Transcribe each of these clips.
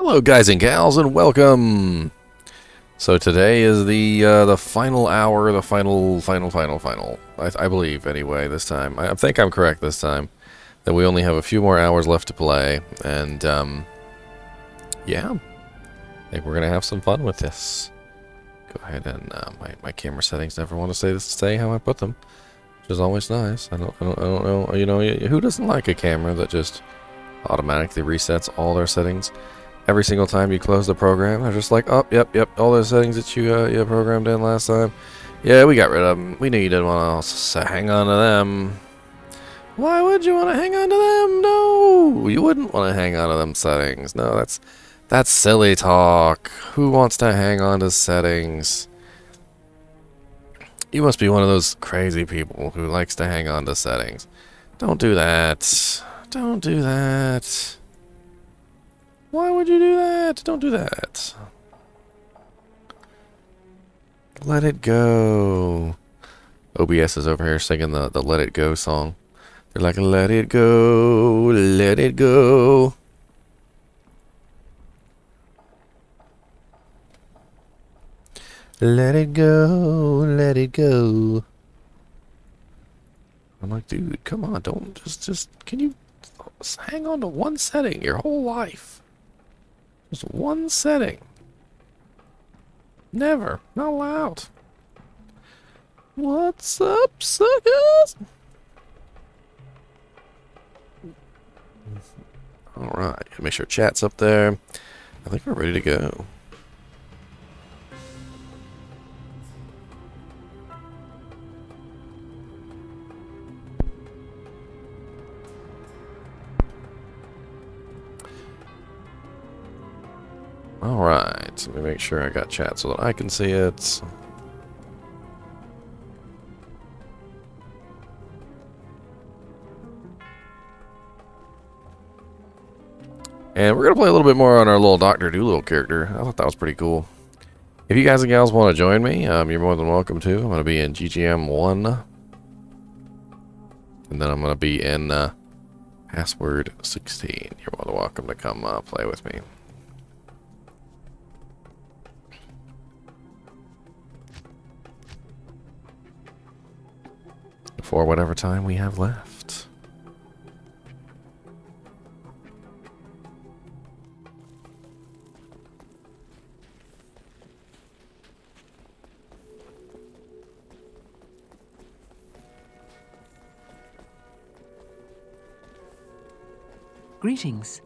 Hello, guys and gals, and welcome. So today is the final hour, the final. I believe anyway. This time, I think I'm correct this time. That we only have a few more hours left to play, and yeah, I think we're gonna have some fun with this. Go ahead and my camera settings never want to stay how I put them, which is always nice. I don't know. You know, who doesn't like a camera that just automatically resets all their settings every single time you close the program? They're just like, oh, yep, all those settings that you programmed in last time. Yeah, we got rid of them. We knew you didn't want to hang on to them. Why would you want to hang on to them? No, you wouldn't want to hang on to them settings. No, that's silly talk. Who wants to hang on to settings? You must be one of those crazy people who likes to hang on to settings. Don't do that. Don't do that. Why would you do that? Don't do that. Let it go. OBS is over here singing the Let It Go song. They're like, let it go, let it go. Let it go, let it go. I'm like, dude, come on, don't just can you hang on to one setting your whole life? Just one setting. Never. Not allowed. What's up, suckers? Alright, make sure chat's up there. I think we're ready to go. Alright, let me make sure I got chat so that I can see it. And we're going to play a little bit more on our little Dr. Dolittle character. I thought that was pretty cool. If you guys and gals want to join me, you're more than welcome to. I'm going to be in GGM 1. And then I'm going to be in Password 16. You're more than welcome to come play with me. For whatever time we have left. Greetings.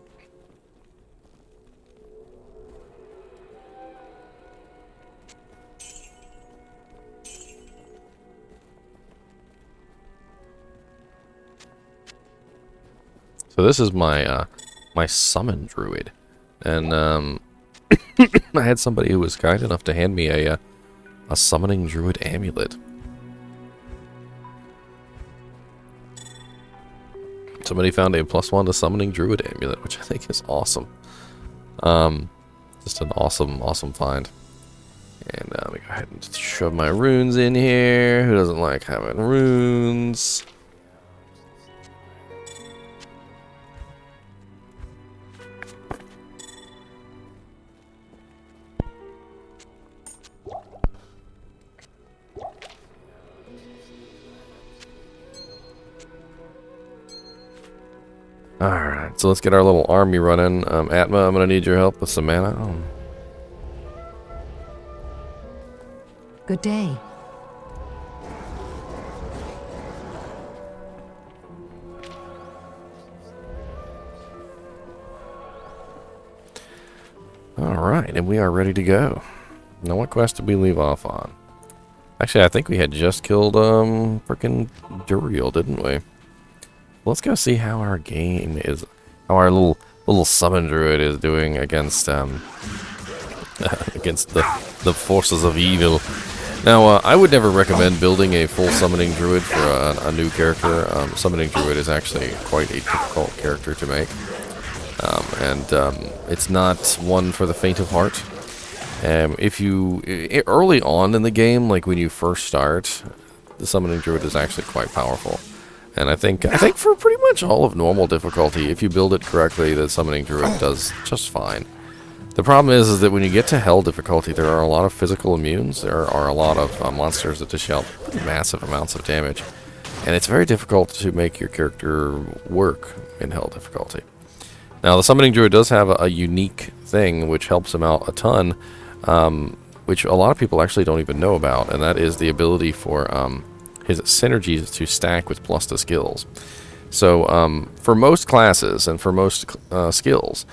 So this is my my summon druid, and I had somebody who was kind enough to hand me a summoning druid amulet. Somebody found a +1 to summoning druid amulet, which I think is awesome. Just an awesome find. And let me go ahead and shove my runes in here. Who doesn't like having runes? Alright, so let's get our little army running. Atma, I'm going to need your help with some mana. Oh. Good day. Alright, and we are ready to go. Now, what quest did we leave off on? Actually, I think we had just killed, frickin' Duriel, didn't we? Let's go see how our game is, how our little summon druid is doing against against the forces of evil. Now, I would never recommend building a full summoning druid for a new character. Summoning druid is actually quite a difficult character to make, and it's not one for the faint of heart. If you early on in the game, like when you first start, the summoning druid is actually quite powerful. And I think for pretty much all of normal difficulty, if you build it correctly, the summoning druid does just fine. The problem is that when you get to Hell difficulty, there are a lot of physical immunes. There are a lot of monsters that dish out massive amounts of damage. And it's very difficult to make your character work in Hell difficulty. Now, the Summoning Druid does have a unique thing which helps him out a ton, which a lot of people actually don't even know about, and that is the ability for his synergies to stack with plus to skills. So for most classes and for most skills,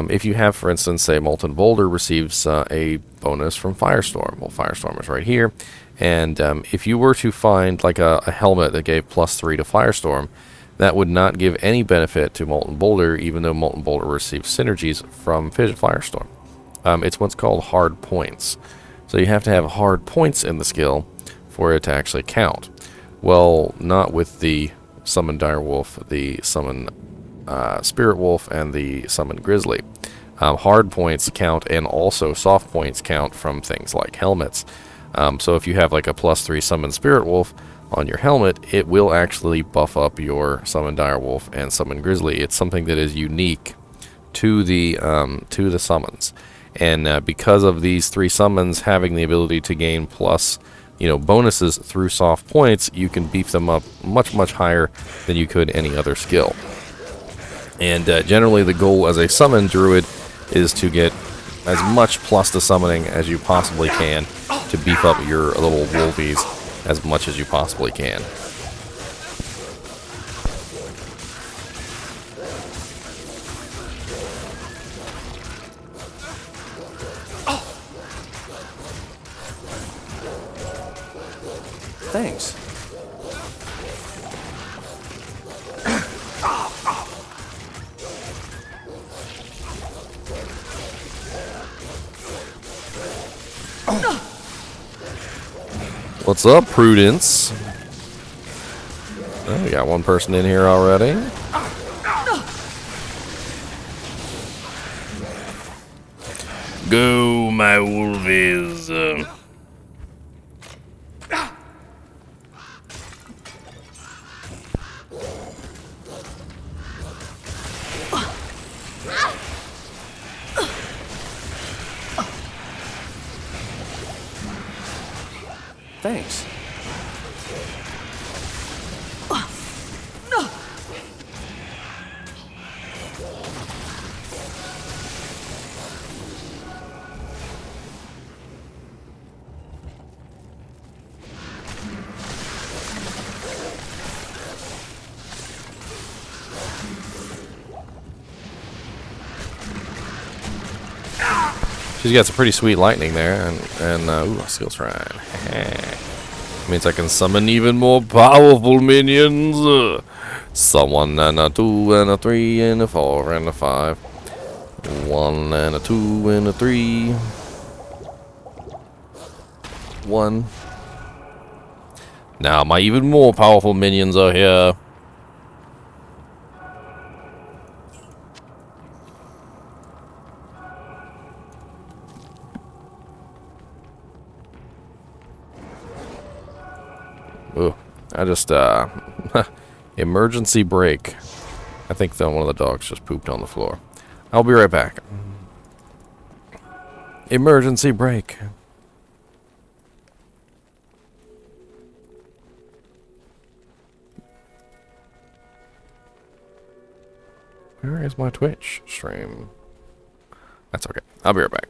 if you have, for instance, say Molten Boulder receives a bonus from Firestorm. Well, Firestorm is right here. And if you were to find like a helmet that gave +3 to Firestorm, that would not give any benefit to Molten Boulder, even though Molten Boulder receives synergies from Firestorm. It's what's called hard points. So you have to have hard points in the skill for it to actually count. Well, not with the Summon Direwolf, the Summon Spirit Wolf, and the Summon Grizzly. Hard points count, and also soft points count from things like helmets. So if you have like a +3 Summon Spirit Wolf on your helmet, it will actually buff up your Summon Direwolf and Summon Grizzly. It's something that is unique to the summons. And because of these 3 summons having the ability to gain plus, bonuses through soft points, you can beef them up much, much higher than you could any other skill. And generally the goal as a summon druid is to get as much plus to summoning as you possibly can to beef up your little wolfies as much as you possibly can. Thanks. What's up, Prudence? Oh, we got one person in here already. Go, my wolfies. Thanks. She's got some pretty sweet lightning there, and ooh, skill shrine. Means I can summon even more powerful minions. Someone and a 2 and a 3 and a 4 and a 5. 1 and a 2 and a 3. 1. Now my even more powerful minions are here. Ooh, I just, emergency break. I think that one of the dogs just pooped on the floor. I'll be right back. Emergency break. Where is my Twitch stream? That's okay. I'll be right back.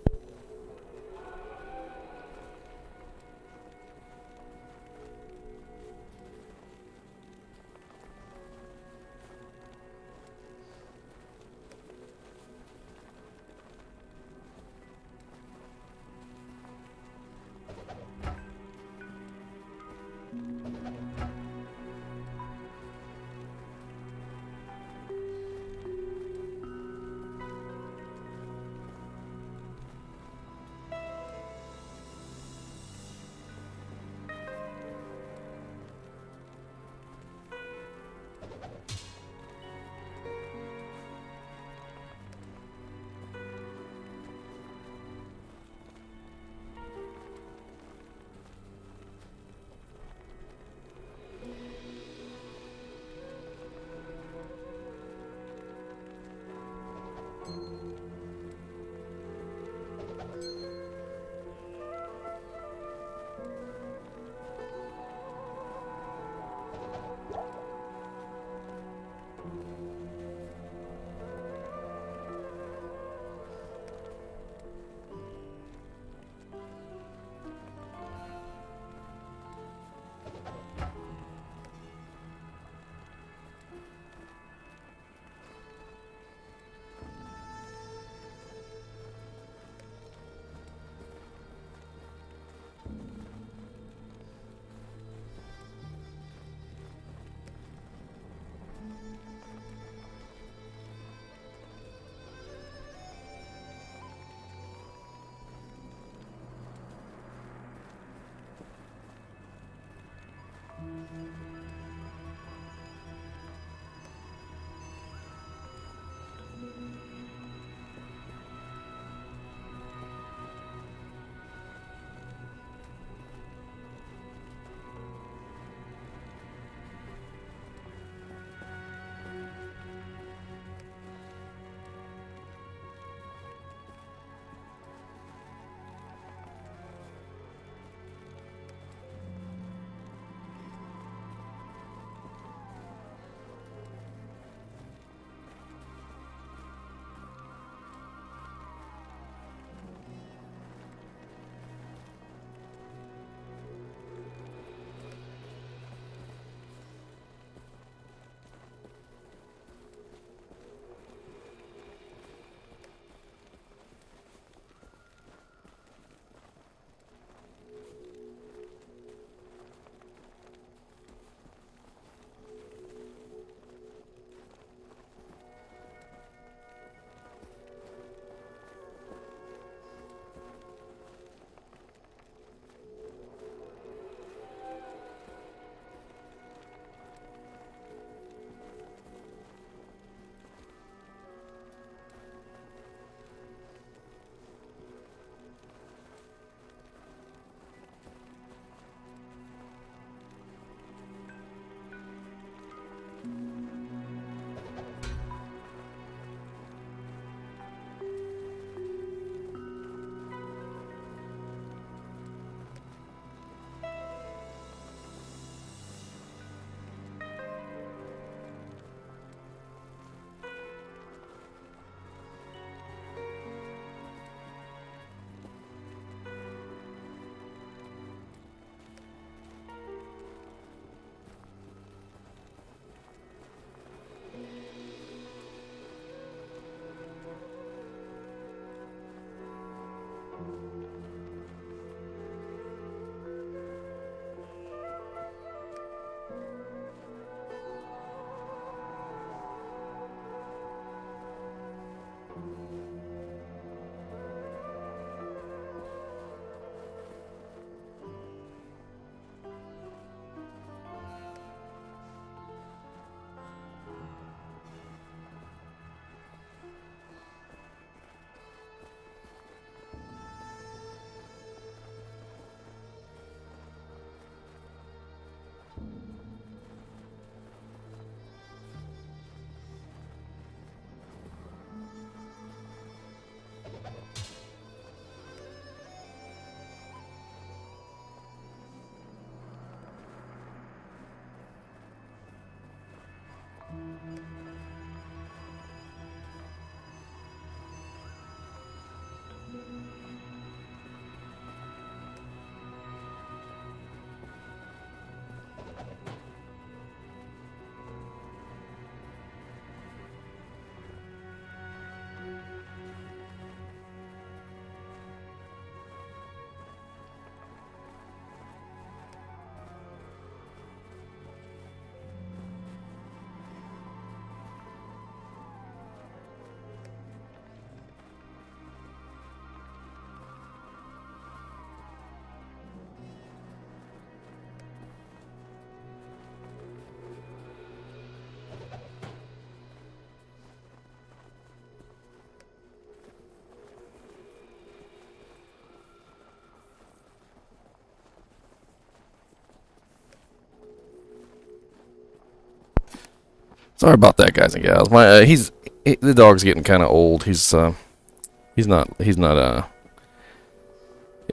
Sorry about that, guys and gals. My the dog's getting kind of old. He's not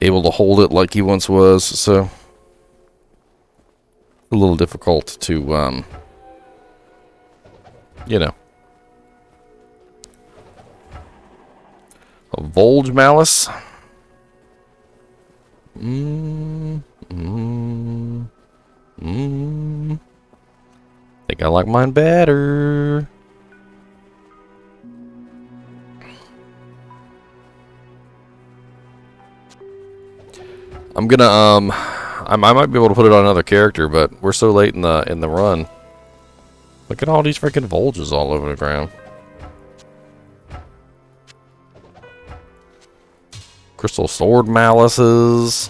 able to hold it like he once was, so a little difficult to you know. A Volge Malice. Think I like mine better. I'm gonna I might be able to put it on another character, but we're so late in the run. Look at all these freaking Volges all over the ground. Crystal Sword Malices.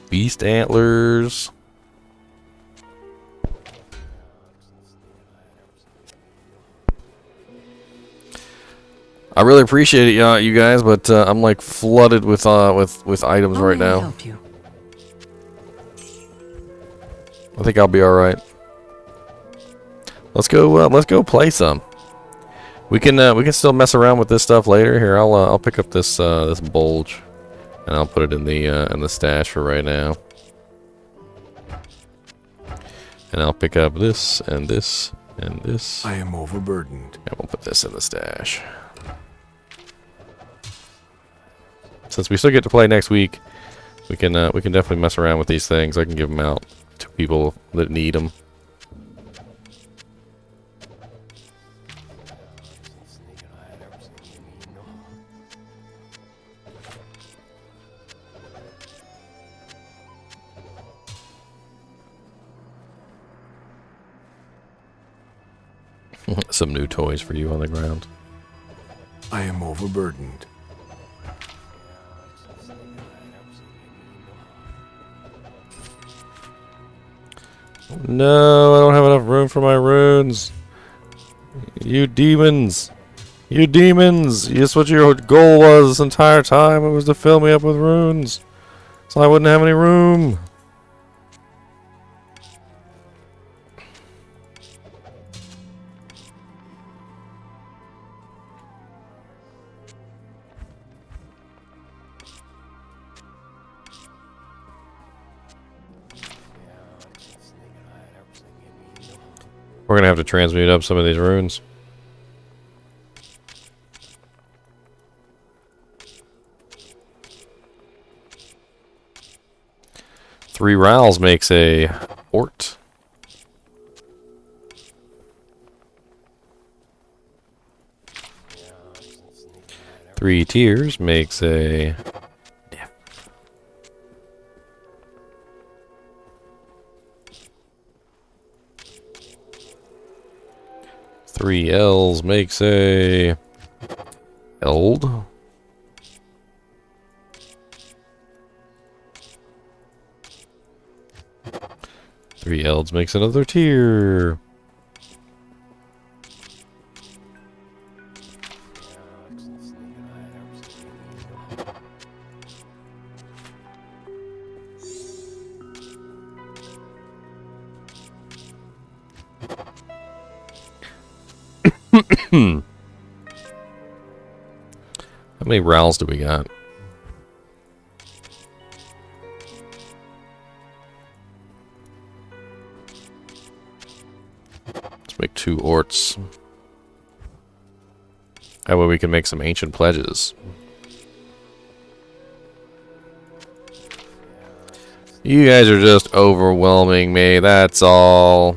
Beast Antlers. I really appreciate it, you guys, but I'm like flooded with items right now. Help you? I think I'll be all right. Let's go play some. We can still mess around with this stuff later. Here, I'll pick up this this bulge, and I'll put it in the stash for right now. And I'll pick up this and this and this. I am overburdened. And we'll put this in the stash. Since we still get to play next week, we can definitely mess around with these things. I can give them out to people that need them. Some new toys for you on the ground. I am overburdened. No, I don't have enough room for my runes. You demons. You demons. That's what your goal was this entire time. It was to fill me up with runes. So I wouldn't have any room. We're gonna have to transmute up some of these runes. Three Rowls makes a Ort. Three Tears makes a Def. Three L's makes a Eld. Three Elds makes another tier. How many Rowls do we got? Let's make 2 Orts. That way we can make some Ancient Pledges. You guys are just overwhelming me, that's all.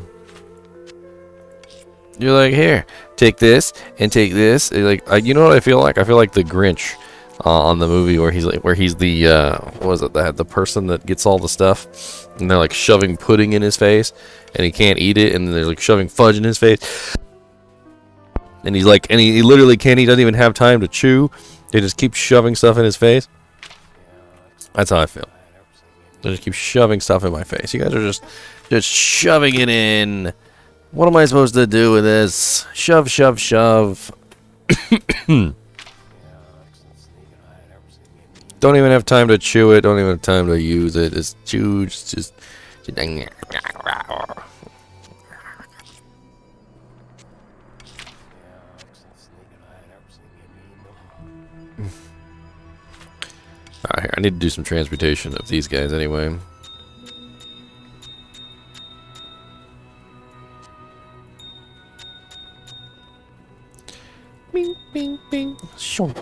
You're like, here, take this and take this. Like, you know what I feel like? I feel like the Grinch on the movie where he's the what was it? The person that gets all the stuff, and they're like shoving pudding in his face, and he can't eat it, and they're like shoving fudge in his face, and he's like, and he literally can't. He doesn't even have time to chew. They just keep shoving stuff in his face. That's how I feel. They just keep shoving stuff in my face. You guys are just shoving it in. What am I supposed to do with this? Shove, shove, shove. Don't even have time to chew it. Don't even have time to use it. It's chew. Just. I need to do some transmutation of these guys anyway. Bing, bing, bing. Shoo.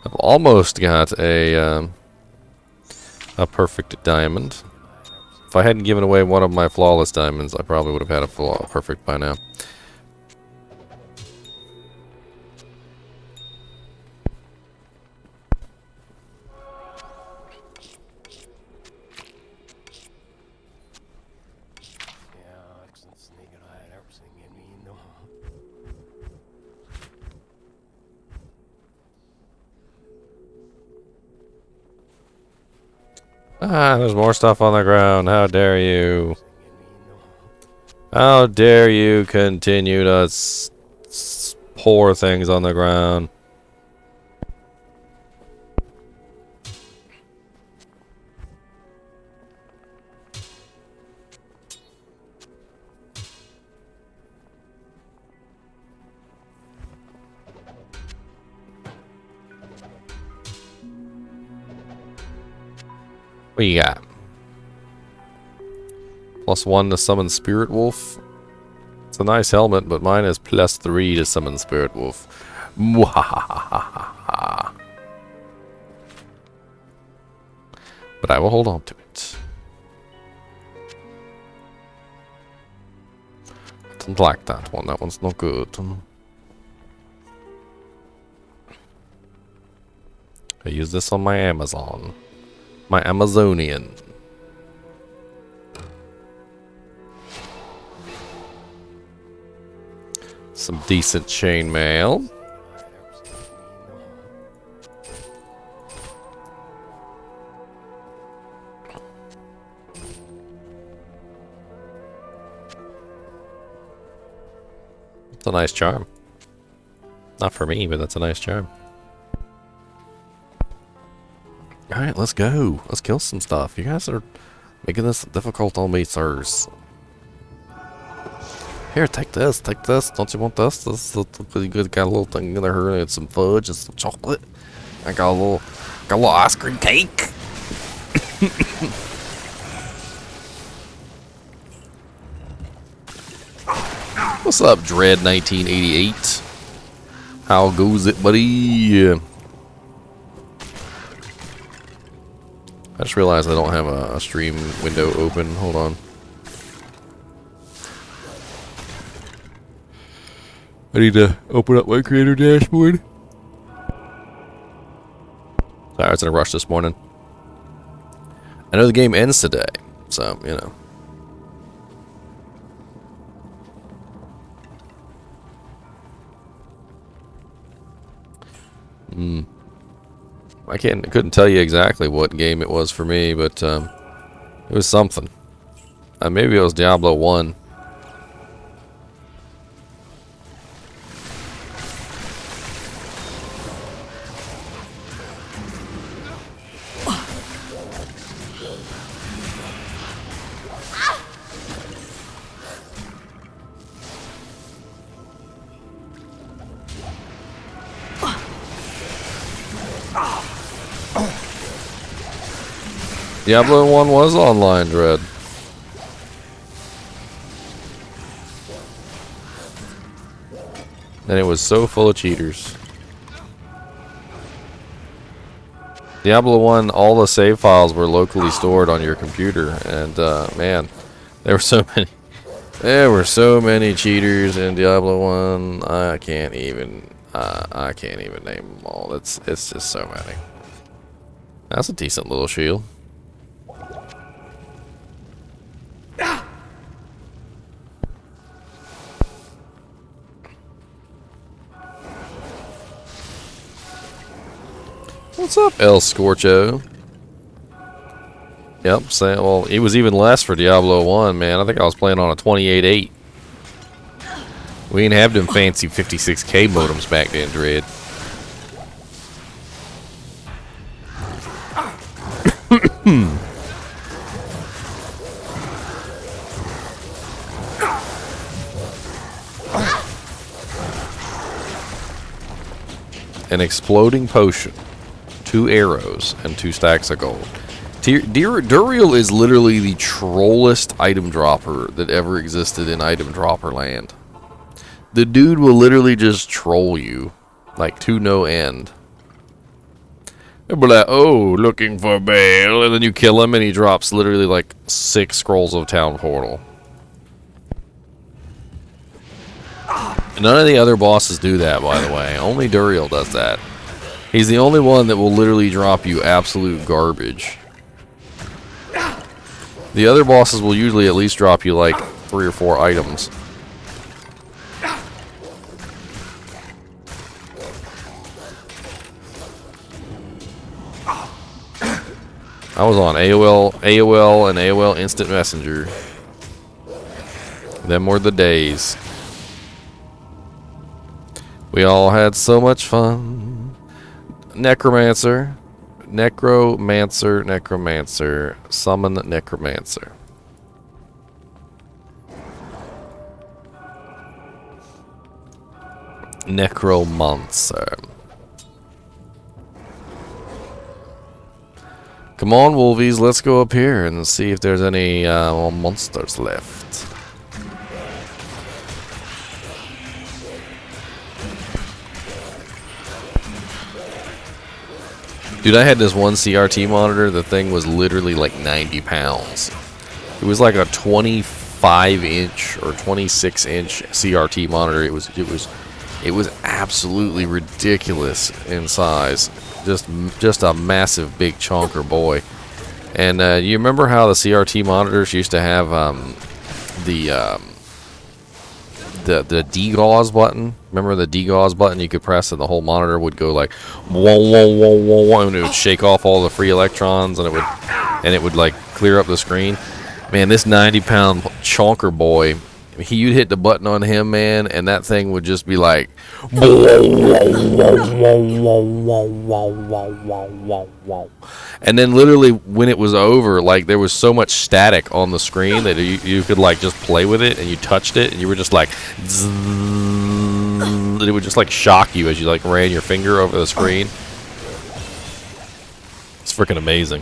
I've almost got a perfect diamond. If I hadn't given away one of my flawless diamonds, I probably would have had a perfect by now. Ah, there's more stuff on the ground. How dare you? How dare you continue to pour things on the ground? What you got? +1 to summon Spirit Wolf. It's a nice helmet, but mine is +3 to summon Spirit Wolf. Mwahahaha. But I will hold on to it. I don't like that one. That one's not good. I use this on my Amazon. My Amazonian. Some decent chainmail. It's a nice charm. Not for me, but that's a nice charm. Alright, let's go. Let's kill some stuff. You guys are making this difficult on me, sirs. Here, take this. Take this. Don't you want this? This got a little thing in there. It's some fudge and some chocolate. I got a little ice cream cake. What's up, Dread 1988? How goes it, buddy? I just realized I don't have a stream window open. Hold on. I need to open up my creator dashboard. Sorry, I was in a rush this morning. I know the game ends today, so, you know. I couldn't tell you exactly what game it was for me, but it was something. Maybe it was Diablo 1. Diablo 1 was online, Dread. And it was so full of cheaters. Diablo 1, all the save files were locally stored on your computer, and man, there were so many cheaters in Diablo 1. I can't even name them all. It's just so many. That's a decent little shield. What's up, El Scorcho? Yep, well, it was even less for Diablo 1, man. I think I was playing on a 28.8. We didn't have them fancy 56K modems back then, Dread. An exploding potion, 2 arrows, and 2 stacks of gold. Duriel is literally the trollest item dropper that ever existed in item dropper land. The dude will literally just troll you, like to no end. They'll be like, oh, looking for Bale, and then you kill him and he drops literally like 6 scrolls of town portal. None of the other bosses do that, by the way. Only Duriel does that. He's the only one that will literally drop you absolute garbage. The other bosses will usually at least drop you like 3 or 4 items. I was on AOL and AOL Instant Messenger. Them were the days. We all had so much fun. Necromancer. Necromancer. Summon Necromancer. Necromancer. Come on, Wolvies, let's go up here and see if there's any monsters left. Dude, I had this one CRT monitor. The thing was literally like 90 pounds. It was like a 25-inch or 26-inch CRT monitor. It was absolutely ridiculous in size. Just a massive big chonker boy. And you remember how the CRT monitors used to have the degauss button? Remember the degauss button you could press and the whole monitor would go like whoa whoa whoa whoa whoa, and it would shake off all the free electrons and it would like clear up the screen. Man, this 90-pound chonker boy, you'd hit the button on him, man, and that thing would just be like and then literally when it was over, like there was so much static on the screen that you could like just play with it, and you touched it and you were just like and it would just like shock you as you like ran your finger over the screen. It's freaking amazing.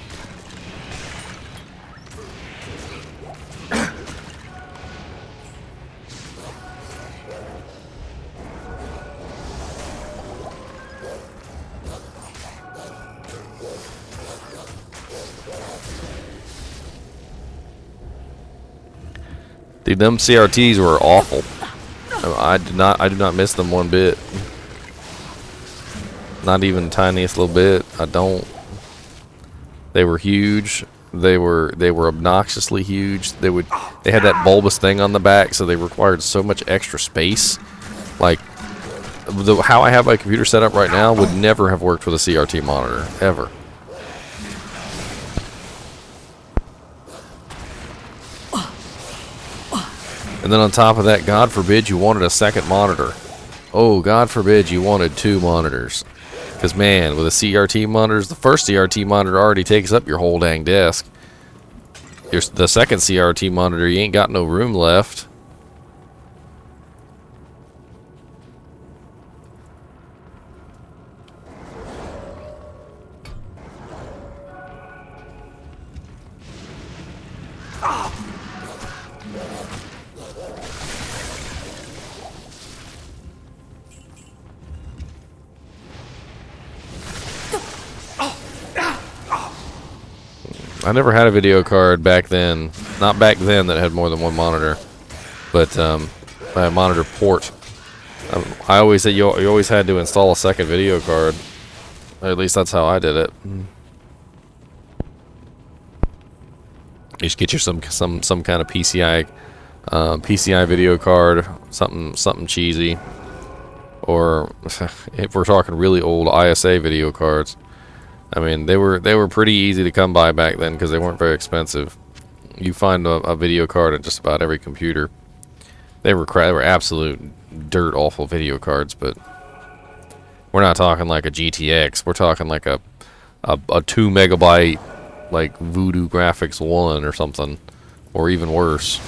Dude, them CRTs were awful. I do not miss them one bit. Not even the tiniest little bit. I don't. They were huge. They were obnoxiously huge. They had that bulbous thing on the back, so they required so much extra space. Like how I have my computer set up right now would never have worked with a CRT monitor ever. And then on top of that, God forbid you wanted a second monitor. Oh, God forbid you wanted 2 monitors. Because, man, with the CRT monitors, the first CRT monitor already takes up your whole dang desk. The second CRT monitor, you ain't got no room left. I never had a video card back then. Not back then that had more than one monitor, but a monitor port. I always said you always had to install a second video card. Or at least that's how I did it. You should get your some kind of PCI video card, something cheesy, or if we're talking really old ISA video cards. I mean, they were pretty easy to come by back then because they weren't very expensive. You find a video card at just about every computer. They were absolute dirt awful video cards, but we're not talking like a GTX. We're talking like a 2 megabyte like Voodoo Graphics 1 or something, or even worse.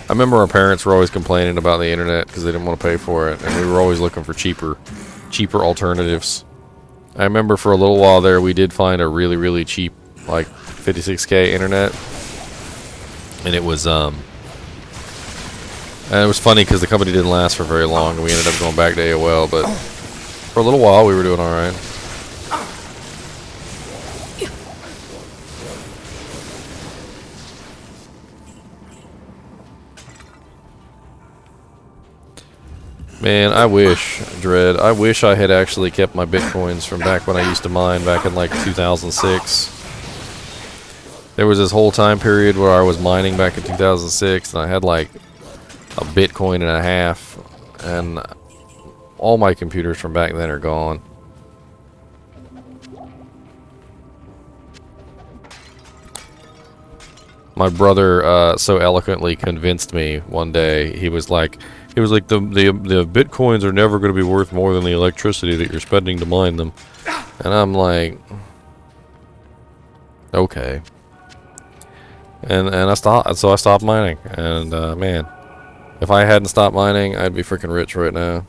I remember our parents were always complaining about the internet because they didn't want to pay for it, and we were always looking for cheaper alternatives. I remember for a little while there, we did find a really cheap, like 56K internet, and it was funny because the company didn't last for very long, and we ended up going back to AOL. But for a little while, we were doing all right. Man, I wish, Dread, I wish I had actually kept my bitcoins from back when I used to mine back in like 2006. There was this whole time period where I was mining back in 2006, and I had like a Bitcoin and a half, and all my computers from back then are gone. My brother so eloquently convinced me one day. He was like the bitcoins are never going to be worth more than the electricity that you're spending to mine them. And I'm like, okay. And I stopped mining. And man, if I hadn't stopped mining, I'd be freaking rich right now.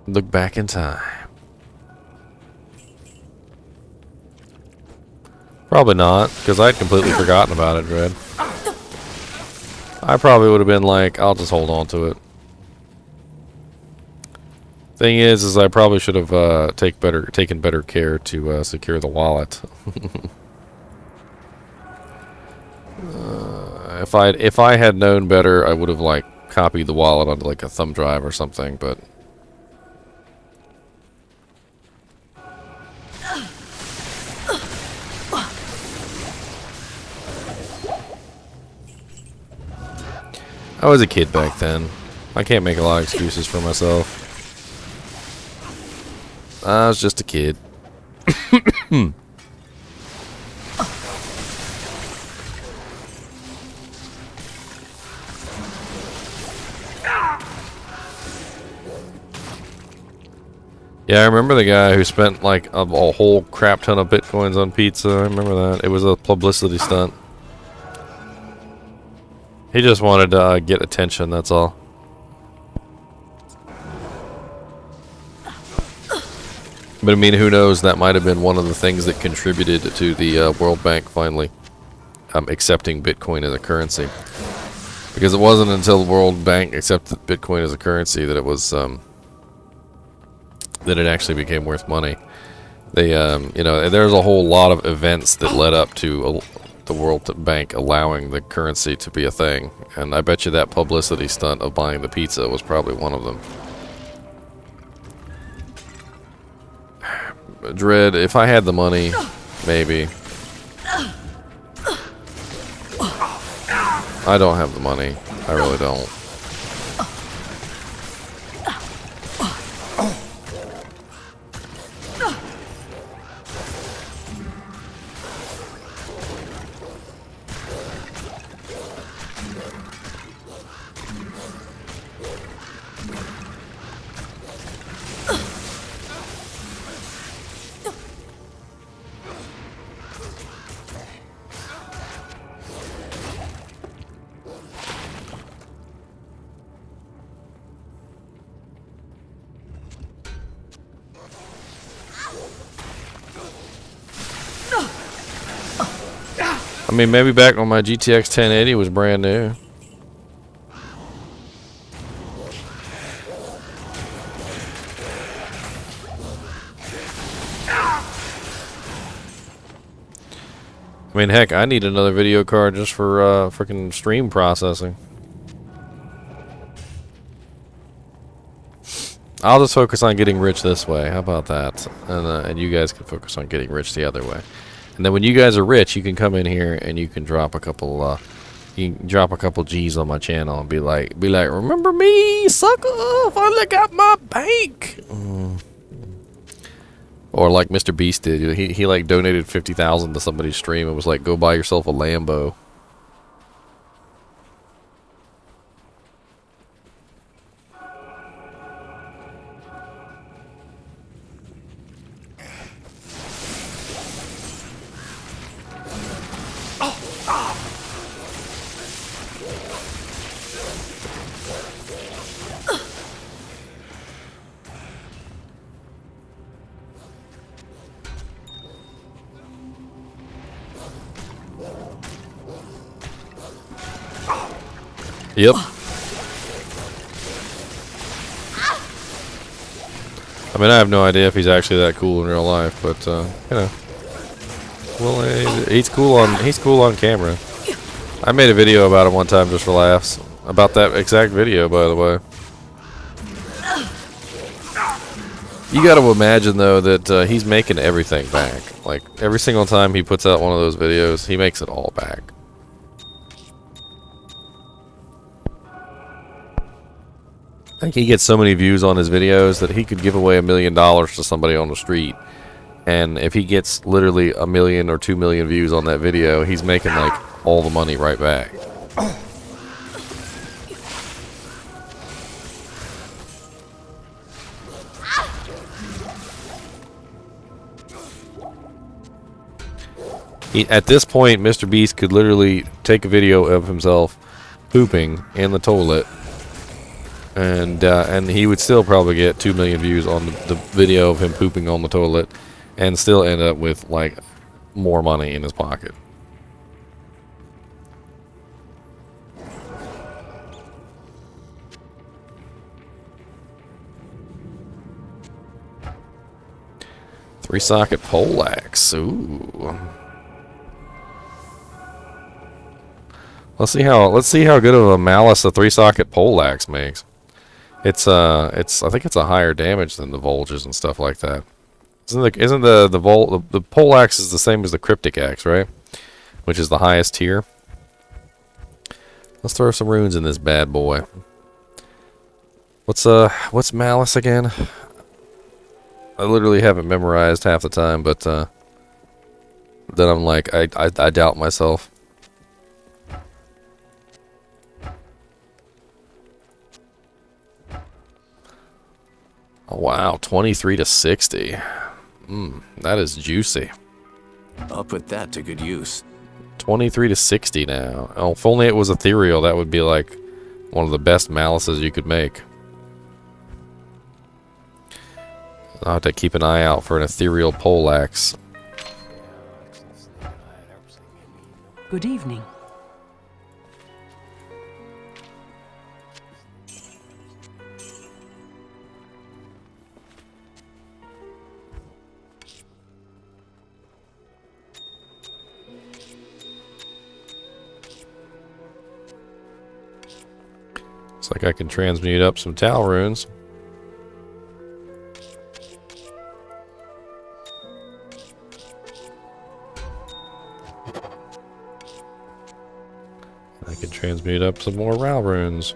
Look back in time. Probably not, because I'd completely forgotten about it, Dread. I probably would have been like, I'll just hold on to it. Thing is I probably should have taken better care to secure the wallet. If I had known better, I would have like copied the wallet onto like a thumb drive or something, but. I was a kid back then. I can't make a lot of excuses for myself. I was just a kid. Yeah, I remember the guy who spent like a whole crap ton of bitcoins on pizza. I remember that. It was a publicity stunt. He just wanted to get attention, that's all. But I mean, who knows, that might have been one of the things that contributed to the World Bank finally accepting Bitcoin as a currency. Because it wasn't until the World Bank accepted Bitcoin as a currency that it was, that it actually became worth money. They, you know, there's a whole lot of events that led up to the World Bank allowing the currency to be a thing, and I bet you that publicity stunt of buying the pizza was probably one of them. Dread, if I had the money, maybe. I don't have the money. I really don't. I mean, maybe back when my GTX 1080 was brand new. I I mean, heck, I need another video card just for freaking stream processing. I'll just focus on getting rich this way. How about that? And you guys can focus on getting rich the other way. And then when you guys are rich, you can come in here and you can drop a couple. You can drop a couple G's on my channel and be like, remember me, sucker? Finally got my bank. Or like Mr. Beast did. He like donated 50,000 to somebody's stream and was like, go buy yourself a Lambo. Yep. I mean, I have no idea if he's actually that cool in real life, but you know, well, he's cool on camera. I made a video about him one time just for laughs. About that exact video, by the way. You got to imagine though that he's making everything back. Like every single time he puts out one of those videos, he makes it all back. I think he gets so many views on his videos that he could give away $1 million to somebody on the street. And if he gets literally 1 million or 2 million views on that video, he's making like all the money right back. At this point, Mr. Beast could literally take a video of himself pooping in the toilet. And he would still probably get 2 million views on the video of him pooping on the toilet, and still end up with like more money in his pocket. Three-socket poleaxe. Ooh. Let's see how good of a malice a three-socket poleaxe makes. I think it's a higher damage than the Volges and stuff like that. Isn't the poleaxe is the same as the cryptic axe, right? Which is the highest tier. Let's throw some runes in this bad boy. What's malice again? I literally haven't memorized half the time, but then I'm like, I doubt myself. Oh, wow, 23 to 60. That is juicy. I'll put that to good use. 23 to 60 now. Oh, if only it was ethereal, that would be like one of the best malices you could make. I'll have to keep an eye out for an ethereal poleaxe. Good evening. Looks like I can transmute up some Tal runes. I can transmute up some more Ral runes.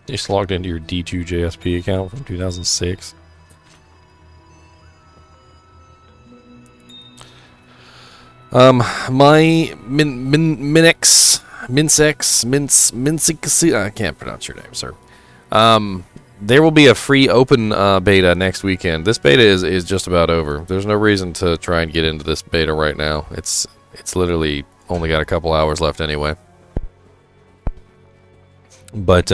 You just logged into your D2 JSP account from 2006. My Minsex, I can't pronounce your name, sir. there will be a free open beta next weekend. This beta is just about over. There's no reason to try and get into this beta right now. It's literally only got a couple hours left anyway. But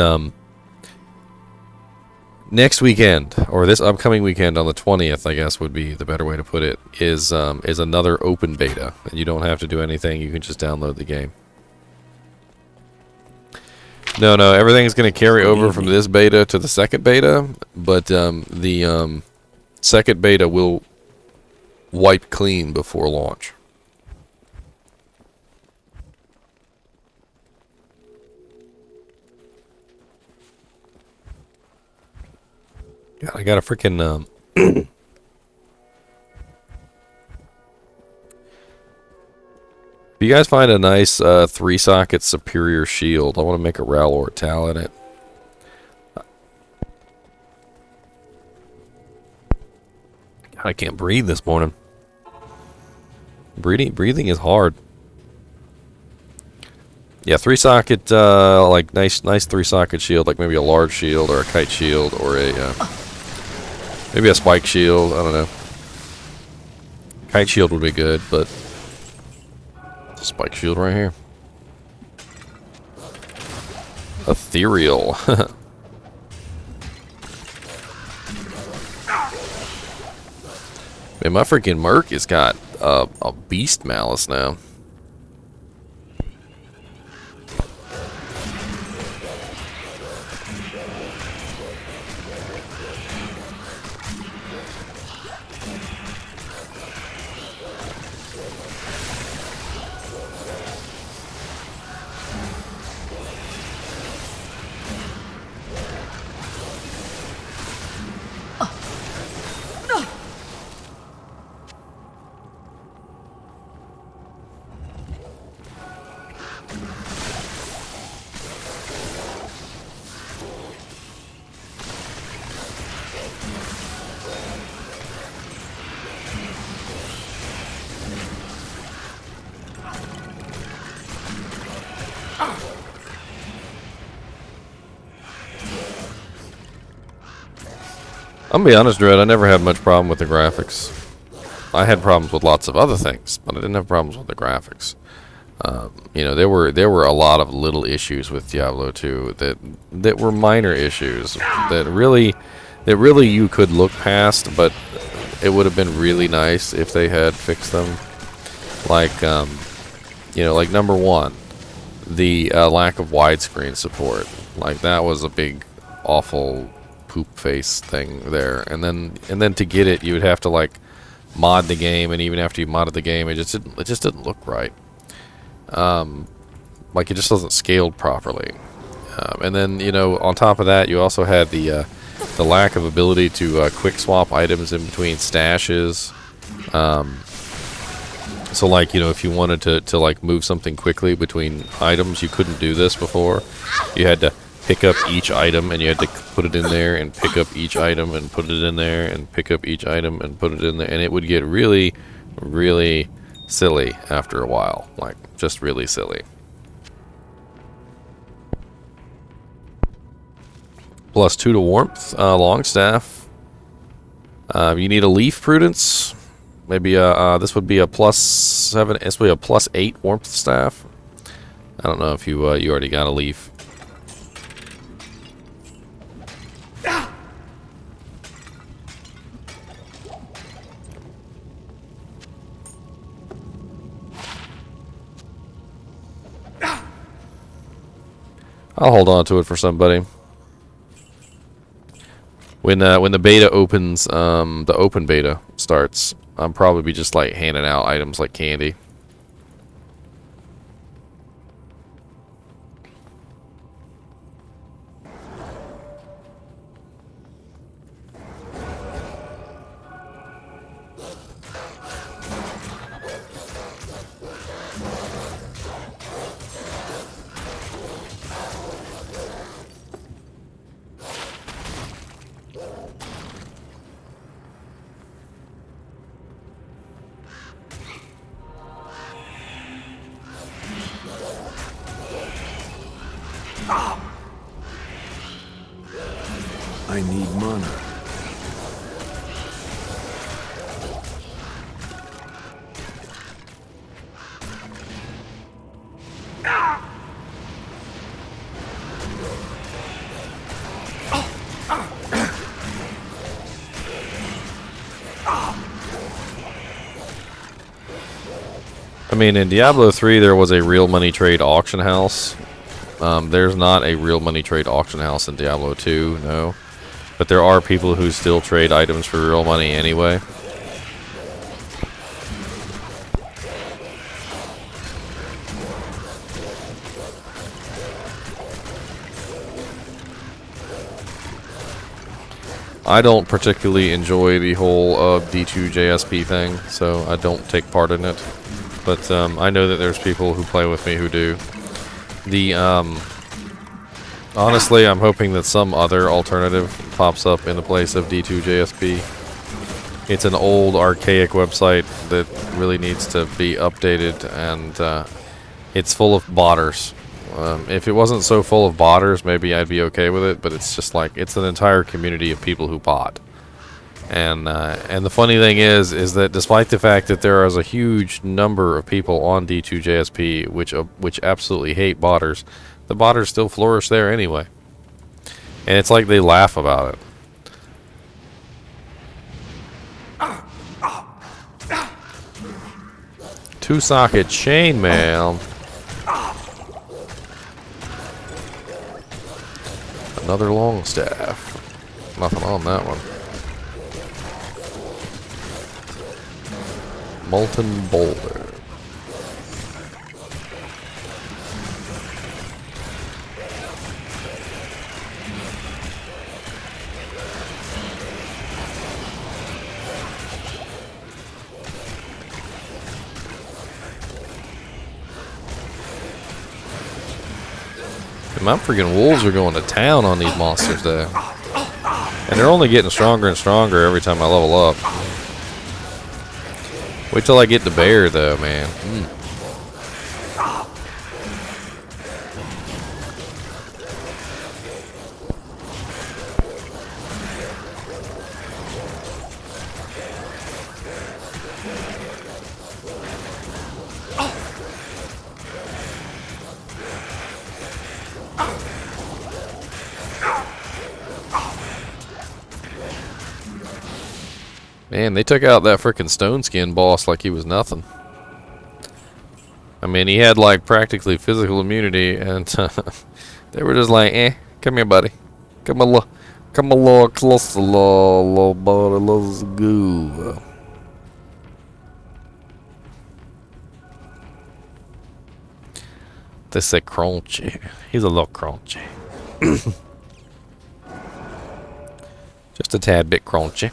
next weekend, or this upcoming weekend on the 20th, I guess would be the better way to put it, is another open beta. And you don't have to do anything. You can just download the game. No, everything's going to carry over from this beta to the second beta, but the second beta will wipe clean before launch. God, I got a freaking... If you guys find a nice 3-socket superior shield, I want to make a Ralor Tal in it. God, I can't breathe this morning. Breathing is hard. Yeah, 3-socket, like nice 3-socket shield, like maybe a large shield or a kite shield or a maybe a spike shield. I don't know. Kite shield would be good, but spike shield right here. Ethereal. Man, my freaking Merc has got a beast malice now. I'm gonna be honest, Druid, I never had much problem with the graphics. I had problems with lots of other things, but I didn't have problems with the graphics. You know, there were a lot of little issues with Diablo 2 that were minor issues that really you could look past, but it would have been really nice if they had fixed them. Like, you know, like number one, the lack of widescreen support. Like, that was a big, awful poop face thing there. And then to get it, you would have to like mod the game, and even after you modded the game, it just didn't look right. Like, it just wasn't scaled properly. And then, you know, on top of that, you also had the lack of ability to quick swap items in between stashes. So, like, you know, if you wanted to like move something quickly between items, you couldn't do this before. You had to pick up each item, and you had to put it in there, and pick up each item, and put it in there, and pick up each item, and put it in there, and it would get really, really silly after a while. Like, just really silly. +2 to warmth, Longstaff. You need a leaf prudence. Maybe this would be a +7. This would be a +8 warmth staff. I don't know if you already got a leaf. I'll hold on to it for somebody. When the beta opens, the open beta starts, I'll probably be just like handing out items like candy. I I need mana. I mean, in Diablo 3, there was a real money trade auction house. There's not a real money trade auction house in Diablo 2, no. But there are people who still trade items for real money anyway. I don't particularly enjoy the whole D2 JSP thing, so I don't take part in it. But I know that there's people who play with me who do. Honestly, I'm hoping that some other alternative pops up in the place of D2 JSP. It's an old, archaic website that really needs to be updated, and it's full of botters. If it wasn't so full of botters, maybe I'd be okay with it, but it's just like, it's an entire community of people who bot. And the funny thing is that despite the fact that there is a huge number of people on D2 JSP which absolutely hate botters, the botters still flourish there anyway. And it's like they laugh about it. Two-socket chainmail. Another long staff. Nothing on that one. Molten boulder. And my freaking wolves are going to town on these monsters though. And they're only getting stronger and stronger every time I level up. Wait till I get the bear though, man. Man, they took out that frickin' stone skin boss like he was nothing. I mean, he had like practically physical immunity, and they were just like, "Eh, come here, buddy. Come a little closer, little buddy. Let's go." They say crunchy. He's a little crunchy. Just a tad bit crunchy.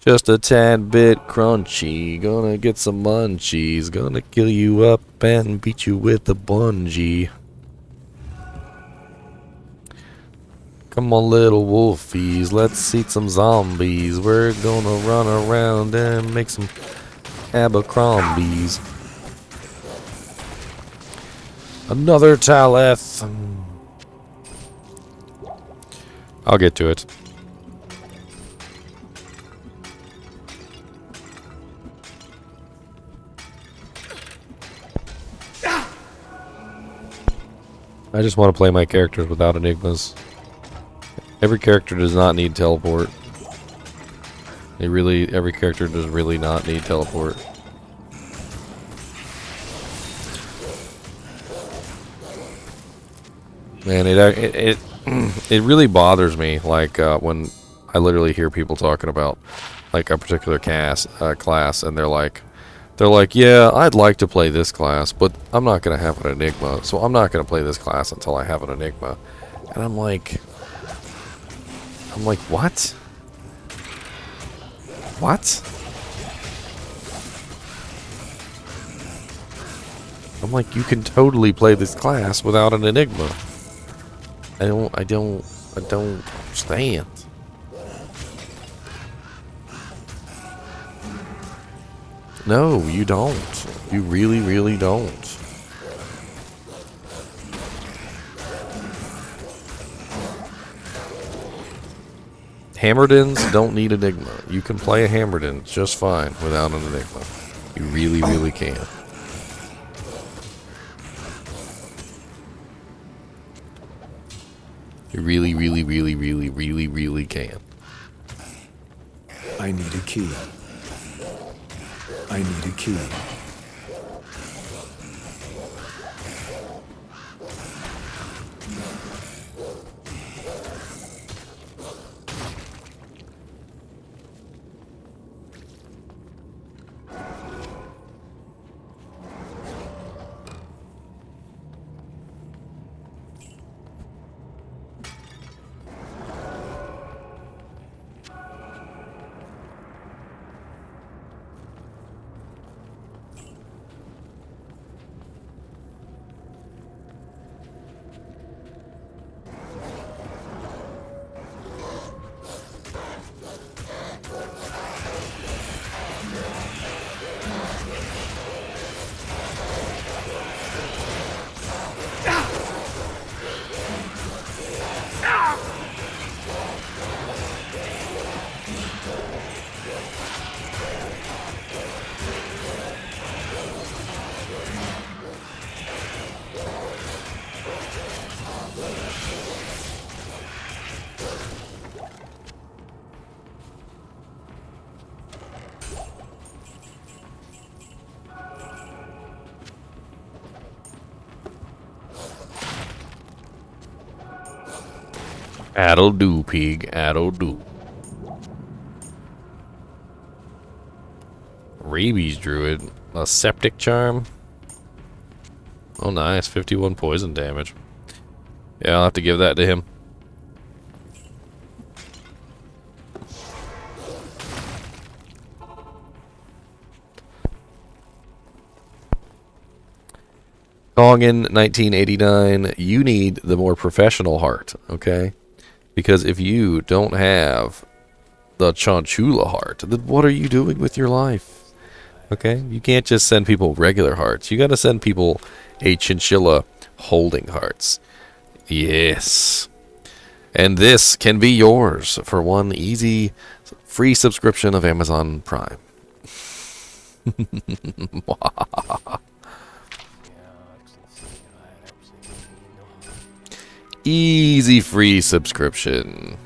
Just a tad bit crunchy, gonna get some munchies, gonna kill you up and beat you with a bungee. Come on, little wolfies, let's eat some zombies. We're gonna run around and make some Abercrombies. Another Taleth. I'll get to it. I just want to play my characters without enigmas. Every character does not need teleport. Every character does really not need teleport. Man, it really bothers me, like when I literally hear people talking about like a particular class, and they're like, yeah, I'd like to play this class, but I'm not gonna have an enigma, so I'm not gonna play this class until I have an enigma. And I'm like, what? What? I'm like, you can totally play this class without an enigma. I don't understand. No, you don't. You really, really don't. Hammerdins don't need Enigma. You can play a Hammerdin just fine without an Enigma. You really, really can. You really, really, really, really, really, really can. I need a key. I need a key. At'll do, pig. At'll do. Rabies Druid. A septic charm. Oh, nice. 51 poison damage. Yeah, I'll have to give that to him. Kongan, 1989. You need the more professional heart, okay? Because if you don't have the Chinchilla heart, then what are you doing with your life? Okay? You can't just send people regular hearts. You gotta send people a Chinchilla holding hearts. Yes. And this can be yours for one easy free subscription of Amazon Prime. Easy free subscription.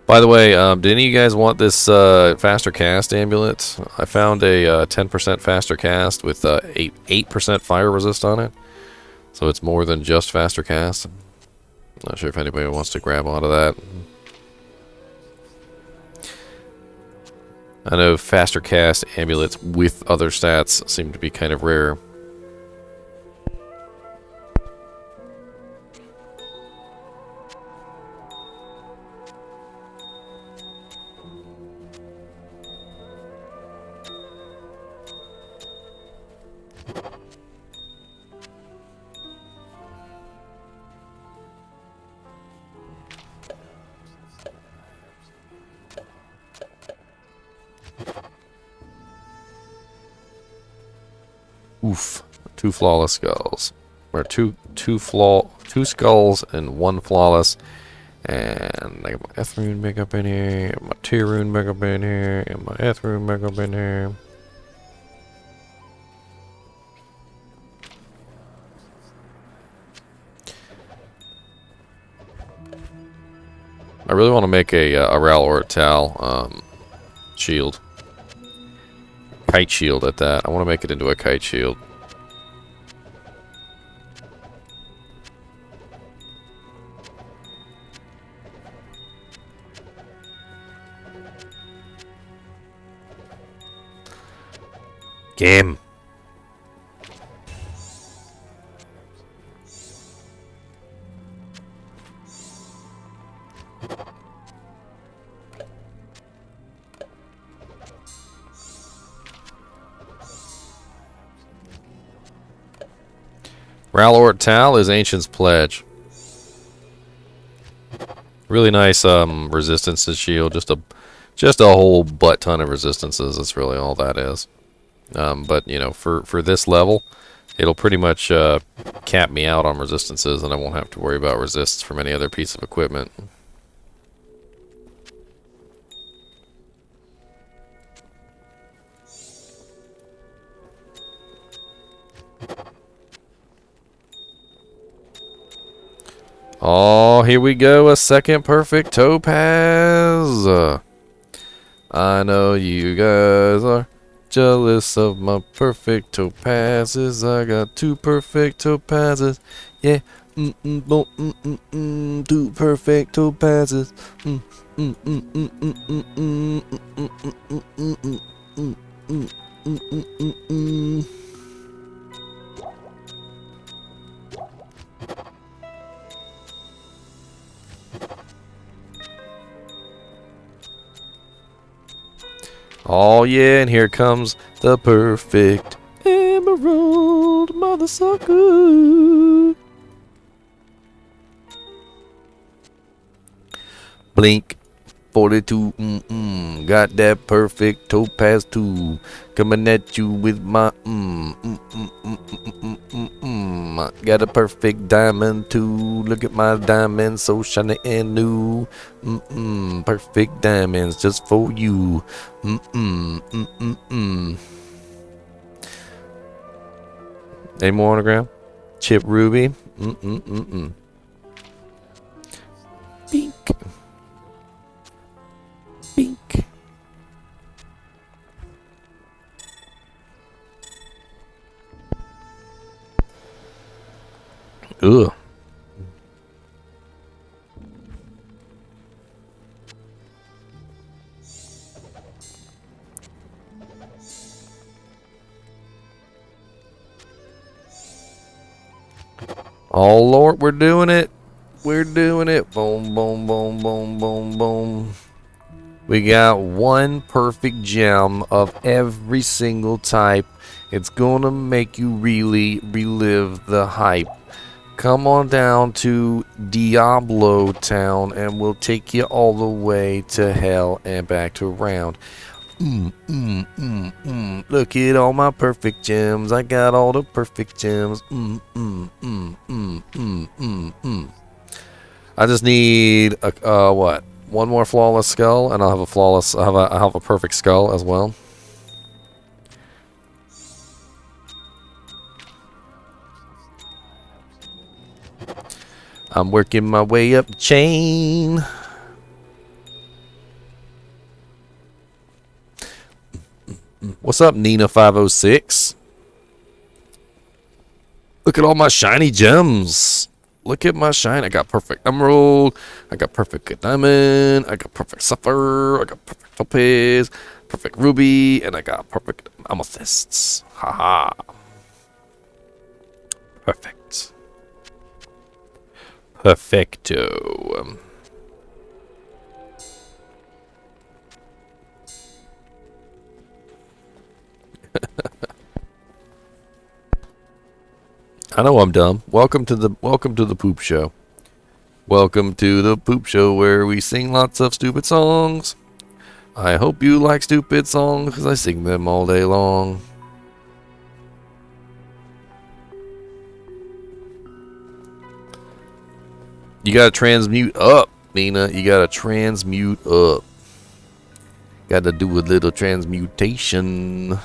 By the way, did any of you guys want this faster cast amulet? I found a 10% faster cast with 8% fire resist on it. So it's more than just faster cast. Not sure if anybody wants to grab onto that. I know faster cast amulets with other stats seem to be kind of rare. Oof. 2 flawless skulls. Or two skulls and 1 flawless. And I got my Eth rune back up in here, my Tear rune back up in here, and my Eth rune back up in here. I really want to make a Ral or a Tal shield. Kite shield at that. I want to make it into a kite shield. Game. Ralort Tal is Ancient's Pledge. Really nice resistance to shield. Just a whole butt ton of resistances. That's really all that is. But you know, for this level, it'll pretty much cap me out on resistances, and I won't have to worry about resists from any other piece of equipment. Oh, here we go, a second perfect topaz. I know you guys are jealous of my perfect topazes. I got 2 perfect topazes. Yeah, two perfect topazes. Oh yeah, and here comes the perfect emerald, mother sucker. Blink 42, got that perfect topaz too. Coming at you with my got a perfect diamond too. Look at my diamond, so shiny and new. Perfect diamonds just for you. Any more autograph? Chip Ruby. Bink. Bink. Ugh. Oh Lord, we're doing it. We're doing it. Boom, boom, boom, boom, boom, boom. We got 1 perfect gem of every single type. It's gonna make you really relive the hype. Come on down to Diablo Town and we'll take you all the way to hell and back to round. Look at all my perfect gems. I got all the perfect gems. I just need a what? 1 more flawless skull, and I'll have a flawless. I'll have a perfect skull as well. I'm working my way up the chain. What's up, Nina506? Look at all my shiny gems. Look at my shine. I got perfect emerald. I got perfect diamond. I got perfect sapphire. I got perfect topaz. Perfect ruby. And I got perfect amethysts. Haha. Perfect. Perfecto. I know I'm dumb. Welcome to the poop show. Welcome to the poop show where we sing lots of stupid songs. I hope you like stupid songs because I sing them all day long. You gotta transmute up, Nina. You gotta transmute up. Gotta do a little transmutation.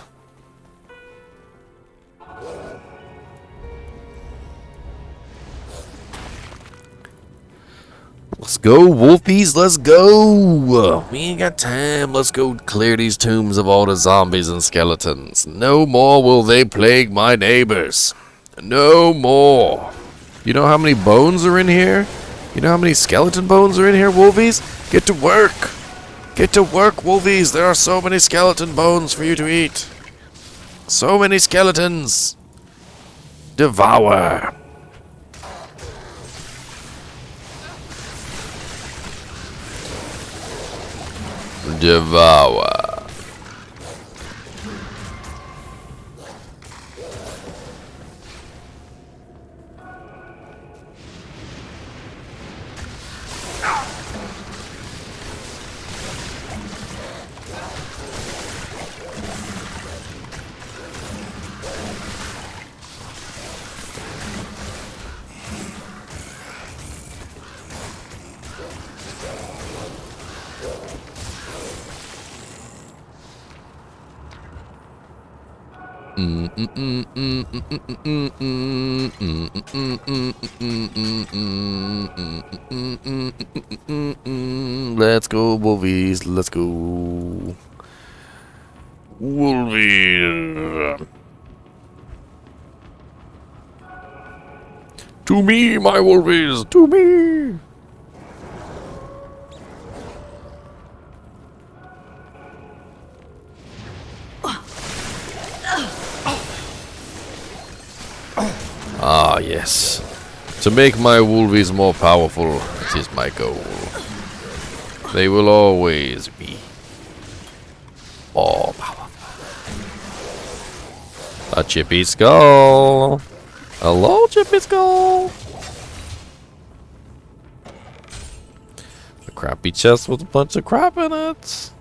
Let's go, wolfies, let's go! We ain't got time, let's go clear these tombs of all the zombies and skeletons. No more will they plague my neighbors. No more. You know how many bones are in here? You know how many skeleton bones are in here, wolfies? Get to work! Get to work, wolfies! There are so many skeleton bones for you to eat. So many skeletons! Devour! Devour. Let's go, Wolvies. Let's go. Wolvies. To me, my Wolvies. To me. Ah, yes. To make my Wolvies more powerful, it is my goal. They will always be more powerful. A chippy skull. Hello, chippy skull. A crappy chest with a bunch of crap in it.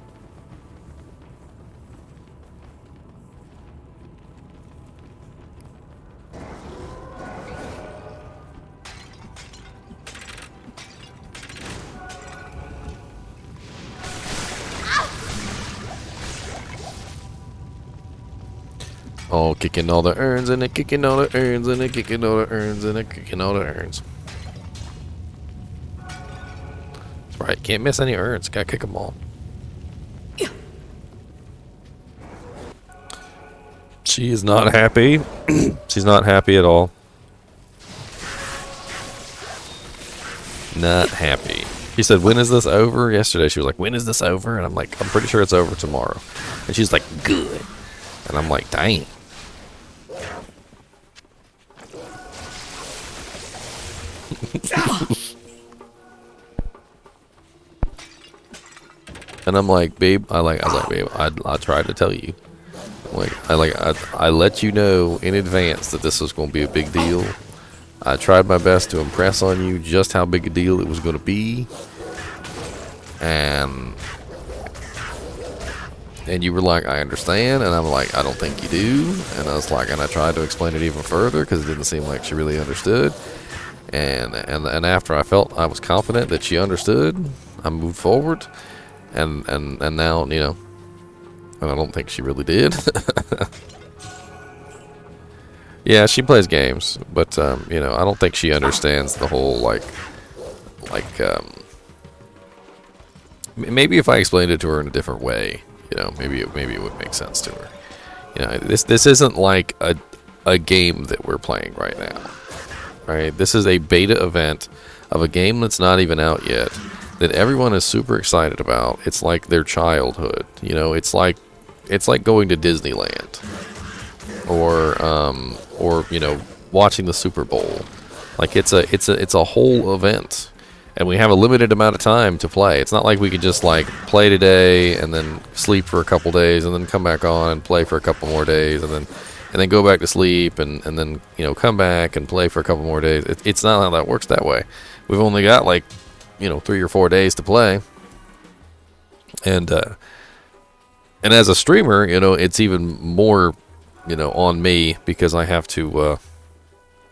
Oh, kicking all the urns and it, kicking all the urns and it, kicking all the urns and it, kicking all the urns. That's right, can't miss any urns. Gotta kick them all. She is not happy. She's not happy at all. Not happy. She said, when is this over? Yesterday she was like, when is this over? And I'm like, I'm pretty sure it's over tomorrow. And she's like, good. And I'm like, dang. And I'm like, babe, I was like, babe, I tried to tell you. I let you know in advance that this was going to be a big deal. I tried my best to impress on you just how big a deal it was going to be. And you were like, I understand. And I'm like, I don't think you do. And I was like, and I tried to explain it even further because it didn't seem like she really understood. And after I felt I was confident that she understood, I moved forward. And now, you know, and I don't think she really did. Yeah, she plays games, but you know, I don't think she understands the whole maybe if I explained it to her in a different way, you know, maybe it would make sense to her. You know, this isn't like a game that we're playing right now. Right? This is a beta event of a game that's not even out yet that everyone is super excited about. It's like their childhood, you know, it's like going to Disneyland or you know, watching the Super Bowl. Like it's a whole event, and we have a limited amount of time to play. It's not like we could just like play today and then sleep for a couple days and then come back on and play for a couple more days and then go back to sleep and then, you know, come back and play for a couple more days. It's not how that works that way. We've only got like, you know, 3 or 4 days to play. And as a streamer, you know, it's even more, you know, on me because I have to,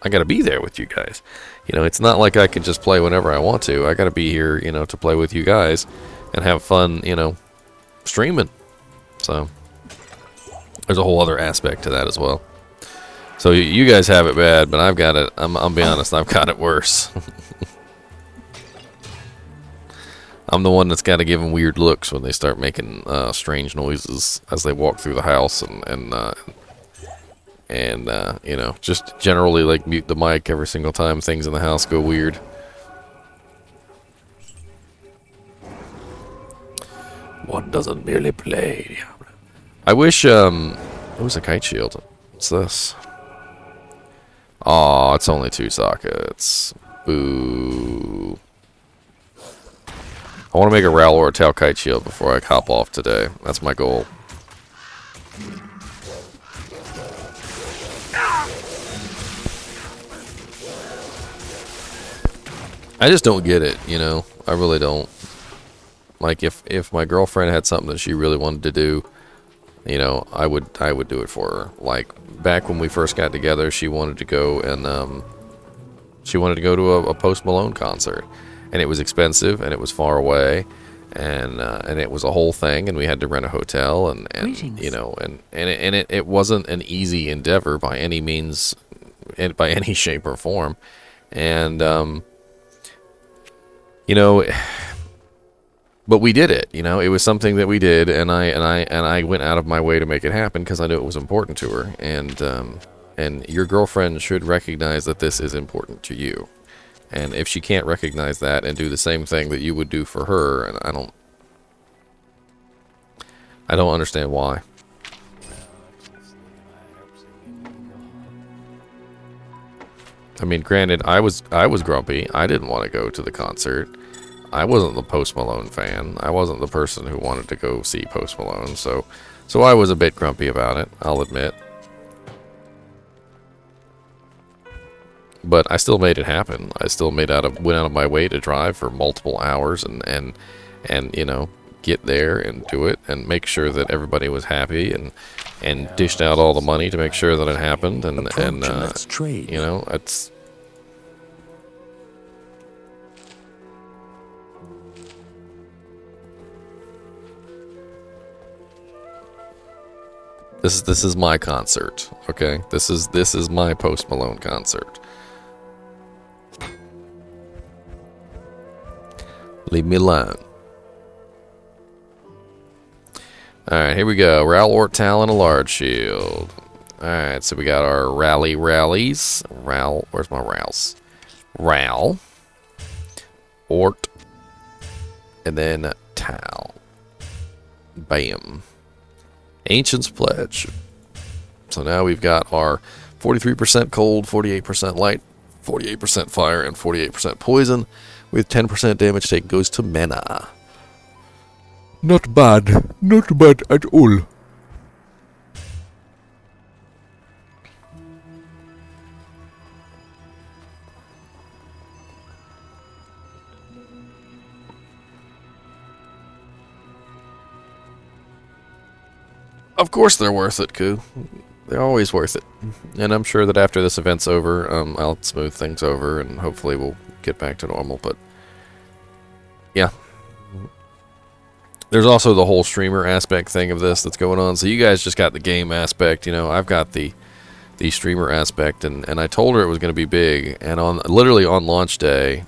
I got to be there with you guys. You know, it's not like I can just play whenever I want to. I got to be here, you know, to play with you guys and have fun, you know, streaming. So there's a whole other aspect to that as well. So you guys have it bad, but I've got it. I'll be honest, I've got it worse. I'm the one that's got to give them weird looks when they start making strange noises as they walk through the house and you know, just generally like mute the mic every single time things in the house go weird. One doesn't merely play Diablo. I wish it was a kite shield. What's this? Aw, it's only 2 sockets. Boo. I want to make a Raoul or a Tau kite shield before I hop off today. That's my goal. I just don't get it, you know. I really don't. Like if my girlfriend had something that she really wanted to do, you know, I would do it for her. Like back when we first got together, she wanted to go and she wanted to go to a Post Malone concert, and it was expensive and it was far away, and it was a whole thing, and we had to rent a hotel, and Greetings. you know, and it wasn't an easy endeavor by any means, by any shape or form, and you know, but we did it. You know, it was something that we did, and I went out of my way to make it happen because I knew it was important to her, and your girlfriend should recognize that this is important to you. And if she can't recognize that and do the same thing that you would do for her, and I don't understand why. I mean, granted, I was grumpy. I didn't want to go to the concert. I wasn't the Post Malone fan. I wasn't the person who wanted to go see Post Malone, so I was a bit grumpy about it, I'll admit. But I still made it happen. I still went out of my way to drive for multiple hours and you know, get there and do it and make sure that everybody was happy and dished out all the money to make sure that it happened and let's trade. you know, it's this is my concert, okay? This is my Post Malone concert. Leave me alone. Alright, here we go. Rowlort Talon, a large shield. Alright, so we got our rallies. Where's my Rows? Ral. Ort. And then Tal. Bam. Ancient's Pledge. So now we've got our 43% cold, 48% light, 48% fire, and 48% poison, with 10% damage taken goes to mana. Not bad. Not bad at all. Of course they're worth it, Koo. They're always worth it. And I'm sure that after this event's over, I'll smooth things over and hopefully we'll get back to normal, but yeah. There's also the whole streamer aspect thing of this that's going on. So you guys just got the game aspect, you know, I've got the streamer aspect, and I told her it was going to be big, and literally on launch day,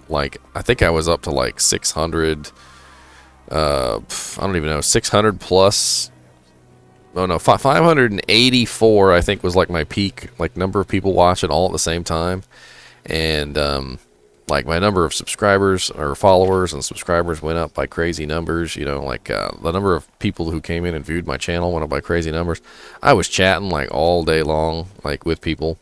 like, I think I was up to like 600, I don't even know, 600 plus. Oh no, 584 I think was like my peak, like, number of people watching all at the same time, and like my number of subscribers or followers and subscribers went up by crazy numbers. You know, like the number of people who came in and viewed my channel went up by crazy numbers. I was chatting like all day long, like with people,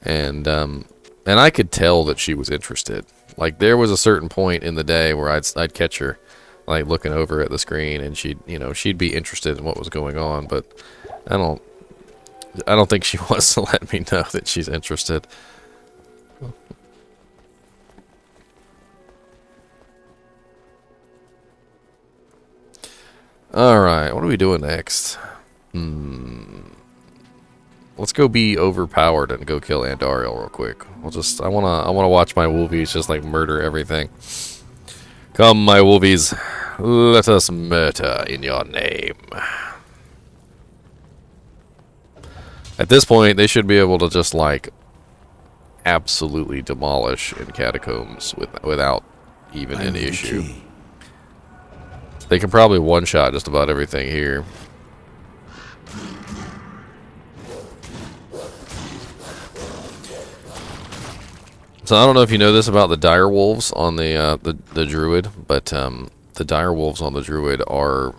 and I could tell that she was interested. Like there was a certain point in the day where I'd catch her like looking over at the screen, and she'd be interested in what was going on, but I don't think she wants to let me know that she's interested. Alright, what are we doing next? Let's go be overpowered and go kill Andariel real quick. I wanna watch my wolvies just like murder everything. Come, my wolvies, let us murder in your name. At this point, they should be able to just like absolutely demolish in catacombs without even an issue. They can probably one-shot just about everything here. So I don't know if you know this about the dire wolves on the druid, but the dire wolves on the druid are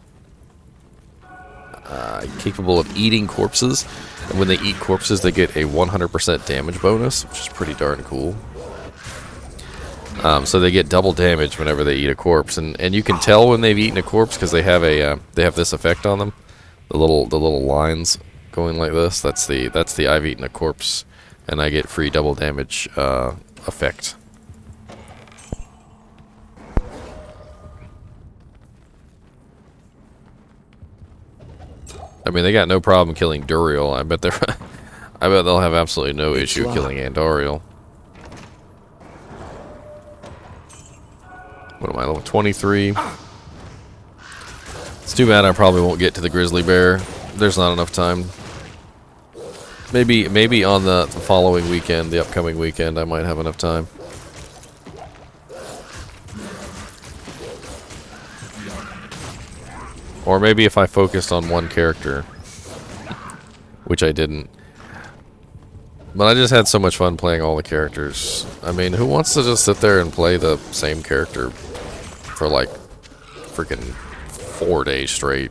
capable of eating corpses, and when they eat corpses, they get a 100% damage bonus, which is pretty darn cool. So they get double damage whenever they eat a corpse, and you can tell when they've eaten a corpse because they have this effect on them, the little lines going like this. That's the I've eaten a corpse, and I get free double damage effect. I mean, they got no problem killing Duriel. I bet they'll have absolutely no issue killing Andariel. What am I, level 23? It's too bad I probably won't get to the grizzly bear. There's not enough time. Maybe on the following weekend, the upcoming weekend, I might have enough time. Or maybe if I focused on one character, which I didn't. But I just had so much fun playing all the characters. I mean, who wants to just sit there and play the same character for like freaking 4 days straight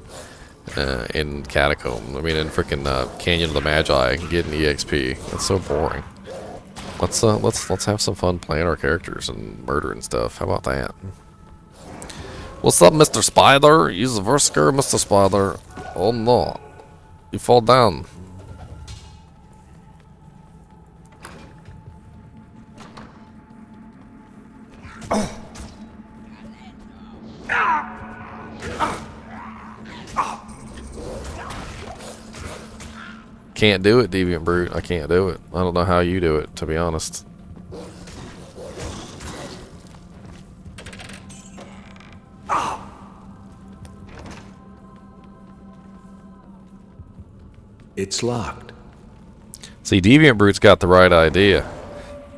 in Catacomb? I mean, in freaking Canyon of the Magi, getting EXP. That's so boring. Let's have some fun playing our characters and murdering stuff. How about that? What's up, Mr. Spider? Use the Versker, Mr. Spider. Oh no, you fall down. Can't do it, Deviant Brute. I can't do it. I don't know how you do it, to be honest. It's locked. See, Deviant Brute's got the right idea.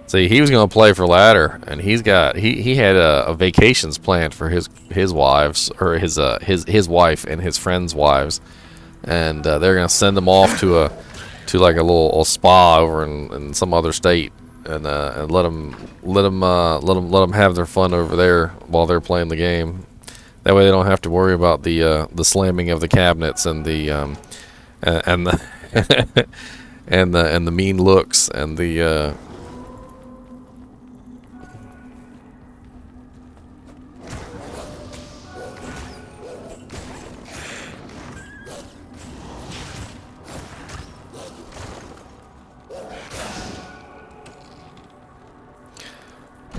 See, he was going to play for ladder, and he had a vacations planned for his wives, or his wife and his friends' wives, and they're going to send them off to like a little spa over in some other state, and let them have their fun over there while they're playing the game. That way, they don't have to worry about the slamming of the cabinets and the and the and the mean looks and the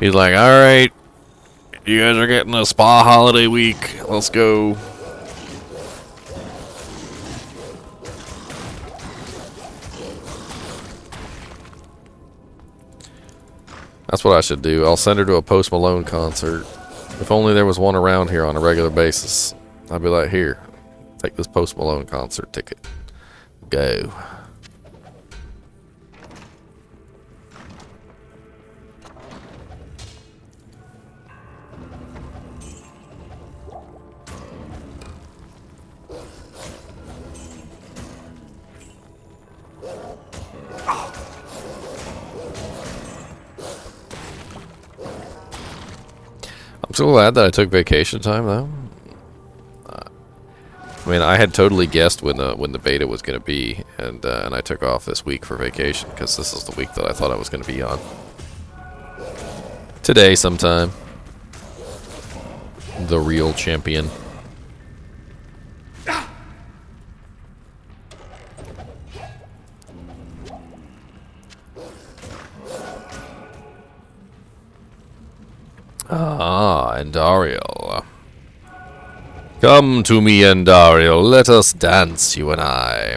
He's like, all right, you guys are getting a spa holiday week. Let's go. That's what I should do. I'll send her to a Post Malone concert. If only there was one around here on a regular basis. I'd be like, here, take this Post Malone concert ticket. Go. I'm so glad that I took vacation time, though. I mean, I had totally guessed when the beta was going to be, and I took off this week for vacation because this is the week that I thought I was going to be on. Today, sometime. The real champion. Ah, Andariel. Come to me, Andariel. Let us dance, you and I.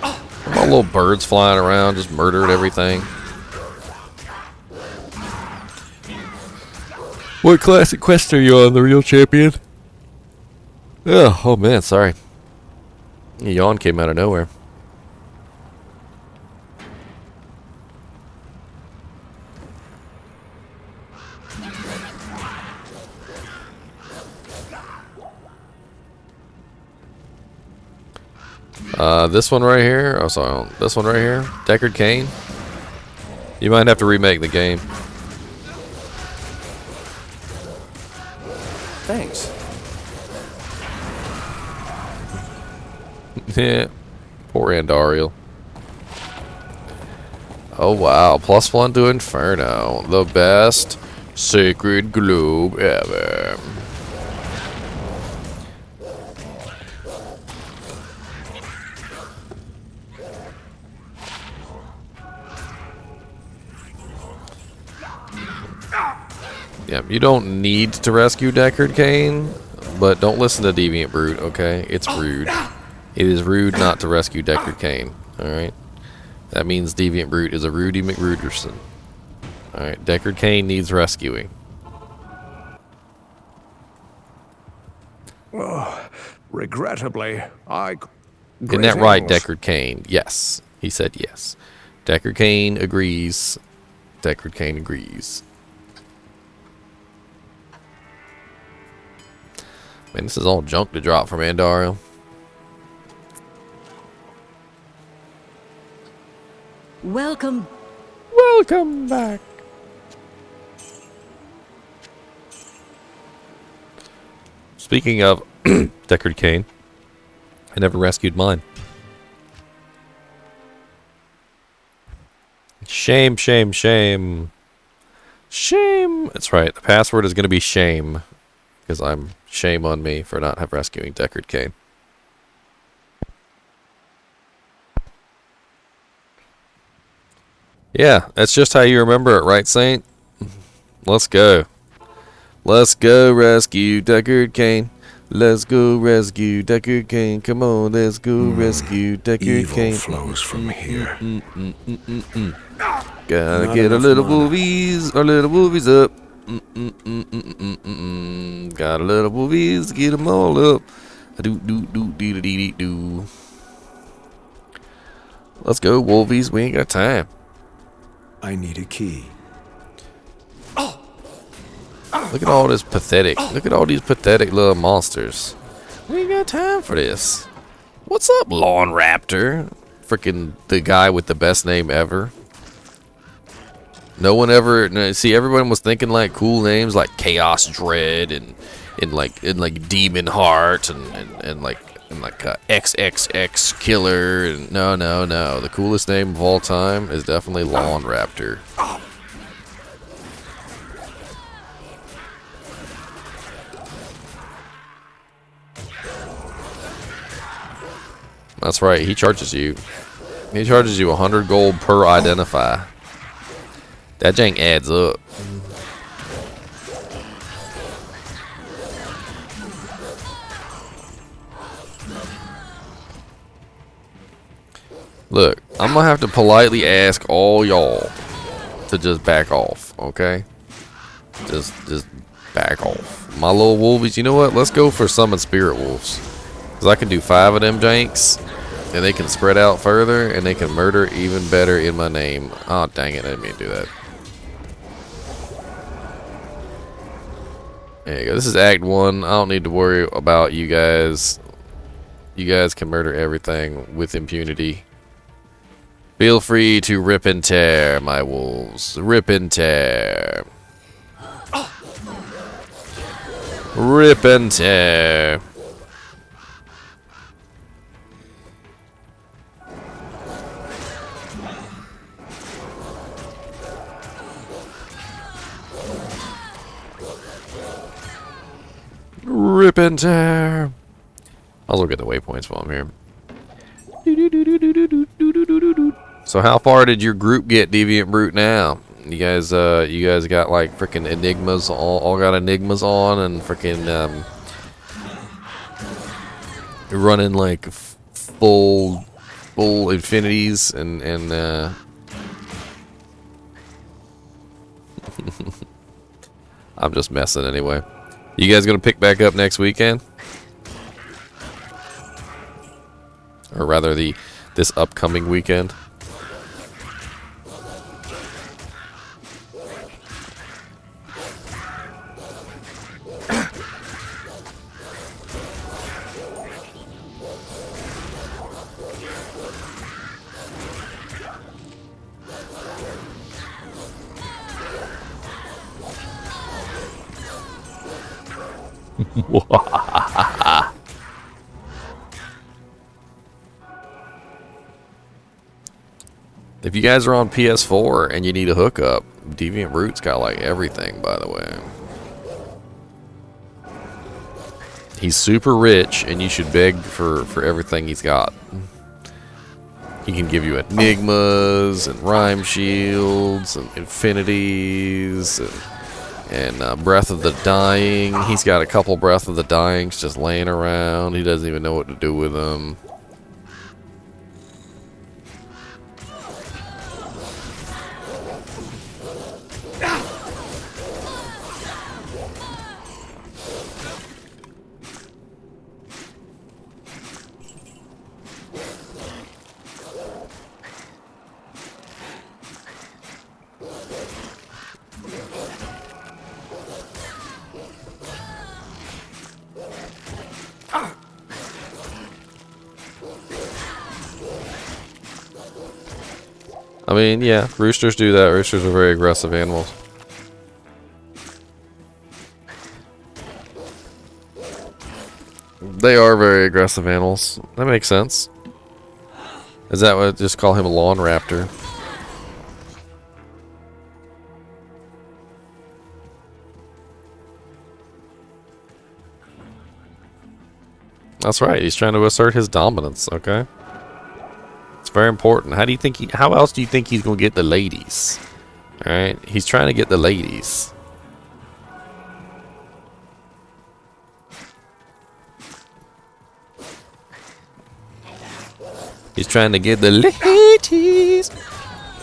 All little birds flying around, just murdered everything. What classic quest are you on, the real champion? Oh man, sorry. A yawn came out of nowhere. This one right here. Oh, sorry. This one right here. Deckard Cain. You might have to remake the game. Thanks. Yeah. Poor Andariel. Oh wow. +1 to Inferno. The best sacred globe ever. Yeah, you don't need to rescue Deckard Cain, but don't listen to Deviant Brute, okay? It's rude. It is rude not to rescue Deckard Cain, alright? That means Deviant Brute is a Rudy McRuderson. Alright, Deckard Cain needs rescuing. Oh, regrettably, Isn't that right, Deckard Cain? Yes. He said yes. Deckard Cain agrees. Deckard Cain agrees. Man, this is all junk to drop from Andariel. Welcome. Welcome back. Speaking of Deckard Cain, I never rescued mine. Shame, shame, shame. Shame. That's right. The password is going to be shame. Because I'm shame on me for not have rescuing Deckard Cain. Yeah, that's just how you remember it, right, Saint? Let's go. Let's go rescue Deckard Cain. Let's go rescue Deckard Cain. Come on, let's go rescue Deckard Cain. Evil flows from here. Gotta Not get our enough little mana. movies up. Got a little movies, get them all up. Do. Let's go, Wolvies. We ain't got time. I need a key. Look at all this pathetic. Look at all these pathetic little monsters. We ain't got time for this. What's up, Lawn Raptor? Freaking the guy with the best name ever. No one ever. See, everyone was thinking like cool names like Chaos Dread and like Demon Heart and like XXX Killer and no. The coolest name of all time is definitely Lawn Raptor. That's right. He charges you. He charges you 100 gold per identify. That jank adds up. Look, I'm gonna have to politely ask all y'all to just back off, okay? Just back off. My little wolvies, you know what? Let's go for summon spirit wolves. Because I can do 5 of them janks, and they can spread out further, and they can murder even better in my name. Oh, dang it, I didn't mean to do that. There you go. This is Act 1. I don't need to worry about you guys. You guys can murder everything with impunity. Feel free to rip and tear, my wolves. Rip and tear. Rip and tear. Rip and tear. I'll look at the waypoints while I'm here. So how far did your group get, Deviant Brute? Now you guys got like freaking enigmas, all got enigmas on, and freaking running like full infinities and I'm just messing anyway. You guys gonna pick back up next weekend? Or rather this upcoming weekend? If you guys are on PS4 and you need a hookup, Deviant Brute's got like everything, by the way. He's super rich and you should beg for everything he's got. He can give you enigmas and rhyme shields and infinities and And Breath of the Dying. He's got a couple Breath of the Dyings just laying around. He doesn't even know what to do with them. I mean, yeah, roosters do that. Roosters are very aggressive animals. They are very aggressive animals. That makes sense. Is that what just call him a lawn raptor? That's right. He's trying to assert his dominance, okay? It's very important. How do you think how else do you think he's going to get the ladies? All right? He's trying to get the ladies. He's trying to get the ladies.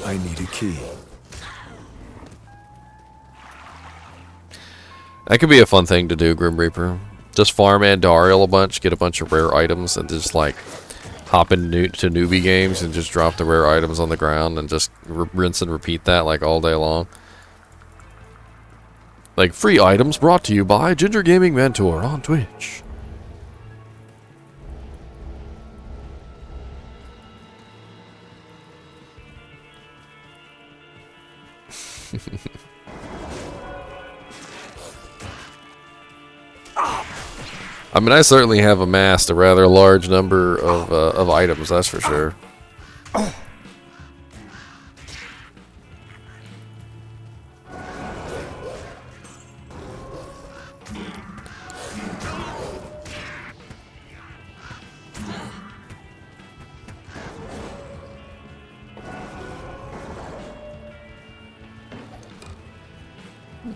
I need a key. That could be a fun thing to do, Grim Reaper. Just farm Andariel a bunch, get a bunch of rare items, and just like hop into newbie games and just drop the rare items on the ground and just rinse and repeat that like all day long. Like free items brought to you by Ginger Gaming Mentor on Twitch. I mean, I certainly have amassed a rather large number of items, that's for sure.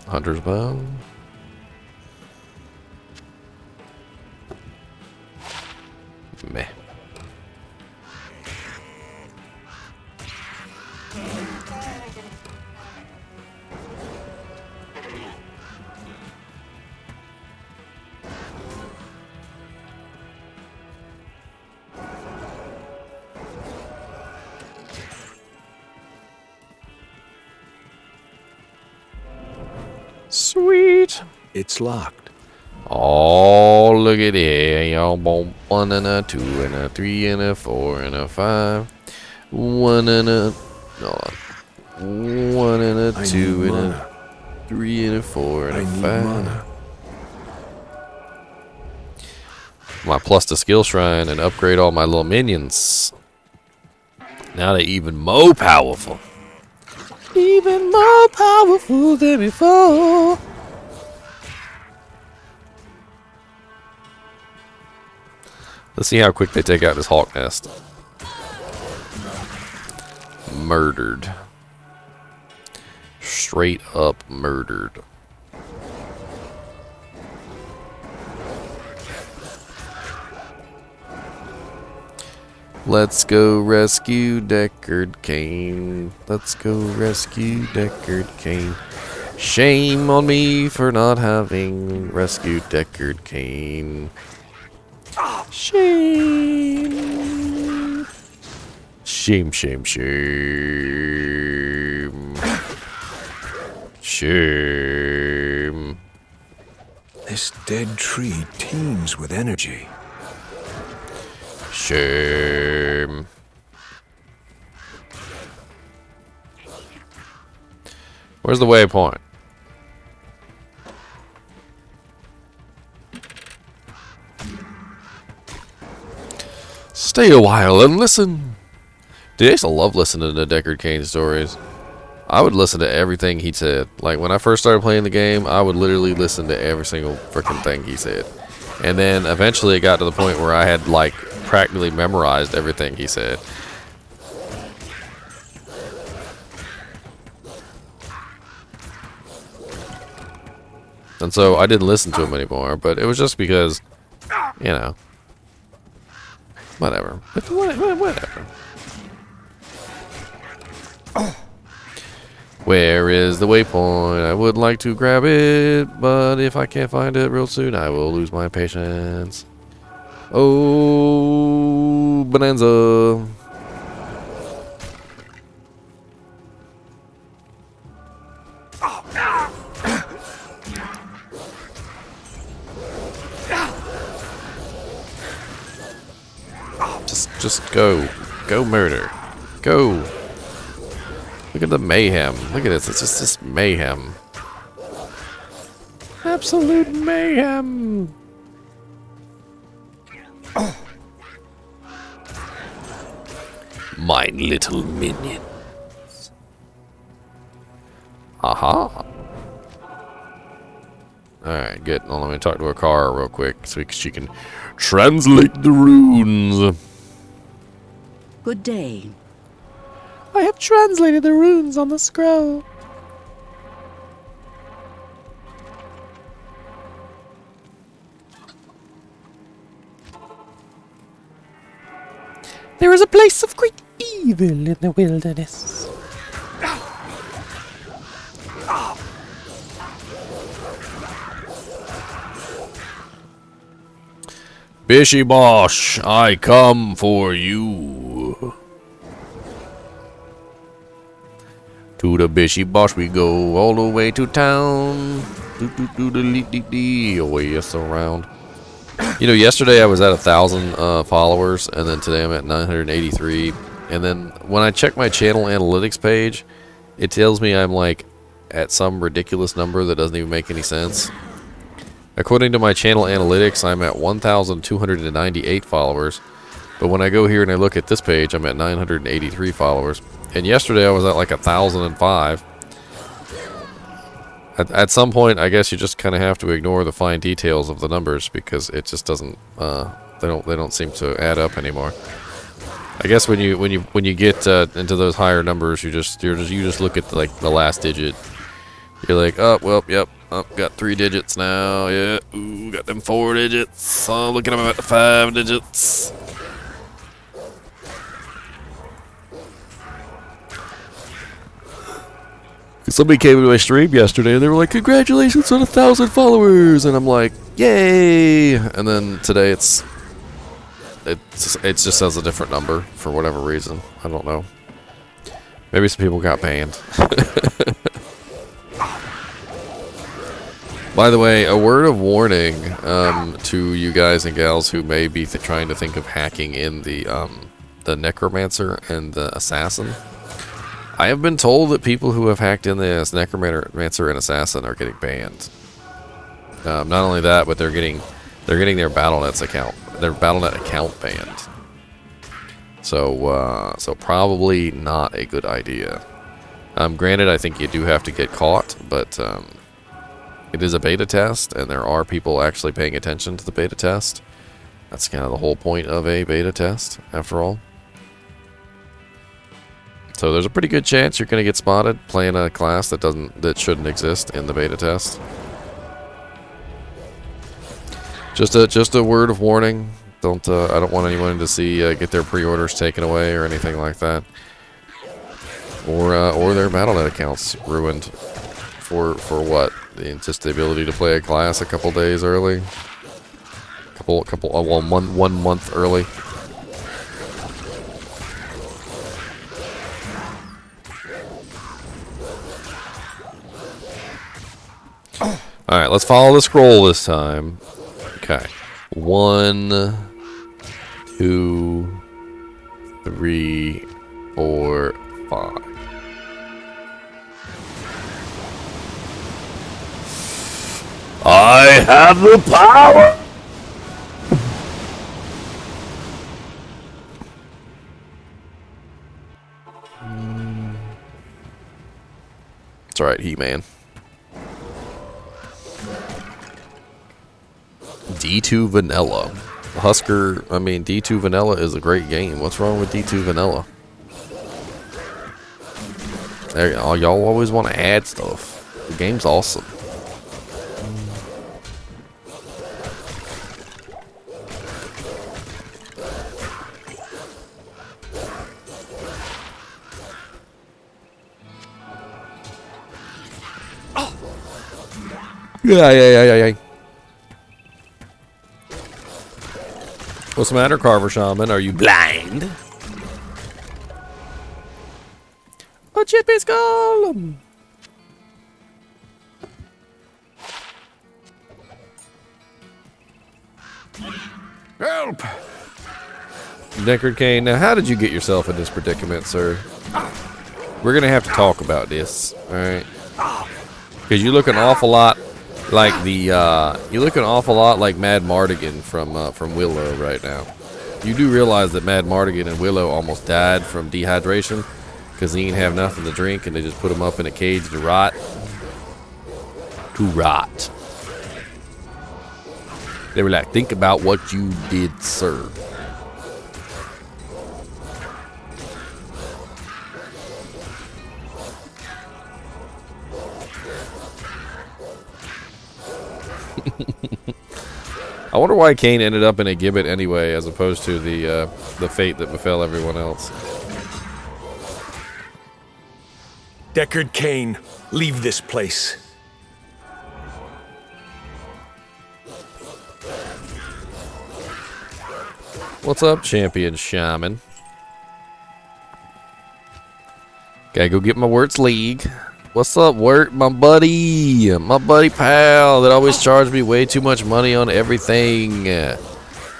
Hunter's bow. Meh. Sweet. It's locked. Oh, look at it. Y'all boom. 1 and a 2 and a 3 and a 4 and a 5. 1 and a... No. 1 and a 2 and a 3 and a 4 and a 5. Mana. My plus the skill shrine and upgrade all my little minions. Now they're even more powerful. Even more powerful than before. Let's see how quick they take out this hawk nest. Murdered. Straight up murdered. Let's go rescue Deckard Cain. Let's go rescue Deckard Cain. Shame on me for not having rescued Deckard Cain. Shame. Shame, shame, shame. Shame. This dead tree teems with energy. Shame. Where's the waypoint? Stay a while and listen. Dude, I used to love listening to Deckard Cain stories. I would listen to everything he said. Like, when I first started playing the game, I would literally listen to every single freaking thing he said. And then eventually it got to the point where I had, like, practically memorized everything he said. And so I didn't listen to him anymore, but it was just because, you know, whatever. Whatever. Where is the waypoint? I would like to grab it, but if I can't find it real soon, I will lose my patience. Oh, bonanza. Just go. Go murder. Go. Look at the mayhem. Look at this. It's just this mayhem. Absolute mayhem. My little minions. Aha. Alright, good. Well, let me talk to a car real quick so she can translate the runes. Good day. I have translated the runes on the scroll. There is a place of great evil in the wilderness. Bishy Bosh, I come for you. To the Bishy Bosh we go, all the way to town. Oh yes, around. You know, yesterday I was at 1,000 followers, and then today I'm at 983. And then when I check my channel analytics page, it tells me I'm like at some ridiculous number that doesn't even make any sense. According to my channel analytics, I'm at 1,298 followers. But when I go here and I look at this page, I'm at 983 followers. And yesterday I was at like 1,005. At some point, I guess you just kind of have to ignore the fine details of the numbers because it just doesn't. They don't seem to add up anymore. I guess when you get into those higher numbers, you just look at the last digit. You're like, oh well, yep, oh, got 3 digits now. Yeah, ooh, got them 4 digits. Oh, look at them at the 5 digits. Somebody came into my stream yesterday and they were like, congratulations on 1,000 followers, and I'm like, yay. And then today it just says a different number for whatever reason. I don't know. Maybe some people got banned. By the way, a word of warning to you guys and gals who may be trying to think of hacking in the necromancer and the assassin. I have been told that people who have hacked in the necromancer and assassin are getting banned. Not only that, but they're getting their BattleNet account banned. So probably not a good idea. Granted, I think you do have to get caught, but it is a beta test, and there are people actually paying attention to the beta test. That's kind of the whole point of a beta test, after all. So there's a pretty good chance you're going to get spotted playing a class that shouldn't exist in the beta test. Just a word of warning. I don't want anyone to see get their pre-orders taken away or anything like that, or their BattleNet accounts ruined for what? Just the ability to play a class a couple days early, one month early. Alright, let's follow the scroll this time. Okay. 1, 2, 3, 4, 5. I have the power! It's alright, He-Man. D2 Vanilla. D2 Vanilla is a great game. What's wrong with D2 Vanilla? Y'all always want to add stuff. The game's awesome. Yeah. What's the matter, Carver Shaman? Are you blind? A chippy skull! Help! Deckard Kane, now how did you get yourself in this predicament, sir? We're gonna have to talk about this, alright? Because you look an awful lot like Mad Mardigan from Willow right now. You do realize that Mad Mardigan and Willow almost died from dehydration because he didn't have nothing to drink and they just put him up in a cage to rot. They were like, think about what you did, sir. I wonder why Kane ended up in a gibbet anyway, as opposed to the fate that befell everyone else. Deckard Kane, leave this place. What's up, Champion Shaman? Gotta go get my Wirt's League. What's up, Wirt? My buddy pal that always charged me way too much money on everything.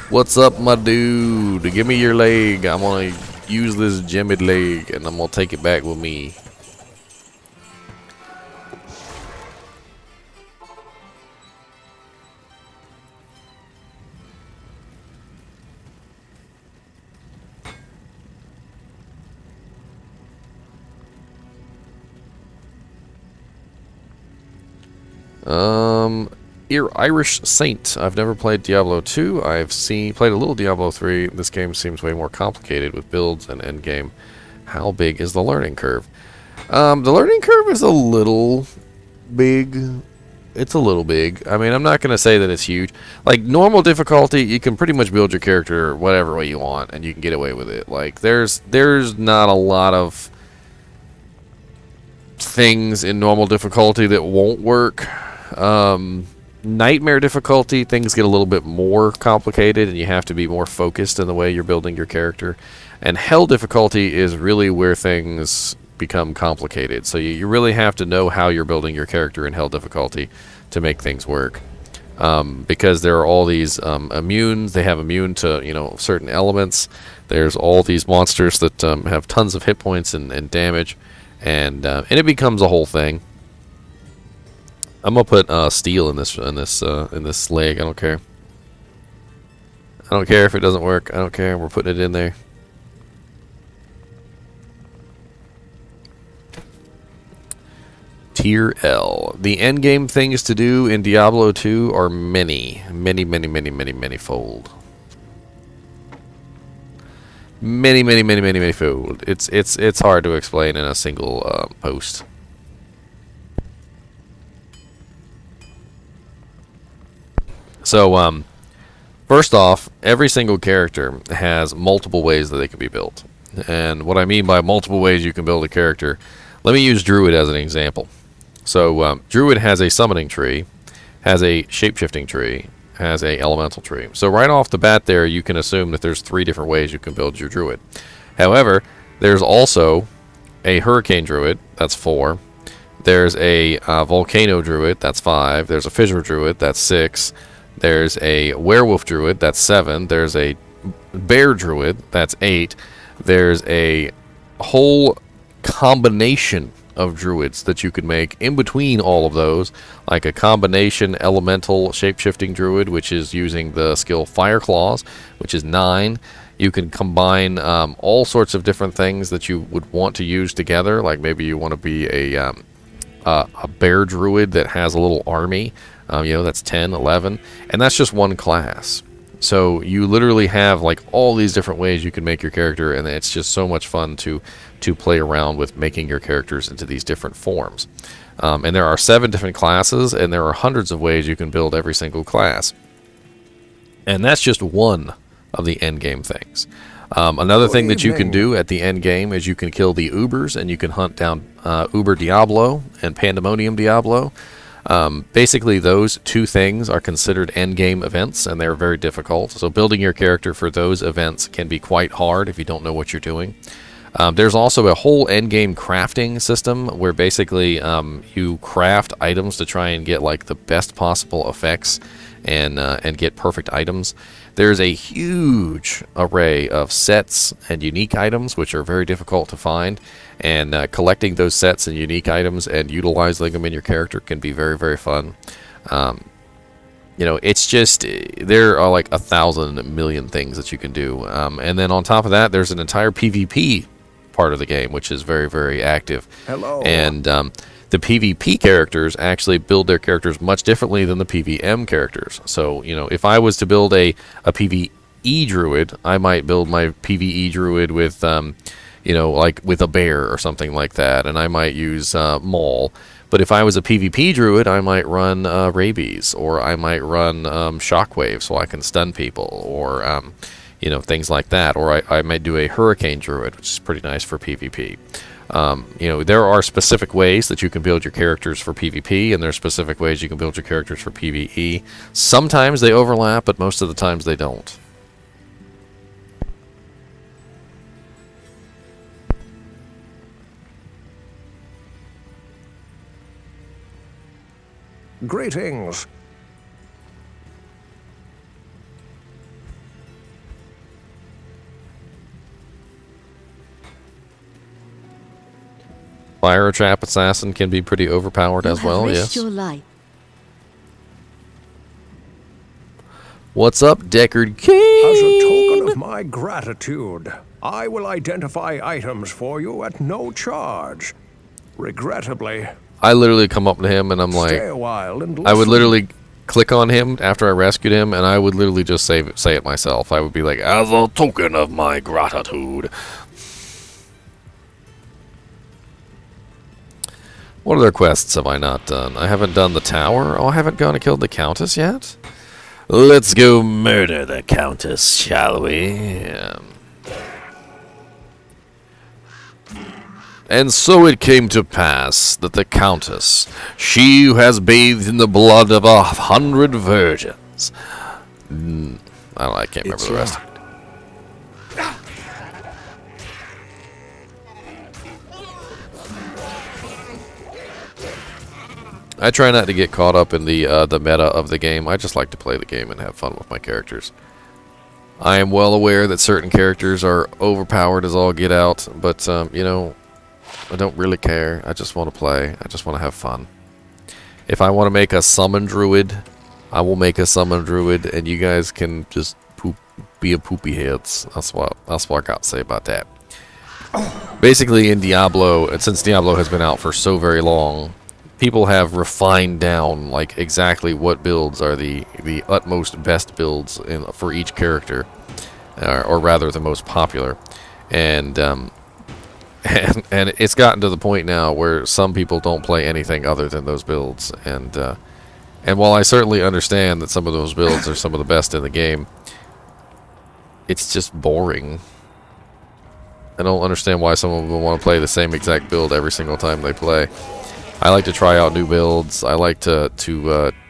What's up, my dude? Give me your leg. I'm gonna use this gemmed leg and I'm gonna take it back with me. Irish Saint. I've never played Diablo 2. I've played a little Diablo 3. This game seems way more complicated with builds and endgame. How big is the learning curve? The learning curve is a little big. It's a little big. I mean, I'm not going to say that it's huge. Like, normal difficulty, you can pretty much build your character whatever way you want, and you can get away with it. Like, there's not a lot of things in normal difficulty that won't work. Nightmare difficulty, things get a little bit more complicated and you have to be more focused in the way you're building your character. And hell difficulty is really where things become complicated. So you really have to know how you're building your character in hell difficulty to make things work. Because there are all these immunes, they have immune to, you know, certain elements. There's all these monsters that have tons of hit points and damage, and it becomes a whole thing. I'm gonna put steel in this leg. I don't care. I don't care if it doesn't work. I don't care. We're putting it in there. Tier L. The endgame things to do in Diablo 2 are many fold. Many fold. It's hard to explain in a single post. So, first off, every single character has multiple ways that they can be built. And what I mean by multiple ways you can build a character, let me use Druid as an example. So, Druid has a summoning tree, has a shapeshifting tree, has a elemental tree. So right off the bat there, you can assume that there's 3 different ways you can build your Druid. However, there's also a Hurricane Druid, that's 4. There's a Volcano Druid, that's 5. There's a Fissure Druid, that's 6. There's a Werewolf Druid, that's 7. There's a Bear Druid, that's 8. There's a whole combination of druids that you could make in between all of those, like a combination elemental shapeshifting druid, which is using the skill Fire Claws, which is 9. You can combine all sorts of different things that you would want to use together, like maybe you want to be a bear druid that has a little army. You know, that's 10, 11, and that's just one class. So you literally have like all these different ways you can make your character, and it's just so much fun to play around with making your characters into these different forms. And there are 7 different classes, and there are hundreds of ways you can build every single class. And that's just one of the end game things. Another thing that you can do at the end game is you can kill the Ubers, and you can hunt down Uber Diablo and Pandemonium Diablo. Basically, those two things are considered endgame events, and they're very difficult. So building your character for those events can be quite hard if you don't know what you're doing. There's also a whole endgame crafting system where basically you craft items to try and get like the best possible effects and get perfect items. There's a huge array of sets and unique items which are very difficult to find, and collecting those sets and unique items and utilizing them in your character can be very, very fun. You know, it's just, there are like 1,000 million things that you can do. And then on top of that, there's an entire PvP part of the game, which is very, very active. Hello. And the PvP characters actually build their characters much differently than the PvM characters. So, you know, if I was to build a PvE Druid, I might build my PvE Druid with, you know, like with a bear or something like that, and I might use Maul. But if I was a PvP Druid, I might run Rabies, or I might run Shockwave so I can stun people, or, you know, things like that. Or I might do a Hurricane Druid, which is pretty nice for PvP. You know, there are specific ways that you can build your characters for PvP, and there are specific ways you can build your characters for PvE. Sometimes they overlap, but most of the times they don't. Greetings. Fire Trap Assassin can be pretty overpowered as well, yes. Your life. What's up, Deckard King? As a token of my gratitude, I will identify items for you at no charge. Regrettably, I literally come up to him and I'm like, stay a while and I would listen. literally click on him after I rescued him, and I would literally just say it myself. I would be like, as a token of my gratitude. What other quests have I not done? I haven't done the tower. Oh, I haven't gone and killed the Countess yet? Let's go murder the Countess, shall we? And so it came to pass that the Countess, she who has bathed in the blood of 100 virgins. I can't remember the rest. I try not to get caught up in the meta of the game. I just like to play the game and have fun with my characters. I am well aware that certain characters are overpowered as all get out, but you know, I don't really care. I just want to play. I just want to have fun. If I want to make a summon druid, I will make a summon druid, and you guys can just be a poopy heads. That's what I got to say about that. Basically, in Diablo, and since Diablo has been out for so very long, people have refined down like exactly what builds are the utmost best builds for each character, or rather the most popular, and it's gotten to the point now where some people don't play anything other than those builds, and while I certainly understand that some of those builds are some of the best in the game, it's just boring. I don't understand why some of them want to play the same exact build every single time they play. I like to try out new builds. I like to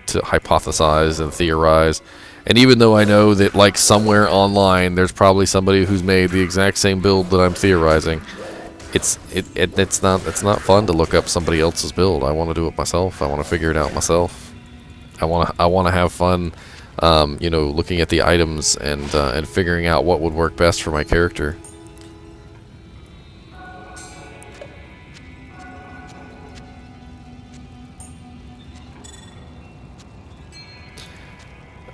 hypothesize and theorize. And even though I know that like somewhere online there's probably somebody who's made the exact same build that I'm theorizing, it's not fun to look up somebody else's build. I want to do it myself. I want to figure it out myself. I want to have fun, you know, looking at the items and figuring out what would work best for my character.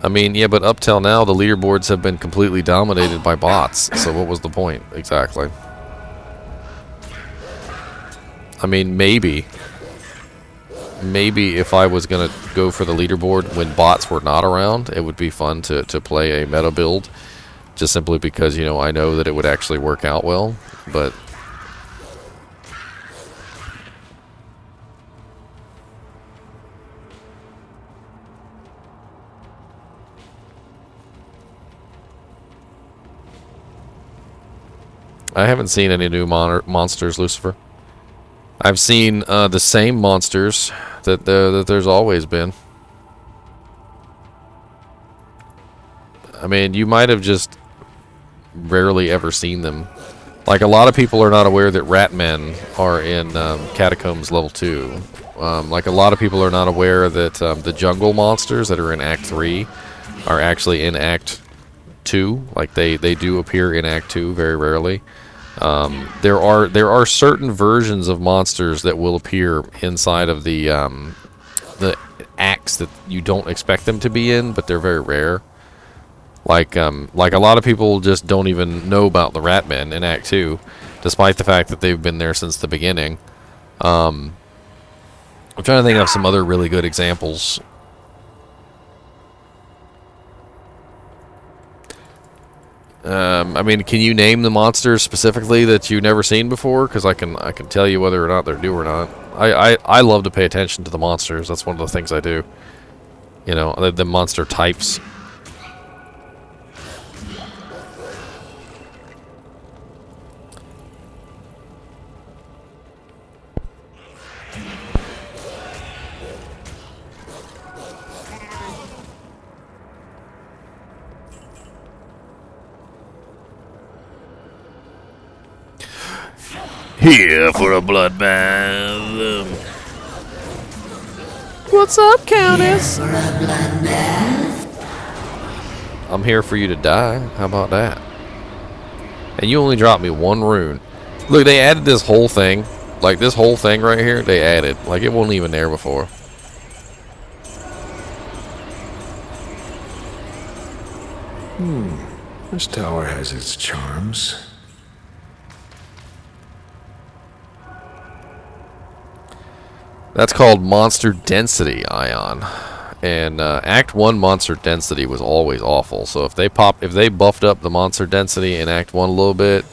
I mean, yeah, but up till now, the leaderboards have been completely dominated by bots, so what was the point, exactly? I mean, maybe if I was going to go for the leaderboard when bots were not around, it would be fun to play a meta build, just simply because, you know, I know that it would actually work out well, but... I haven't seen any new monsters, Lucifer. I've seen the same monsters that there's always been. I mean, you might have just rarely ever seen them. Like, a lot of people are not aware that Ratmen are in Catacombs Level 2. Like, a lot of people are not aware that the jungle monsters that are in Act 3 are actually in Act 2. Like, they do appear in Act 2 very rarely. There are certain versions of monsters that will appear inside of the acts that you don't expect them to be in, but they're very rare. Like a lot of people just don't even know about the Ratmen in Act 2, despite the fact that they've been there since the beginning. I'm trying to think of some other really good examples. I mean, can you name the monsters specifically that you've never seen before? Because I can tell you whether or not they're new or not. I love to pay attention to the monsters. That's one of the things I do. You know, the monster types. Here for a bloodbath. What's up, Countess? I'm here for you to die. How about that? And you only dropped me one rune. Look, they added this whole thing. Like, this whole thing right here, they added. Like, it wasn't even there before. This tower has its charms. That's called monster density, Ion. And Act 1 monster density was always awful. So if they buffed up the monster density in Act 1 a little bit,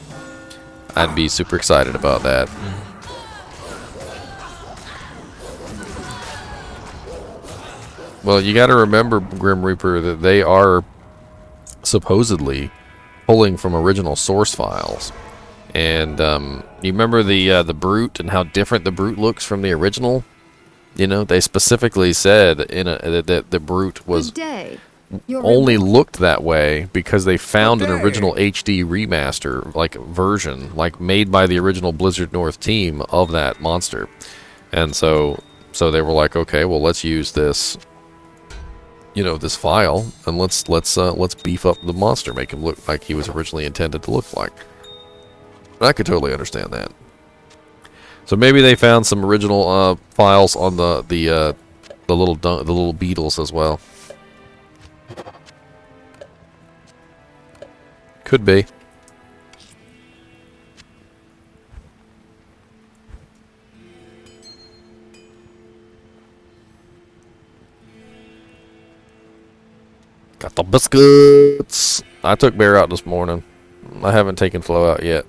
I'd be super excited about that. Well, you got to remember, Grim Reaper, that they are supposedly pulling from original source files. And you remember the brute and how different the brute looks from the original? You know, they specifically said that the brute was only looked that way because they found an original HD remaster like version, like made by the original Blizzard North team of that monster. And so they were like, okay, well, let's use this, you know, this file, and let's beef up the monster, make him look like he was originally intended to look like. I could totally understand that. So maybe they found some original files on the little beetles as well. Could be. Got the biscuits. I took Bear out this morning. I haven't taken Flo out yet.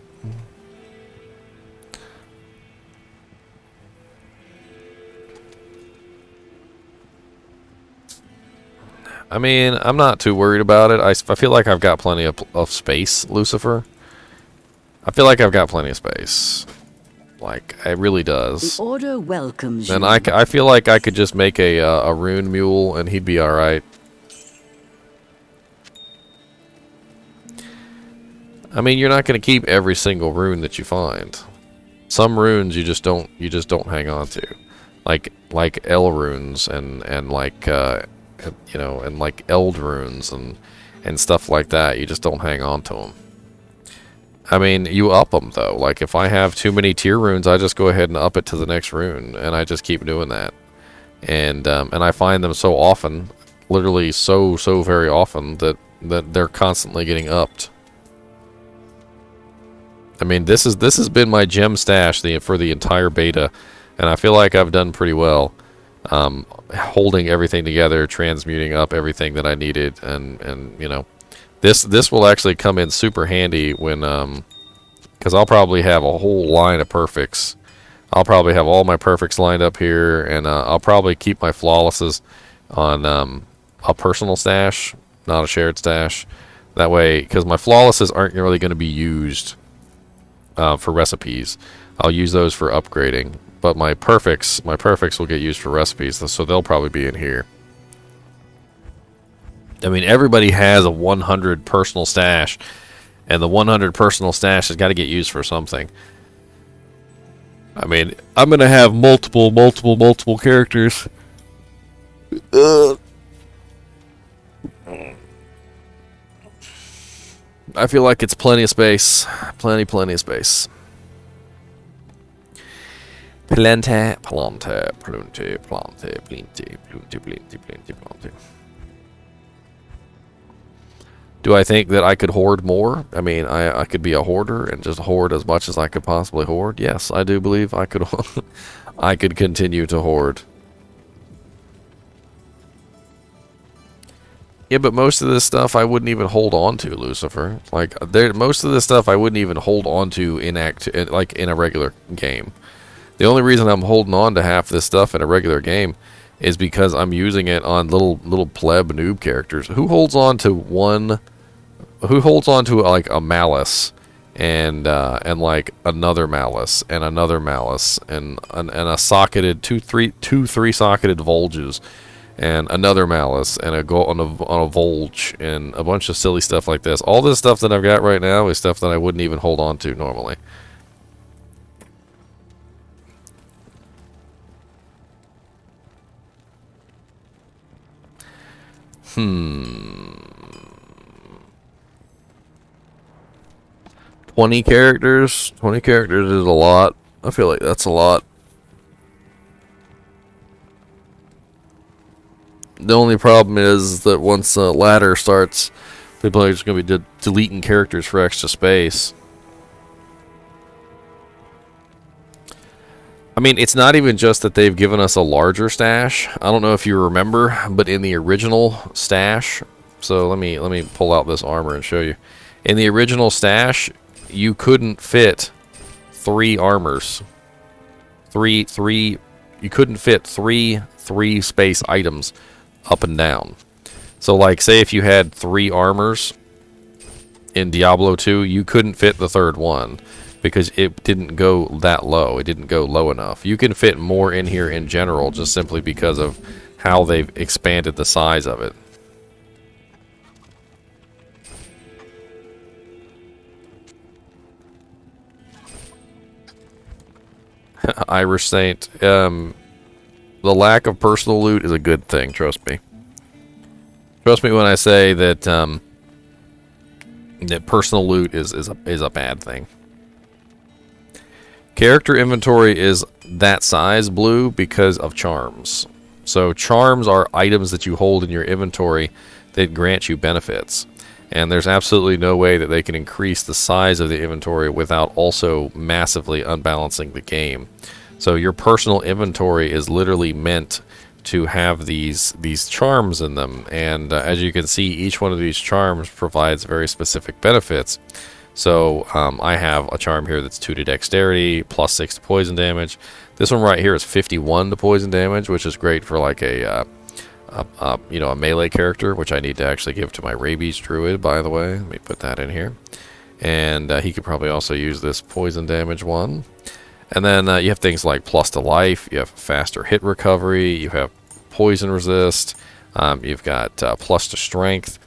I mean, I'm not too worried about it. I feel like I've got plenty of space, Lucifer. I feel like I've got plenty of space. Like, it really does. The order welcomes you. And I feel like I could just make a rune mule and he'd be alright. I mean, you're not going to keep every single rune that you find. Some runes you just don't hang on to. Like L runes and like you know, and like Eld runes and stuff like that. You just don't hang on to them. I mean, you up them though. Like, if I have too many tier runes, I just go ahead and up it to the next rune, and I just keep doing that. And I find them so often, literally so very often, that they're constantly getting upped. I mean, this has been my gem stash for the entire beta, and I feel like I've done pretty well. Holding everything together, transmuting up everything that I needed, and you know, this will actually come in super handy when because I'll probably have a whole line of perfects. I'll probably have all my perfects lined up here, and I'll probably keep my flawlesses on a personal stash, not a shared stash. That way, because my flawlesses aren't really going to be used for recipes. I'll use those for upgrading. but my perfects will get used for recipes, so they'll probably be in here. I mean, everybody has a 100 personal stash, and the 100 personal stash has got to get used for something. I mean, I'm gonna have multiple characters. I feel like it's plenty of space. Plenty of space. Plenty. Do I think that I could hoard more? I mean, I could be a hoarder and just hoard as much as I could possibly hoard. Yes, I do believe I could. I could continue to hoard. Yeah, but most of this stuff I wouldn't even hold on to, Lucifer. Like, most of this stuff I wouldn't even hold on to in a regular game. The only reason I'm holding on to half this stuff in a regular game is because I'm using it on little pleb noob characters. Who holds on to like a malice and like another malice and another malice and a socketed two three socketed Volges and another malice and a Volge and a bunch of silly stuff like this. All this stuff that I've got right now is stuff that I wouldn't even hold on to normally. Hmm. 20 characters? 20 characters is a lot. I feel like that's a lot. The only problem is that once the ladder starts, people are just going to be deleting characters for extra space. I mean, it's not even just that they've given us a larger stash. I don't know if you remember, but in the original stash, so let me pull out this armor and show you. In the original stash, you couldn't fit 3 armors. You couldn't fit three space items up and down. So like, say if you had 3 armors in Diablo 2, you couldn't fit the 3rd one because it didn't go that low. It didn't go low enough. You can fit more in here in general just simply because of how they've expanded the size of it. Irish Saint. The lack of personal loot is a good thing, trust me. Trust me when I say that that personal loot is a bad thing. Character inventory is that size, Blue, because of charms. So charms are items that you hold in your inventory that grant you benefits. And there's absolutely no way that they can increase the size of the inventory without also massively unbalancing the game. So your personal inventory is literally meant to have these charms in them. And as you can see, each one of these charms provides very specific benefits. So I have a charm here that's 2 to dexterity, plus 6 to poison damage. This one right here is 51 to poison damage, which is great for like a melee character, which I need to actually give to my rabies druid, by the way. Let me put that in here. And he could probably also use this poison damage one. And then you have things like plus to life, you have faster hit recovery, you have poison resist, you've got plus to strength.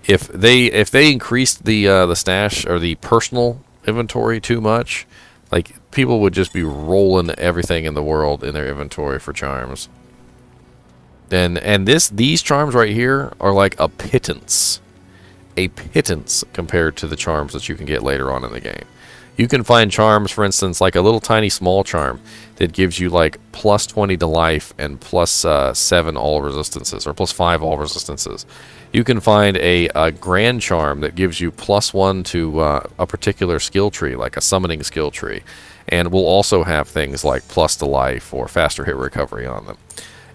If they increased the stash or the personal inventory too much, like people would just be rolling everything in the world in their inventory for charms. And these charms right here are like a pittance compared to the charms that you can get later on in the game. You can find charms, for instance, like a little tiny small charm that gives you like plus 20 to life and plus 7 all resistances, or plus 5 all resistances. You can find a grand charm that gives you plus 1 to a particular skill tree, like a summoning skill tree, and will also have things like plus to life or faster hit recovery on them.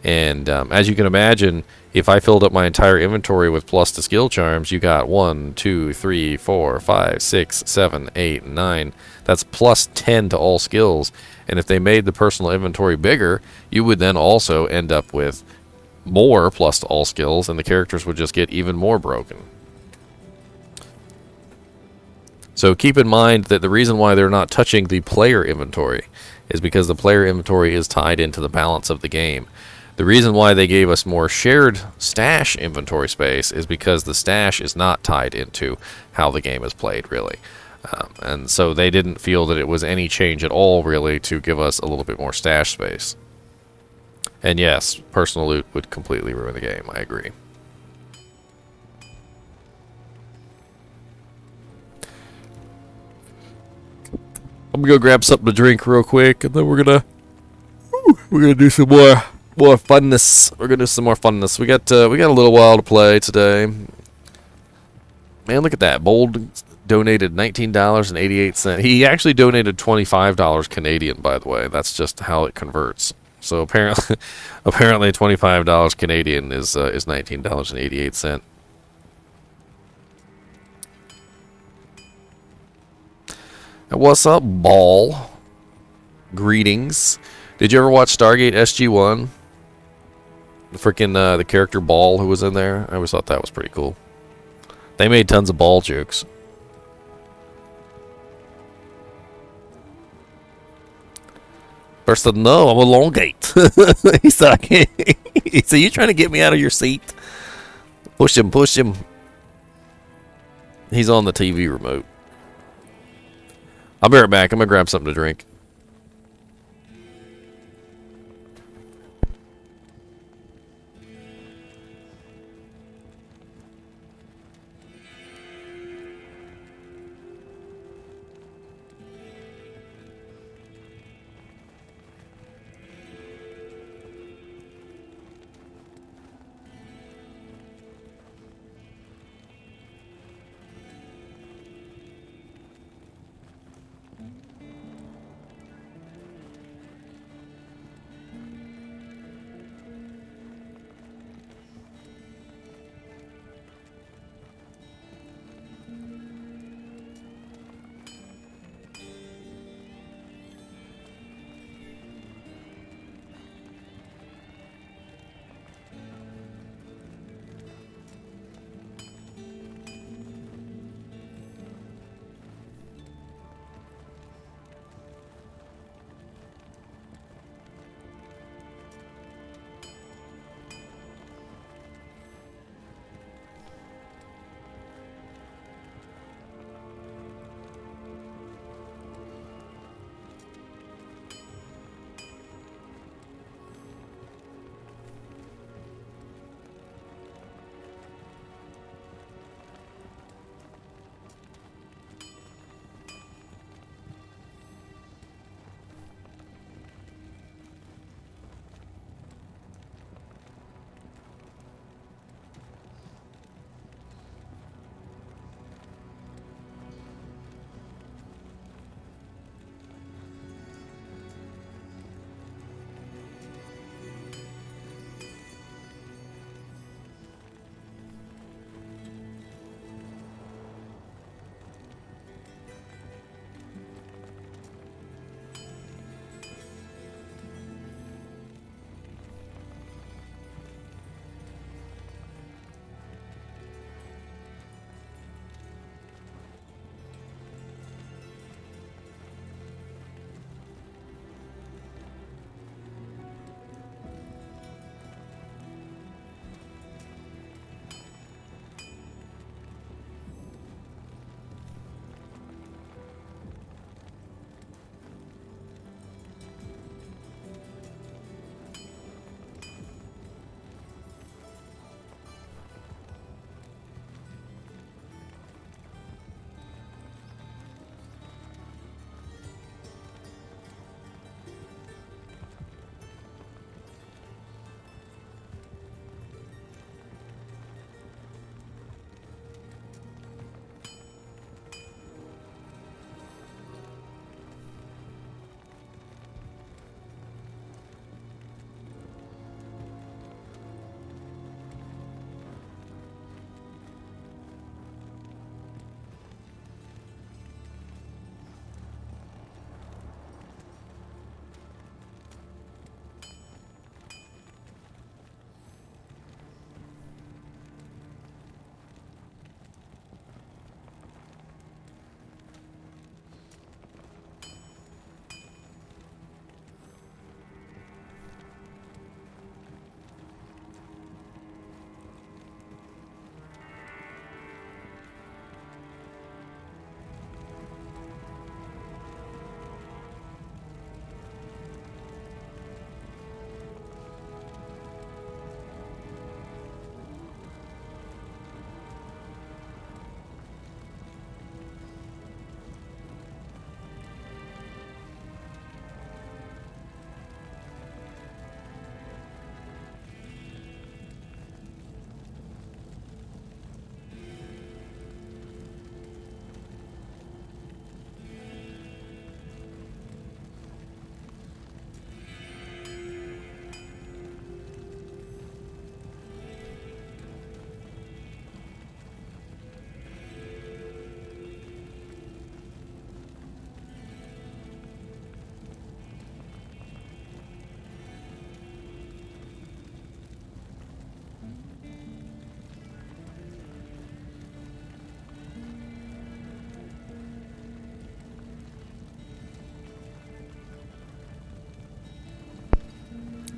And as you can imagine, if I filled up my entire inventory with plus to skill charms, you got 1, 2, 3, 4, 5, 6, 7, 8, 9. That's plus 10 to all skills. And if they made the personal inventory bigger, you would then also end up with more plus to all skills, and the characters would just get even more broken. So keep in mind that the reason why they're not touching the player inventory is because the player inventory is tied into the balance of the game. The reason why they gave us more shared stash inventory space is because the stash is not tied into how the game is played, really. And so they didn't feel that it was any change at all, really, to give us a little bit more stash space. And yes, personal loot would completely ruin the game, I agree. I'm gonna go grab something to drink real quick, and then we're gonna do some more funness. We're gonna do some more funness. We got a little while to play today. Man, look at that. Bold donated $19.88. He actually donated $25 Canadian, by the way. That's just how it converts. So apparently $25 Canadian is $19.88. And what's up, Ball? Greetings. Did you ever watch Stargate SG-1? The freaking the character Ball who was in there. I always thought that was pretty cool. They made tons of Ball jokes. First said, no, I'm a long gate. He said, he said, you trying to get me out of your seat? Push him, push him. He's on the TV remote. I'll be right back. I'm going to grab something to drink.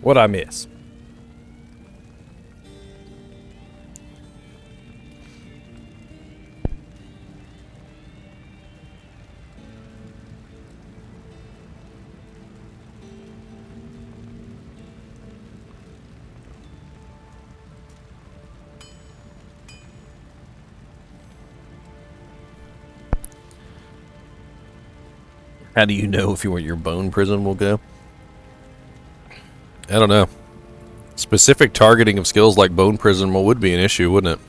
What'd I miss? How do you know if your bone prison will go? I don't know. Specific targeting of skills like bone prison would be an issue, wouldn't it?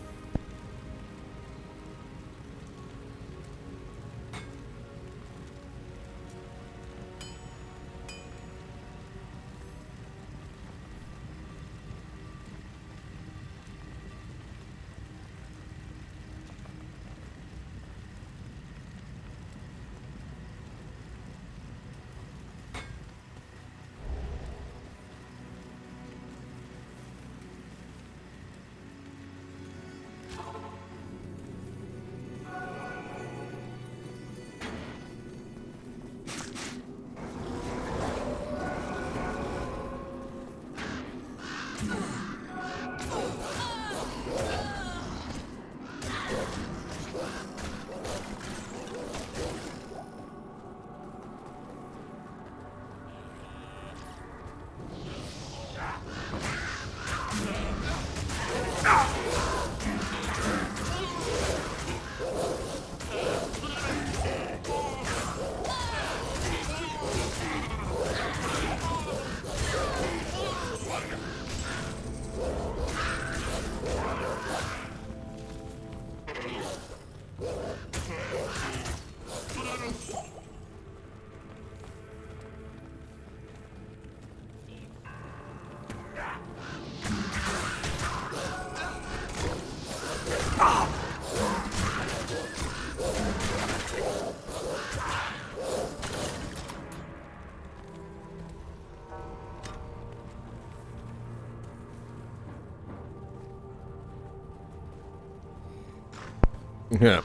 Yeah.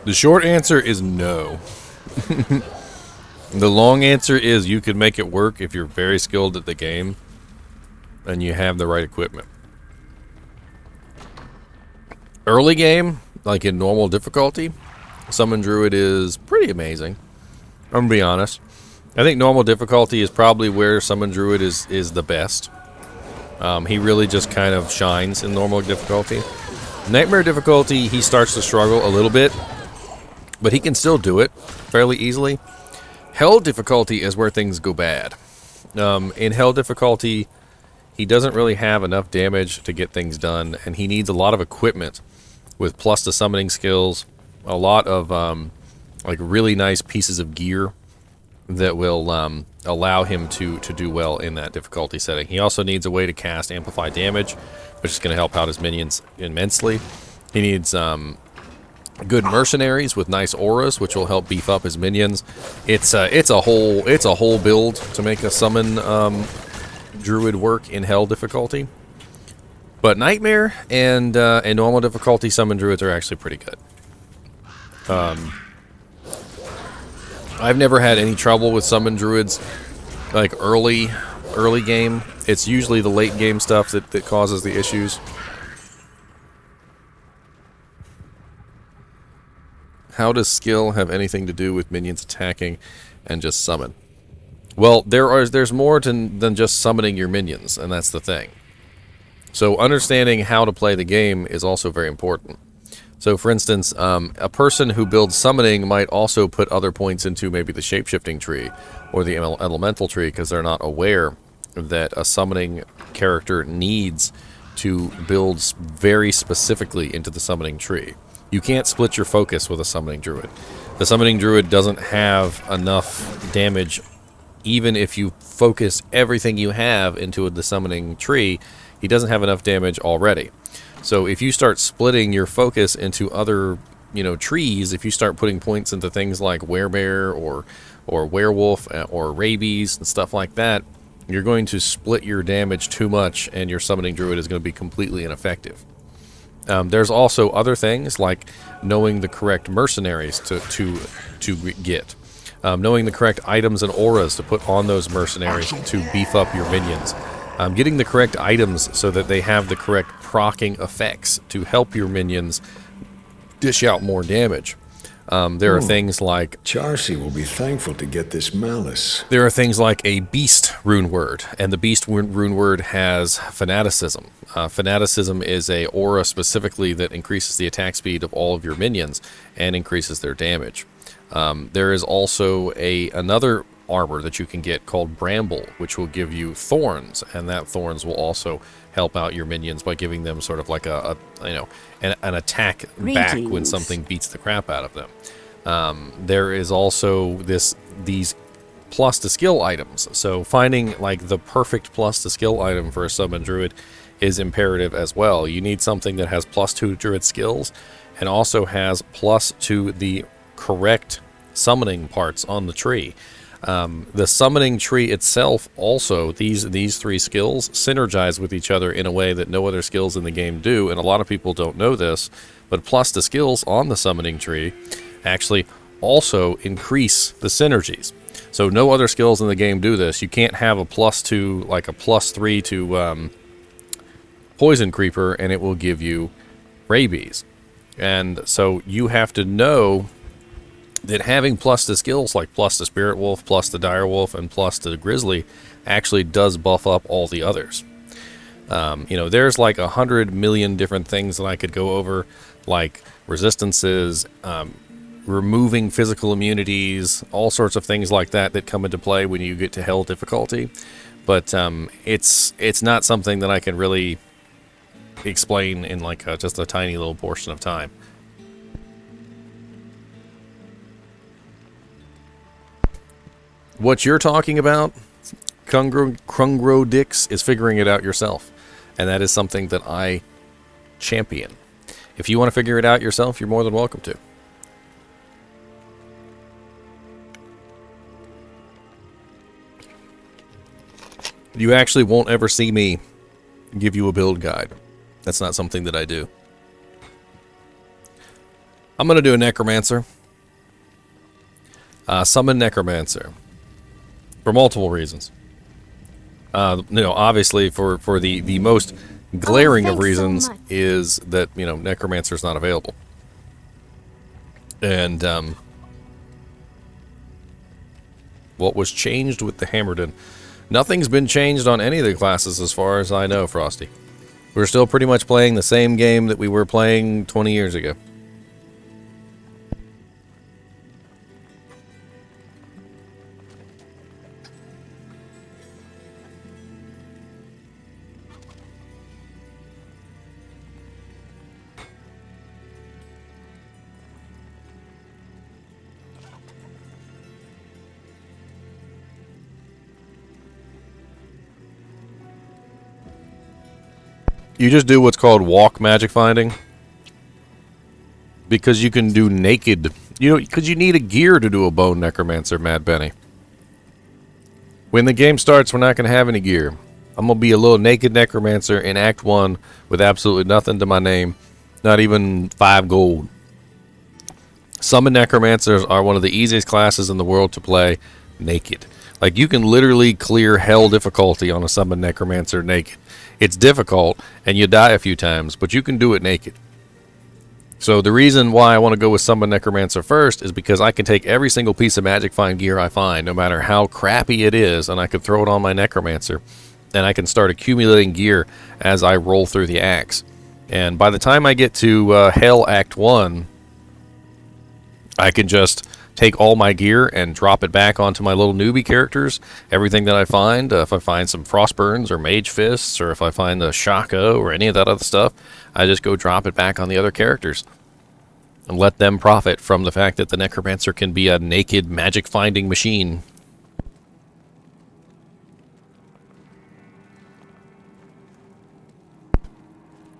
The short answer is no. The long answer is you could make it work if you're very skilled at the game and you have the right equipment. Early game, like in normal difficulty, Summon Druid is pretty amazing. I'm gonna be honest. I think normal difficulty is probably where Summon Druid is the best. He really just kind of shines in normal difficulty. Nightmare difficulty, he starts to struggle a little bit, but he can still do it fairly easily. Hell difficulty is where things go bad. In Hell difficulty, he doesn't really have enough damage to get things done, and he needs a lot of equipment with plus to summoning skills, a lot of like really nice pieces of gear that will allow him to do well in that difficulty setting. He also needs a way to cast Amplify Damage, which is going to help out his minions immensely. He needs good mercenaries with nice auras, which will help beef up his minions. It's a whole build to make a summon Druid work in Hell difficulty. But Nightmare and normal difficulty summon Druids are actually pretty good. I've never had any trouble with summon Druids like early game. It's usually the late game stuff that causes the issues. How does skill have anything to do with minions attacking and just summon? Well, there's more than just summoning your minions, and that's the thing. So understanding how to play the game is also very important. So for instance, a person who builds summoning might also put other points into maybe the shapeshifting tree or the elemental tree because they're not aware that a summoning character needs to build very specifically into the summoning tree. You can't split your focus with a summoning druid. The summoning druid doesn't have enough damage. Even if you focus everything you have into the summoning tree, he doesn't have enough damage already. So if you start splitting your focus into other, trees, if you start putting points into things like werebear or werewolf or rabies and stuff like that, you're going to split your damage too much, and your summoning druid is going to be completely ineffective. There's also other things like knowing the correct mercenaries to get, knowing the correct items and auras to put on those mercenaries to beef up your minions. Getting the correct items so that they have the correct proccing effects to help your minions dish out more damage. There are things like... Charcy will be thankful to get this malice. There are things like a beast rune word, and the beast rune word has fanaticism. Fanaticism is a aura specifically that increases the attack speed of all of your minions and increases their damage. There is also another armor that you can get called Bramble, which will give you thorns, and that thorns will also help out your minions by giving them sort of like an attack back when something beats the crap out of them. There is also these plus to skill items. So finding like the perfect plus to skill item for a summon druid is imperative as well. You need something that has plus 2 druid skills and also has plus to the correct summoning parts on the tree. The summoning tree itself also, these 3 skills synergize with each other in a way that no other skills in the game do, and a lot of people don't know this, but plus the skills on the summoning tree actually also increase the synergies. So no other skills in the game do this. You can't have a +2, like a +3 to Poison Creeper, and it will give you rabies. And so you have to know that having plus to skills like plus to Spirit Wolf, plus to Dire Wolf, and plus to Grizzly actually does buff up all the others. There's like 100 million different things that I could go over, like resistances, removing physical immunities, all sorts of things like that come into play when you get to Hell difficulty. But it's not something that I can really explain in like just a tiny little portion of time. What you're talking about, Krungro Dix, is figuring it out yourself. And that is something that I champion. If you want to figure it out yourself, you're more than welcome to. You actually won't ever see me give you a build guide. That's not something that I do. I'm going to do a Necromancer. Summon Necromancer. For multiple reasons. Obviously for the most glaring of reasons is that, Necromancer's not available. And what was changed with the Hammerden? Nothing's been changed on any of the classes as far as I know, Frosty. We're still pretty much playing the same game that we were playing 20 years ago. You just do what's called walk magic finding. Because you can do naked. Because you need a gear to do a bone necromancer, Mad Benny. When the game starts, we're not going to have any gear. I'm going to be a little naked necromancer in Act 1 with absolutely nothing to my name. Not even 5 gold. Summon necromancers are one of the easiest classes in the world to play naked. Like, you can literally clear hell difficulty on a summon necromancer naked. It's difficult, and you die a few times, but you can do it naked. So the reason why I want to go with Summon Necromancer first is because I can take every single piece of Magic Find gear I find, no matter how crappy it is, and I can throw it on my Necromancer, and I can start accumulating gear as I roll through the acts. And by the time I get to Hell Act 1, I can just take all my gear and drop it back onto my little newbie characters. Everything that I find, if I find some Frostburns or Mage Fists, or if I find the Shako or any of that other stuff, I just go drop it back on the other characters and let them profit from the fact that the Necromancer can be a naked magic finding machine.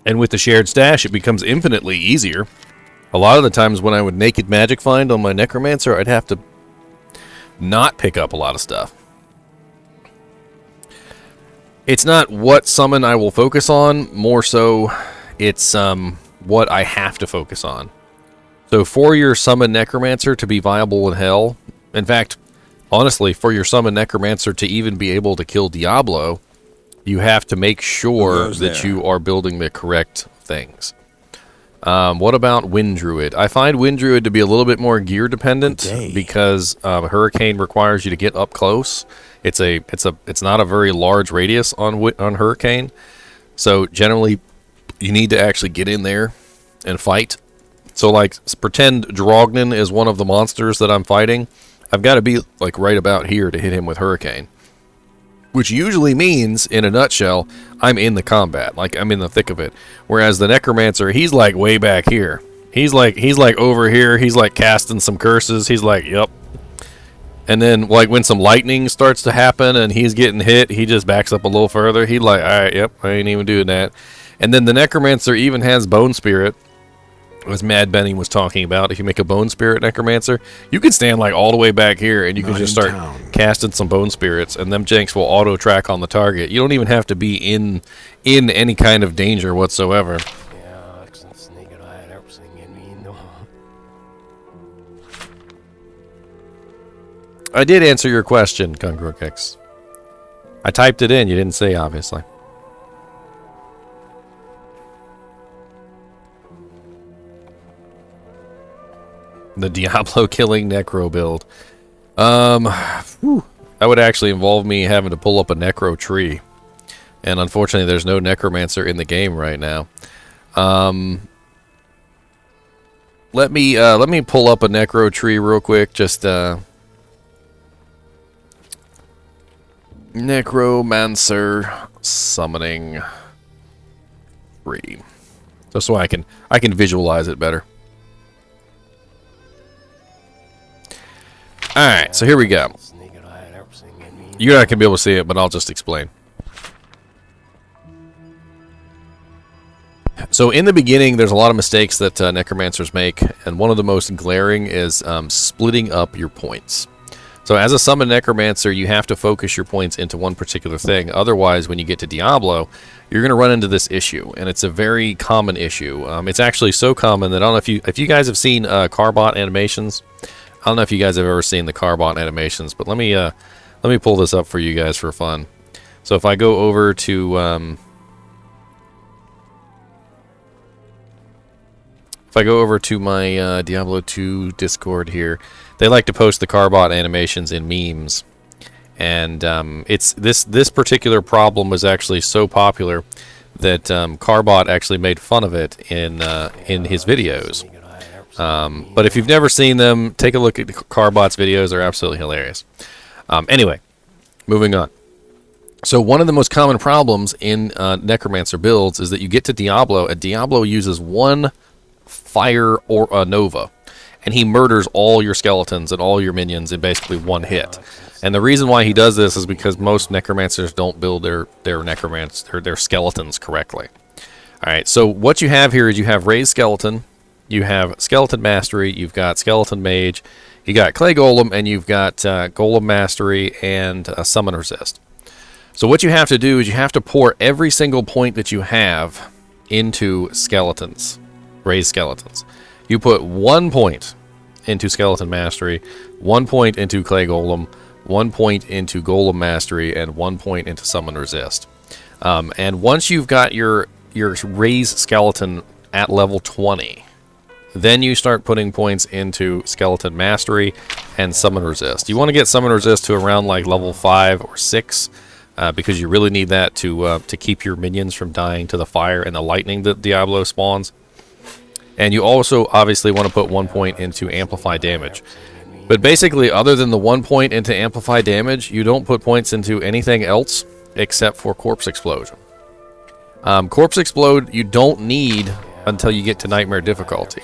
And with the shared stash, it becomes infinitely easier. A lot of the times when I would naked magic find on my Necromancer, I'd have to not pick up a lot of stuff. It's not what summon I will focus on, more so it's what I have to focus on. So for your summon Necromancer to be viable in Hell, in fact, honestly, for your summon Necromancer to even be able to kill Diablo, You have to make sure goes that there? you are building the correct things. What about Wind Druid? I find Wind Druid to be a little bit more gear dependent because Hurricane requires you to get up close. It's not a very large radius on Hurricane, so generally you need to actually get in there and fight. So like pretend Drognin is one of the monsters that I'm fighting. I've got to be like right about here to hit him with Hurricane, which usually means, in a nutshell, I'm in the combat, like I'm in the thick of it. Whereas the Necromancer, he's like way back here. He's like over here. He's like casting some curses. He's like, yep. And then like when some lightning starts to happen and he's getting hit, he just backs up a little further. He's like, all right, yep, I ain't even doing that. And then the Necromancer even has Bone Spirit, as Mad Benny was talking about. If you make a Bone Spirit Necromancer, you can stand like all the way back here and you can just start casting some Bone Spirits, and them janks will auto track on the target. You don't even have to be in any kind of danger whatsoever. I did answer your question, Kungrokix. I typed it in. You didn't say, obviously. The Diablo killing Necro build. That would actually involve me having to pull up a Necro tree. And unfortunately, there's no Necromancer in the game right now. Let me pull up a Necro tree real quick. Just Necromancer summoning tree, just so I can visualize it better. Alright, so here we go. You're not going to be able to see it, but I'll just explain. So in the beginning, there's a lot of mistakes that Necromancers make, and one of the most glaring is splitting up your points. So as a summoned Necromancer, you have to focus your points into one particular thing. Otherwise, when you get to Diablo, you're going to run into this issue, and it's a very common issue. It's actually so common that I don't know if you guys have seen Carbot animations. I don't know if you guys have ever seen the Carbot animations, but let me pull this up for you guys for fun. So if I go over to my Diablo 2 Discord here, they like to post the Carbot animations in memes, and it's this particular problem was actually so popular that Carbot actually made fun of it in his videos. But if you've never seen them, take a look at Carbot's videos. They're absolutely hilarious. Anyway, moving on. So one of the most common problems in Necromancer builds is that you get to Diablo, and Diablo uses one fire or Nova, and he murders all your skeletons and all your minions in basically one hit. And the reason why he does this is because most Necromancers don't build their skeletons correctly. All right, so what you have here is you have Raised Skeleton, you have Skeleton Mastery, you've got Skeleton Mage, you got Clay Golem, and you've got Golem Mastery and Summon Resist. So what you have to do is you have to pour every single point that you have into skeletons, Raised Skeletons. You put 1 point into Skeleton Mastery, 1 point into Clay Golem, 1 point into Golem Mastery, and 1 point into Summon Resist. And once you've got your Raised Skeleton at level 20, then you start putting points into Skeleton Mastery and Summon Resist. You want to get Summon Resist to around like level 5 or 6, because you really need that to keep your minions from dying to the fire and the lightning that Diablo spawns. And you also obviously want to put 1 point into Amplify Damage. But basically, other than the 1 point into Amplify Damage, you don't put points into anything else except for Corpse Explosion. Corpse Explode you don't need until you get to Nightmare difficulty.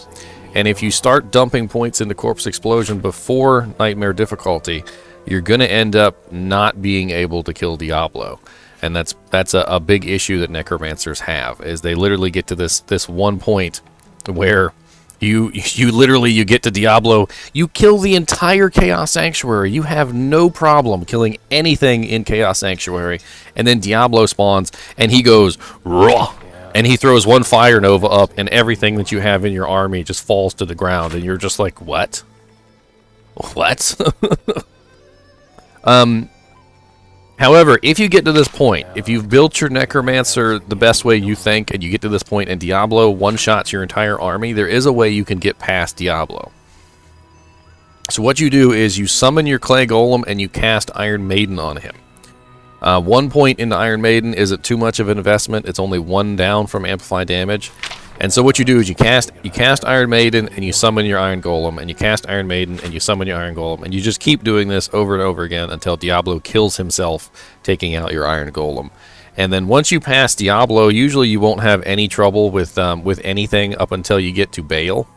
And if you start dumping points into Corpse Explosion before Nightmare difficulty, you're going to end up not being able to kill Diablo. And that's a big issue that Necromancers have, is they literally get to this 1 point where you get to Diablo, you kill the entire Chaos Sanctuary, you have no problem killing anything in Chaos Sanctuary, and then Diablo spawns and he goes raw, and he throws one Fire Nova up, and everything that you have in your army just falls to the ground, and you're just like, what? However, if you get to this point, if you've built your Necromancer the best way you think, and you get to this point and Diablo one-shots your entire army, there is a way you can get past Diablo. So what you do is you summon your Clay Golem and you cast Iron Maiden on him. 1 point into Iron Maiden isn't too much of an investment. It's only 1 down from Amplify damage. And so what you do is you cast Iron Maiden and you summon your Iron Golem, and you cast Iron Maiden and you summon your Iron Golem, and you just keep doing this over and over again until Diablo kills himself, taking out your Iron Golem. And then once you pass Diablo, usually you won't have any trouble with anything up until you get to Baal.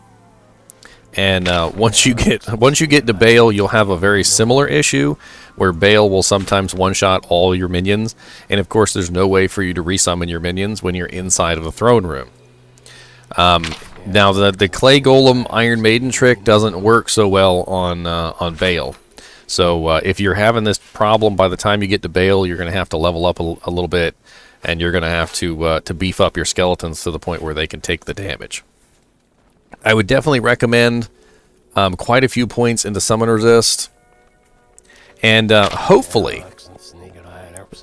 And once you get to Baal, you'll have a very similar issue where Baal will sometimes one-shot all your minions, and of course there's no way for you to resummon your minions when you're inside of the throne room. Now the Clay Golem Iron Maiden trick doesn't work so well on Baal. So if you're having this problem by the time you get to Baal, you're going to have to level up a little bit, and you're going to have to beef up your skeletons to the point where they can take the damage. I would definitely recommend quite a few points into Summon Resist, and hopefully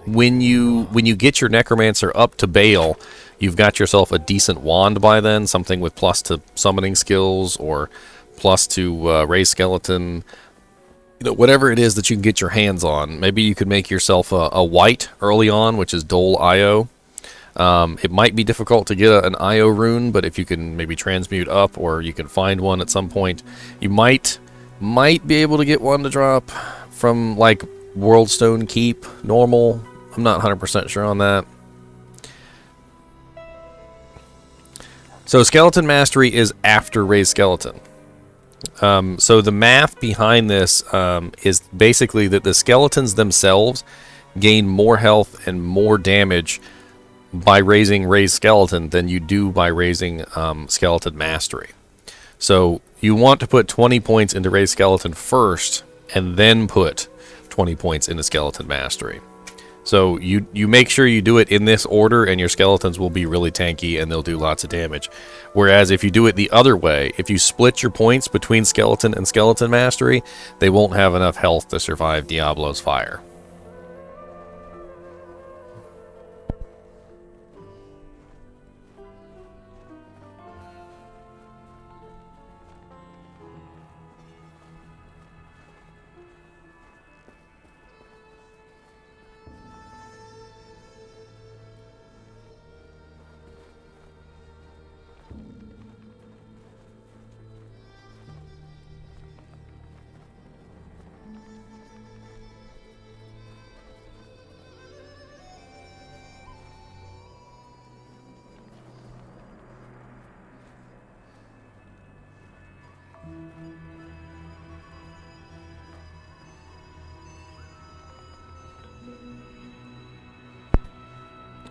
when you get your Necromancer up to Baal, you've got yourself a decent wand by then, something with plus to summoning skills or plus to raise skeleton, whatever it is that you can get your hands on. Maybe you could make yourself a white early on, which is Dole IO. It might be difficult to get an IO rune, but if you can maybe transmute up, or you can find one at some point, you might be able to get one to drop from like Worldstone Keep normal. I'm not 100% sure on that. So Skeleton Mastery is after Raise Skeleton. So the math behind this is basically that the skeletons themselves gain more health and more damage by raising Raise Skeleton than you do by raising Skeleton Mastery. So you want to put 20 points into Raise Skeleton first, and then put 20 points into Skeleton Mastery. So you make sure you do it in this order, and your skeletons will be really tanky and they'll do lots of damage. Whereas if you do it the other way, if you split your points between Skeleton and Skeleton Mastery, they won't have enough health to survive Diablo's fire.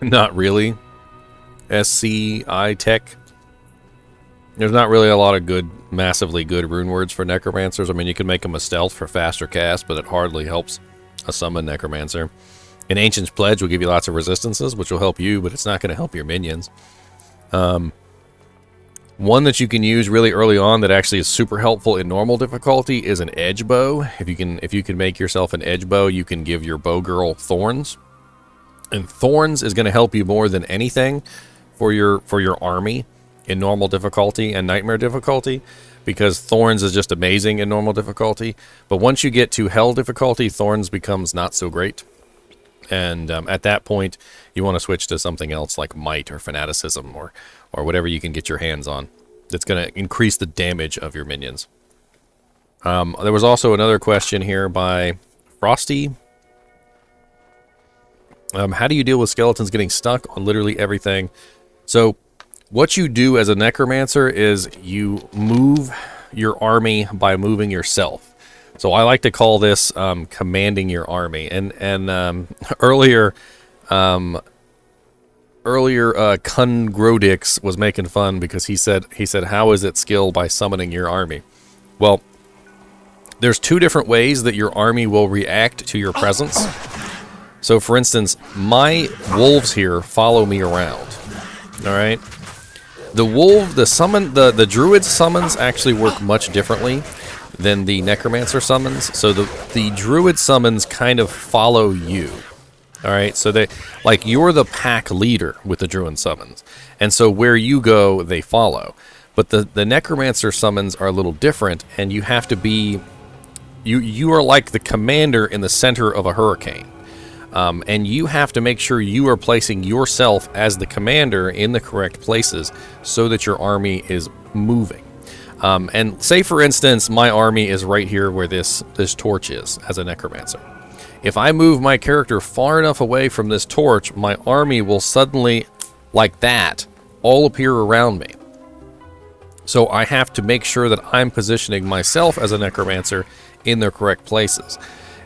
Not really. SCI Tech. There's not really a lot of good, massively good rune words for Necromancers. I mean, you can make them a stealth for faster cast, but it hardly helps a summon Necromancer. An Ancient's Pledge will give you lots of resistances, which will help you, but it's not going to help your minions. One that you can use really early on that actually is super helpful in normal difficulty is an Edge Bow. If you can make yourself an Edge Bow, you can give your bow girl Thorns. And Thorns is going to help you more than anything for your army in normal difficulty and nightmare difficulty, because Thorns is just amazing in normal difficulty. But once you get to hell difficulty, Thorns becomes not so great. And at that point, you want to switch to something else like Might or Fanaticism or whatever you can get your hands on that's going to increase the damage of your minions. There was also another question here by Frosty. How do you deal with skeletons getting stuck on literally everything? So what you do as a Necromancer is you move your army by moving yourself. So I like to call this commanding your army. And earlier Kungrodix was making fun because he said, how is it skill by summoning your army? Well, there's two different ways that your army will react to your presence. So for instance, my wolves here follow me around. All right. The Druid summons actually work much differently than the Necromancer summons. So the Druid summons kind of follow you. All right, so you're the pack leader with the Druid summons, and so where you go, they follow. But the Necromancer summons are a little different, and you have to be, you are like the commander in the center of a hurricane. And you have to make sure you are placing yourself as the commander in the correct places so that your army is moving. And say, for instance, my army is right here where this torch is as a Necromancer. If I move my character far enough away from this torch, my army will suddenly, like that, all appear around me. So I have to make sure that I'm positioning myself as a Necromancer in the correct places.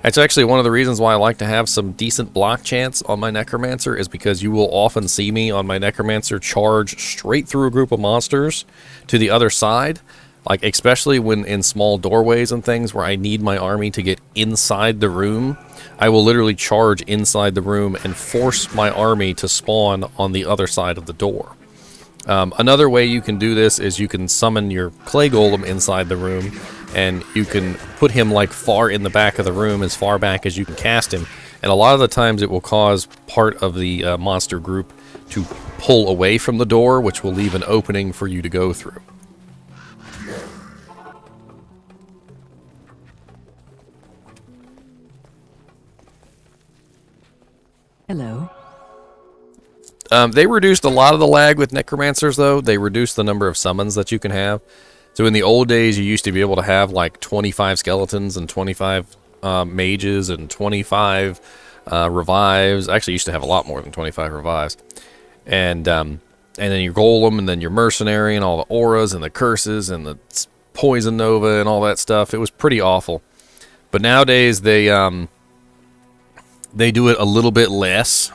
That's actually one of the reasons why I like to have some decent block chance on my Necromancer, is because you will often see me on my Necromancer charge straight through a group of monsters to the other side, like especially when in small doorways and things where I need my army to get inside the room. I will literally charge inside the room and force my army to spawn on the other side of the door. Another way you can do this is you can summon your clay golem inside the room, and you can put him like far in the back of the room, as far back as you can cast him, and a lot of the times it will cause part of the monster group to pull away from the door, which will leave an opening for you to go through. Hello. They reduced a lot of the lag with Necromancers, though. They reduced the number of summons that you can have. So in the old days, you used to be able to have like 25 skeletons and 25 mages and 25 revives. Actually, you used to have a lot more than 25 revives. And then your golem, and then your mercenary, and all the auras and the curses and the poison nova and all that stuff. It was pretty awful. But nowadays, they do it a little bit less.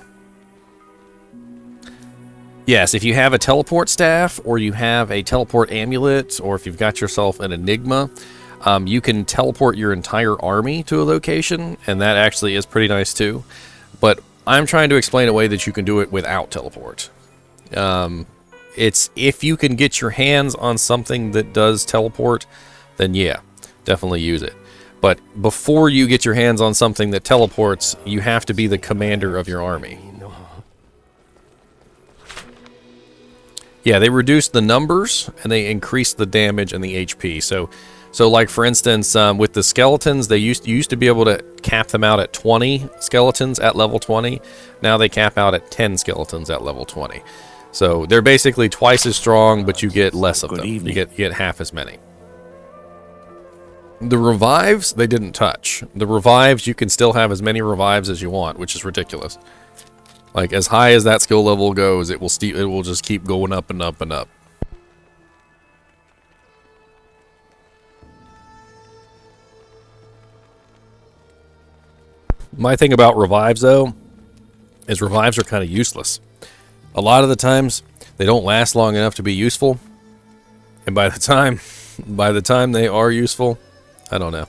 Yes, if you have a teleport staff, or you have a teleport amulet, or if you've got yourself an enigma, you can teleport your entire army to a location, and that actually is pretty nice too. But I'm trying to explain a way that you can do it without teleport. It's if you can get your hands on something that does teleport, then yeah, definitely use it. But before you get your hands on something that teleports, you have to be the commander of your army. Yeah, they reduced the numbers, and they increased the damage and the HP. So like, for instance, with the skeletons, you used to be able to cap them out at 20 skeletons at level 20. Now they cap out at 10 skeletons at level 20. So they're basically twice as strong, but you get less of them. You get half as many. The revives, they didn't touch. The revives, you can still have as many revives as you want, which is ridiculous. Like, as high as that skill level goes, it will just keep going up and up and up. My thing about revives, though, is revives are kind of useless. A lot of the times, they don't last long enough to be useful. And by the time they are useful, I don't know.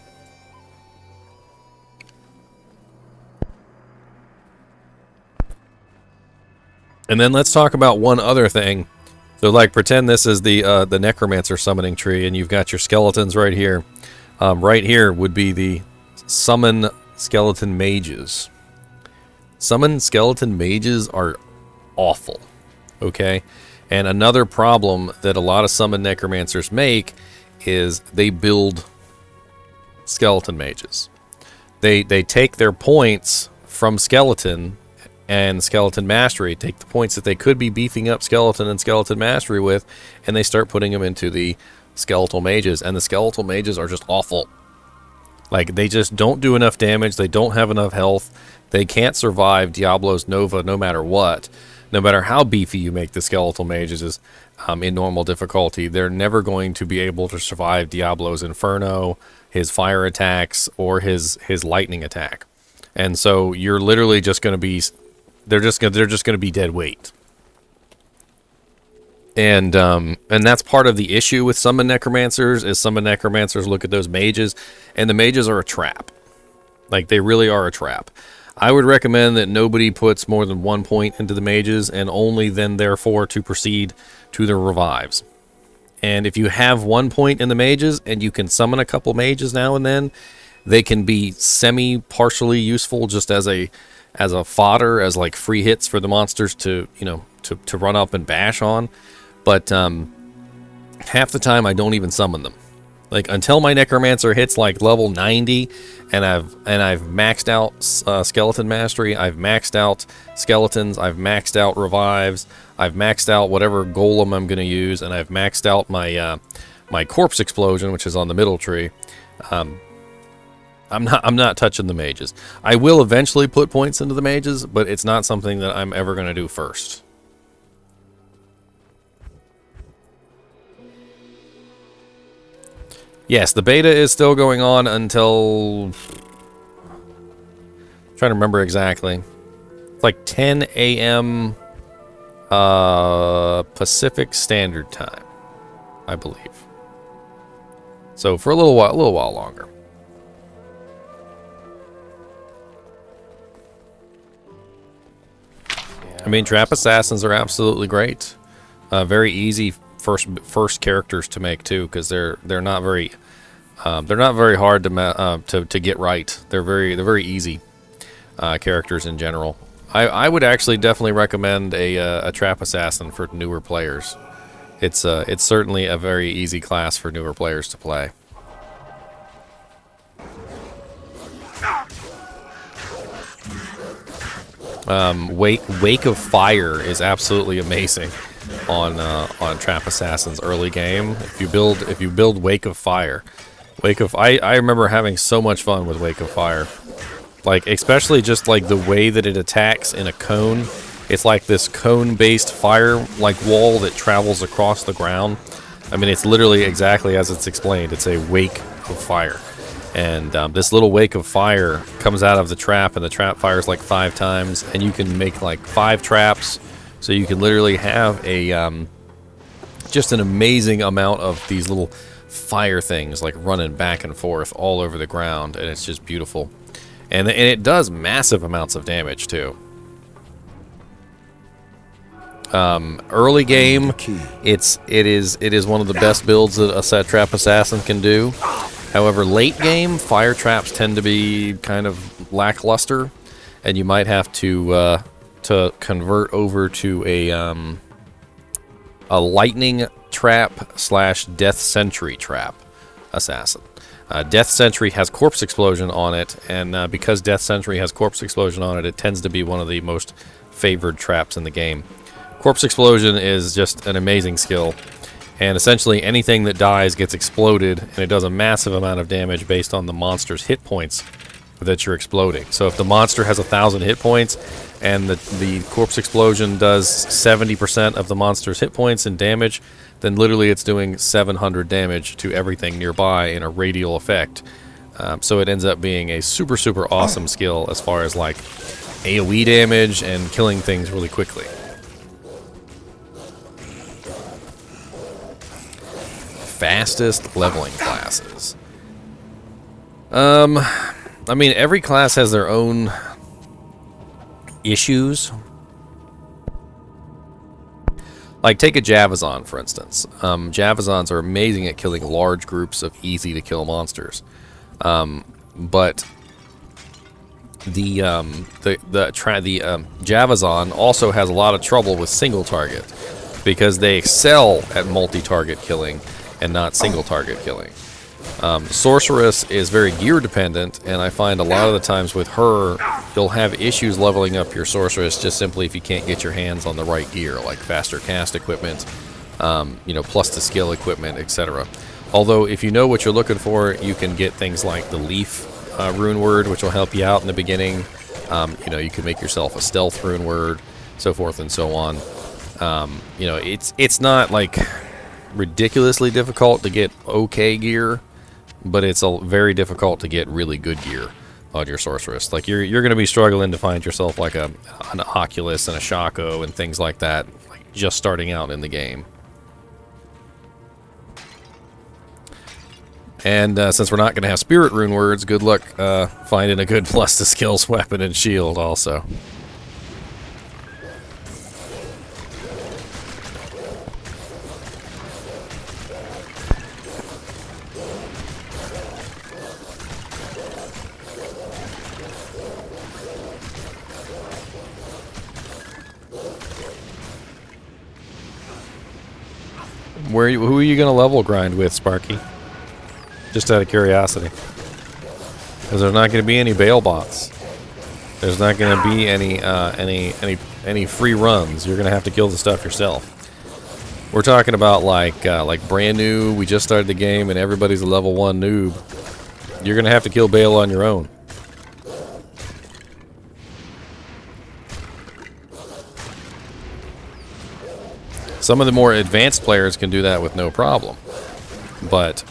And then let's talk about one other thing. So, like, pretend this is the Necromancer summoning tree, and you've got your skeletons right here. Right here would be the Summon Skeleton Mages. Summon Skeleton Mages are awful, okay? And another problem that a lot of Summon Necromancers make is they build Skeleton Mages. They take their points from Skeleton and Skeleton Mastery, take the points that they could be beefing up Skeleton and Skeleton Mastery with, and they start putting them into the Skeletal Mages, and the Skeletal Mages are just awful. Like, they just don't do enough damage, they don't have enough health, they can't survive Diablo's Nova no matter what. No matter how beefy you make the Skeletal Mages in normal difficulty, they're never going to be able to survive Diablo's Inferno, his fire attacks, or his lightning attack. And so you're literally just going to be... They're just going to be dead weight. And that's part of the issue with Summon Necromancers, is Summon Necromancers look at those mages, and the mages are a trap. Like, they really are a trap. I would recommend that nobody puts more than 1 point into the mages, and only then, therefore, to proceed to the revives. And if you have 1 point in the mages, and you can summon a couple mages now and then, they can be partially useful just as a as a fodder, as like free hits for the monsters to, you know, to run up and bash on. But half the time I don't even summon them. Like until my Necromancer hits like level 90, and I've maxed out Skeleton Mastery, I've maxed out Skeletons, I've maxed out Revives, I've maxed out whatever Golem I'm going to use, and I've maxed out my my Corpse Explosion, which is on the middle tree. I'm not touching the mages. I will eventually put points into the mages, but it's not something that I'm ever going to do first. Yes, the beta is still going on until... I'm trying to remember exactly. It's like 10 a.m. Pacific Standard Time, I believe. So for a little while longer. I mean, Trap Assassins are absolutely great. Very easy first characters to make too, because they're not very hard to get right. They're very easy characters in general. I would actually definitely recommend a Trap Assassin for newer players. It's certainly a very easy class for newer players to play. Wake of Fire is absolutely amazing on Trap Assassin's early game. If you build Wake of Fire, I remember having so much fun with Wake of Fire. Like especially just like the way that it attacks in a cone. It's like this cone-based fire like wall that travels across the ground. I mean, it's literally exactly as it's explained. It's a wake of fire. And this little wake of fire comes out of the trap, and the trap fires like 5 times, and you can make like 5 traps. So you can literally have a just an amazing amount of these little fire things like running back and forth all over the ground, and it's just beautiful. And it does massive amounts of damage too. Early game, it is one of the best builds that a set Trap Assassin can do. However, late game, fire traps tend to be kind of lackluster, and you might have to convert over to a lightning trap / Death Sentry trap assassin. Death Sentry has Corpse Explosion on it, and because Death Sentry has Corpse Explosion on it, it tends to be one of the most favored traps in the game. Corpse Explosion is just an amazing skill, and essentially anything that dies gets exploded, and it does a massive amount of damage based on the monster's hit points that you're exploding. So if the monster has 1,000 hit points, and the Corpse Explosion does 70% of the monster's hit points in damage, then literally it's doing 700 damage to everything nearby in a radial effect. So it ends up being a super awesome skill as far as like AoE damage and killing things really quickly. Fastest leveling classes. I mean, every class has their own issues. Like, take a Javazon, for instance. Javazons are amazing at killing large groups of easy-to-kill monsters. But the Javazon also has a lot of trouble with single-target, because they excel at multi-target killing and not single-target killing. Sorceress is very gear-dependent, and I find a lot of the times with her, you'll have issues leveling up your Sorceress just simply if you can't get your hands on the right gear, like faster cast equipment, plus to skill equipment, etc. Although, if you know what you're looking for, you can get things like the Leaf rune word, which will help you out in the beginning. You can make yourself a stealth rune word, so forth and so on. It's not like ridiculously difficult to get okay gear, but it's very difficult to get really good gear on your Sorceress. Like you're going to be struggling to find yourself like an Oculus and a Shaco and things like that, like just starting out in the game. And since we're not going to have Spirit Rune words, good luck finding a good plus to skills, weapon, and shield also. Who are you gonna level grind with, Sparky? Just out of curiosity. Because there's not gonna be any bail bots. There's not gonna be any free runs. You're gonna have to kill the stuff yourself. We're talking about like brand new. We just started the game and everybody's a level 1 noob. You're gonna have to kill bail on your own. Some of the more advanced players can do that with no problem, but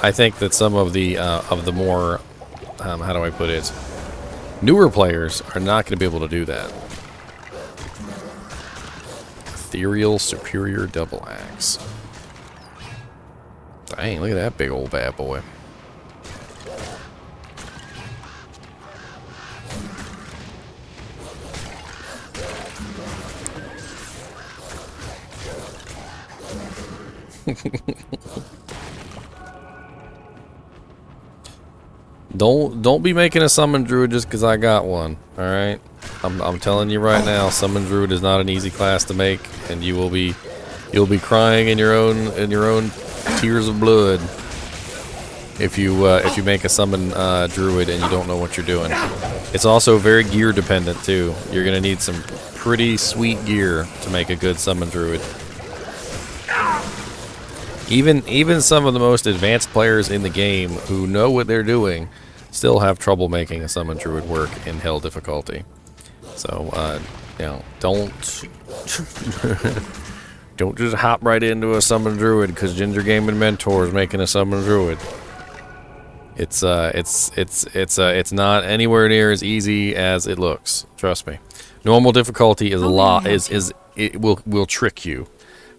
I think that some of the more how do I put it, newer players are not going to be able to do that. Ethereal Superior Double Axe. Dang, look at that big old bad boy. Don't be making a summon druid just because I got one. All right, I'm telling you right now, summon druid is not an easy class to make, and you'll be crying in your own tears of blood if you make a summon druid and you don't know what you're doing. It's also very gear dependent too. You're gonna need some pretty sweet gear to make a good summon druid. Even some of the most advanced players in the game who know what they're doing still have trouble making a summon druid work in hell difficulty. So, you know, don't just hop right into a summon druid because Ginger Gaming Mentor is making a summon druid. It's not anywhere near as easy as it looks. Trust me. Normal difficulty is a lot. It will trick you.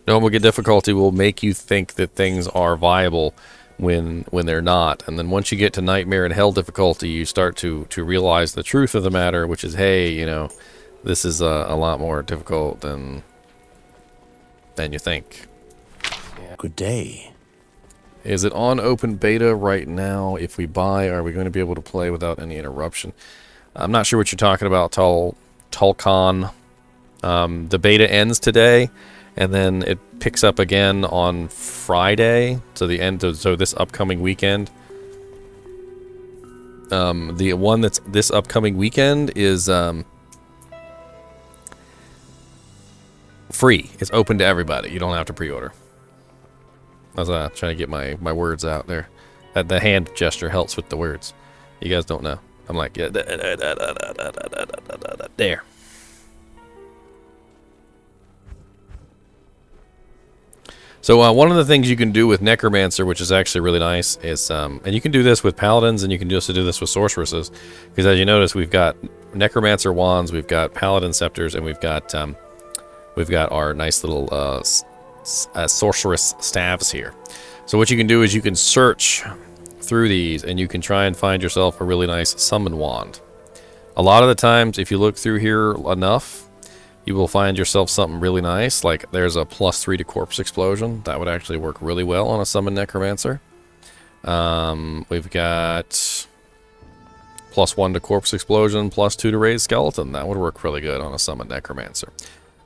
Normal difficulty will make you think that things are viable when they're not, and then once you get to nightmare and hell difficulty, you start to realize the truth of the matter, which is, hey, you know, this is a lot more difficult than you think. Good day. Is it on open beta right now? If we buy, are we going to be able to play without any interruption? I'm not sure what you're talking about, Tulkon. The beta ends today, and then it picks up again on Friday, so this upcoming weekend. The one that's this upcoming weekend is free. It's open to everybody. You don't have to pre-order. I was trying to get my words out there. The hand gesture helps with the words. You guys don't know. I'm like, yeah, there. So one of the things you can do with Necromancer, which is actually really nice, is, and you can do this with Paladins, and you can also do this with Sorceresses, because as you notice, we've got Necromancer wands, we've got Paladin scepters, and we've got our nice little Sorceress staves here. So what you can do is you can search through these, and you can try and find yourself a really nice summon wand. A lot of the times, if you look through here enough, you will find yourself something really nice, like there's a +3 to corpse explosion. That would actually work really well on a summon Necromancer. We've got +1 to corpse explosion, +2 to raise skeleton. That would work really good on a summon Necromancer.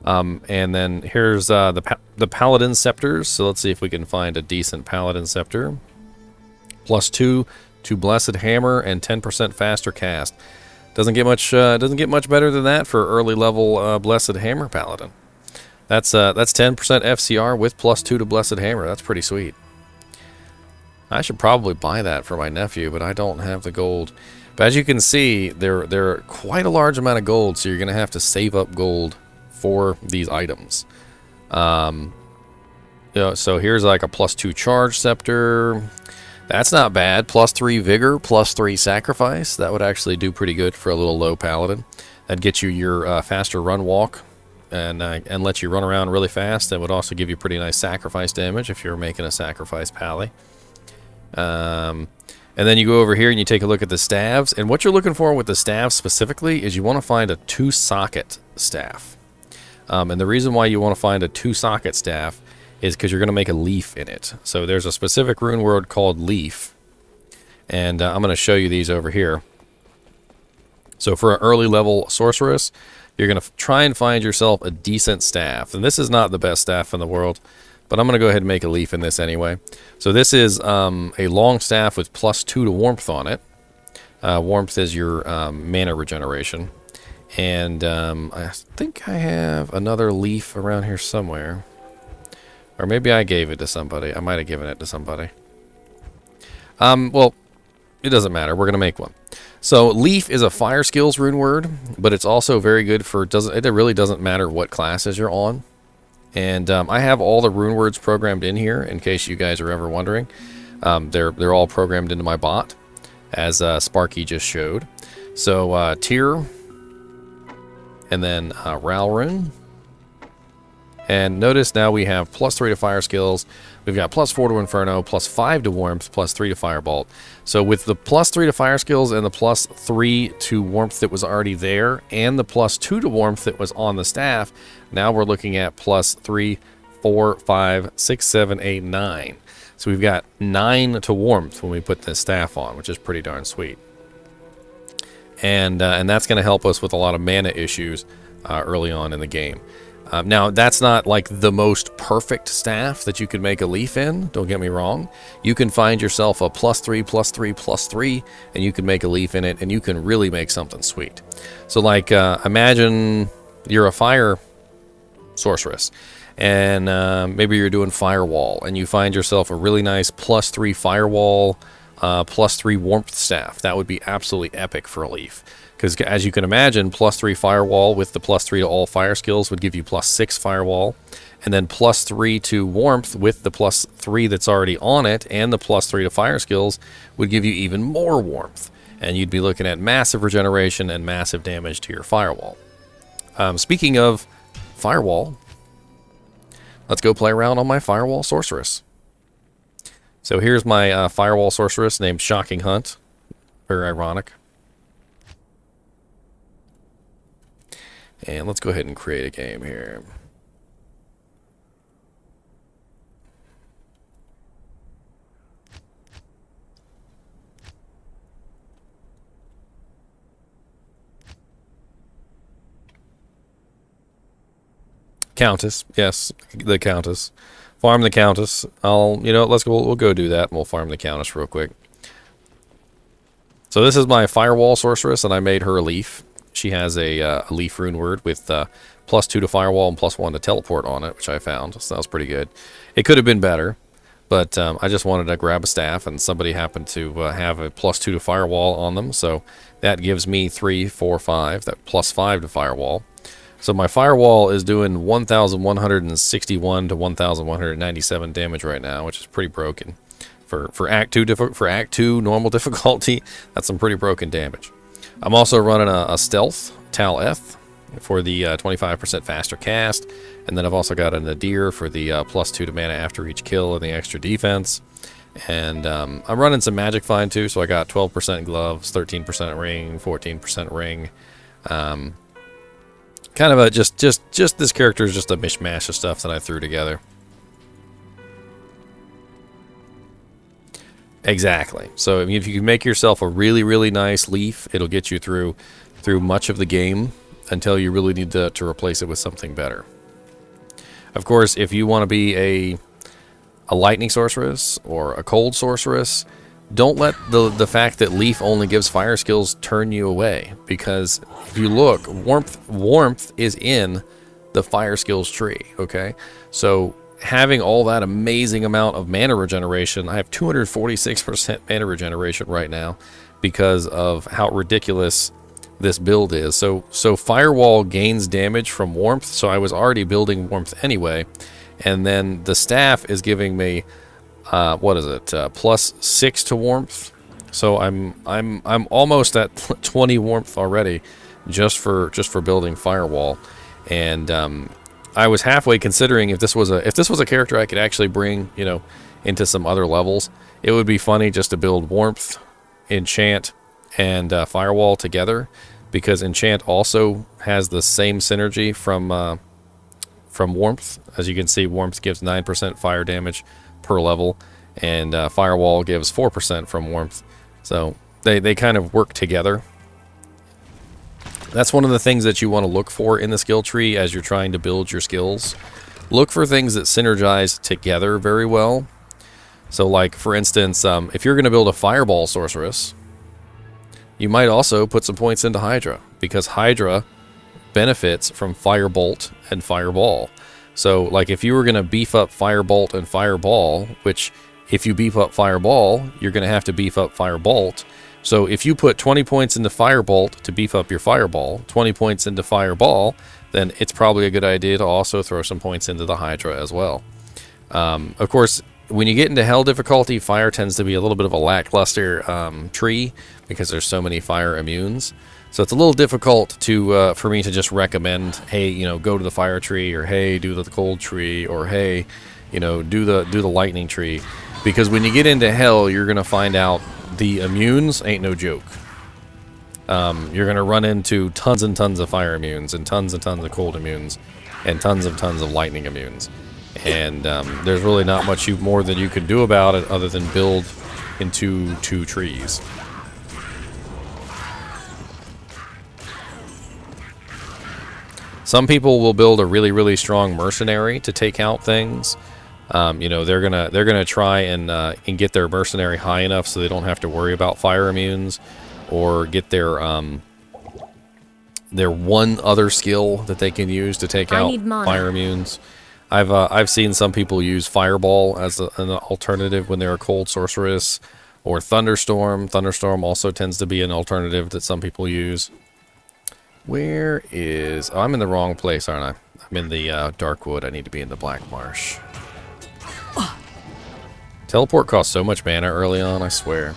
And then here's the Paladin scepters. So let's see if we can find a decent Paladin scepter. +2 to blessed hammer and 10% faster cast. Doesn't get much better than that for early level Blessed Hammer Paladin. That's 10% FCR with +2 to Blessed Hammer. That's pretty sweet. I should probably buy that for my nephew, but I don't have the gold. But as you can see, they're quite a large amount of gold, so you're gonna have to save up gold for these items. You know, so here's like a +2 charge scepter. That's not bad. +3 vigor, +3 sacrifice. That would actually do pretty good for a little low paladin. That'd get you your faster run walk and let you run around really fast. That would also give you pretty nice sacrifice damage if you're making a sacrifice pally. And then you go over here and you take a look at the staves. And what you're looking for with the staves specifically is you want to find a 2-socket staff. And the reason why you want to find a 2-socket staff is because you're going to make a leaf in it. So there's a specific rune word called leaf, and I'm going to show you these over here. So for an early level sorceress, you're going to try and find yourself a decent staff, and this is not the best staff in the world, but I'm going to go ahead and make a leaf in this anyway. So this is a long staff with +2 to warmth on it. Warmth is your mana regeneration. And I think I have another leaf around here somewhere. Or maybe I gave it to somebody. I might have given it to somebody. Well, it doesn't matter. We're going to make one. So leaf is a fire skills rune word, but it's also very good for, it really doesn't matter what classes you're on. And I have all the rune words programmed in here in case you guys are ever wondering. They're all programmed into my bot, as Sparky just showed. So Tyr, and then Ral rune. And notice now we have +3 to fire skills. We've got +4 to Inferno, +5 to Warmth, +3 to Firebolt. So with the +3 to fire skills and the +3 to Warmth that was already there, and the +2 to Warmth that was on the staff, now we're looking at +3, 4, 5, 6, 7, 8, 9. So we've got 9 to Warmth when we put this staff on, which is pretty darn sweet. And that's going to help us with a lot of mana issues early on in the game. Now, that's not like the most perfect staff that you could make a leaf in, don't get me wrong. You can find yourself a +3, +3, +3, and you can make a leaf in it, and you can really make something sweet. So, like, imagine you're a fire sorceress, and maybe you're doing firewall, and you find yourself a really nice +3 firewall, +3 warmth staff. That would be absolutely epic for a leaf. Because as you can imagine, +3 firewall with the +3 to all fire skills would give you +6 firewall. And then +3 to warmth with the +3 that's already on it and the +3 to fire skills would give you even more warmth. And you'd be looking at massive regeneration and massive damage to your firewall. Speaking of firewall, let's go play around on my firewall sorceress. So here's my firewall sorceress named Shocking Hunt. Very ironic. And let's go ahead and create a game here. Countess, yes, the Countess. Farm the Countess. Let's go. We'll go do that, and we'll farm the Countess real quick. So this is my firewall sorceress, and I made her a leaf. She has a leaf rune word with +2 to firewall and +1 to teleport on it, which I found. So that was pretty good. It could have been better, but I just wanted to grab a staff, and somebody happened to have a +2 to firewall on them. So that gives me 3, 4, 5, that +5 to firewall. So my firewall is doing 1,161 to 1,197 damage right now, which is pretty broken. For Act 2 normal difficulty, that's some pretty broken damage. I'm also running a stealth Tal F for the 25% faster cast, and then I've also got a Nadir for the +2 to mana after each kill and the extra defense. And I'm running some Magic Find too, so I got 12% gloves, 13% ring, 14% ring. Kind of a just this character is just a mishmash of stuff that I threw together. Exactly. So if you can make yourself a really, really nice leaf, it'll get you through much of the game until you really need to replace it with something better. Of course, if you want to be a lightning sorceress or a cold sorceress, don't let the fact that leaf only gives fire skills turn you away, because if you look, warmth is in the fire skills tree, okay? So having all that amazing amount of mana regeneration, I have 246% mana regeneration right now because of how ridiculous this build is. So firewall gains damage from warmth, so I was already building warmth anyway, and then the staff is giving me +6 to warmth. So I'm almost at 20 warmth already just for building firewall. And I was halfway considering if this was a character I could actually bring, into some other levels. It would be funny just to build warmth, enchant, and firewall together, because enchant also has the same synergy from warmth. As you can see, warmth gives 9% fire damage per level, and firewall gives 4% from warmth. So they kind of work together. That's one of the things that you want to look for in the skill tree as you're trying to build your skills. look for things that synergize together very well. So like, for instance, if you're going to build a fireball sorceress, you might also put some points into Hydra, because Hydra benefits from Firebolt and Fireball. So like, if you were going to beef up Firebolt and Fireball, which if you beef up Fireball, you're going to have to beef up Firebolt. So if you put 20 points into Firebolt to beef up your Fireball, 20 points into Fireball, then it's probably a good idea to also throw some points into the Hydra as well. Of course, when you get into Hell difficulty, Fire tends to be a little bit of a lackluster tree, because there's so many Fire immunes. So it's a little difficult to for me to just recommend, hey, you know, go to the Fire tree, or hey, do the cold tree, or hey, you know, do the lightning tree. Because when you get into Hell, you're going to find out the immunes ain't no joke. You're going to run into tons and tons of Fire immunes, and tons of cold immunes, and tons of lightning immunes. And there's really not much more than you can do about it other than build into 2 trees. Some people will build a really strong mercenary to take out things. You know, they're gonna try and get their mercenary high enough so they don't have to worry about Fire immunes, or get their one other skill that they can use to take out Fire immunes. I've seen some people use Fireball as an alternative when they're a cold sorceress, or Thunderstorm. Thunderstorm also tends to be an alternative that some people use. Where is... Oh, I'm in the wrong place, aren't I? I'm in the Darkwood. I need to be in the Black Marsh. Teleport costs so much mana early on, I swear.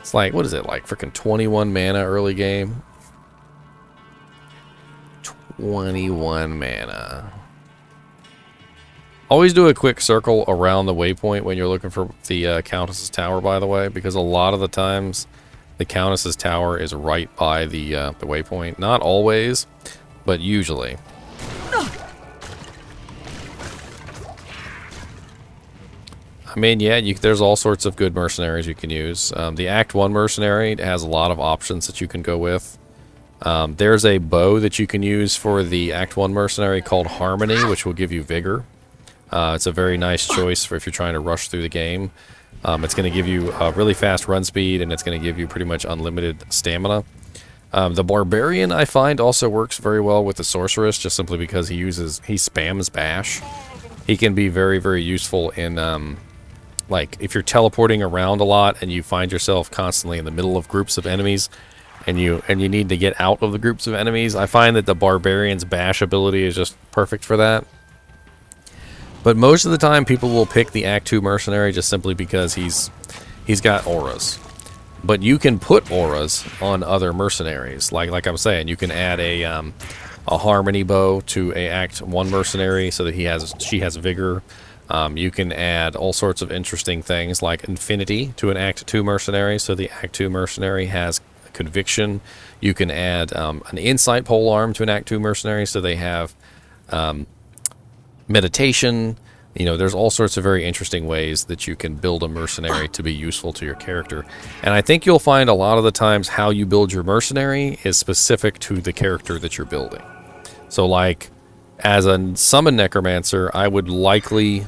It's like, what is it, like freaking 21 mana early game? 21 mana. Always do a quick circle around the waypoint when you're looking for the Countess's Tower, by the way, because a lot of the times the Countess's Tower is right by the waypoint. Not always, but usually. I mean, yeah, there's all sorts of good mercenaries you can use. The Act 1 mercenary has a lot of options that you can go with. There's a bow that you can use for the Act 1 mercenary called Harmony, which will give you vigor. It's a very nice choice for if you're trying to rush through the game. It's going to give you really fast run speed, and it's going to give you pretty much unlimited stamina. The Barbarian, I find, also works very well with the Sorceress, just simply because he spams Bash. He can be very useful in... like, if you're teleporting around a lot and you find yourself constantly in the middle of groups of enemies, and you need to get out of the groups of enemies, I find that the Barbarian's Bash ability is just perfect for that. But most of the time, people will pick the Act 2 Mercenary just simply because he's got auras. But you can put auras on other mercenaries. Like I'm saying, you can add a Harmony bow to a Act 1 Mercenary so that she has vigor. You can add all sorts of interesting things like Infinity to an Act 2 Mercenary, so the Act 2 Mercenary has Conviction. You can add an Insight polearm to an Act 2 Mercenary, so they have Meditation. You know, there's all sorts of very interesting ways that you can build a mercenary to be useful to your character. And I think you'll find a lot of the times how you build your mercenary is specific to the character that you're building. So like, as a summon necromancer, I would likely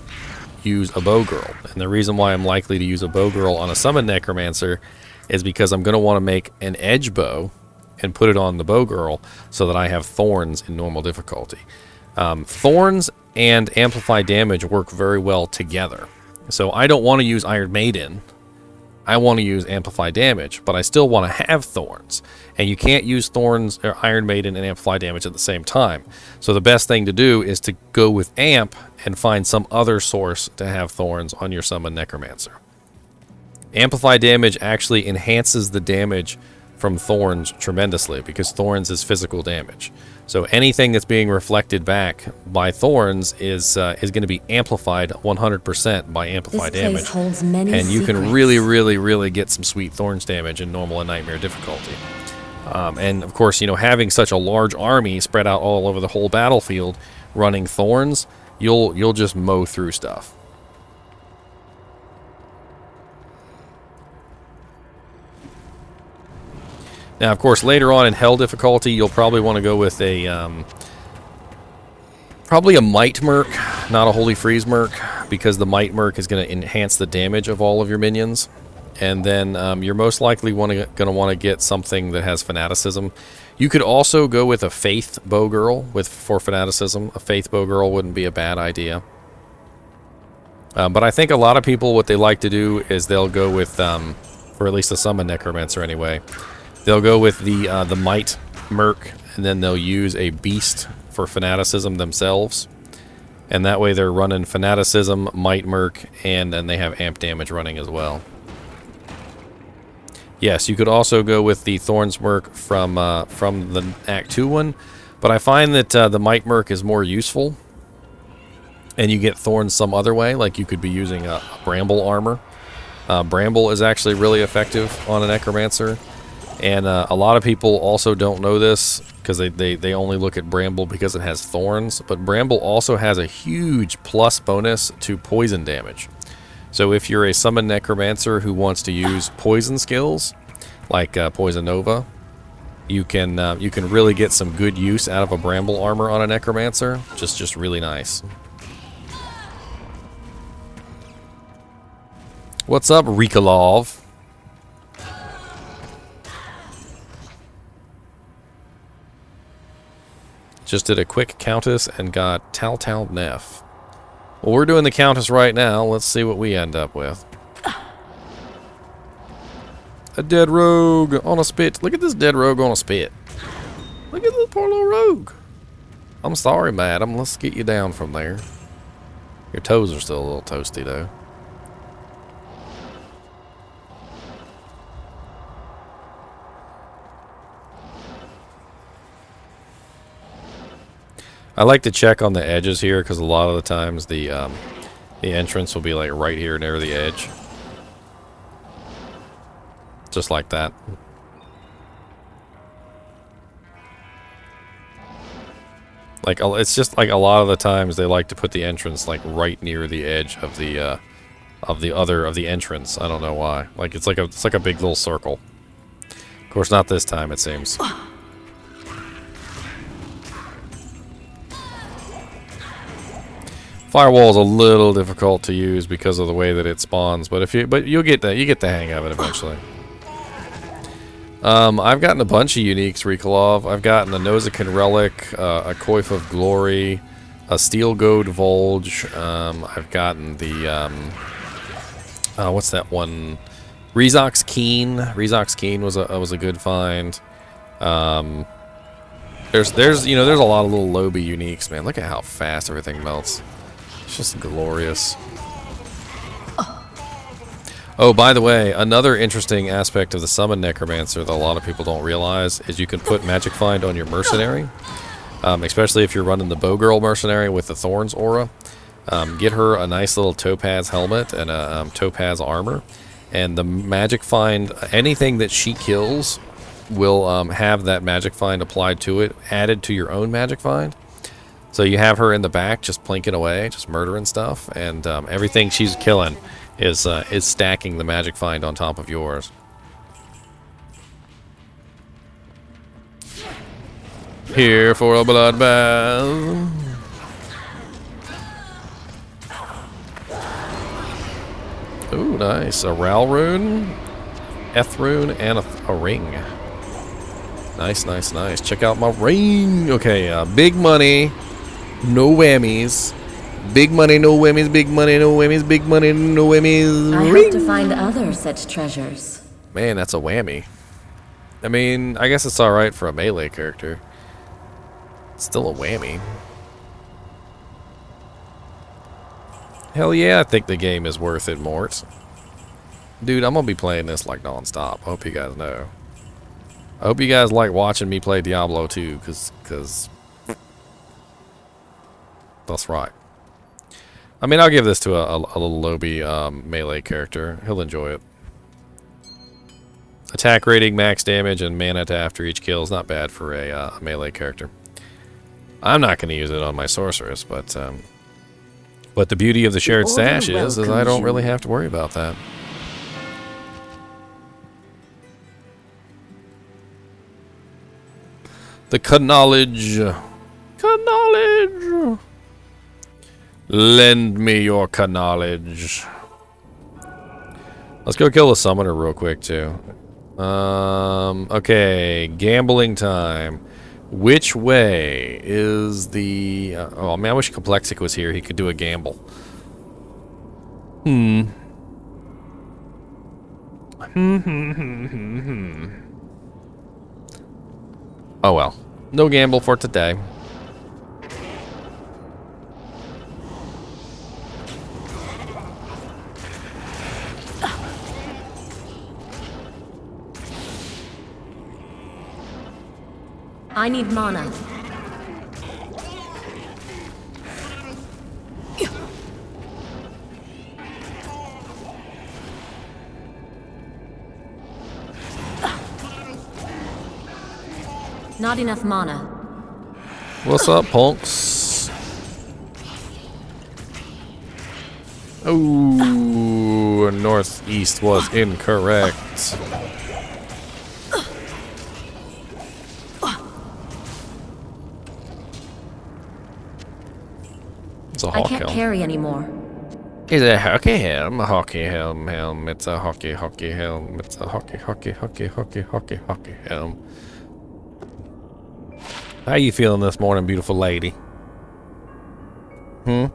use a bowgirl. And the reason why I'm likely to use a bowgirl on a summon necromancer is because I'm going to want to make an edge bow and put it on the bowgirl so that I have thorns in normal difficulty. Thorns and amplify damage work very well together. So I don't want to use Iron Maiden. I want to use amplify damage, but I still want to have thorns. And you can't use thorns or Iron Maiden and amplify damage at the same time. So the best thing to do is to go with amp and find some other source to have thorns on your summon necromancer. Amplify damage actually enhances the damage from thorns tremendously, because thorns is physical damage. So anything that's being reflected back by thorns is going to be amplified 100% by amplify damage. And you can really get some sweet thorns damage in normal and nightmare difficulty. And of course, you know, having such a large army spread out all over the whole battlefield running thorns, you'll just mow through stuff. Now, of course, later on in Hell difficulty, you'll probably want to go with a Probably a Might Merc, not a Holy Freeze Merc, because the Might Merc is going to enhance the damage of all of your minions. And then you're most likely going to want to get something that has Fanaticism. You could also go with a Faith Bowgirl for Fanaticism. A Faith Bowgirl wouldn't be a bad idea. But I think a lot of people, what they like to do is they'll go with, for at least the Summon Necromancer anyway, they'll go with the Might Merc, and then they'll use a Beast for Fanaticism themselves. And that way they're running Fanaticism, Might Merc, and then they have Amp Damage running as well. Yes, you could also go with the Thorns Merc from the Act 2 one, but I find that the Might Merc is more useful, and you get Thorns some other way, like you could be using a Bramble armor. Bramble is actually really effective on a Necromancer, and a lot of people also don't know this, because they only look at Bramble because it has Thorns, but Bramble also has a huge plus bonus to poison damage. So if you're a Summon Necromancer who wants to use poison skills, like Poison Nova, you can really get some good use out of a Bramble armor on a Necromancer. Just really nice. What's up, Rikolov? Just did a quick Countess and got Tal Neff. Well, we're doing the Countess right now. Let's see what we end up with. A dead rogue on a spit. Look at this dead rogue on a spit. Look at this poor little rogue. I'm sorry, madam. Let's get you down from there. Your toes are still a little toasty, though. I like to check on the edges here because a lot of the times the entrance will be like right here near the edge. Just like that. Like, it's just like a lot of the times they like to put the entrance like right near the edge of the entrance. I don't know why. Like it's like a big little circle. Of course, not this time, it seems. Firewall is a little difficult to use because of the way that it spawns, but you'll get that. You get the hang of it eventually. I've gotten a bunch of uniques, Rikolov. I've gotten a Nozikin Relic, a Coif of Glory, a Steel Goad Volge. I've gotten the what's that one? Rezox Keen. Rezox Keen was a good find. There's a lot of little Lobby uniques, man. Look at how fast everything melts. It's just glorious. Oh, by the way, another interesting aspect of the Summon Necromancer that a lot of people don't realize is you can put Magic Find on your Mercenary, especially if you're running the Bowgirl Mercenary with the Thorns aura. Get her a nice little Topaz helmet and a Topaz armor, and the Magic Find, anything that she kills will have that Magic Find applied to it, added to your own Magic Find. So you have her in the back just plinking away, just murdering stuff, and everything she's killing is stacking the Magic Find on top of yours. Here for a bloodbath. Ooh, nice. A Ral rune, Eth rune, and a ring. Nice, nice, nice. Check out my ring. Okay, big money. No whammies. Big money, no whammies, big money, no whammies, big money, no whammies. I hope to find other such treasures. Man, that's a whammy. I mean, I guess it's alright for a melee character. It's still a whammy. Hell yeah, I think the game is worth it, Mort. Dude, I'm gonna be playing this like non-stop. I hope you guys know. I hope you guys like watching me play Diablo 2, because that's right. I mean, I'll give this to a little Lobby melee character. He'll enjoy it. Attack rating, max damage, and mana to after each kill is not bad for a melee character. I'm not going to use it on my sorceress, but the beauty of the shared stash is I don't really have to worry about that. The knowledge. Knowledge. Lend me your knowledge. Let's go kill the summoner real quick, too. Okay, gambling time. Which way is the... oh, man, I wish Complexic was here. He could do a gamble. Oh, well. No gamble for today. I need mana. Not enough mana. What's up, punks? Oh, northeast was incorrect. It's a I hawk can't helm. carry anymore. It's a hockey helm, a hockey helm. It's a hockey helm. It's a hockey helm. How you feeling this morning, beautiful lady? You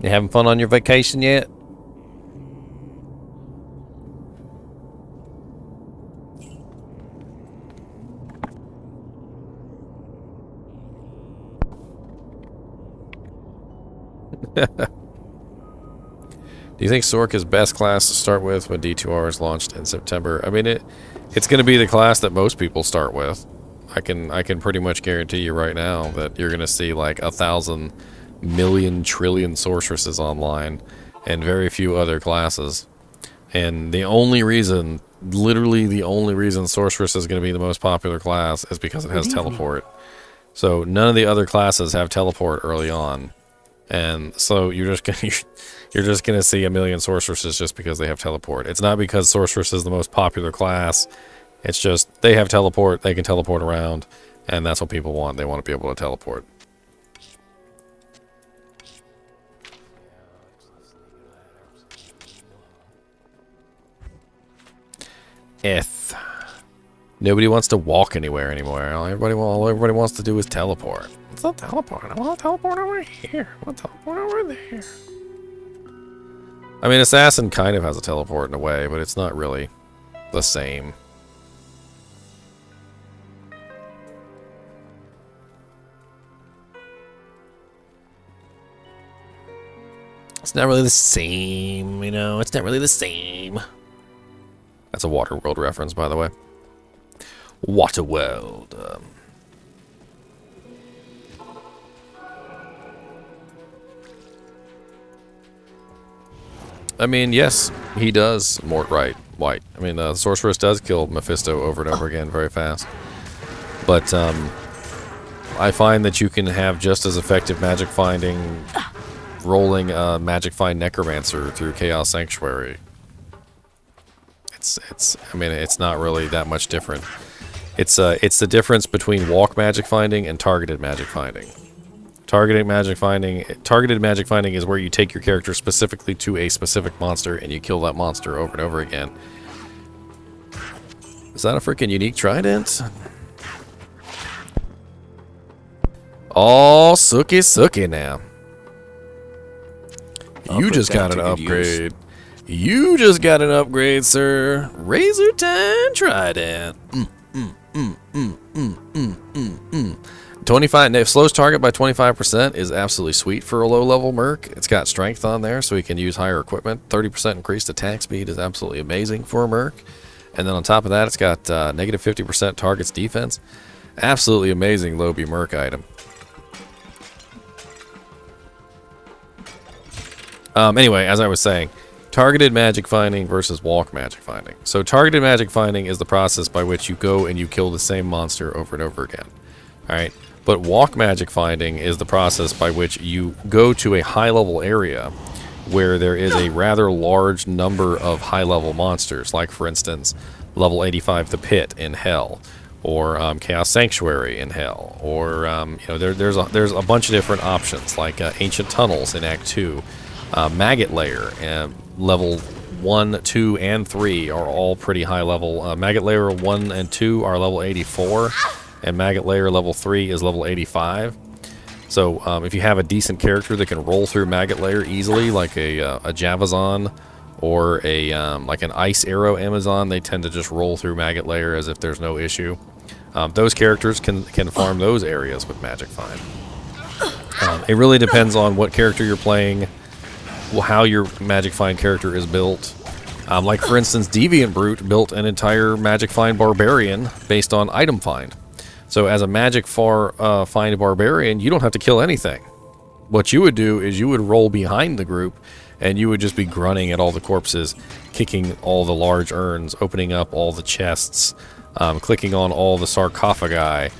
having fun on your vacation yet? Do you think Sork is best class to start with when D2R is launched in September? I mean, it's going to be the class that most people start with. I can pretty much guarantee you right now that you're going to see like 1,000 million trillion sorceresses online and very few other classes. And the only reason, literally the only reason sorceress is going to be the most popular class is because it has teleport. So none of the other classes have teleport early on. And so you're just gonna see a million sorceresses just because they have teleport. It's not because sorceress is the most popular class. It's just they have teleport, they can teleport around, and that's what people want. They want to be able to teleport. If nobody wants to walk anywhere anymore, all everybody wants to do is teleport. It's not teleport. I want to teleport over here. I want to teleport over there. I mean, Assassin kind of has a teleport in a way, but it's not really the same. It's not really the same, you know? It's not really the same. That's a Waterworld reference, by the way. Waterworld. I mean, yes, he does Mort right, white. I mean, the Sorceress does kill Mephisto over and over again very fast. But I find that you can have just as effective magic finding rolling magic find Necromancer through Chaos Sanctuary. I mean, it's not really that much different. It's the difference between walk magic finding and targeted magic finding. Targeted magic finding is where you take your character specifically to a specific monster and you kill that monster over and over again. Is that a freaking unique trident? Oh, sookie now. You just got an upgrade. You just got an upgrade, sir. Razor Time Trident. 25 slows target by 25% is absolutely sweet for a low-level merc. It's got strength on there, so he can use higher equipment. 30% increased attack speed is absolutely amazing for a merc. And then on top of that, it's got negative 50% target's defense. Absolutely amazing low-B merc item. Anyway, as I was saying, targeted magic finding versus walk magic finding. So targeted magic finding is the process by which you go and you kill the same monster over and over again. Alright? But walk magic finding is the process by which you go to a high-level area where there is a rather large number of high-level monsters, like, for instance, level 85 the Pit in Hell, or Chaos Sanctuary in Hell, or you know, there's a bunch of different options like Ancient Tunnels in Act 2, Maggot Lair, level 1, 2, and 3 are all pretty high level. Maggot Lair 1 and 2 are level 84, and Maggot Lair level 3 is level 85. So if you have a decent character that can roll through Maggot Lair easily, like a Javazon or a like an Ice Arrow Amazon, they tend to just roll through Maggot Lair as if there's no issue. Those characters can farm those areas with Magic Find. It really depends on what character you're playing, how your Magic Find character is built. Like for instance, Deviant Brute built an entire Magic Find Barbarian based on item find. So as a Magic Find Barbarian, you don't have to kill anything. What you would do is you would roll behind the group, and you would just be grunting at all the corpses, kicking all the large urns, opening up all the chests, clicking on all the sarcophagi,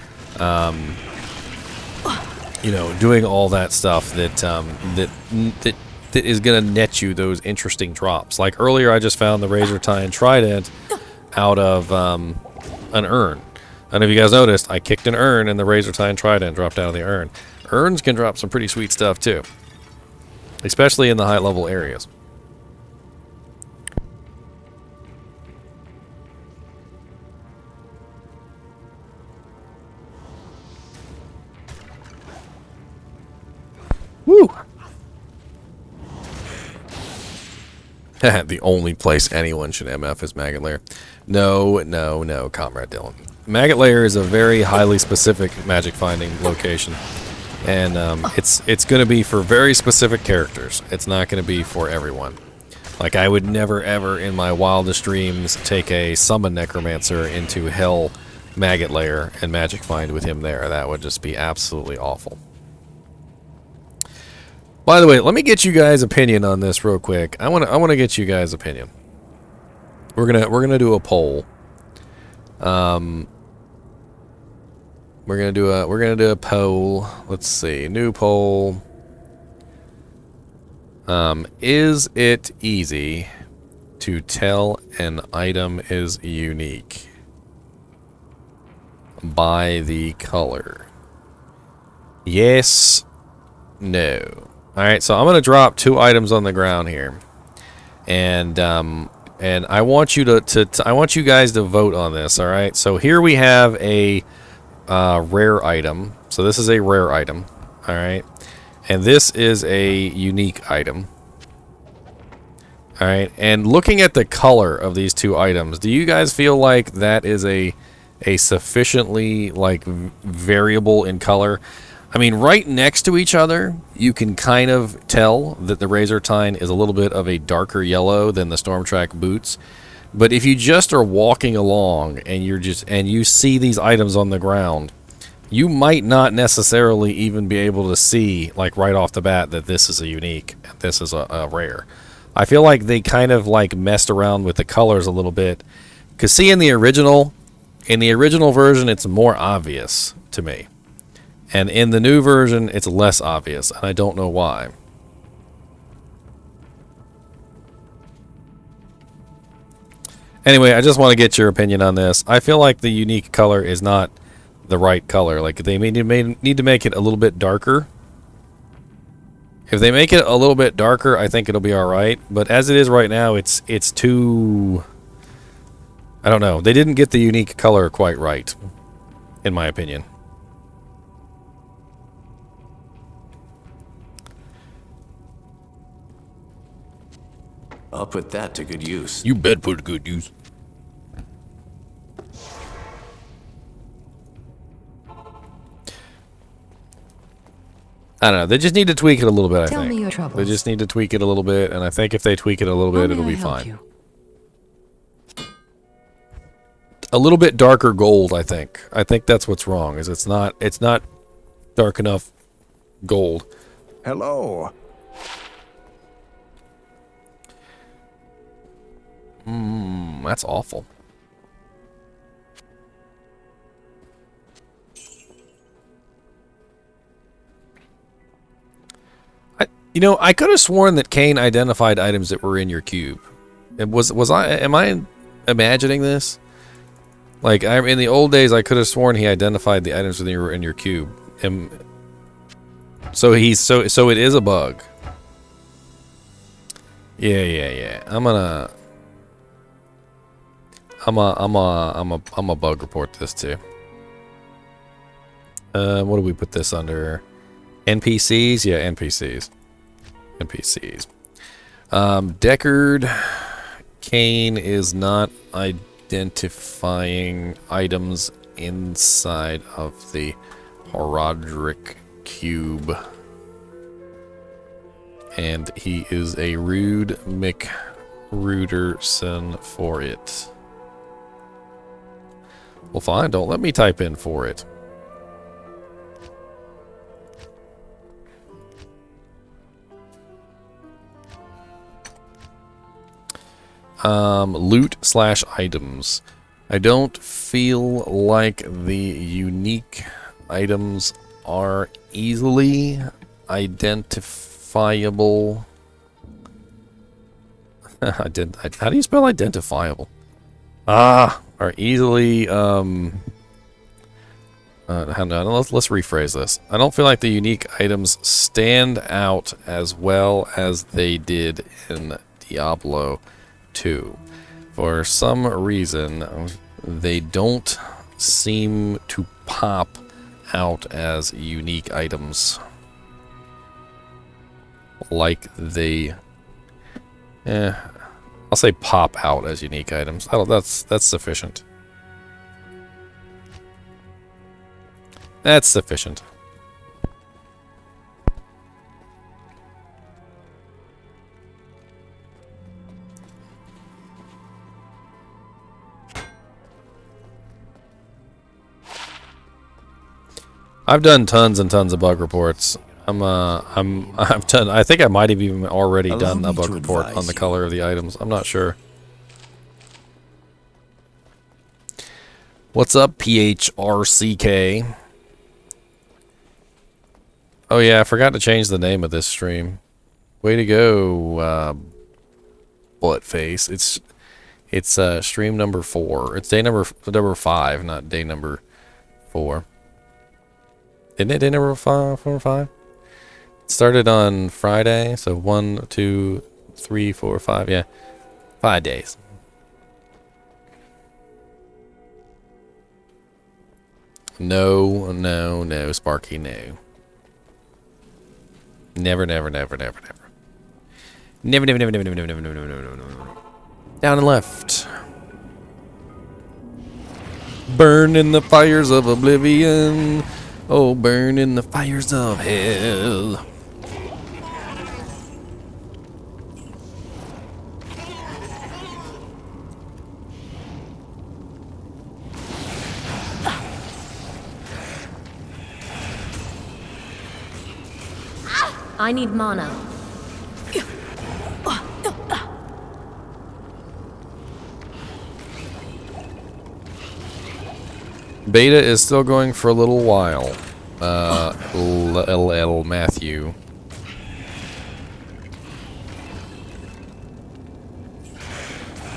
you know, doing all that stuff that is going to net you those interesting drops. Like earlier, I just found the Razor-Tine Trident out of an urn. I don't know if you guys noticed, I kicked an urn and the Razor-Tine Trident dropped out of the urn. Urns can drop some pretty sweet stuff too, especially in the high level areas. Woo! The only place anyone should MF is Maggot Lair. No, Comrade Dylan. Maggot Lair is a very highly specific magic finding location, and it's going to be for very specific characters. It's not going to be for everyone. Like, I would never ever in my wildest dreams take a Summon Necromancer into Hell Maggot Lair and magic find with him there. That would just be absolutely awful. By the way, let me get you guys' opinion on this real quick. I want to get you guys' opinion. We're gonna do a poll. We're gonna do a poll. Let's see, new poll. Is it easy to tell an item is unique by the color? Yes, no. All right, so I'm gonna drop 2 items on the ground here, and I want you I want you guys to vote on this. All right, so here we have a rare item. So this is a rare item. All right, and this is a unique item. All right, and looking at the color of these 2 items, do you guys feel like that is a sufficiently like variable in color? I mean, right next to each other, you can kind of tell that the Razor-Tine is a little bit of a darker yellow than the Stormtrack boots. But if you just are walking along and you see these items on the ground, you might not necessarily even be able to see, like right off the bat, that this is a unique, this is a rare. I feel like they kind of like messed around with the colors a little bit. Because see, in the original version, it's more obvious to me. And in the new version, it's less obvious, and I don't know why. Anyway, I just want to get your opinion on this. I feel like the unique color is not the right color. Like, they need to make it a little bit darker. If they make it a little bit darker, I think it'll be alright. But as it is right now, it's too... I don't know. They didn't get the unique color quite right, in my opinion. I'll put that to good use. You bet put to good use. I don't know. They just need to tweak it a little bit, I think. Tell me your troubles. They just need to tweak it a little bit, and I think if they tweak it a little bit, it'll be fine. A little bit darker gold, I think. I think that's what's wrong, is it's not dark enough gold. Hello. That's awful. I could have sworn that Kane identified items that were in your cube. Am I imagining this? Like, in the old days, I could have sworn he identified the items in your cube. So it is a bug. Yeah. I'm a bug report this too. What do we put this under? NPCs? Yeah, NPCs. Deckard Kane is not identifying items inside of the Horadric cube. And he is a rude McRuderson for it. Well, fine, don't let me type in for it. Loot/items. I don't feel like the unique items are easily identifiable. How do you spell identifiable? Are easily let's rephrase this. I don't feel like the unique items stand out as well as they did in Diablo 2. For some reason, they don't seem to pop out as unique items like they I'll say pop out as unique items. That's sufficient. That's sufficient. I've done tons and tons of bug reports. I've done. I think I might have even already done a bug report on the color of the items. I'm not sure. What's up, PHRCK? Oh yeah, I forgot to change the name of this stream. Way to go, Buttface. It's stream number 4. It's day number 5, not day number 4. Isn't it day number 4 or 5? It started on Friday, so 1, 2, 3, 4, 5. Yeah, 5 days. No, Sparky, no. Never. Never. Down and left. Burn in the fires of oblivion. Oh, burn in the fires of hell. I need mana. Beta is still going for a little while. LL Matthew.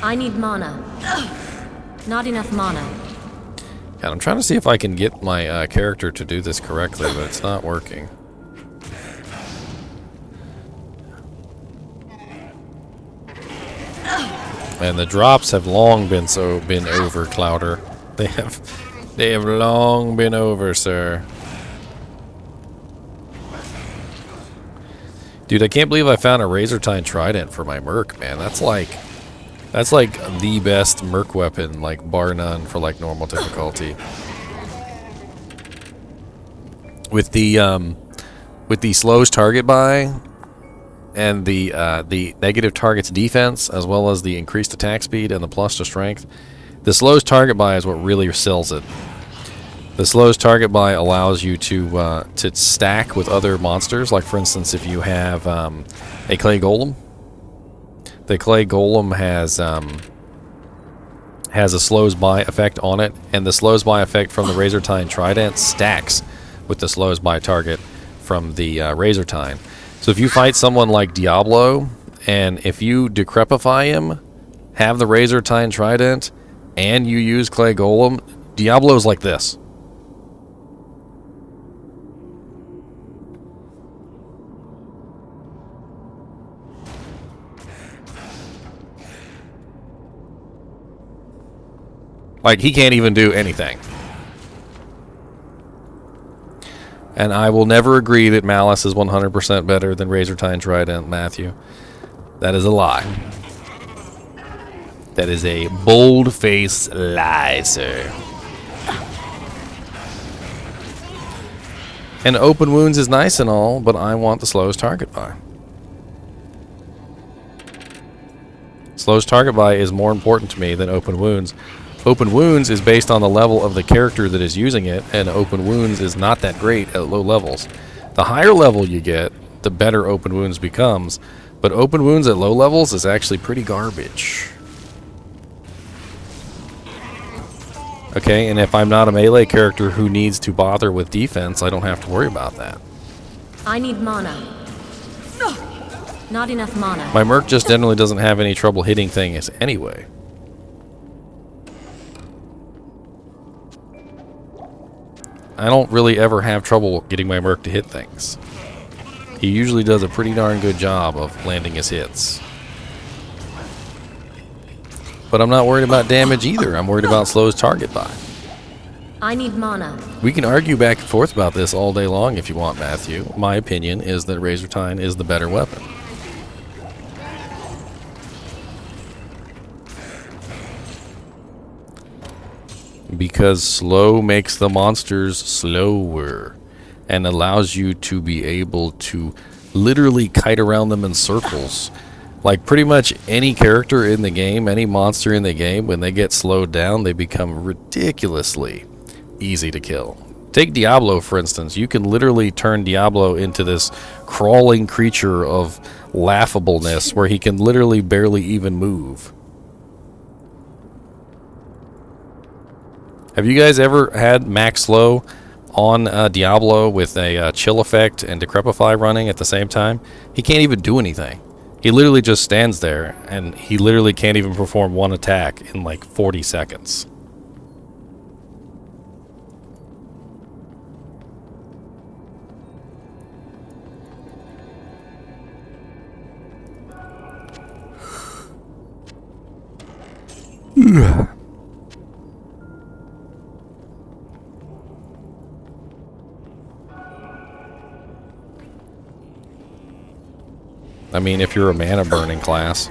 I need mana. Not enough mana. God, I'm trying to see if I can get my character to do this correctly, but it's not working. And the drops have long been over, Clouder. They have long been over, sir. Dude, I can't believe I found a Razortine Trident for my Merc, man. That's like the best Merc weapon, like bar none, for like normal difficulty. With the slows target buy and the negative target's defense, as well as the increased attack speed and the plus to strength, the slows target buy is what really sells it. The slows target buy allows you to stack with other monsters. Like, for instance, if you have a clay golem, the clay golem has a slows buy effect on it, and the slows buy effect from the Razortine Trident stacks with the slows buy target from the Razortine. So if you fight someone like Diablo, and if you decrepify him, have the Razortine Trident, and you use Clay Golem, Diablo's like this. Like, he can't even do anything. And I will never agree that Malice is 100% better than Razortine Trident, Matthew. That is a lie. That is a bold-faced lie, sir. And open wounds is nice and all, but I want the slowest target buy. Slowest target buy is more important to me than open wounds. Open wounds is based on the level of the character that is using it, and open wounds is not that great at low levels. The higher level you get, the better open wounds becomes, but open wounds at low levels is actually pretty garbage. Okay, and if I'm not a melee character who needs to bother with defense, I don't have to worry about that. I need mana. Not enough mana. My Merc just generally doesn't have any trouble hitting things anyway. I don't really ever have trouble getting my Merc to hit things. He usually does a pretty darn good job of landing his hits. But I'm not worried about damage either. I'm worried about slowest target buy. I need mana. We can argue back and forth about this all day long if you want, Matthew. My opinion is that Razortine is the better weapon. Because slow makes the monsters slower and allows you to be able to literally kite around them in circles. Like pretty much any character in the game, any monster in the game, when they get slowed down, they become ridiculously easy to kill. Take Diablo, for instance. You can literally turn Diablo into this crawling creature of laughableness where he can literally barely even move. Have you guys ever had max slow on Diablo with a chill effect and decrepify running at the same time? He can't even do anything. He literally just stands there, and he literally can't even perform one attack in like 40 seconds. I mean, if you're a mana burning class.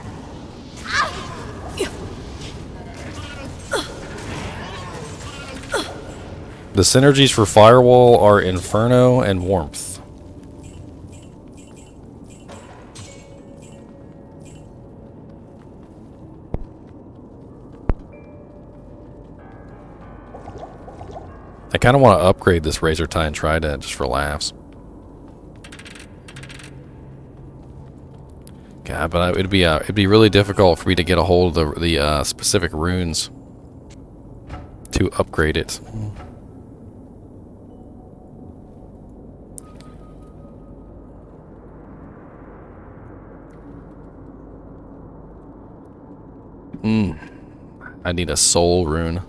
The synergies for Firewall are Inferno and Warmth. I kind of want to upgrade this Razortine Trident just for laughs. God, but it'd be really difficult for me to get a hold of the specific runes to upgrade it. I need a soul rune.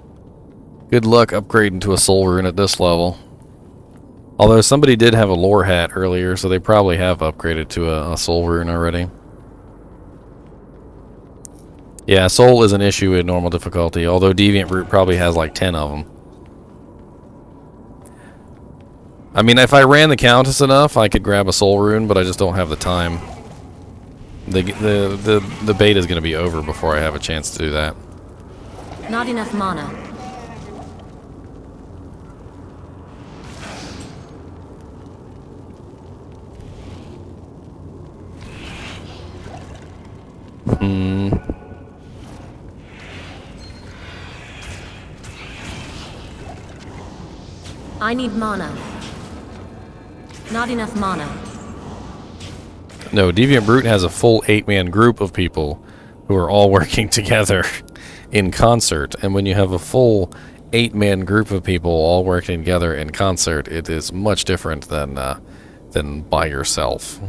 Good luck upgrading to a soul rune at this level. Although somebody did have a lore hat earlier, so they probably have upgraded to a soul rune already. Yeah, soul is an issue in normal difficulty, although Deviant Brute probably has like 10 of them. I mean, if I ran the Countess enough, I could grab a soul rune, but I just don't have the time. The bait is going to be over before I have a chance to do that. Not enough mana. I need mana. Not enough mana. No, Deviant Brute has a full 8-man group of people who are all working together in concert. And when you have a full 8-man group of people all working together in concert, it is much different than by yourself.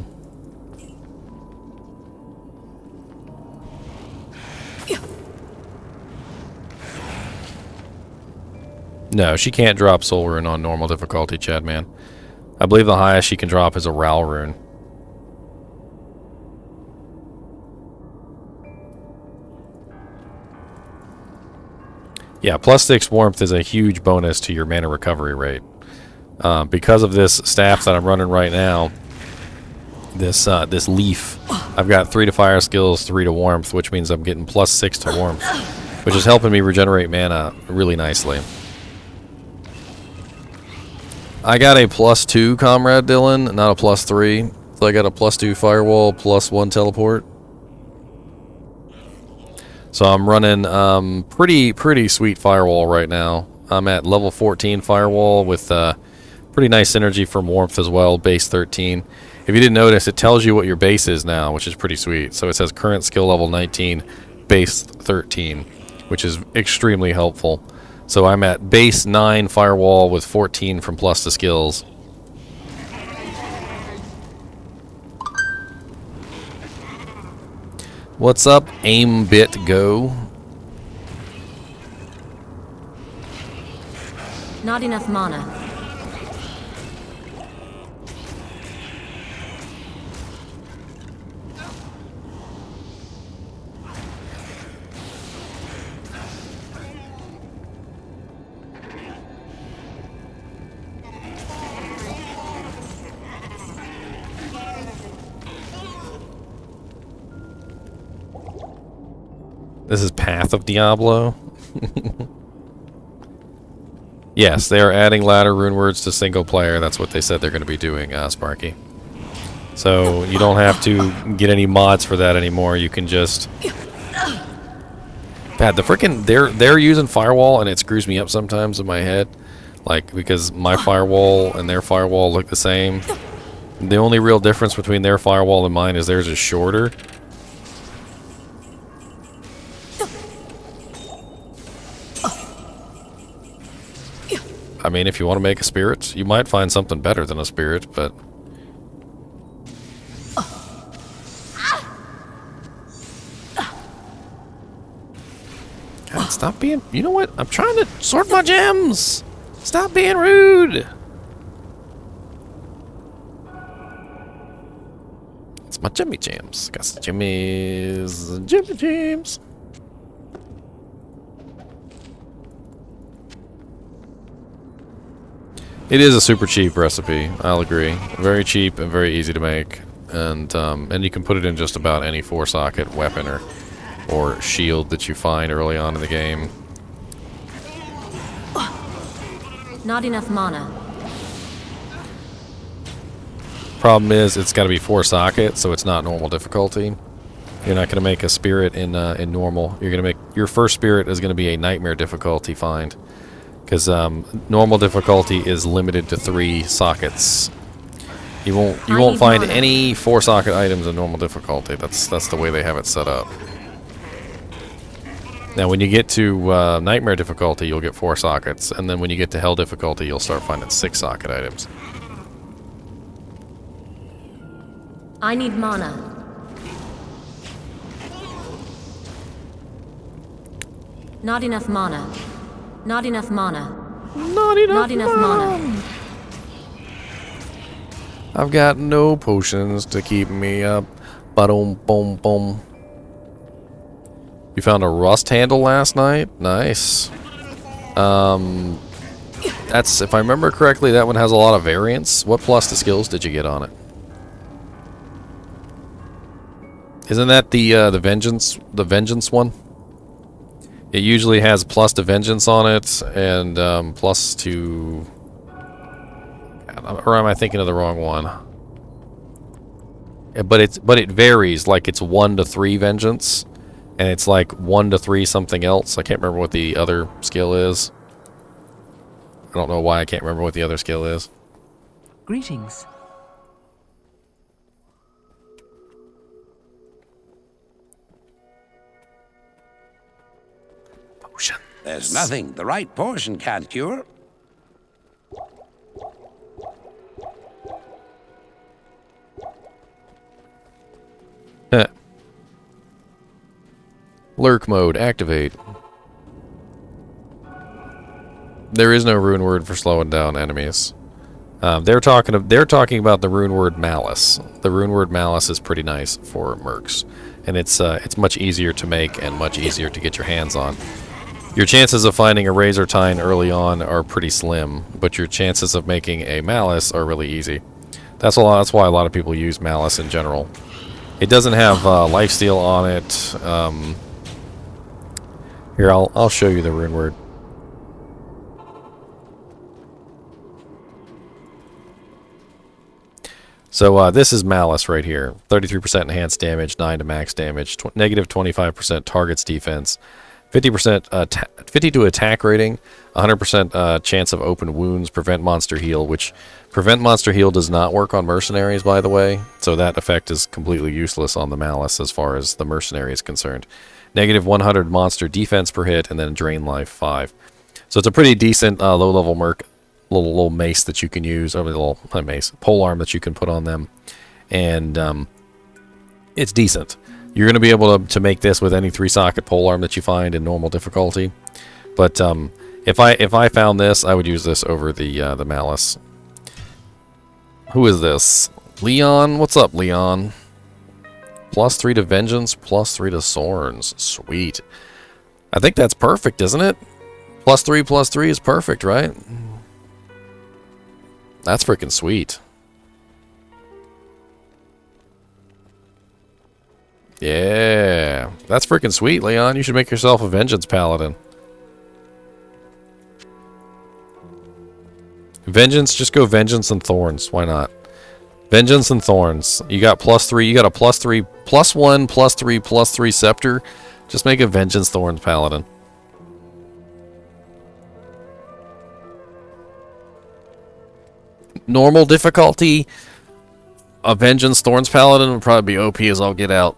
No, she can't drop Soul Rune on normal difficulty, Chad, man. I believe the highest she can drop is a Ral Rune. Yeah, +6 warmth is a huge bonus to your mana recovery rate. Because of this staff that I'm running right now, this leaf, I've got 3 to fire skills, 3 to warmth, which means I'm getting +6 to warmth, which is helping me regenerate mana really nicely. I got a +2 Comrade Dylan, not a +3. So I got a +2 firewall, +1 teleport. So I'm running pretty sweet firewall right now. I'm at level 14 firewall with pretty nice synergy from warmth as well, base 13. If you didn't notice, it tells you what your base is now, which is pretty sweet. So it says current skill level 19, base 13, which is extremely helpful. So I'm at base 9 firewall with 14 from plus to skills. What's up, aim bit go? Not enough mana. This is Path of Diablo. Yes, they are adding ladder rune words to single player. That's what they said they're going to be doing, Sparky. So you don't have to get any mods for that anymore. You can just... Pat, the frickin' they're using firewall, and it screws me up sometimes in my head. Like, because my firewall and their firewall look the same. The only real difference between their firewall and mine is theirs is shorter. I mean, if you want to make a spirit, you might find something better than a spirit, but... God, stop being... You know what? I'm trying to sort my gems! Stop being rude! It's my Jimmy Jams. Got some Jimmy's... Jimmy Jams! It is a super cheap recipe, I'll agree. Very cheap and very easy to make. And you can put it in just about any 4-socket weapon or shield that you find early on in the game. Not enough mana. Problem is, it's got to be 4-socket, so it's not normal difficulty. You're not going to make a spirit in normal. You're going to make your first spirit is going to be a nightmare difficulty find. Because normal difficulty is limited to 3 sockets. You won't find any 4-socket items in normal difficulty. That's the way they have it set up. Now, when you get to nightmare difficulty, you'll get 4 sockets, and then when you get to hell difficulty, you'll start finding 6-socket items. I need mana. Not enough mana. Not enough mana. Not enough mana. I've got no potions to keep me up. Ba-dum, boom, boom. You found a rust handle last night? Nice. That's, if I remember correctly, that one has a lot of variance. What plus to skills did you get on it? Isn't that the vengeance one? It usually has plus to vengeance on it, and plus to... Or am I thinking of the wrong one? But it varies. Like, it's 1 to 3 vengeance, and it's like 1 to 3 something else. I can't remember what the other skill is. I don't know why I can't remember what the other skill is. Greetings. There's nothing the right portion can't cure. Lurk mode, activate. There is no rune word for slowing down enemies. They're talking about the rune word Malice. The rune word Malice is pretty nice for mercs, and it's much easier to make and much easier to get your hands on. Your chances of finding a Razor Tine early on are pretty slim, but your chances of making a Malice are really easy. That's why a lot of people use Malice in general. It doesn't have lifesteal on it. Here, I'll show you the rune word. So this is Malice right here. 33% enhanced damage, 9 to max damage, negative 25% target's defense, 50% 50 to attack rating, 100% chance of open wounds, prevent monster heal, which prevent monster heal does not work on mercenaries, by the way. So that effect is completely useless on the Malice as far as the mercenary is concerned. Negative 100 monster defense per hit, and then drain life 5. So it's a pretty decent low-level merc. Little mace that you can use, or little mace, polearm that you can put on them, and it's decent. You're going to be able to make this with any 3-socket polearm that you find in normal difficulty. But if I found this, I would use this over the Malice. Who is this? Leon? What's up, Leon? +3 to Vengeance, +3 to Sorns. Sweet. I think that's perfect, isn't it? +3 is perfect, right? That's freaking sweet. Yeah. That's freaking sweet, Leon. You should make yourself a Vengeance Paladin. Vengeance, just go Vengeance and Thorns. Why not? Vengeance and Thorns. You got +3. You got a +3, +1, +3, +3 Scepter. Just make a Vengeance Thorns Paladin. Normal difficulty, a Vengeance Thorns Paladin would probably be OP as all get out.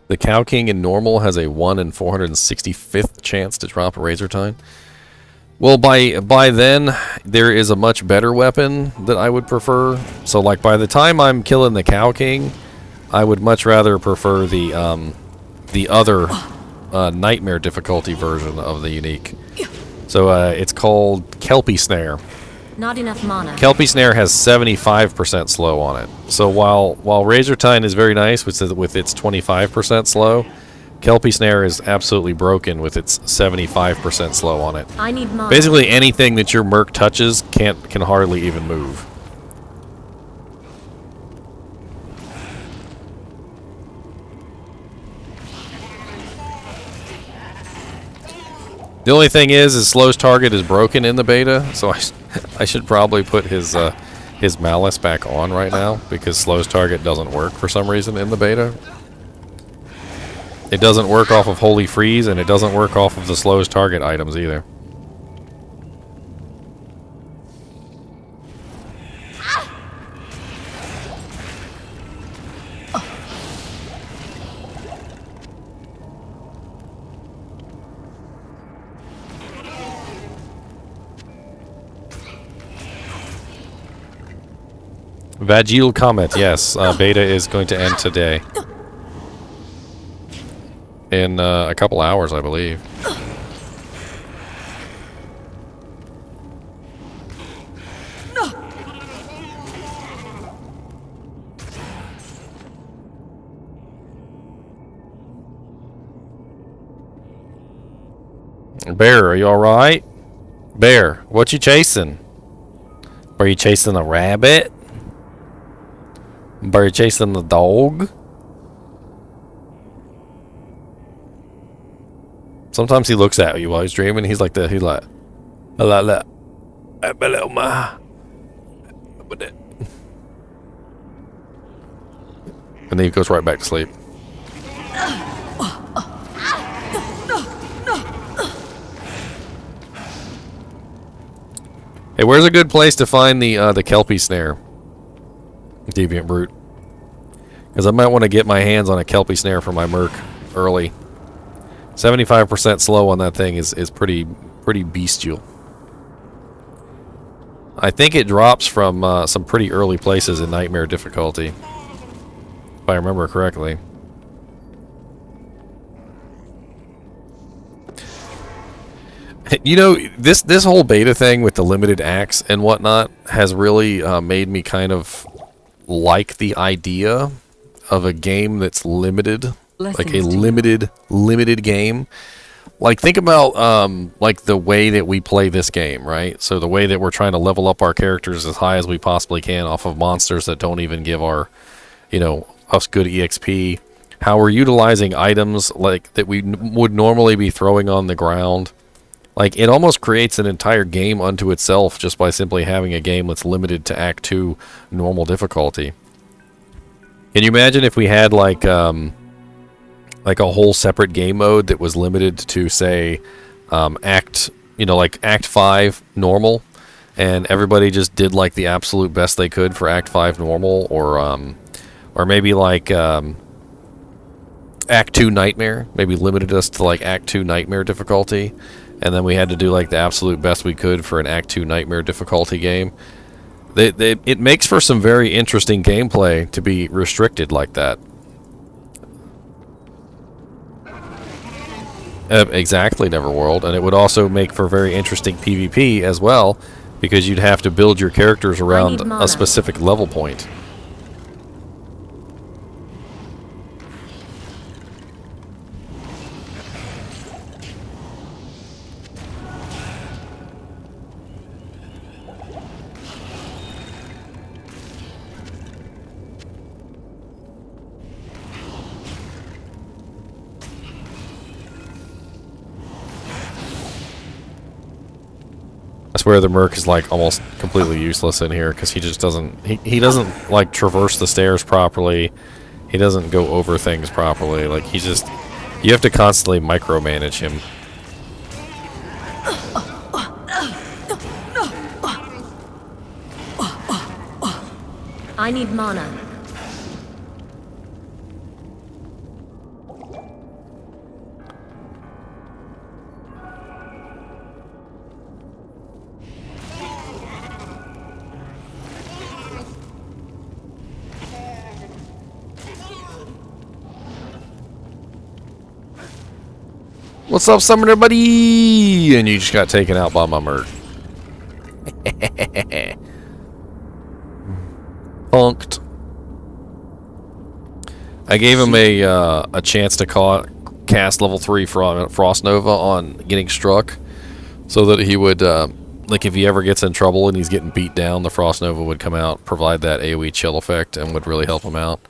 The Cow King in normal has a 1 in 465th chance to drop a Razor Tine. Well, by then, there is a much better weapon that I would prefer. So, like, by the time I'm killing the Cow King, I would much rather prefer the other nightmare difficulty version of the unique. So it's called Kelpie Snare. Not enough mana. Kelpie Snare has 75% slow on it. So while Razor Tine is very nice with its 25% slow, Kelpie Snare is absolutely broken with its 75% slow on it. I need mana. Basically anything that your merc touches can hardly even move. The only thing is Slow's target is broken in the beta, so I should probably put his Malice back on right now, because Slow's target doesn't work for some reason in the beta. It doesn't work off of Holy Freeze, and it doesn't work off of the Slow's target items either. Vagil Comet, yes. Beta is going to end today. In a couple hours, I believe. Bear, are you alright? Bear, what you chasing? Are you chasing a rabbit? Are you chasing the dog? Sometimes he looks at you while he's dreaming. He's like that. He's like, and then he goes right back to sleep. Hey, where's a good place to find the Kelpie Snare? Deviant Brute. Because I might want to get my hands on a Kelpie Snare for my merc early. 75% slow on that thing is pretty bestial. I think it drops from some pretty early places in Nightmare difficulty, if I remember correctly. You know, this whole beta thing with the limited acts and whatnot has really made me kind of like the idea of a game that's limited, like a limited game. Like, think about like the way that we play this game, right? So the way that we're trying to level up our characters as high as we possibly can off of monsters that don't even give our, you know, us good EXP. How we're utilizing items like that we would normally be throwing on the ground. Like, it almost creates an entire game unto itself just by simply having a game that's limited to Act 2 normal difficulty. Can you imagine if we had like a whole separate game mode that was limited to, say, Act 5 normal, and everybody just did like the absolute best they could for Act 5 normal, or maybe like Act 2 Nightmare, maybe limited us to like Act 2 Nightmare difficulty. And then we had to do like the absolute best we could for an Act 2 Nightmare difficulty game. It makes for some very interesting gameplay to be restricted like that. Exactly, Neverworld. And it would also make for very interesting PvP as well, because you'd have to build your characters around a specific level point. I swear the Merc is like almost completely useless in here because he just doesn't he doesn't like traverse the stairs properly. He doesn't go over things properly. Like, he just, you have to constantly micromanage him. I need mana. What's up, Summoner buddy? And you just got taken out by my Merc. Punked. I gave him a chance to cast level 3 Frost Nova on getting struck, so that he would, like, if he ever gets in trouble and he's getting beat down, the Frost Nova would come out, provide that AoE chill effect, and would really help him out.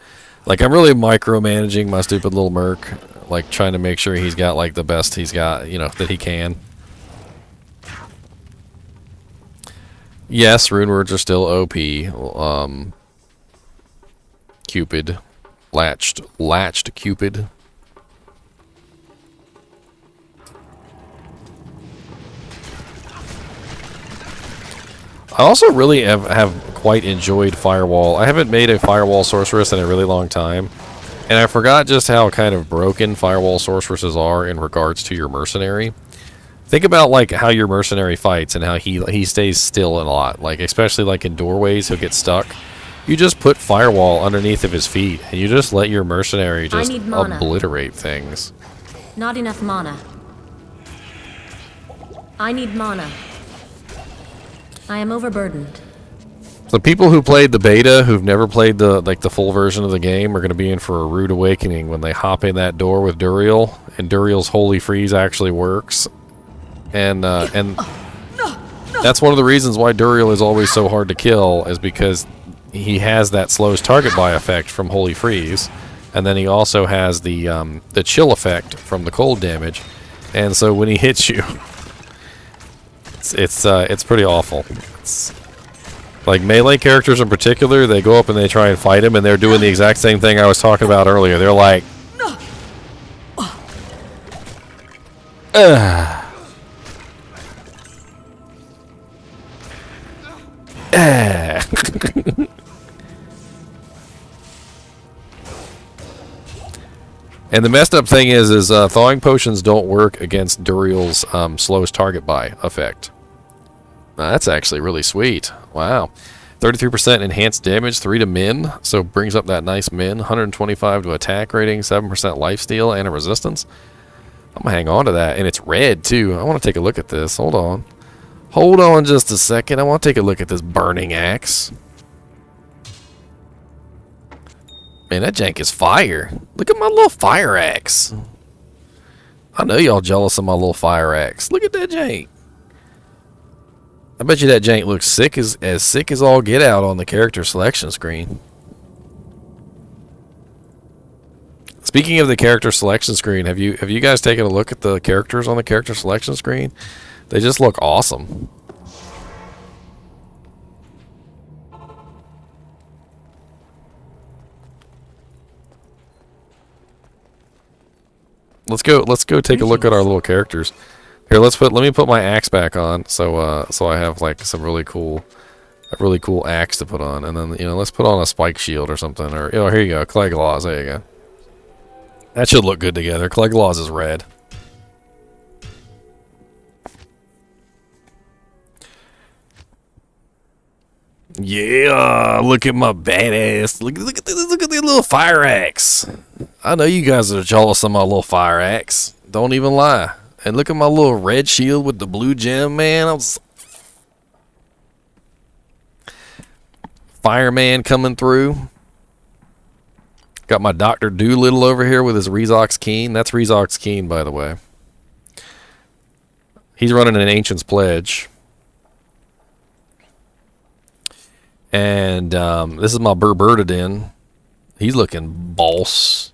Like, I'm really micromanaging my stupid little Merc, like, trying to make sure he's got, like, the best he's got, you know, that he can. Yes, rune words are still OP. Cupid. Latched Cupid. I also really have quite enjoyed Firewall. I haven't made a Firewall Sorceress in a really long time. And I forgot just how kind of broken Firewall Sorceresses are in regards to your Mercenary. Think about, like, how your Mercenary fights and how he stays still a lot. Like, especially, like, in doorways, he'll get stuck. You just put Firewall underneath of his feet, and you just let your Mercenary just obliterate things. Not enough mana. I need mana. I am overburdened. The people who played the beta, who've never played the full version of the game, are going to be in for a rude awakening when they hop in that door with Duriel, and Duriel's Holy Freeze actually works. And that's one of the reasons why Duriel is always so hard to kill, is because he has that slows target by effect from Holy Freeze, and then he also has the chill effect from the cold damage, and so when he hits you, it's pretty awful. It's, like, melee characters in particular, they go up and they try and fight him, and they're doing the exact same thing I was talking about earlier. They're like, And the messed up thing is thawing potions don't work against Duriel's slows target by effect. That's actually really sweet. Wow. 33% enhanced damage, 3 to min, so brings up that nice min. 125 to attack rating, 7% lifesteal, and a resistance. I'm going to hang on to that, and it's red, too. I want to take a look at this. Hold on. Hold on just a second. I want to take a look at this burning axe. Man, that jank is fire. Look at my little fire axe. I know y'all jealous of my little fire axe. Look at that jank. I bet you that jank looks sick as sick as all get out on the character selection screen. Speaking of the character selection screen, have you guys taken a look at the characters on the character selection screen? They just look awesome. Let's go take a look at our little characters. Here, let me put my axe back on, so I have like some really cool axe to put on, and then let's put on a spike shield or something, or here you go, clay claws. There you go. That should look good together. Clay claws is red. Yeah, look at my badass. Look at the little fire axe. I know you guys are jealous of my little fire axe. Don't even lie. And look at my little red shield with the blue gem, man. Fireman coming through. Got my Dr. Doolittle over here with his Rezox Keen. That's Rezox Keen, by the way. He's running an Ancient's Pledge. And this is my Burberdin. He's looking boss.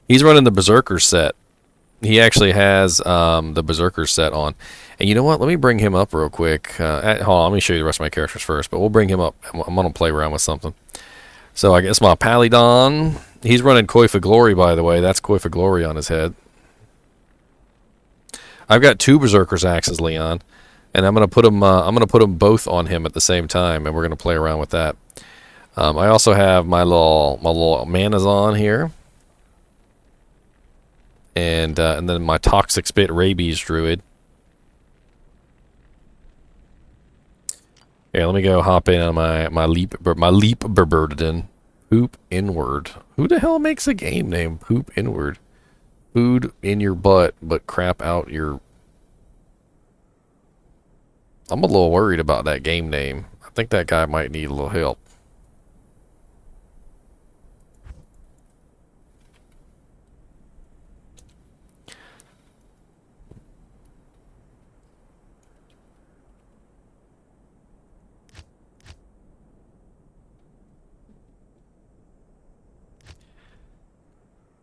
He's running the Berserker set. He actually has the Berserker set on. And you know what? Let me bring him up real quick. Hold on, let me show you the rest of my characters first. But we'll bring him up. I'm going to play around with something. So I guess my Palydon. He's running Coif of Glory, by the way. That's Coif of Glory on his head. I've got 2 Berserker's axes, Leon. And I'm going to put them both on him at the same time. And we're going to play around with that. I also have my little Manazon here. And then my Toxic Spit Rabies Druid. Yeah, let me go hop in on my leap Burberdin. Poop Inward. Who the hell makes a game name Poop Inward? Food in your butt, but crap out your... I'm a little worried about that game name. I think that guy might need a little help.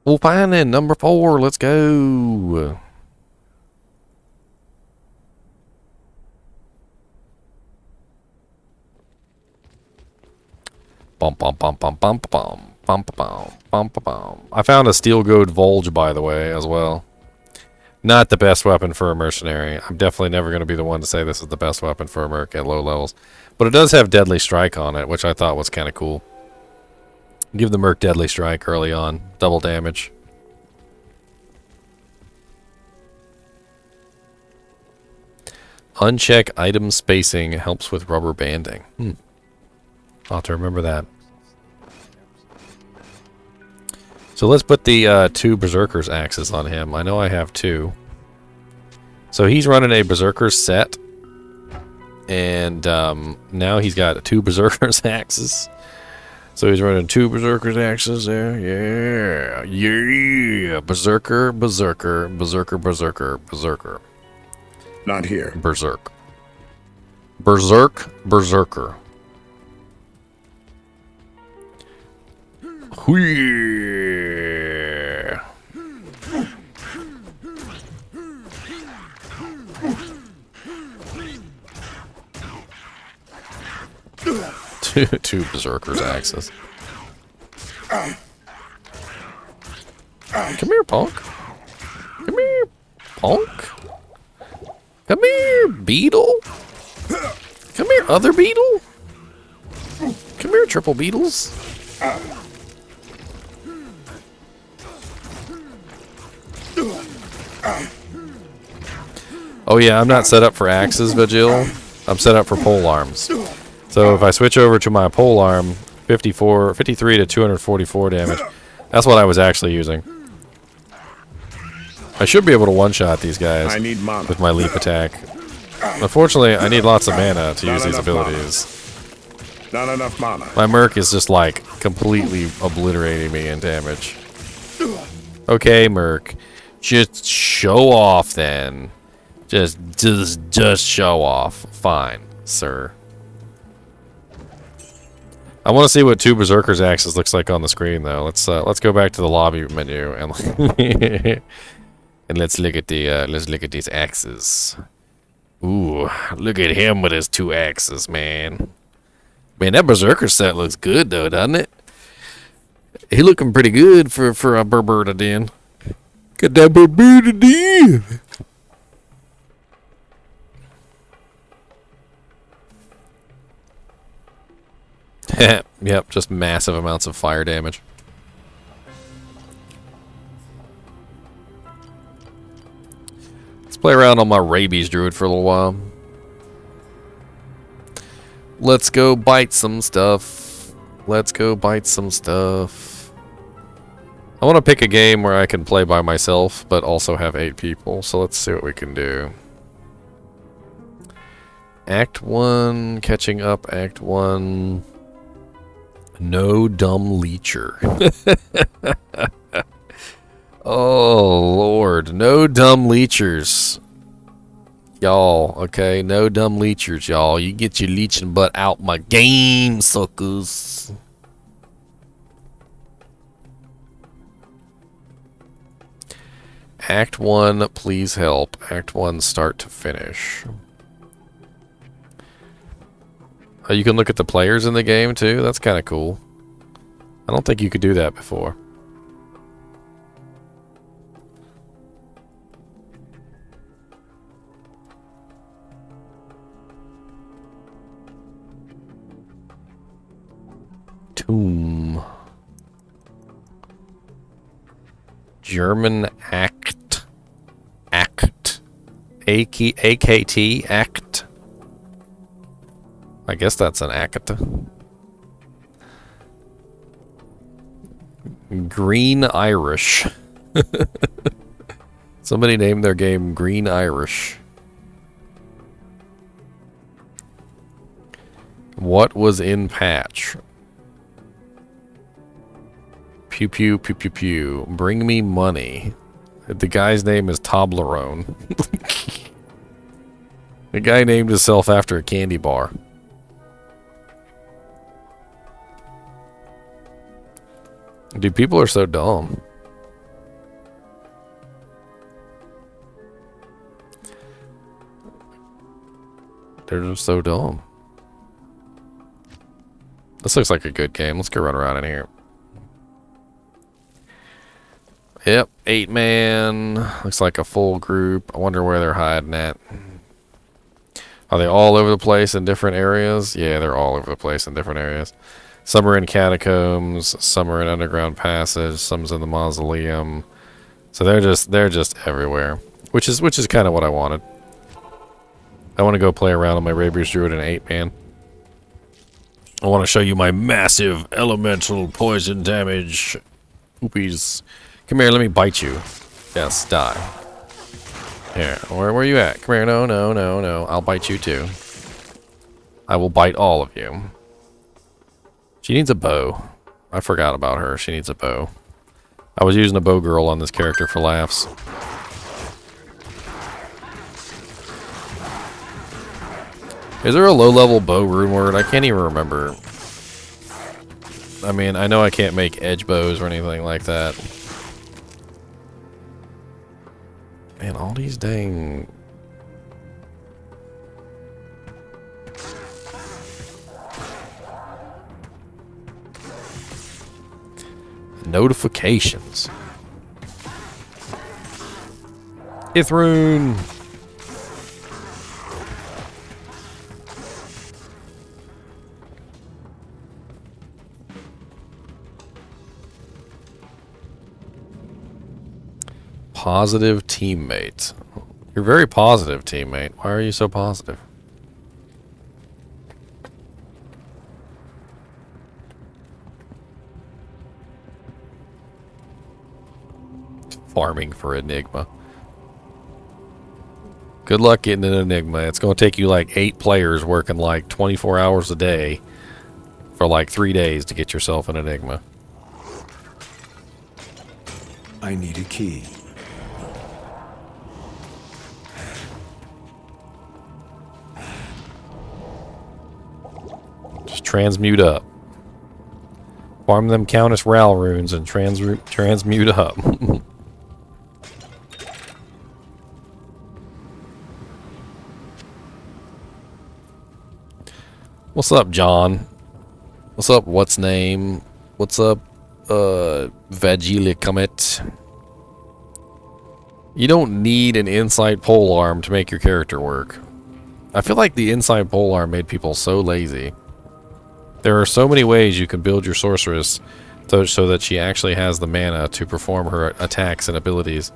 We'll find in number 4. Let's go. Bum bum bum bum bum bum bum bum bum bum. I found a Steel Goad Volge, by the way, as well. Not the best weapon for a mercenary. I'm definitely never going to be the one to say this is the best weapon for a merc at low levels. But it does have Deadly Strike on it, which I thought was kind of cool. Give the merc Deadly Strike early on. Double damage. Uncheck item spacing helps with rubber banding. I'll have to remember that. So let's put the 2 Berserker's axes on him. I know I have 2. So he's running a Berserker's set. And now he's got 2 Berserker's axes. So he's running 2 Berserker's axes there. Yeah. Yeah. Berserker, Berserker, Berserker, Berserker, Berserker. Not here. Berserk. Berserk, Berserker. Whee! Two Berserker's axes. Come here, punk. Come here, punk. Come here, beetle. Come here, other beetle. Come here, triple beetles. Oh yeah, I'm not set up for axes, Vigil. I'm set up for pole arms. So if I switch over to my pole arm, 53 to 244 damage. That's what I was actually using. I should be able to one-shot these guys I need mana. with my leap attack. Unfortunately, I need lots of mana to use these abilities. Not enough mana. My Merc is just like completely obliterating me in damage. Okay, Merc. Just show off then. Just show off. Fine, sir. I want to see what two Berserker's axes looks like on the screen though. Let's go back to the lobby menu and and let's look at these axes. Ooh, look at him with his two axes, man. Man, that Berserker set looks good though, doesn't it? He looking pretty good for a Berberta den. Got that Berberta den. Yep, just massive amounts of fire damage. Let's play around on my rabies druid for a little while. Let's go bite some stuff. Let's go bite some stuff. I want to pick a game where I can play by myself, but also have 8 people. So let's see what we can do. Act 1, catching up, Act 1. No dumb leecher. Oh, Lord. No dumb leechers. Y'all, okay? No dumb leechers, y'all. You get your leeching butt out my game, suckers. Act 1, please help. Act 1, start to finish. Oh, you can look at the players in the game, too? That's kind of cool. I don't think you could do that before. Tomb. German act. Act. AKT act. I guess that's an act. Green Irish. Somebody named their game Green Irish. What was in patch? Pew pew pew pew pew. Bring me money. The guy's name is Toblerone. The guy named himself after a candy bar. Dude, people are so dumb. They're just so dumb. This looks like a good game. Let's go run around in here. Yep, 8-man. Looks like a full group. I wonder where they're hiding at. Are they all over the place in different areas? Yeah, they're all over the place in different areas. Some are in catacombs, some are in underground passage, some's in the mausoleum. So they're just everywhere, which is kind of what I wanted. I want to go play around on my Rabies Druid in 8-man. I want to show you my massive elemental poison damage. Oopies. Come here, let me bite you. Yes, die. Here, where are you at? Come here, no, no, no, no. I'll bite you too. I will bite all of you. She needs a bow. I forgot about her. She needs a bow. I was using a bow girl on this character for laughs. Is there a low-level bow rune word? I can't even remember. I mean, I know I can't make edge bows or anything like that. Man, all these dang... notifications. Ithrune. Positive teammate. You're very positive, teammate. Why are you so positive? farming for Enigma. Good luck getting an Enigma. It's going to take you like 8 players working like 24 hours a day for like 3 days to get yourself an Enigma. I need a key. Just transmute up. Farm them Countess Ral runes and transmute up. What's up, John? What's up, what's name? What's up, Vagili Comet? You don't need an inside polearm to make your character work. I feel like the inside polearm made people so lazy. There are so many ways you can build your sorceress so that she actually has the mana to perform her attacks and abilities,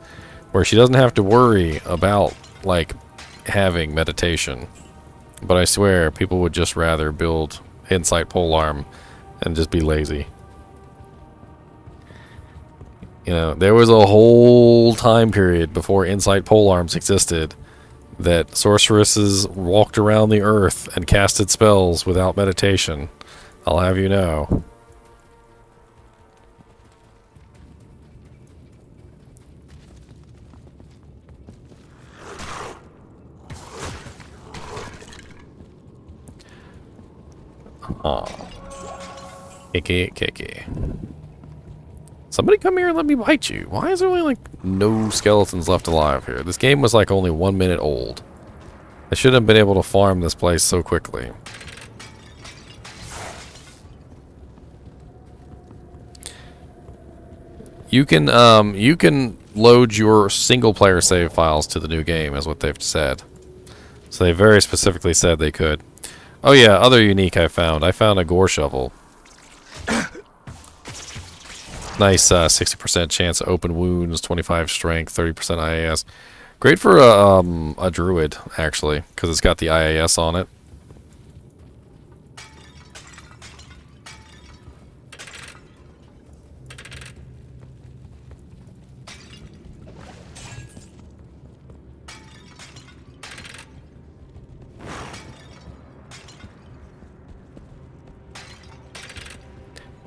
where she doesn't have to worry about, like, having meditation. But I swear, people would just rather build Insight Polearm and just be lazy. You know, there was a whole time period before Insight Polearms existed that sorceresses walked around the earth and casted spells without meditation. I'll have you know. Kiki. Somebody come here and let me bite you. Why is there only like no skeletons left alive here? This game was like only 1 minute old. I shouldn't have been able to farm this place so quickly. You can load your single player save files to the new game, is what they've said. So they very specifically said they could. Oh yeah, other unique I found a gore shovel. Nice 60% chance of open wounds, 25 strength, 30% IAS. Great for a druid, actually, because it's got the IAS on it.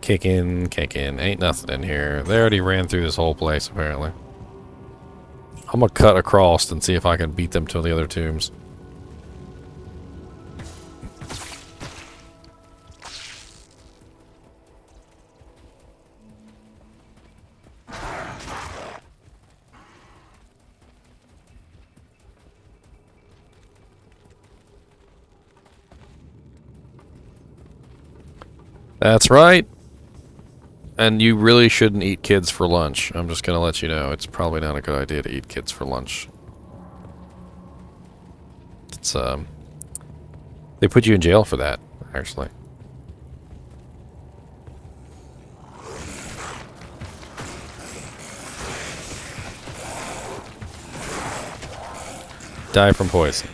Kicking. Ain't nothing in here. They already ran through this whole place, apparently. I'm gonna cut across and see if I can beat them to the other tombs. That's right. And you really shouldn't eat kids for lunch. I'm just gonna let you know. It's probably not a good idea to eat kids for lunch. It's, they put you in jail for that, actually. Die from poison.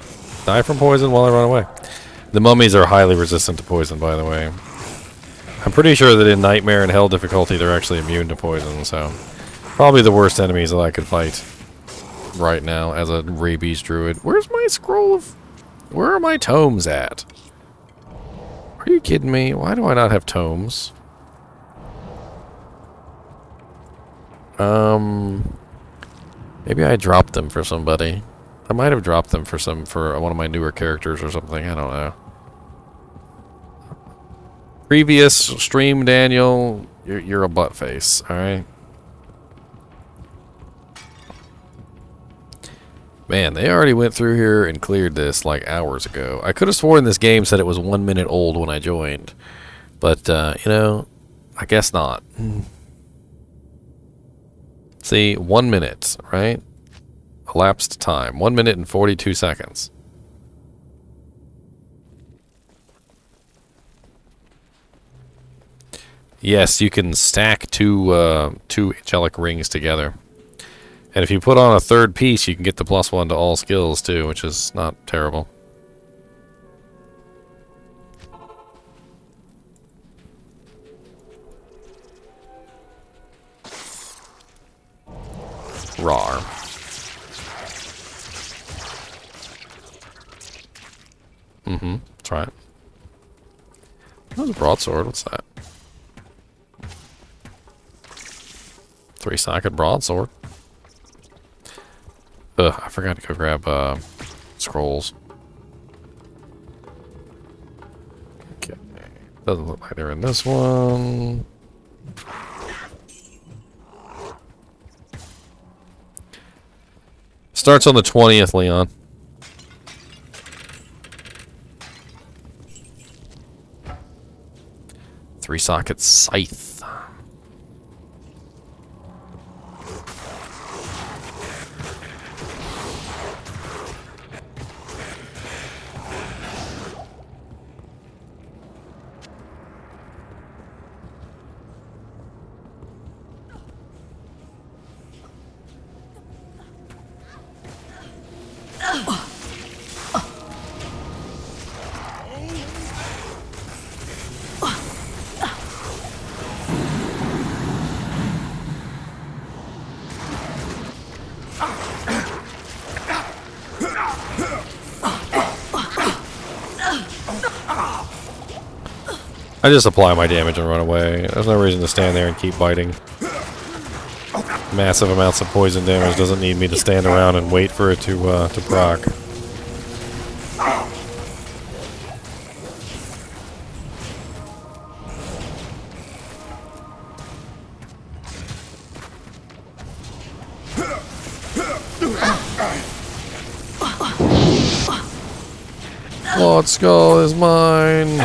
Die from poison while I run away. The mummies are highly resistant to poison, by the way. I'm pretty sure that in Nightmare and Hell difficulty, they're actually immune to poison, so... Probably the worst enemies that I could fight right now as a rabies druid. Where's my scroll of... Where are my tomes at? Are you kidding me? Why do I not have tomes? Maybe I dropped them for somebody. I might have dropped them for one of my newer characters or something. I don't know. Previous stream, Daniel, you're a butt face, alright? Man, they already went through here and cleared this like hours ago. I could have sworn this game said it was 1 minute old when I joined. But, you know, I guess not. See, 1 minute, right? Elapsed time. 1 minute and 42 seconds. Yes, you can stack two angelic rings together. And if you put on a third piece, you can get the +1 to all skills too, which is not terrible. Rar. Mm-hmm. That's right. Oh, broadsword. What's that? 3-socket broadsword. Ugh, I forgot to go grab scrolls. Okay. Doesn't look like they're in this one. Starts on the 20th, Leon. Three-socket scythe. I just apply my damage and run away. There's no reason to stand there and keep biting. Massive amounts of poison damage doesn't need me to stand around and wait for it to proc. Lord Skull is mine.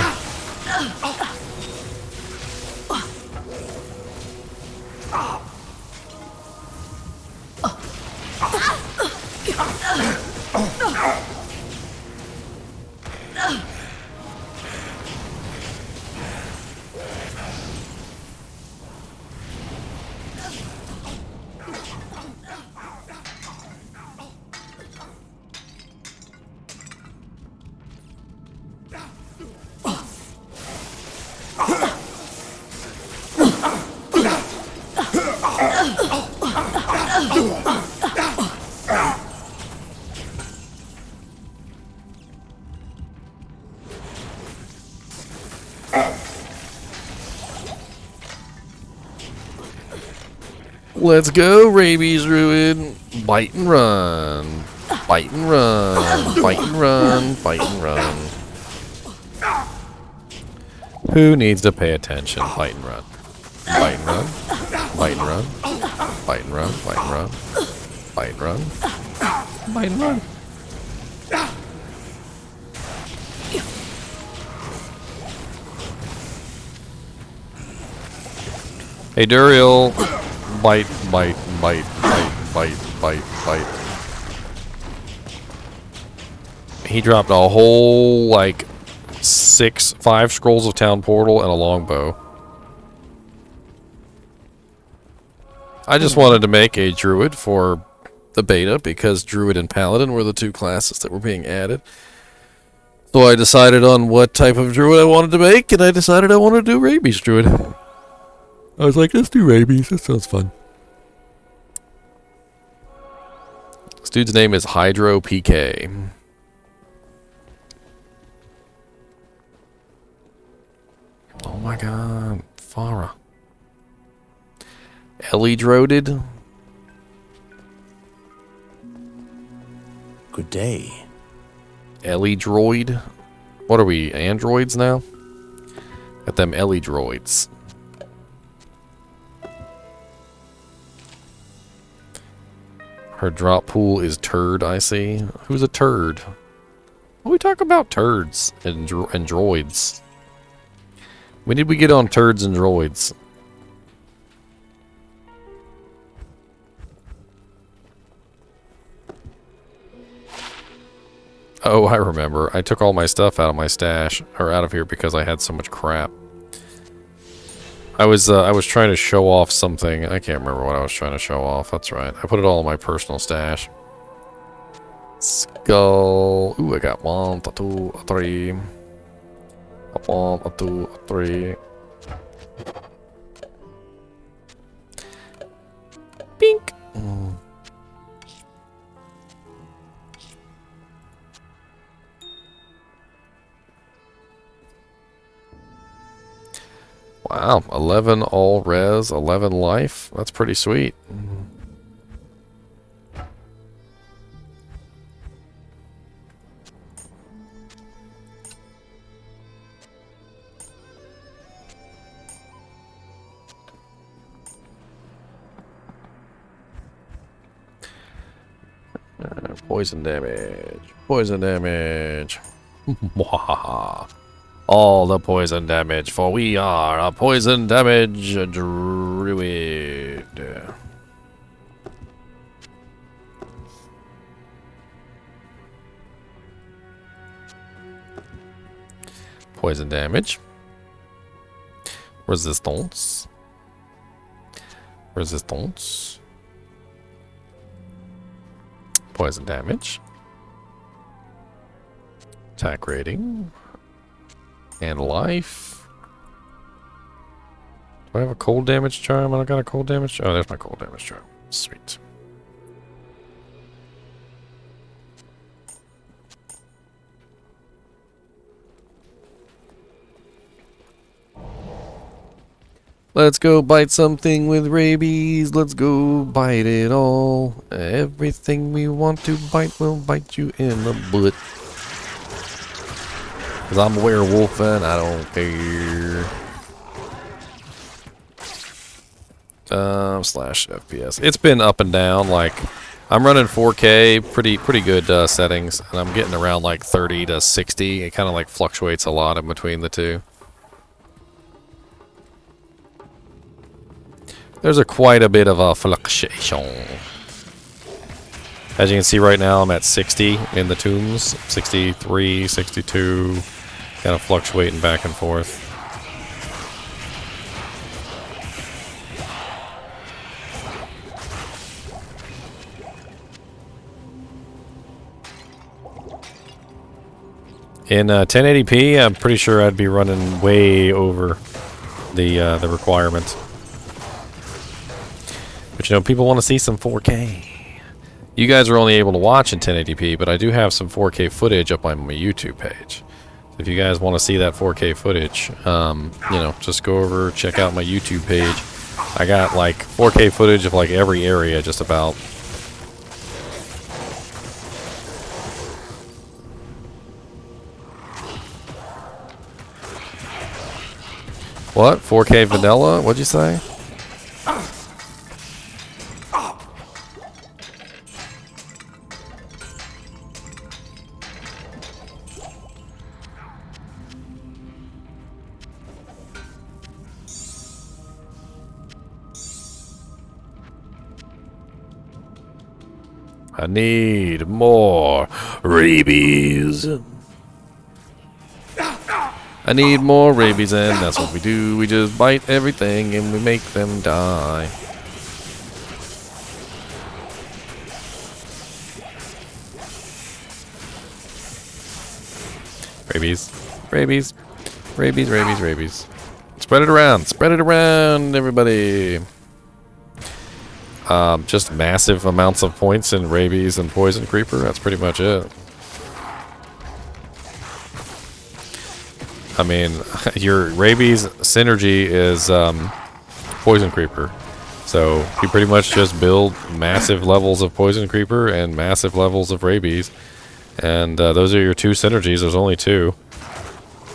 Let's go, Rabies Druid. Bite and run. Bite and run. Bite and run. Bite and run. Who needs to pay attention? Bite and run. Bite and run. Bite and run. Bite and run. Bite and run. Bite and run. Bite and run. Hey, Duriel. Bite, bite, bite, bite, bite, bite, bite. He dropped a whole, like, 5 scrolls of town portal and a longbow. I just wanted to make a druid for the beta because druid and paladin were the 2 classes that were being added. So I decided on what type of druid I wanted to make, and I decided I wanted to do rabies druid. I was like, let's do rabies. That sounds fun. This dude's name is Hydro PK. Oh my god. Farah. Ellie Droded. Good day. Ellie Droid. What are we, androids now? Got them Ellie droids. Her drop pool is turd, I see. Who's a turd? What we talk about turds and droids? When did we get on turds and droids? Oh, I remember. I took all my stuff out of my stash, or out of here because I had so much crap. I was trying to show off something. I can't remember what I was trying to show off. That's right. I put it all in my personal stash. Skull. Ooh, I got 1, 2, 3. 1, 2, 3. Pink. Wow, 11 all res, 11 life. That's pretty sweet. Poison damage. Poison damage. All the poison damage, for we are a poison damage druid. Poison damage. Resistance. Resistance. Poison damage. Attack rating. And life. Do I have a cold damage charm? I don't got a cold damage. Oh, there's my cold damage charm. Sweet. Let's go bite something with rabies. Let's go bite it all. Everything we want to bite will bite you in the butt. Because I'm a werewolf and I don't care. Slash FPS. It's been up and down. Like, I'm running 4K, pretty good settings, and I'm getting around like 30 to 60. It kind of like fluctuates a lot in between the two. There's quite a bit of a fluctuation. As you can see right now, I'm at 60 in the tombs. 63, 62. Kind of fluctuating back and forth. In 1080p, I'm pretty sure I'd be running way over the requirement. But you know, people want to see some 4K. You guys are only able to watch in 1080p, but I do have some 4K footage up on my YouTube page. If you guys want to see that 4K footage, you know, just go over, check out my YouTube page. I got like 4K footage of like every area, just about. What? 4K vanilla? What'd you say? I need more rabies. I need more rabies, and that's what we do. We just bite everything and we make them die. Rabies. Rabies. Rabies, rabies, rabies. Spread it around. Spread it around, everybody. Just massive amounts of points in rabies and poison creeper. That's pretty much it. I mean, your rabies synergy is poison creeper. So you pretty much just build massive levels of poison creeper and massive levels of rabies. And those are your two synergies. There's only two.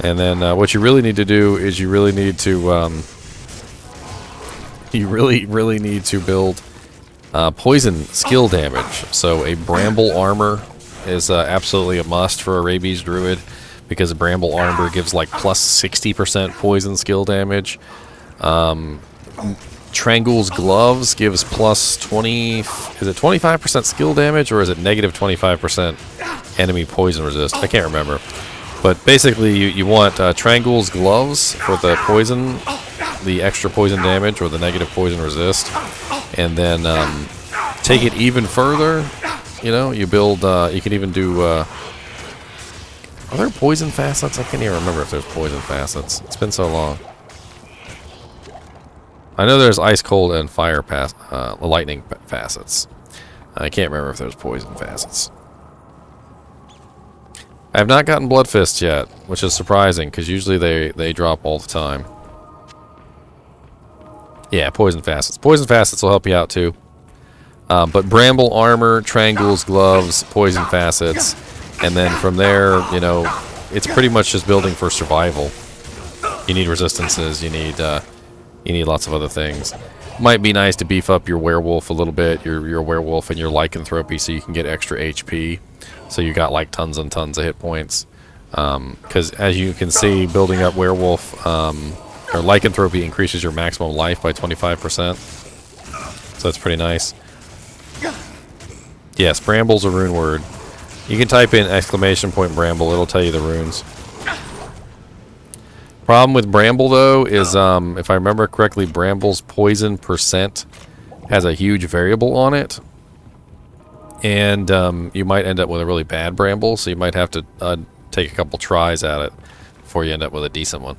And then what you really need to do is you really need to really need to build poison skill damage. So a bramble armor is absolutely a must for a rabies druid, because a bramble armor gives like plus 60% poison skill damage. Trangle's gloves gives plus 20. Is it 25% skill damage, or is it negative 25% enemy poison resist? I can't remember. But basically, you want Trangle's gloves for the poison, the extra poison damage, or the negative poison resist. And then take it even further. You know, you build. You can even do. Are there poison facets? I can't even remember if there's poison facets. It's been so long. I know there's ice, cold, and fire lightning facets. I can't remember if there's poison facets. I have not gotten blood fists yet, which is surprising because usually they drop all the time. Yeah, poison facets. Poison facets will help you out too. But bramble armor, triangles, gloves, poison facets, and then from there, you know, it's pretty much just building for survival. You need resistances. You need lots of other things. Might be nice to beef up your werewolf a little bit. Your werewolf and your lycanthropy, so you can get extra HP. So you got like tons and tons of hit points. Because as you can see, building up werewolf or lycanthropy increases your maximum life by 25%. So that's pretty nice. Yes, bramble's a rune word. You can type in ! bramble, it'll tell you the runes. Problem with bramble though is, if I remember correctly, bramble's poison percent has a huge variable on it. And you might end up with a really bad bramble, so you might have to take a couple tries at it before you end up with a decent one.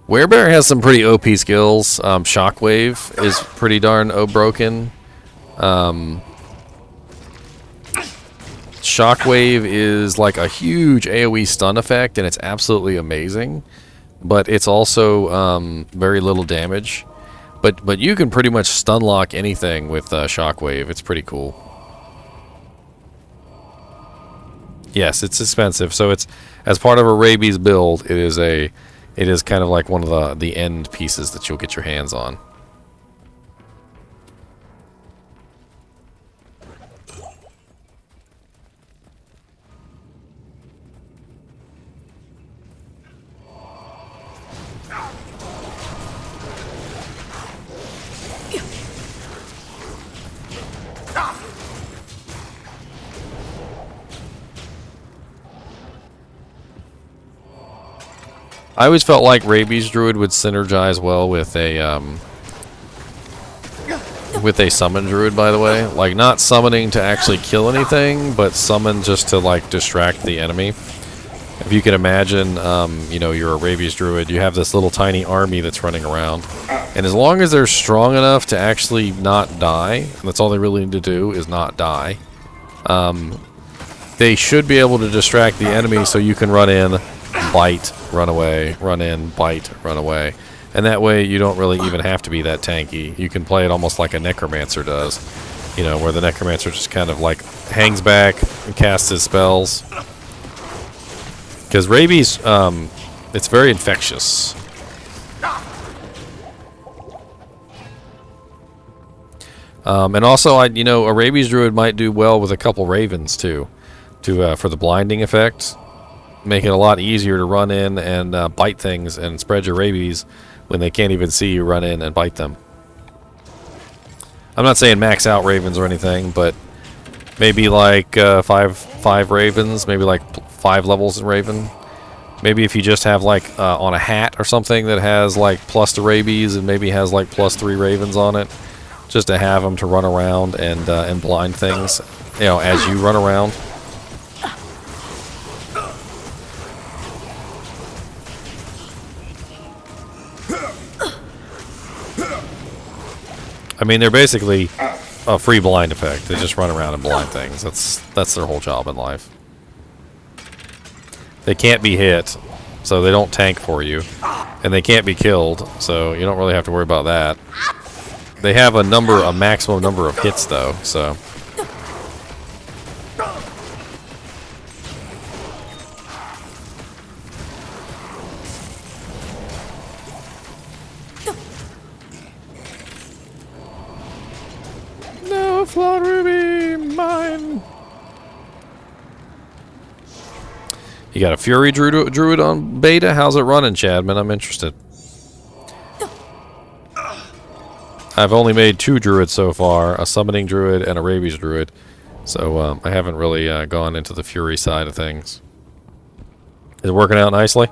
Werebear has some pretty OP skills. Shockwave is pretty darn broken. Shockwave is like a huge AoE stun effect, and it's absolutely amazing. But it's also very little damage. But you can pretty much stun lock anything with Shockwave. It's pretty cool. Yes, it's expensive. So it's as part of a rabies build. It is kind of like one of the end pieces that you'll get your hands on. I always felt like Rabies Druid would synergize well with a Summon Druid, by the way. Like, not summoning to actually kill anything, but summon just to, like, distract the enemy. If you can imagine, you know, you're a Rabies Druid, you have this little tiny army that's running around. And as long as they're strong enough to actually not die, and that's all they really need to do is not die, they should be able to distract the enemy so you can run in, bite, run away, run in, bite, run away. And that way you don't really even have to be that tanky. You can play it almost like a Necromancer does. You know, where the Necromancer just kind of like hangs back and casts his spells. Because Rabies, it's very infectious. And also, you know, a Rabies Druid might do well with a couple Ravens too, for the blinding effect. Make it a lot easier to run in and bite things and spread your rabies when they can't even see you run in and bite them. I'm not saying max out ravens or anything, but maybe like five ravens, maybe like 5 levels in raven. Maybe if you just have like on a hat or something that has like plus to rabies and maybe has like +3 ravens on it, just to have them to run around and blind things, you know, as you run around. I mean, they're basically a free blind effect. They just run around and blind things. That's their whole job in life. They can't be hit, so they don't tank for you. And they can't be killed, so you don't really have to worry about that. They have a maximum number of hits, though, so... No, Flawed Ruby, mine! You got a Fury Druid on beta? How's it running, Chadman? I'm interested. I've only made 2 Druids so far, a Summoning Druid and a Rabies Druid. So I haven't really gone into the Fury side of things. Is it working out nicely?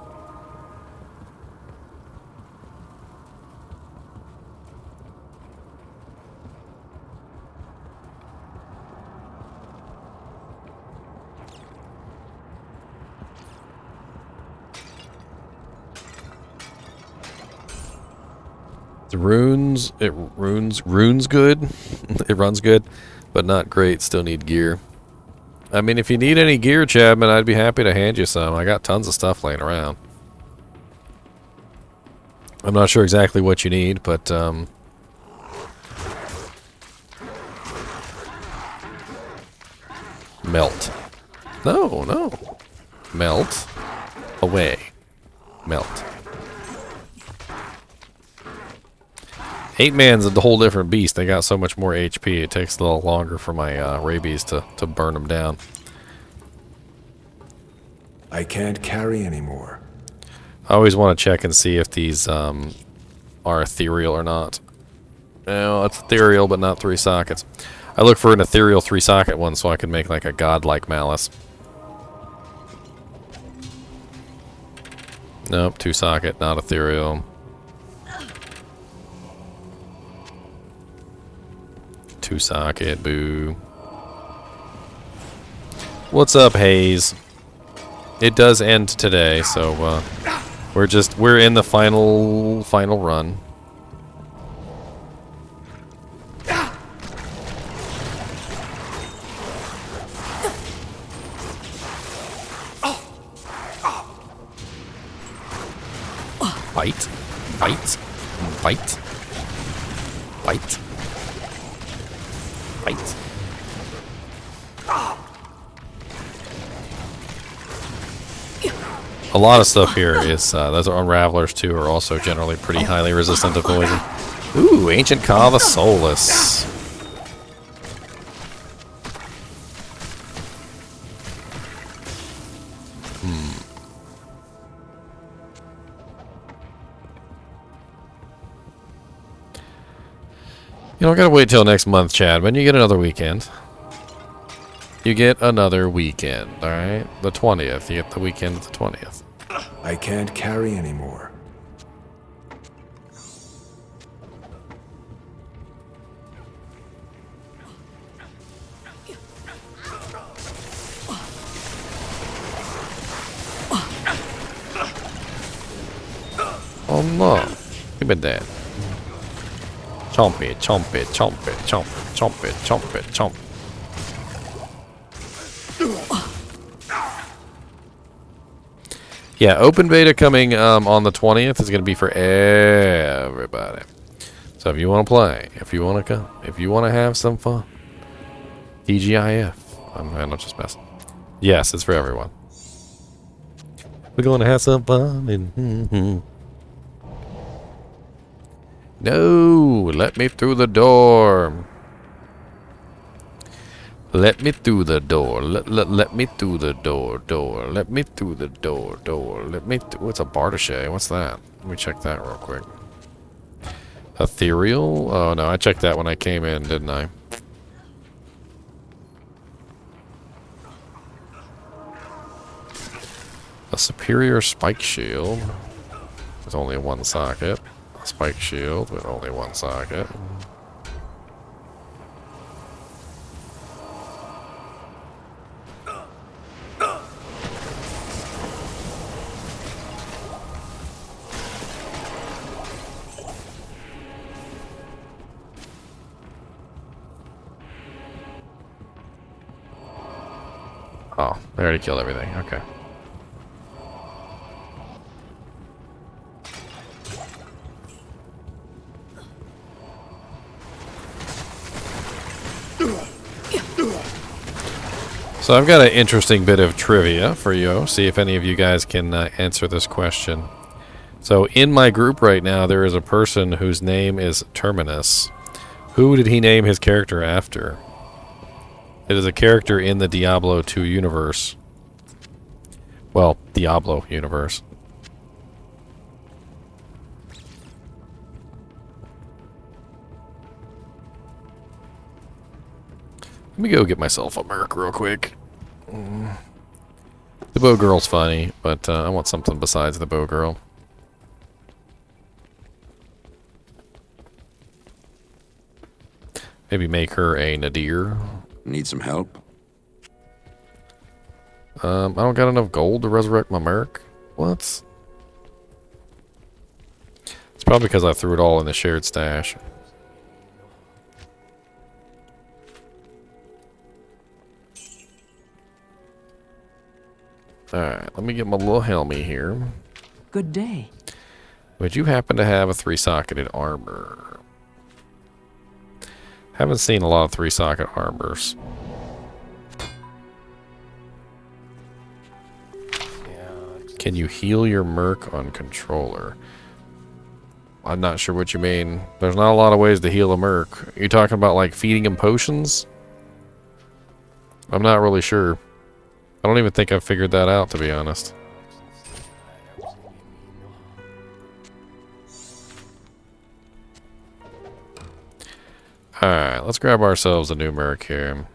The runes good. It runs good, but not great. Still need gear. I mean, if you need any gear, Chadman, I'd be happy to hand you some. I got tons of stuff laying around. I'm not sure exactly what you need, but melt. No, no. Melt. Away. Melt. 8-man's a whole different beast. They got so much more HP. It takes a little longer for my rabies to burn them down. I can't carry anymore. I always want to check and see if these are ethereal or not. No, it's ethereal, but not 3 sockets. I look for an ethereal 3-socket one so I can make like a godlike malice. Nope, 2-socket, not ethereal. 2-socket, boo. What's up, Hayes? It does end today, so we're in the final run. Bite, bite, bite, bite, bite. A lot of stuff here is, those unravelers too are also generally pretty highly resistant to poison. Ooh, Ancient Ka the Soulless. You don't gotta wait till next month, Chad, but you get another weekend. You get another weekend, alright? The 20th. You get the weekend of the 20th. I can't carry anymore. Oh no. Give me that. Chomp it, chomp it, chomp it, chomp it, chomp it, chomp it, chomp. Yeah, open beta coming on the 20th is going to be for everybody. So if you want to play, if you want to come, if you want to have some fun, TGIF. I'm not just messing. Yes, it's for everyone. We're going to have some fun. And, No, let me through the door. Let me through the door. Let me through the door. Let me through the door. Let me. What's a Bardache? What's that? Let me check that real quick. Ethereal? Oh no, I checked that when I came in, didn't I? A superior spike shield with only 1 socket. A spike shield with only 1 socket. Oh, they already killed everything. Okay. So I've got an interesting bit of trivia for you. See if any of you guys can answer this question. So in my group right now, there is a person whose name is Terminus. Who did he name his character after? It is a character in the Diablo 2 universe. Well, Diablo universe. Let me go get myself a merc real quick. The bow girl's funny, but I want something besides the bow girl. Maybe make her a Nadir. Need some help? I don't got enough gold to resurrect my merc. What? It's probably because I threw it all in the shared stash. Alright, let me get my little helmet here. Good day. Would you happen to have a 3-socketed armor? Haven't seen a lot of 3-socket armors. Can you heal your merc on controller? I'm not sure what you mean. There's not a lot of ways to heal a merc. Are you talking about like feeding him potions? I'm not really sure. I don't even think I've figured that out, to be honest. Alright, let's grab ourselves a new merc here.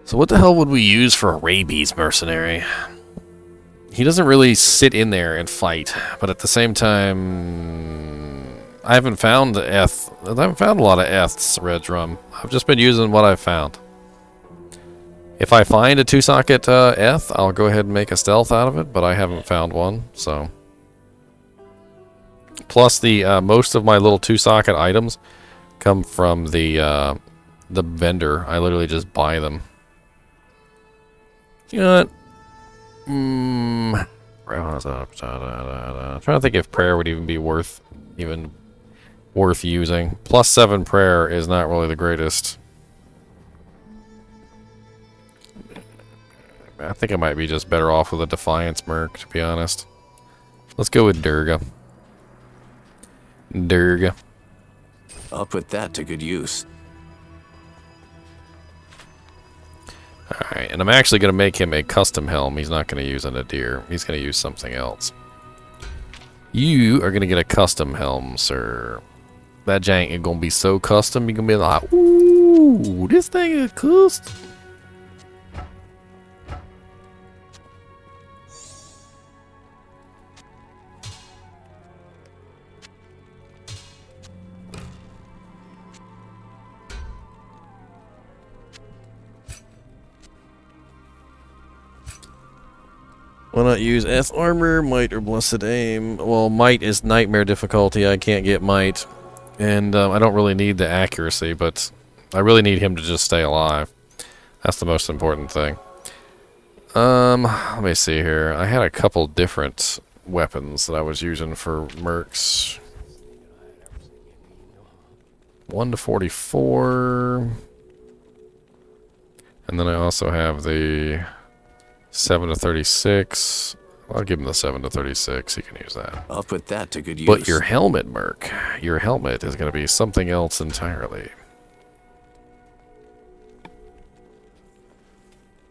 So what the hell would we use for a rabies mercenary? He doesn't really sit in there and fight, but at the same time, I haven't found a lot of Eths, Red Drum. I've just been using what I've found. If I find a 2-socket Eth, I'll go ahead and make a stealth out of it, but I haven't found one, so. Plus, the most of my little 2-socket items come from the vendor. I literally just buy them. You know what? I'm trying to think if prayer would even be worth using. +7 prayer is not really the greatest. I think I might be just better off with a Defiance Merc, to be honest. Let's go with Durga. Durga. I'll put that to good use. Alright, and I'm actually going to make him a custom helm. He's not going to use a Nadir. He's going to use something else. You are going to get a custom helm, sir. That jank is going to be so custom, you're going to be like, ooh, this thing is custom. Why not use Eth Armor, Might, or Blessed Aim? Well, Might is Nightmare difficulty. I can't get Might. And I don't really need the accuracy, but I really need him to just stay alive. That's the most important thing. Let me see here. I had a couple different weapons that I was using for mercs. 1 to 44. And then I also have the 7 to 36. I'll give him the 7 to 36. He can use that. I'll put that to good use. But your helmet, Merc, your helmet is going to be something else entirely.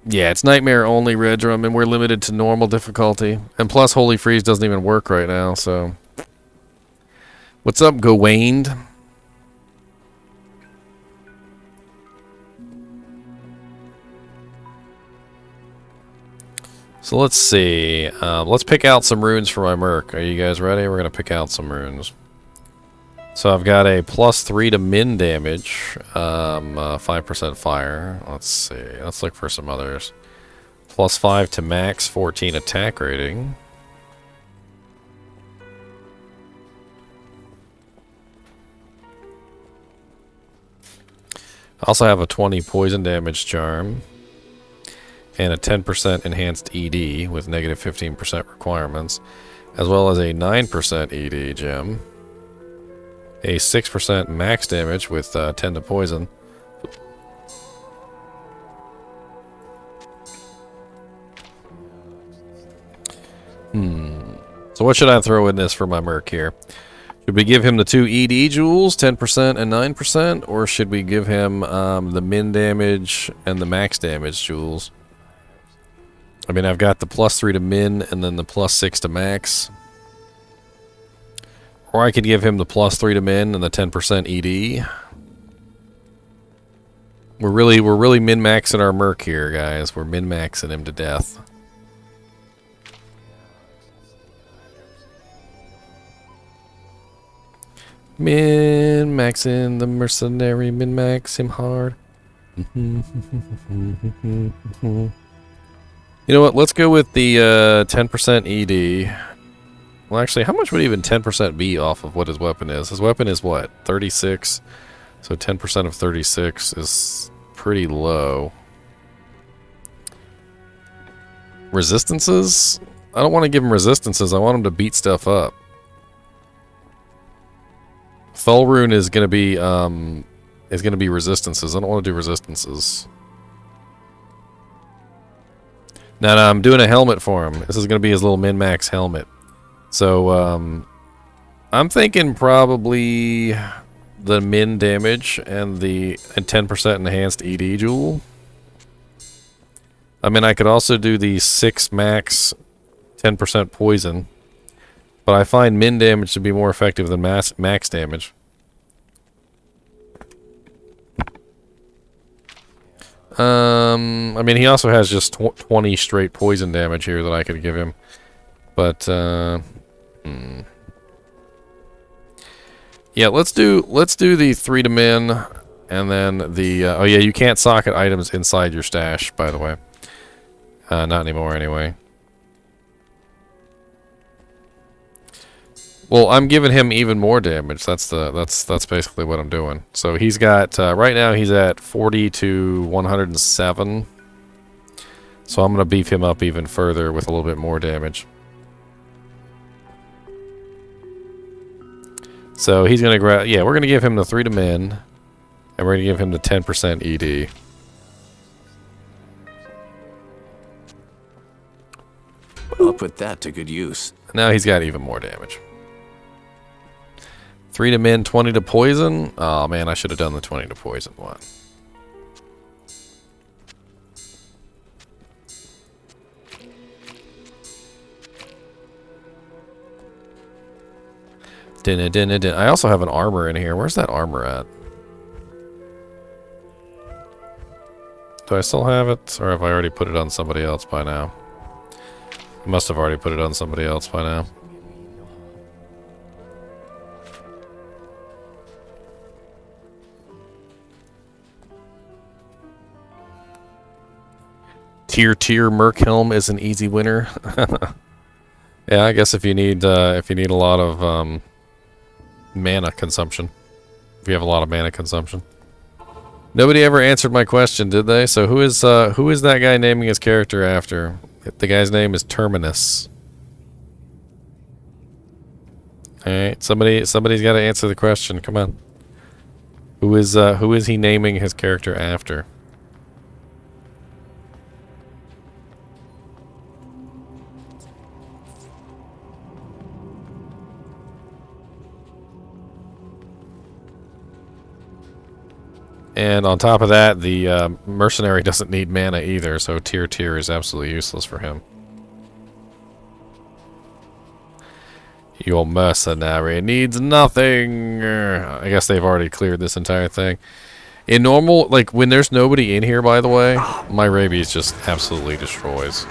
Yeah, it's Nightmare only, Red Drum, and we're limited to normal difficulty. And plus, Holy Freeze doesn't even work right now, so. What's up, Gawain? So let's see. Let's pick out some runes for my Merc. Are you guys ready? We're going to pick out some runes. So I've got a +3 to min damage, 5% fire. Let's see. Let's look for some others. +5 to max 14 attack rating. I also have a 20 poison damage charm. And a 10% enhanced ED with negative 15% requirements, as well as a 9% ED gem, a 6% max damage with 10 to poison, So what should I throw in this for my Merc here? Should we give him the 2 ED jewels, 10% and 9%, or should we give him the min damage and the max damage jewels? I mean, I've got the +3 to min and then the +6 to max. Or I could give him the +3 to min and the 10% ED. We're really min-maxing our Merc here, guys. We're min-maxing him to death. Min-maxing the mercenary, min-max him hard. You know what? Let's go with the 10% ED. Well, actually, how much would even 10% be off of what his weapon is? His weapon is what? 36? So 10% of 36 is pretty low. Resistances? I don't want to give him resistances. I want him to beat stuff up. Tholrune is gonna be resistances. I don't want to do resistances. No, I'm doing a helmet for him. This is gonna be his little min-max helmet. So I'm thinking probably the min damage and the 10% enhanced ED jewel. I mean, I could also do the 6 max 10% poison, but I find min damage to be more effective than max damage. I mean, he also has just 20 straight poison damage here that I could give him, but yeah, let's do the 3 to min, and then the oh yeah, you can't socket items inside your stash, by the way. Not anymore, anyway. Well, I'm giving him even more damage. That's basically what I'm doing. So he's got right now he's at 40 to 107. So I'm gonna beef him up even further with a little bit more damage. So he's gonna grab. Yeah, we're gonna give him the 3 to min, and we're gonna give him the 10% ED. I'll put that to good use. Now he's got even more damage. 3 to min, 20 to poison. Oh man, I should have done the 20 to poison one. I also have an armor in here. Where's that armor at? Do I still have it? Or have I already put it on somebody else by now? I must have already put it on somebody else by now. Tier Merc Helm is an easy winner. Yeah, I guess if you need a lot of mana consumption, if you have a lot of mana consumption. Nobody ever answered my question, did they? So who is that guy naming his character after? The guy's name is Terminus. All right, somebody's got to answer the question. Come on. Who is he naming his character after? And on top of that, the mercenary doesn't need mana either, so tier is absolutely useless for him. Your mercenary needs nothing. I guess they've already cleared this entire thing. In normal, like when there's nobody in here, by the way, my rabies just absolutely destroys.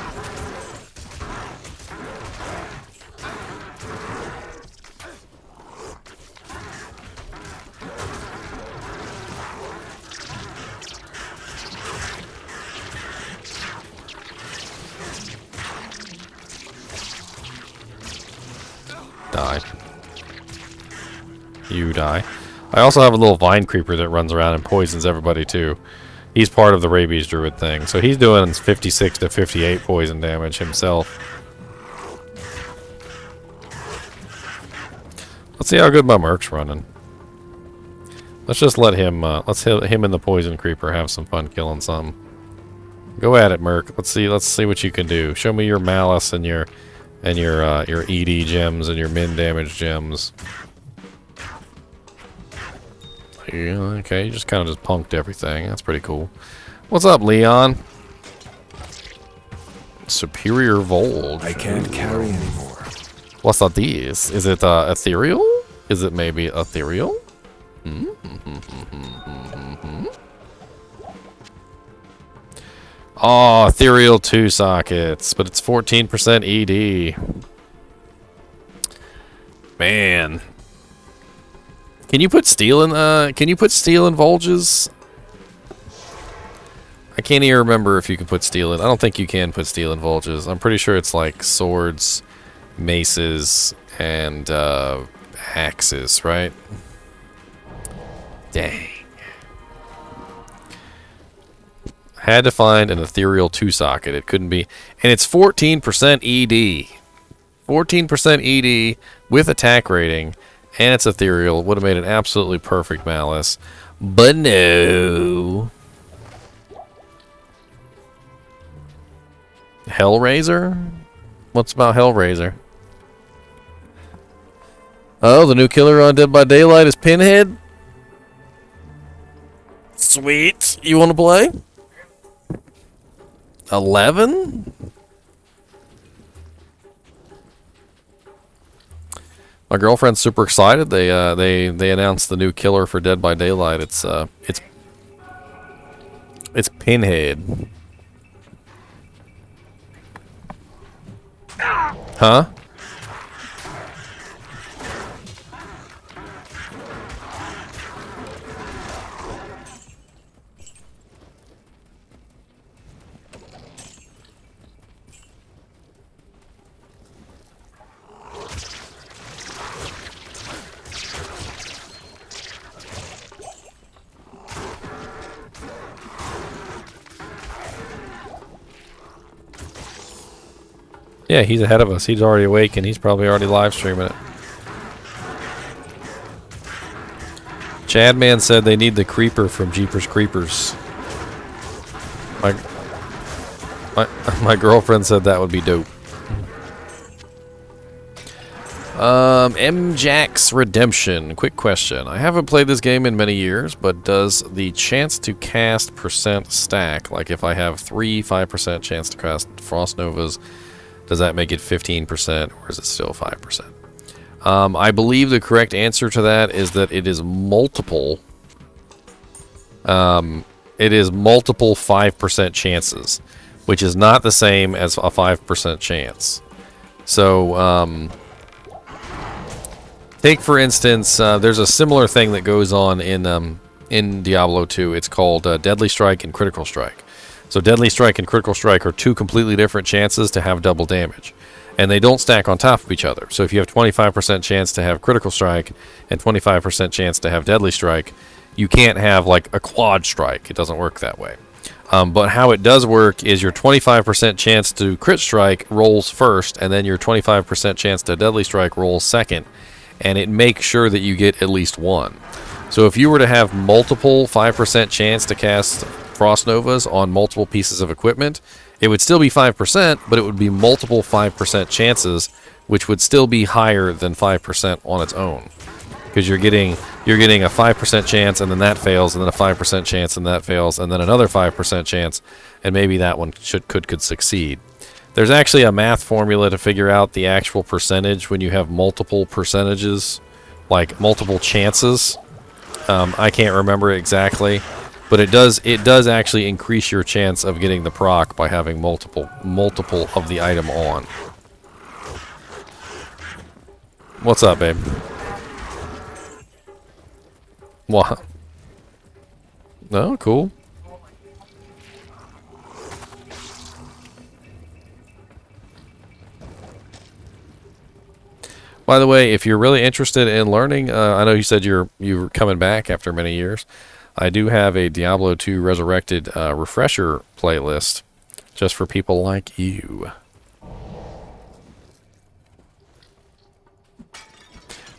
Die. You die. I also have a little vine creeper that runs around and poisons everybody too. He's part of the rabies druid thing. So he's doing 56 to 58 poison damage himself. Let's see how good my Merc's running. Let's just let him, let's hit him and the poison creeper have some fun killing some. Go at it, Merc. Let's see what you can do. Show me your malice and your ED gems and your min damage gems. Yeah, okay, you just kind of punked everything. That's pretty cool. What's up, Leon? Superior Volge. I can't carry anymore. What's that this? Is it ethereal? Is it maybe ethereal? Oh, ethereal 2 sockets, but it's 14% ED. Man. Can you put steel in Volges? I can't even remember if you can put steel in. I don't think you can put steel in Volges. I'm pretty sure it's like swords, maces, and axes, right? Dang. Had to find an ethereal 2-socket. It couldn't be. And it's 14% ED. 14% ED with attack rating. And it's ethereal. Would have made an absolutely perfect Malice. But no. Hellraiser? What's about Hellraiser? Oh, the new killer on Dead by Daylight is Pinhead? Sweet. You want to play? 11? My girlfriend's super excited. They announced the new killer for Dead by Daylight. It's Pinhead. Huh? Yeah, he's ahead of us. He's already awake, and he's probably already live streaming it. Chadman said they need the creeper from Jeepers Creepers. My girlfriend said that would be dope. M-Jack's Redemption. Quick question. I haven't played this game in many years, but does the chance to cast percent stack? Like if I have 5% chance to cast Frost Novas, does that make it 15%, or is it still 5%? I believe the correct answer to that is that it is multiple. It is multiple 5% chances, which is not the same as a 5% chance. So, take for instance, there's a similar thing that goes on in Diablo 2. It's called Deadly Strike and Critical Strike. So Deadly Strike and Critical Strike are two completely different chances to have double damage. And they don't stack on top of each other. So if you have 25% chance to have Critical Strike and 25% chance to have Deadly Strike, you can't have like a quad strike. It doesn't work that way. But how it does work is your 25% chance to Crit Strike rolls first, and then your 25% chance to Deadly Strike rolls second. And it makes sure that you get at least one. So if you were to have multiple 5% chance to cast Frost Novas on multiple pieces of equipment, it would still be 5%, but it would be multiple 5% chances, which would still be higher than 5% on its own. Because you're getting a 5% chance, and then that fails, and then a 5% chance, and that fails, and then another 5% chance, and maybe that one could succeed. There's actually a math formula to figure out the actual percentage when you have multiple percentages, like multiple chances. I can't remember exactly. But it does actually increase your chance of getting the proc by having multiple of the item on. What's up, babe? What? Oh, cool. By the way, if you're really interested in learning, I know you said you're coming back after many years. I do have a Diablo 2 Resurrected refresher playlist just for people like you.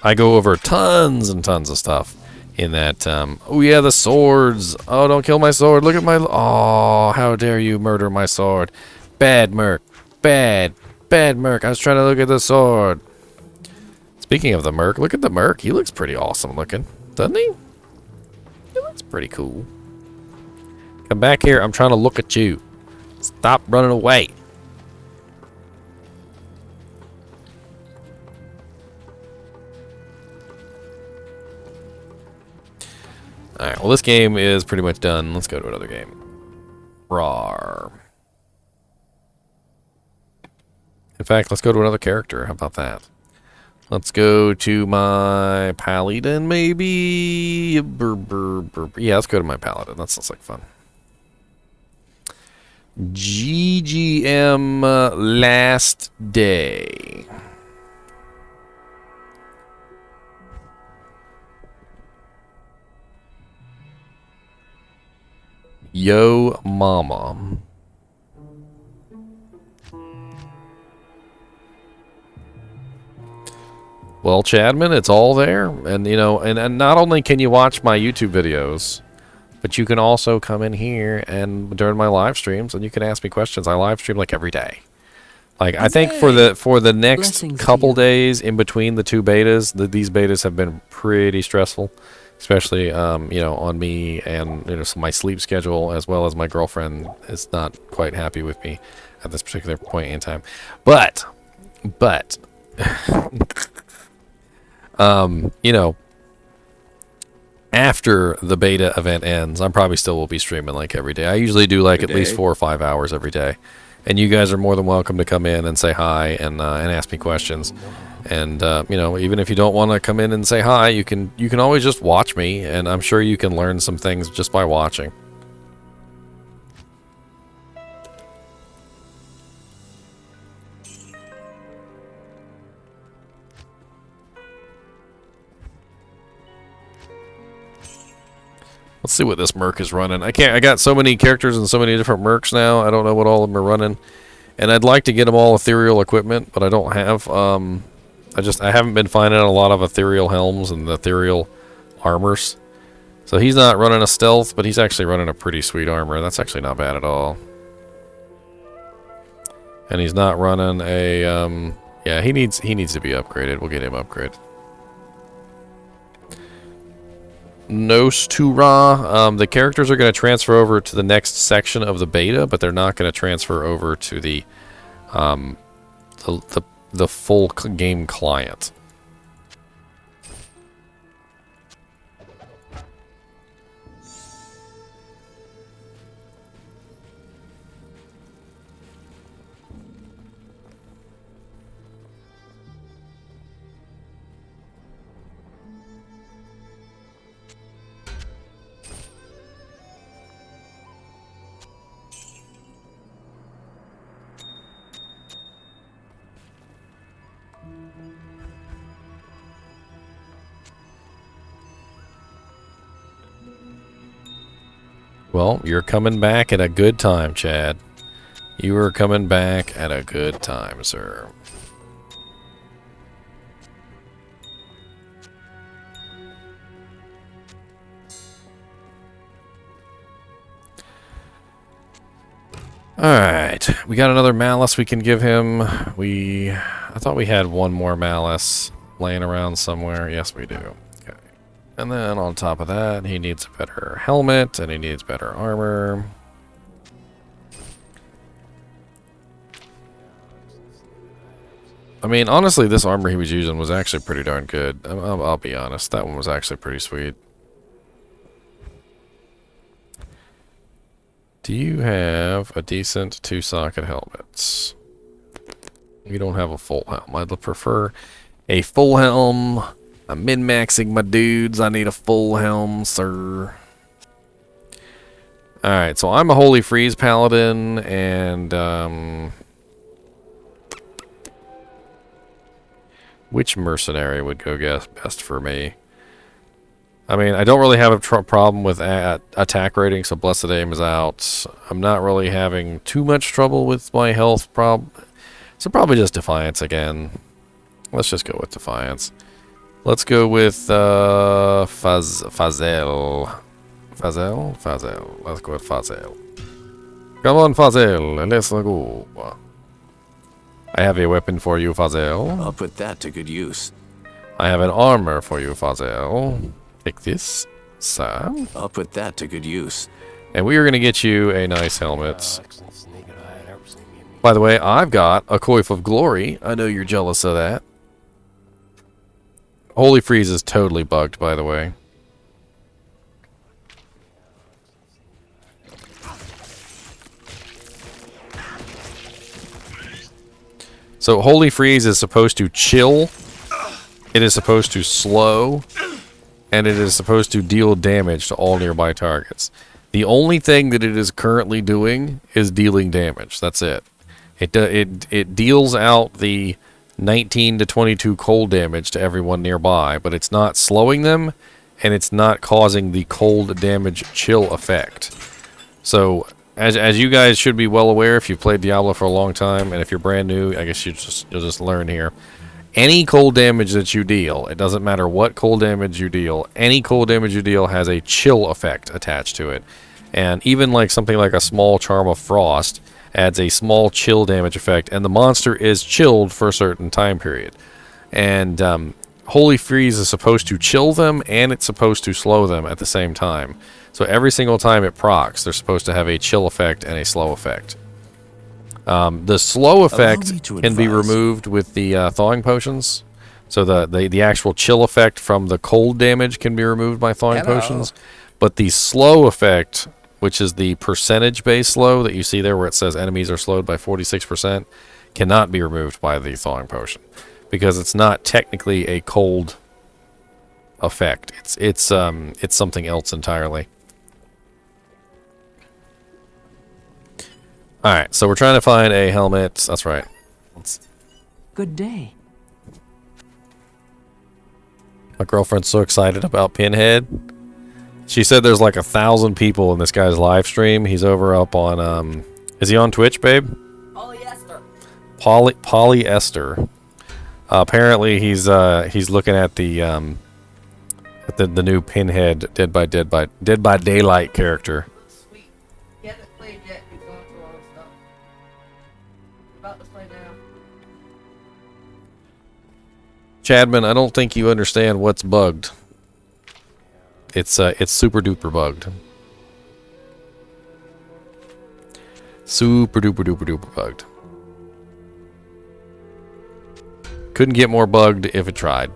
I go over tons and tons of stuff in that. Oh yeah, the swords. Oh, don't kill my sword. Look at my. Oh, how dare you murder my sword. Bad Merc. Bad Merc. I was trying to look at the sword. Speaking of the Merc, look at the Merc. He looks pretty awesome looking, doesn't he? That's pretty cool. Come back here. I'm trying to look at you. Stop running away. Alright, well this game is pretty much done. Let's go to another game. Rawr. In fact, let's go to another character. How about that? Let's go to my Paladin, maybe? Yeah, let's go to my Paladin. That sounds like fun. GGM Last Day. Yo mama. Well, Chadman, it's all there. And, you know, and not only can you watch my YouTube videos, but you can also come in here and during my live streams and you can ask me questions. I live stream like every day. Like, I think for the next Blessings to couple you. days in between the two betas, these betas have been pretty stressful, especially, you know, on me and, you know, so my sleep schedule, as well as my girlfriend is not quite happy with me at this particular point in time. But, you know, after the beta event ends, I probably still will be streaming like every day. I usually do like at least 4 or 5 hours every day. And you guys are more than welcome to come in and say hi and ask me questions. And you know, even if you don't want to come in and say hi, you can always just watch me, and I'm sure you can learn some things just by watching. Let's see what this merc is running. I got so many characters and so many different mercs now. I don't know what all of them are running. And I'd like to get them all ethereal equipment, but I don't have. I haven't been finding a lot of ethereal helms and ethereal armors. So he's not running a stealth, but he's actually running a pretty sweet armor. That's actually not bad at all. And he's not running a. Yeah, he needs to be upgraded. We'll get him upgraded. Nos to Ra. The characters are going to transfer over to the next section of the beta, but they're not going to transfer over to the full game client. Well, you're coming back at a good time, Chad. You are coming back at a good time, sir. Alright, we got another malice we can give him. I thought we had one more malice laying around somewhere. Yes, we do. Okay. And then on top of that, he needs a better helmet, and he needs better armor. I mean, honestly, this armor he was using was actually pretty darn good. I'll be honest. That one was actually pretty sweet. Do you have a decent 2-socket helmet? We don't have a full helm. I'd prefer a full helm. I'm min-maxing my dudes. I need a full helm, sir. Alright, so I'm a Holy Freeze Paladin, and, which mercenary would go best for me? I mean, I don't really have a problem with attack rating, so Blessed Aim is out. I'm not really having too much trouble with my health problem. So probably just Defiance again. Let's just go with Defiance. Let's go with Fazel. Fazel. Let's go with Fazel. Come on, Fazel. Let's go. I have a weapon for you, Fazel. I'll put that to good use. I have an armor for you, Fazel. Take this, sir. I'll put that to good use. And we are going to get you a nice helmet. By the way, I've got a Coif of Glory. I know you're jealous of that. Holy Freeze is totally bugged, by the way. So Holy Freeze is supposed to chill. It is supposed to slow. And it is supposed to deal damage to all nearby targets. The only thing that it is currently doing is dealing damage. That's it. It deals out the 19 to 22 cold damage to everyone nearby, but it's not slowing them, and it's not causing the cold damage chill effect. So, as you guys should be well aware if you've played Diablo for a long time, and if you're brand new, I guess you'll just learn here. Any cold damage that you deal, it doesn't matter what cold damage you deal, any cold damage you deal has a chill effect attached to it. And even like something like a small Charm of Frost adds a small chill damage effect, and the monster is chilled for a certain time period. And Holy Freeze is supposed to chill them, and it's supposed to slow them at the same time. So every single time it procs, they're supposed to have a chill effect and a slow effect. The slow effect can be removed with the thawing potions. So the actual chill effect from the cold damage can be removed by thawing potions. But the slow effect, which is the percentage-based slow that you see there where it says enemies are slowed by 46%, cannot be removed by the thawing potion. Because it's not technically a cold effect. It's something else entirely. Alright, so we're trying to find a helmet. That's right. Good day. My girlfriend's so excited about Pinhead. She said there's like 1,000 people in this guy's live stream. He's over up on, is he on Twitch, babe? Polyester. Polyester. Apparently he's looking at the new Pinhead Dead by Daylight character. Sweet. You haven't played yet. You're going through all this stuff. About to play now. Chadman, I don't think you understand what's bugged. It's super duper bugged. Super duper duper duper bugged. Couldn't get more bugged if it tried.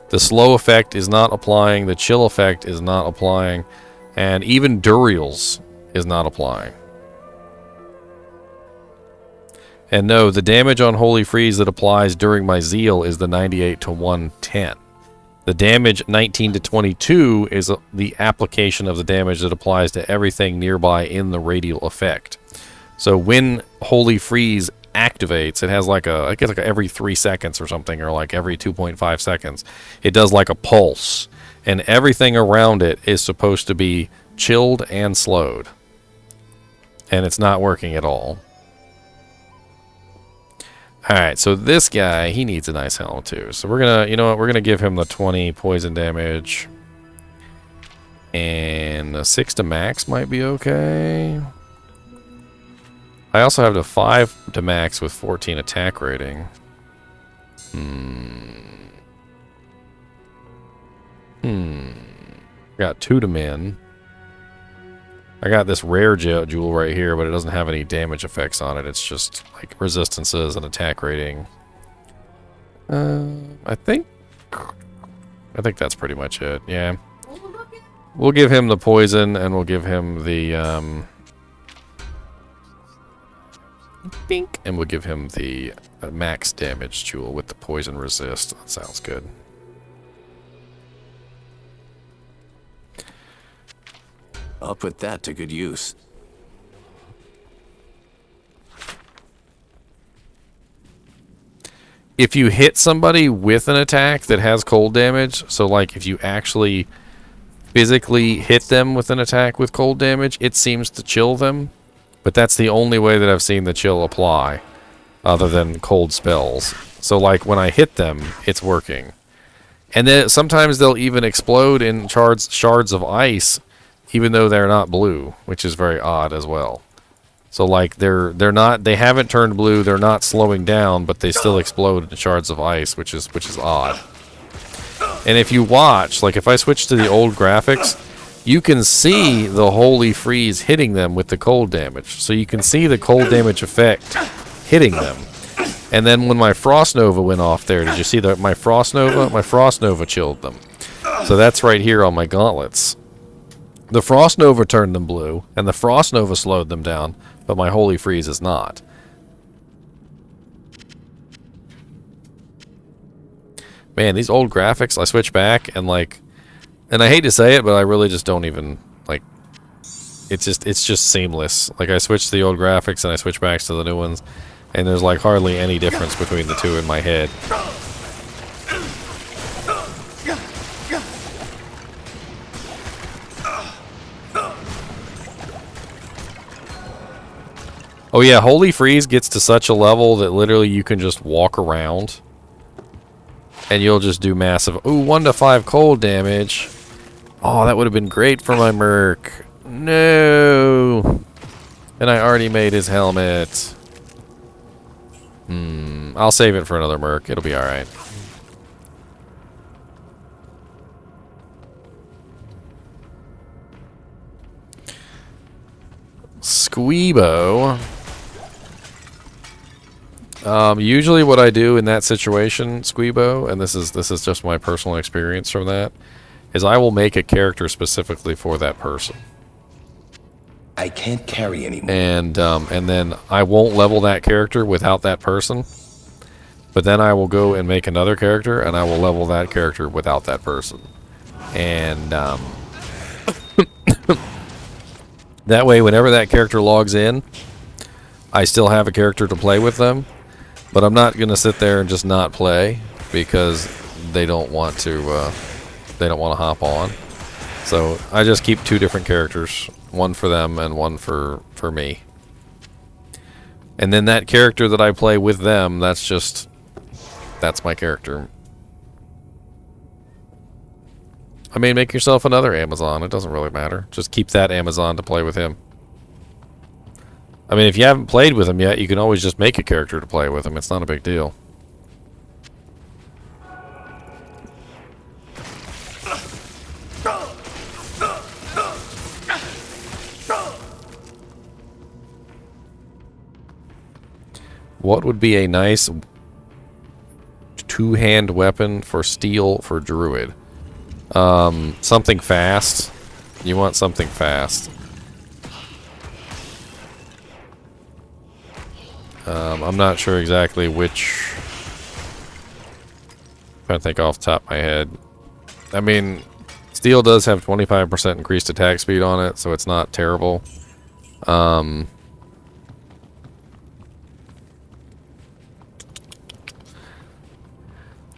The slow effect is not applying, the chill effect is not applying, and even Duriel's is not applying. And no, the damage on Holy Freeze that applies during my Zeal is the 98 to 110. The damage 19 to 22 is the application of the damage that applies to everything nearby in the radial effect. So when Holy Freeze activates, it has like I guess like every 3 seconds or something, or like every 2.5 seconds. It does like a pulse, and everything around it is supposed to be chilled and slowed. And it's not working at all. Alright, so this guy, he needs a nice helmet too. So we're gonna, you know what, we're gonna give him the 20 poison damage. And the 6 to max might be okay. I also have the 5 to max with 14 attack rating. Got 2 to min. I got this rare jewel right here, but it doesn't have any damage effects on it. It's just like resistances and attack rating. I think that's pretty much it. Yeah. We'll give him the poison, and we'll give him the bink, and we'll give him the max damage jewel with the poison resist. That sounds good. I'll put that to good use. If you hit somebody with an attack that has cold damage, so like if you actually physically hit them with an attack with cold damage, it seems to chill them. But that's the only way that I've seen the chill apply, other than cold spells. So like when I hit them, it's working. And then sometimes they'll even explode in shards of ice, even though they're not blue, which is very odd as well. So like they haven't turned blue, they're not slowing down, but they still explode in shards of ice, which is odd. And if you watch, like if I switch to the old graphics, you can see the Holy Freeze hitting them with the cold damage. So you can see the cold damage effect hitting them. And then when my Frost Nova went off there, did you see that my Frost Nova? My Frost Nova chilled them. So that's right here on my gauntlets. The Frost Nova turned them blue, and the Frost Nova slowed them down, but my Holy Freeze is not. Man, these old graphics, I switch back, and like, and I hate to say it, but I really just don't even, like, it's just seamless. Like, I switch to the old graphics, and I switch back to the new ones, and there's like hardly any difference between the two in my head. Oh yeah, Holy Freeze gets to such a level that literally you can just walk around. And you'll just do massive... Ooh, 1 to 5 cold damage. Oh, that would have been great for my Merc. No! And I already made his helmet. I'll save it for another Merc. It'll be alright. Squeebo. Usually what I do in that situation, Squeebo, and this is just my personal experience from that, is I will make a character specifically for that person. I can't carry anymore. And then I won't level that character without that person. But then I will go and make another character, and I will level that character without that person. And that way, whenever that character logs in, I still have a character to play with them. But I'm not gonna sit there and just not play because they don't want to hop on. So I just keep 2 different characters, one for them and one for me. And then that character that I play with them, that's my character. I mean, make yourself another Amazon. It doesn't really matter. Just keep that Amazon to play with him. I mean, if you haven't played with him yet, you can always just make a character to play with him. It's not a big deal. What would be a nice 2-hand weapon for steel for Druid? Something fast. You want something fast. I'm not sure exactly which. I'm trying to think off the top of my head. I mean, steel does have 25% increased attack speed on it, so it's not terrible. I'd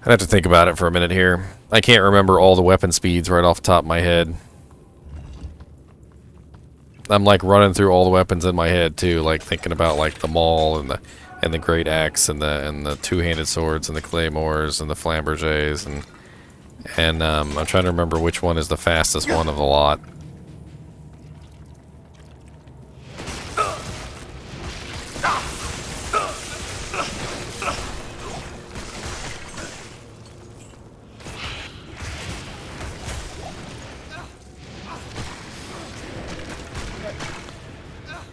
have to think about it for a minute here. I can't remember all the weapon speeds right off the top of my head. I'm like running through all the weapons in my head too, like thinking about like the maul and the great axe and the 2-handed swords and the claymores and the flambergés and I'm trying to remember which one is the fastest one of the lot.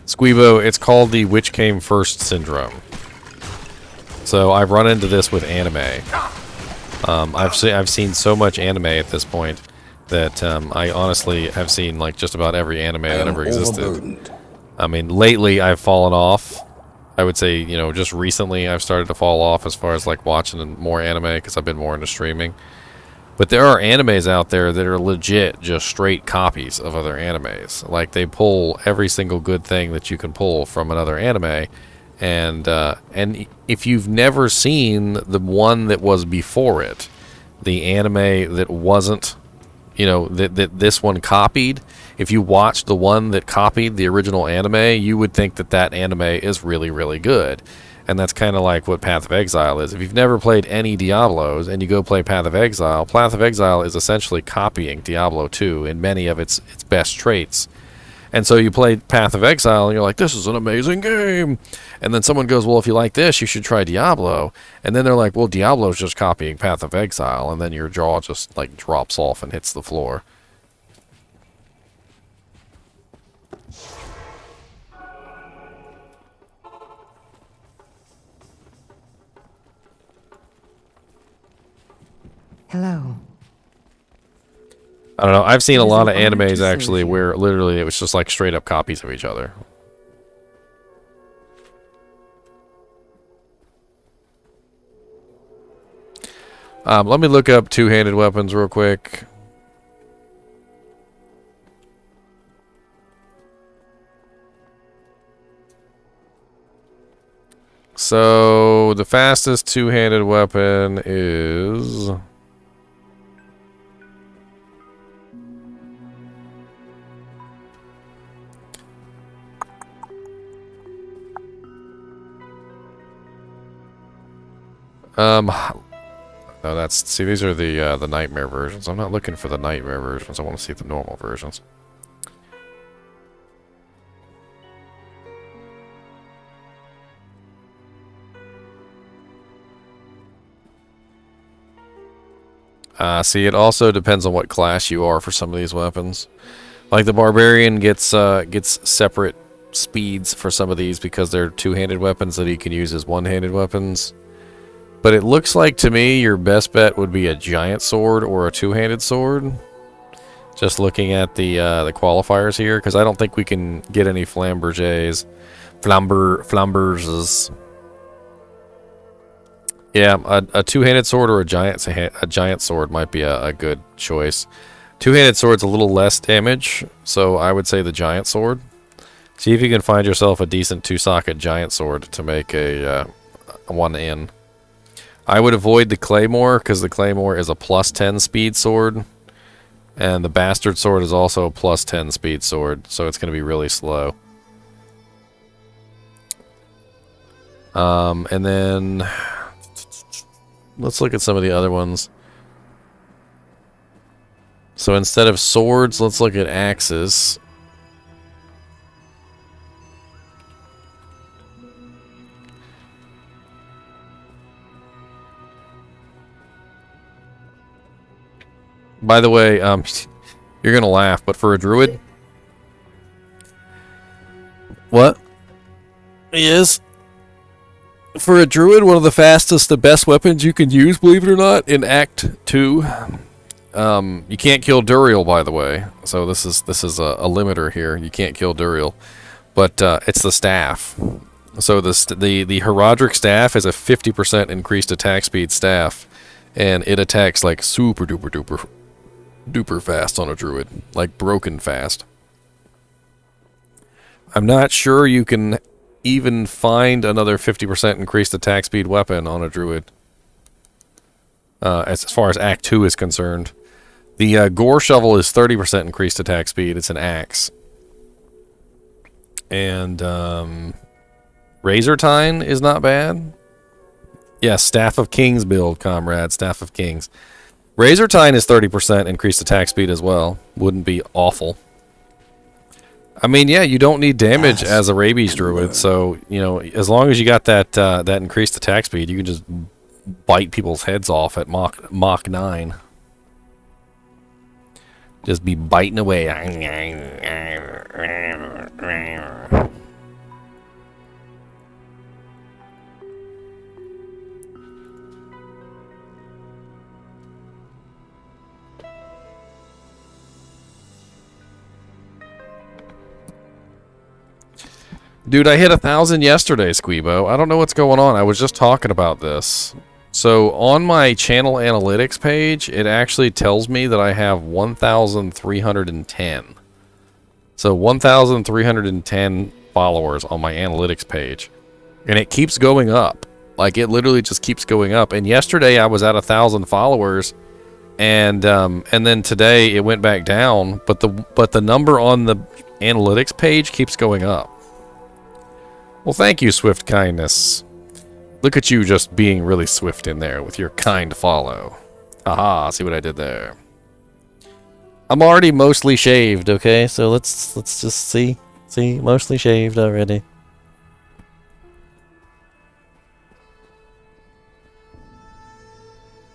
Squeebo, it's called the which came first syndrome. So I've run into this with anime. I've seen so much anime at this point that I honestly have seen like just about every anime that ever existed. I mean, lately I've fallen off. I would say, you know, just recently I've started to fall off as far as like watching more anime because I've been more into streaming. But there are animes out there that are legit just straight copies of other animes. Like they pull every single good thing that you can pull from another anime. And if you've never seen the one that was before it, the anime that wasn't, you know, that this one copied, if you watched the one that copied the original anime, you would think that that anime is really, really good. And that's kind of like what Path of Exile is. If you've never played any Diablos and you go play Path of Exile is essentially copying Diablo 2 in many of its best traits. And so you play Path of Exile and you're like, this is an amazing game. And then someone goes, well, if you like this, you should try Diablo. And then they're like, well, Diablo's just copying Path of Exile. And then your jaw just like drops off and hits the floor. Hello. I don't know. I've seen a It is lot of an honor animes to actually serve you. where literally it was just like straight up copies of each other. Let me look up 2-handed weapons real quick. So the fastest 2-handed weapon is No, see, these are the nightmare versions. I'm not looking for the nightmare versions. I want to see the normal versions. See, it also depends on what class you are for some of these weapons. Like the barbarian gets separate speeds for some of these because they're two-handed weapons that he can use as one-handed weapons. But it looks like to me your best bet would be a giant sword or a two-handed sword. Just looking at the qualifiers here, because I don't think we can get any flamberges. Flamberges. Yeah, a two-handed sword or a giant sword might be a good choice. Two-handed sword's a little less damage, so I would say the giant sword. See if you can find yourself a decent two-socket giant sword to make a one in. I would avoid the claymore because the claymore is a +10 speed sword, and the bastard sword is also a +10 speed sword, so it's going to be really slow. And then let's look at some of the other ones. So instead of swords, let's look at axes. By the way, you're gonna laugh, but for a druid, what? Yes. For a druid, one of the fastest, the best weapons you can use, believe it or not, in Act 2. You can't kill Duriel, by the way. So this is a limiter here. You can't kill Duriel, but it's the staff. So the Herodric staff is a 50% increased attack speed staff, and it attacks like super duper fast on a druid, like broken fast. I'm not sure you can even find another 50% increased attack speed weapon on a druid. As far as Act 2 is concerned. The Gore Shovel is 30% increased attack speed. It's an axe. And Razor Tine is not bad. Yeah, Staff of Kings build, comrade. Staff of Kings. Razor Tine is 30% increased attack speed as well. Wouldn't be awful. I mean, yeah, you don't need damage as a rabies druid, so, you know, as long as you got that that increased attack speed, you can just bite people's heads off at Mach 9. Just be biting away. Dude, I hit 1,000 yesterday, Squeebo. I don't know what's going on. I was just talking about this. So on my channel analytics page, it actually tells me that I have 1,310. So 1,310 followers on my analytics page. And it keeps going up. Like, it literally just keeps going up. And yesterday I was at 1,000 followers. And then today it went back down. But the number on the analytics page keeps going up. Well, thank you, Swift Kindness. Look at you just being really swift in there with your kind follow. Aha, see what I did there. I'm already mostly shaved, okay? So let's just see. See, mostly shaved already.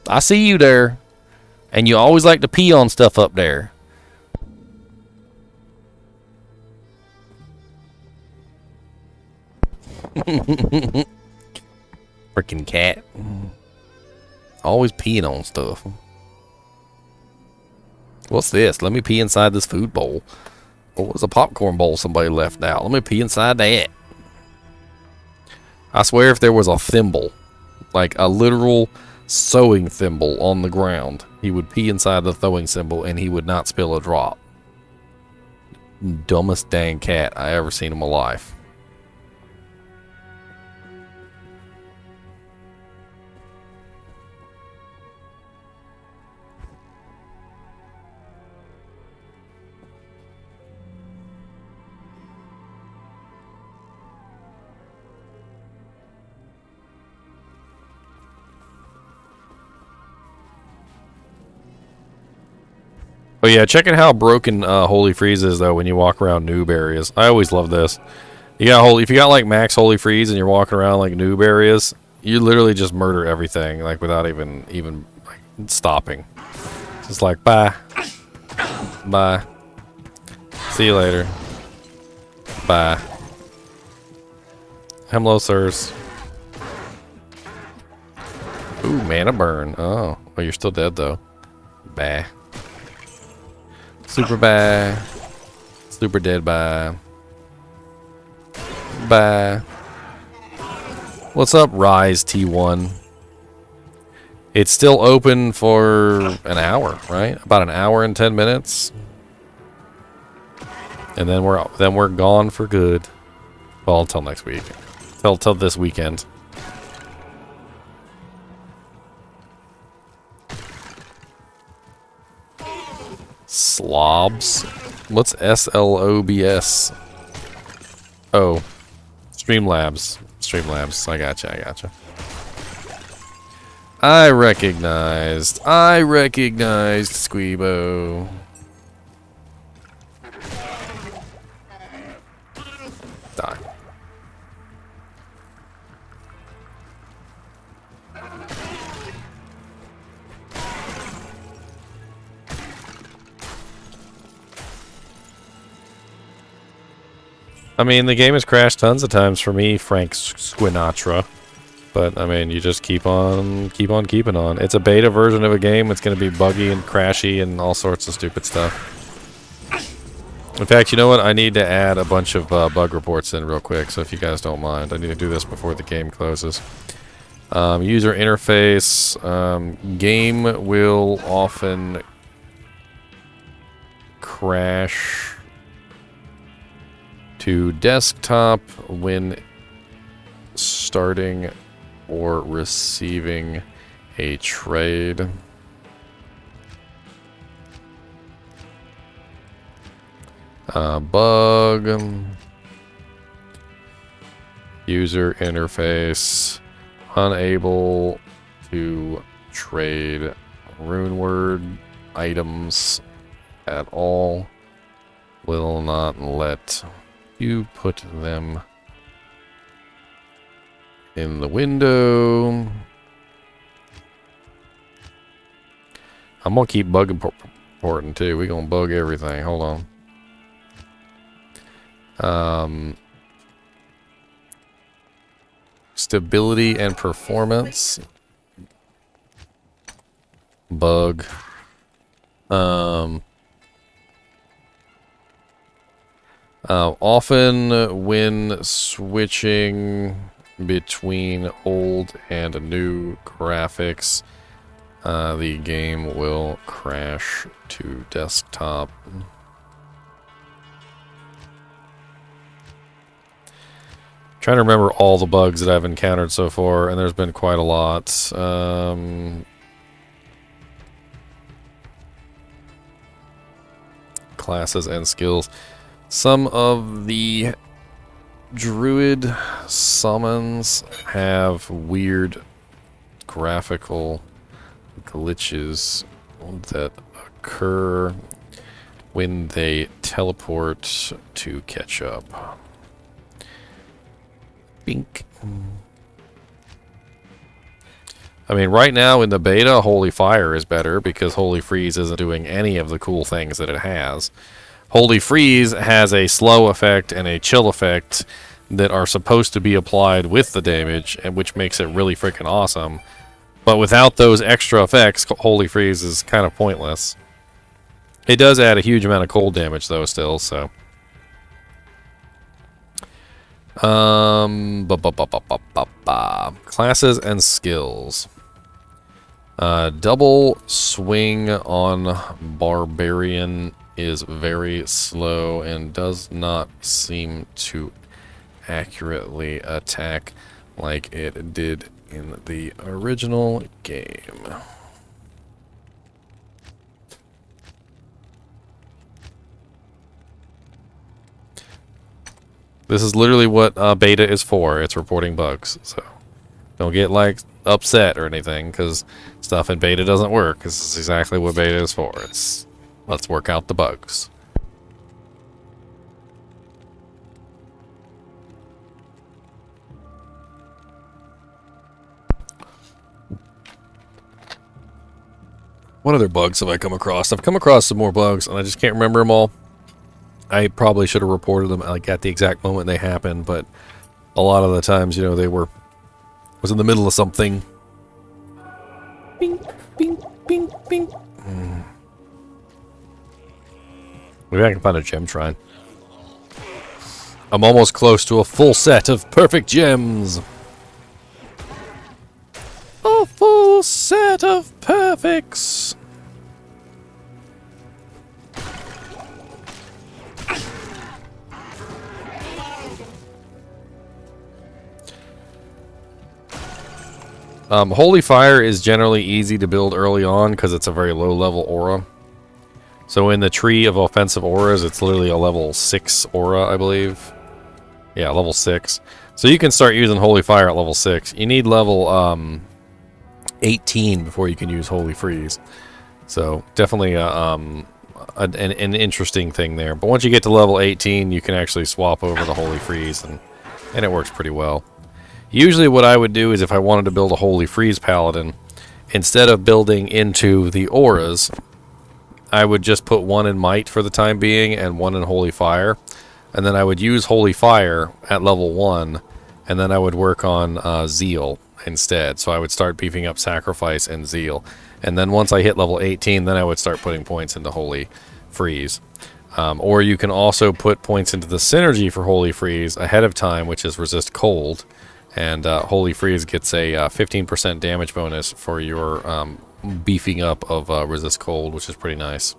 I see you there. And you always like to pee on stuff up there. Freaking cat. Always peeing on stuff. What's this? Let me pee inside this food bowl. Oh, it's a popcorn bowl somebody left out. Let me pee inside that. I swear if there was a thimble, like a literal sewing thimble on the ground, he would pee inside the throwing cymbal and he would not spill a drop. Dumbest dang cat I ever seen in my life. But yeah, checking how broken Holy Freeze is though when you walk around noob areas. I always love this. You got if you got like max Holy Freeze and you're walking around like noob areas, you literally just murder everything like without even like stopping. Just like bye, bye. See you later. Bye. Hello, sirs. Ooh, mana burn. Oh, well, you're still dead though. Bah. Super bad. Super dead bye. Bye. What's up, Rise T1? It's still open for an hour, right? About an hour and 10 minutes. And then we're gone for good. Well, until next week. Till this weekend. Slobs? What's SLOBS? Oh. Streamlabs. Streamlabs. I gotcha. I recognized Squeebo. Die. I mean, the game has crashed tons of times for me, Frank Squinatra. But, I mean, you just keep on keeping on. It's a beta version of a game. It's going to be buggy and crashy and all sorts of stupid stuff. In fact, you know what? I need to add a bunch of bug reports in real quick, so if you guys don't mind. I need to do this before the game closes. User interface. Game will often crash to desktop when starting or receiving a trade. Bug. User interface. Unable to trade rune word items at all. Will not let you put them in the window. I'm gonna keep bug reporting too. We're gonna bug everything. Hold on. Stability and performance. Bug. Often when switching between old and new graphics, the game will crash to desktop. Trying to remember all the bugs that I've encountered so far, and there's been quite a lot. Classes and skills. Some of the Druid summons have weird graphical glitches that occur when they teleport to catch up. Bink. I mean, right now in the beta, Holy Fire is better because Holy Freeze isn't doing any of the cool things that it has. Holy Freeze has a slow effect and a chill effect that are supposed to be applied with the damage, and which makes it really freaking awesome. But without those extra effects, Holy Freeze is kind of pointless. It does add a huge amount of cold damage, though, still, so... Classes and skills. Double swing on Barbarian is very slow and does not seem to accurately attack like it did in the original game. This is literally what beta is for. It's reporting bugs, so don't get like upset or anything because stuff in beta doesn't work. This is exactly what beta is for. It's Let's work out the bugs. What other bugs have I come across? I've come across some more bugs, and I just can't remember them all. I probably should have reported them like at the exact moment they happened, but a lot of the times, you know, was in the middle of something. Bing, bing, bing, bing. Maybe I can find a gem shrine. I'm almost close to a full set of perfect gems. A full set of perfects. Holy Fire is generally easy to build early on because it's a very low level aura. So in the tree of offensive auras, it's literally a level 6 aura, I believe. Yeah, level 6. So you can start using Holy Fire at level 6. You need level 18 before you can use Holy Freeze. So definitely an interesting thing there. But once you get to level 18, you can actually swap over the Holy Freeze, and it works pretty well. Usually what I would do is if I wanted to build a Holy Freeze Paladin, instead of building into the auras, I would just put one in Might for the time being and one in Holy Fire. And then I would use Holy Fire at level 1, and then I would work on Zeal instead. So I would start beefing up Sacrifice and Zeal. And then once I hit level 18, then I would start putting points into Holy Freeze. Or you can also put points into the synergy for Holy Freeze ahead of time, which is Resist Cold. And Holy Freeze gets a 15% damage bonus for your beefing up of Resist Cold, which is pretty nice.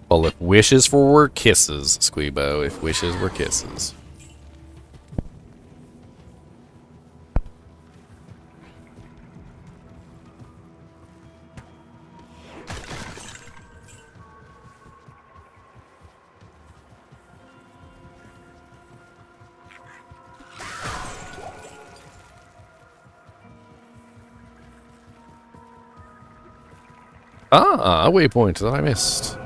Well, if wishes were kisses, Squeebo, if wishes were kisses. Ah, a waypoint that I missed.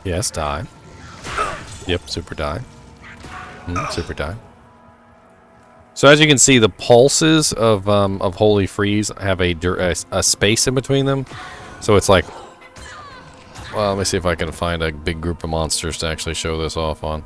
Yes, die. Yep, super die. Super die. So as you can see, the pulses of Holy Freeze have a space in between them. So it's like, well, let me see if I can find a big group of monsters to actually show this off on.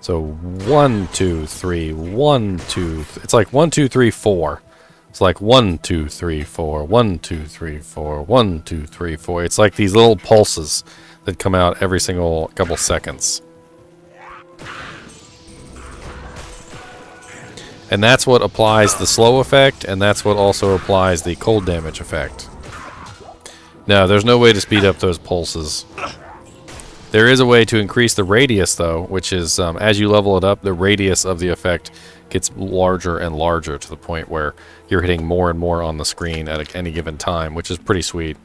So 1, 2, 3, 1, 2. It's like 1, 2, 3, 4. It's like 1, 2, 3, 4, 1, 2, 3, 4, 1, 2, 3, 4. It's like these little pulses that come out every single couple seconds. And that's what applies the slow effect, and that's what also applies the cold damage effect. Now, there's no way to speed up those pulses. There is a way to increase the radius, though, which is, as you level it up, the radius of the effect gets larger and larger to the point where you're hitting more and more on the screen at any given time, which is pretty sweet.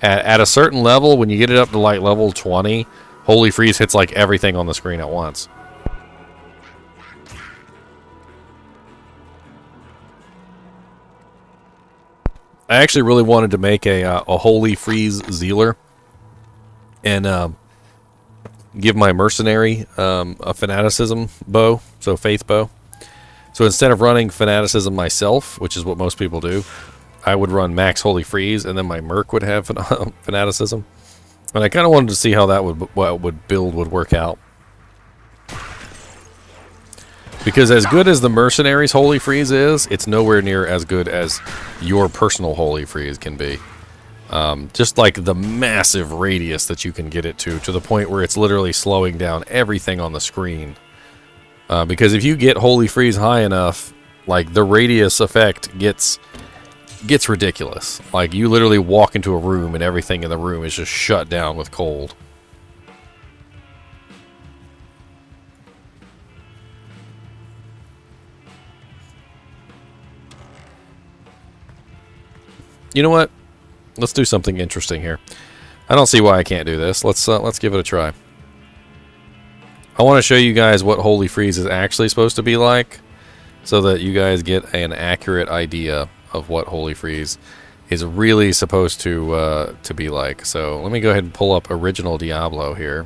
At a certain level, when you get it up to like level 20, Holy Freeze hits like everything on the screen at once. I actually really wanted to make a Holy Freeze Zealer and give my mercenary a Fanaticism bow, so Faith bow. So instead of running Fanaticism myself, which is what most people do, I would run max Holy Freeze, and then my Merc would have Fanaticism. And I kind of wanted to see how that would build would work out. Because as good as the Mercenary's Holy Freeze is, it's nowhere near as good as your personal Holy Freeze can be. Just like the massive radius that you can get it to the point where it's literally slowing down everything on the screen. Because if you get Holy Freeze high enough, like the radius effect gets ridiculous. Like you literally walk into a room and everything in the room is just shut down with cold. You know what? Let's do something interesting here. I don't see why I can't do this. Let's give it a try. I want to show you guys what Holy Freeze is actually supposed to be like, so that you guys get an accurate idea of what Holy Freeze is really supposed to be like. So let me go ahead and pull up original Diablo here.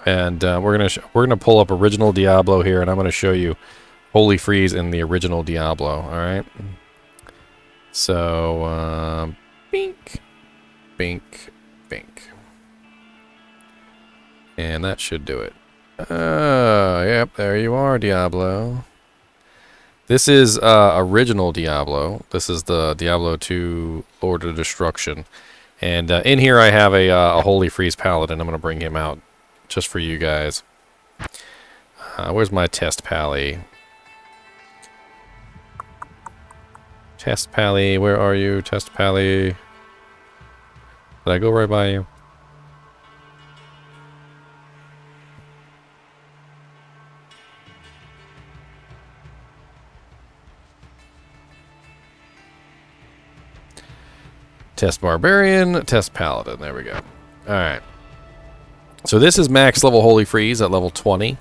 And we're gonna pull up original Diablo here, and I'm gonna show you Holy Freeze in the original Diablo. All right. So bink, bink, bink, and that should do it. Yep, there you are, Diablo. This is original Diablo. This is the Diablo 2 Lord of Destruction, and in here I have a Holy Freeze Paladin. I'm gonna bring him out just for you guys. Where's my test pally? Test pally, where are you? Test pally. Did I go right by you? Test Barbarian, Test Paladin. There we go. Alright. So this is max level Holy Freeze at level 20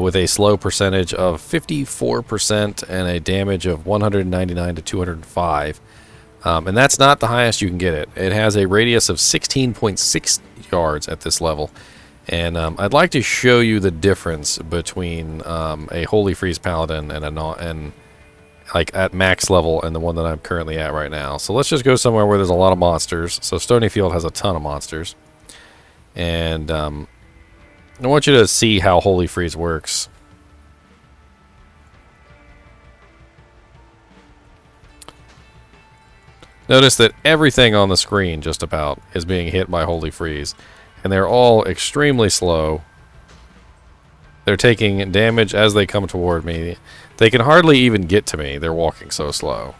with a slow percentage of 54% and a damage of 199 to 205. And that's not the highest you can get it. It has a radius of 16.6 yards at this level. And I'd like to show you the difference between a Holy Freeze Paladin and like at max level and the one that I'm currently at right now. So let's just go somewhere where there's a lot of monsters. So Stonyfield has a ton of monsters. And I want you to see how Holy Freeze works. Notice that everything on the screen, just about, is being hit by Holy Freeze. And they're all extremely slow. They're taking damage as they come toward me. They can hardly even get to me. They're walking so slow.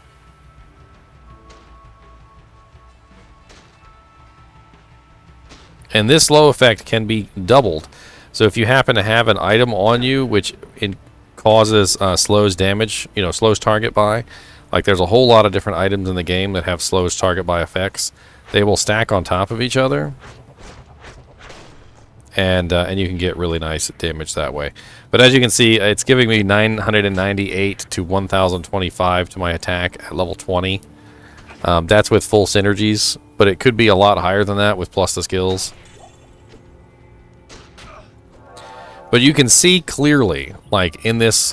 And this slow effect can be doubled. So if you happen to have an item on you which causes slows damage, slows target by, like there's a whole lot of different items in the game that have slows target by effects. They will stack on top of each other, and you can get really nice damage that way. But as you can see, it's giving me 998 to 1025 to my attack at level 20. That's with full synergies, but it could be a lot higher than that with plus the skills. But you can see clearly, like in this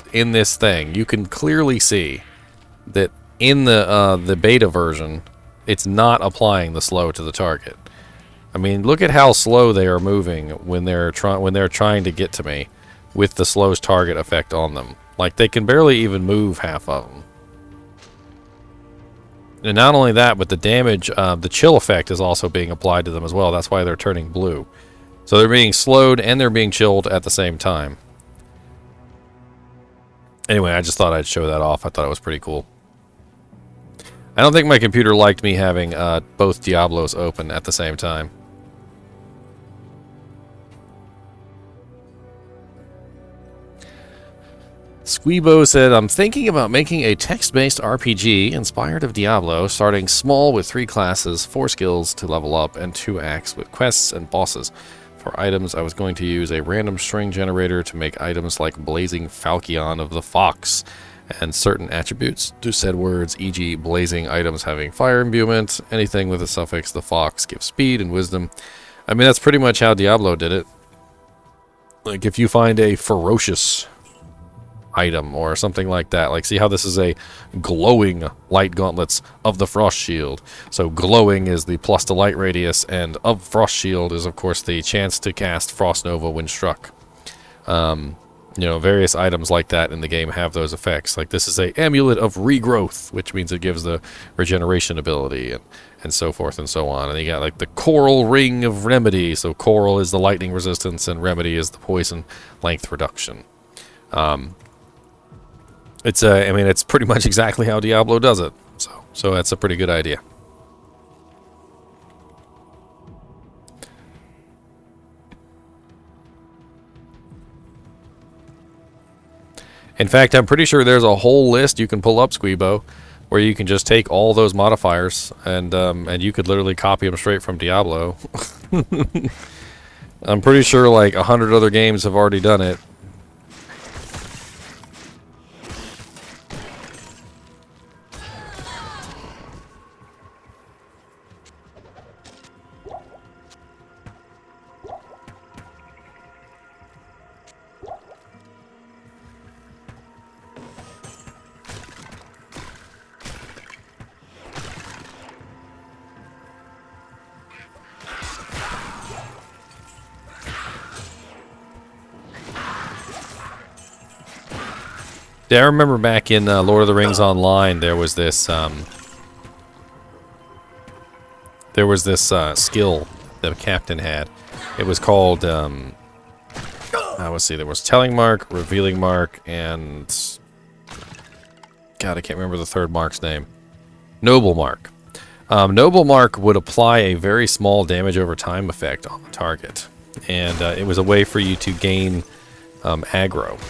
thing, you can clearly see that in the beta version, it's not applying the slow to the target. I mean, look at how slow they are moving when they're trying to get to me, with the slow's target effect on them. Like they can barely even move half of them. And not only that, but the damage, the chill effect is also being applied to them as well. That's why they're turning blue. So they're being slowed and they're being chilled at the same time. Anyway, I just thought I'd show that off. I thought it was pretty cool. I don't think my computer liked me having both Diablos open at the same time. Squeebo said, I'm thinking about making a text-based RPG inspired of Diablo, starting small with 3 classes, 4 skills to level up, and 2 acts with quests and bosses. For items, I was going to use a random string generator to make items like Blazing Falchion of the Fox, and certain attributes to said words, e.g. blazing items having fire imbuement, anything with the suffix the fox gives speed and wisdom. I mean, that's pretty much how Diablo did it. Like, if you find a ferocious item or something like that, like see how this is a glowing light gauntlets of the frost shield. So glowing is the plus to light radius, and of frost shield is of course the chance to cast frost nova when struck. Various items like that in the game have those effects. Like this is a amulet of regrowth, which means it gives the regeneration ability, and so forth and so on. And you got like the coral ring of remedy. So coral is the lightning resistance and remedy is the poison length reduction. It's pretty much exactly how Diablo does it. So that's a pretty good idea. In fact, I'm pretty sure there's a whole list you can pull up, Squeebo, where you can just take all those modifiers and you could literally copy them straight from Diablo. I'm pretty sure like 100 other games have already done it. Yeah, I remember back in Lord of the Rings Online, there was this skill that the captain had. It was called let's see, there was Telling Mark, Revealing Mark, and God, I can't remember the third mark's name. Noble Mark. Noble Mark would apply a very small damage over time effect on the target, and it was a way for you to gain aggro.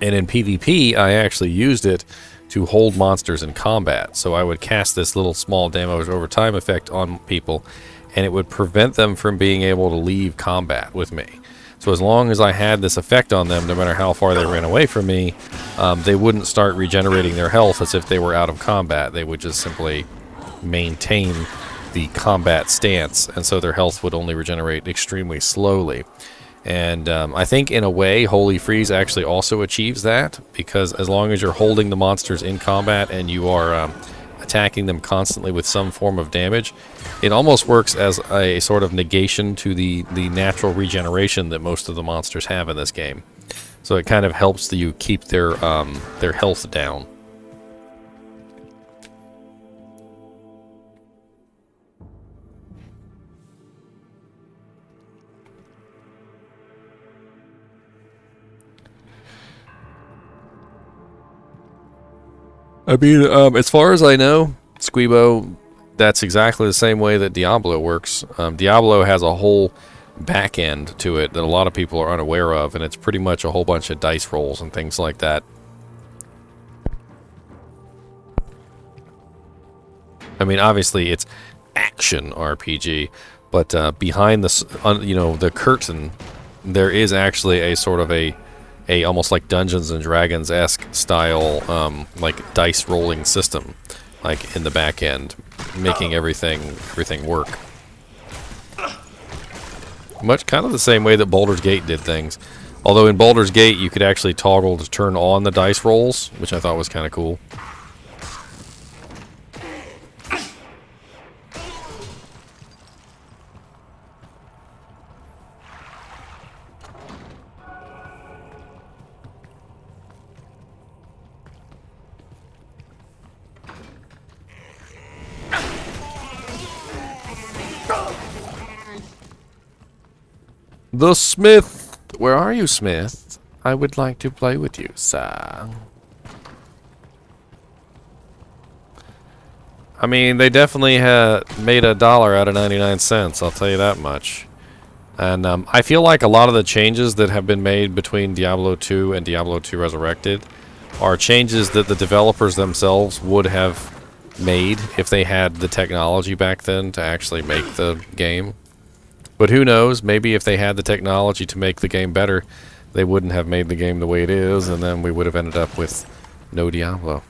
And in PvP, I actually used it to hold monsters in combat. So I would cast this little small damage over time effect on people, and it would prevent them from being able to leave combat with me. So as long as I had this effect on them, no matter how far they ran away from me, they wouldn't start regenerating their health as if they were out of combat. They would just simply maintain the combat stance, and so their health would only regenerate extremely slowly. And I think in a way Holy Freeze actually also achieves that, because as long as you're holding the monsters in combat and you are attacking them constantly with some form of damage, it almost works as a sort of negation to the natural regeneration that most of the monsters have in this game. So it kind of helps you keep their health down. I mean, as far as I know, Squeebo, that's exactly the same way that Diablo works. Diablo has a whole back end to it that a lot of people are unaware of, and it's pretty much a whole bunch of dice rolls and things like that. I mean, obviously it's action RPG, but behind the curtain, there is actually a sort of a almost like Dungeons and Dragons-esque style like dice rolling system, like in the back end, making everything work. Much kind of the same way that Baldur's Gate did things. Although in Baldur's Gate you could actually toggle to turn on the dice rolls, which I thought was kind of cool. The Smith! Where are you, Smith? I would like to play with you, sir. I mean, they definitely made $1 out of 99 cents, I'll tell you that much. And I feel like a lot of the changes that have been made between Diablo 2 and Diablo 2 Resurrected are changes that the developers themselves would have made if they had the technology back then to actually make the game. But who knows, maybe if they had the technology to make the game better, they wouldn't have made the game the way it is, and then we would have ended up with no Diablo.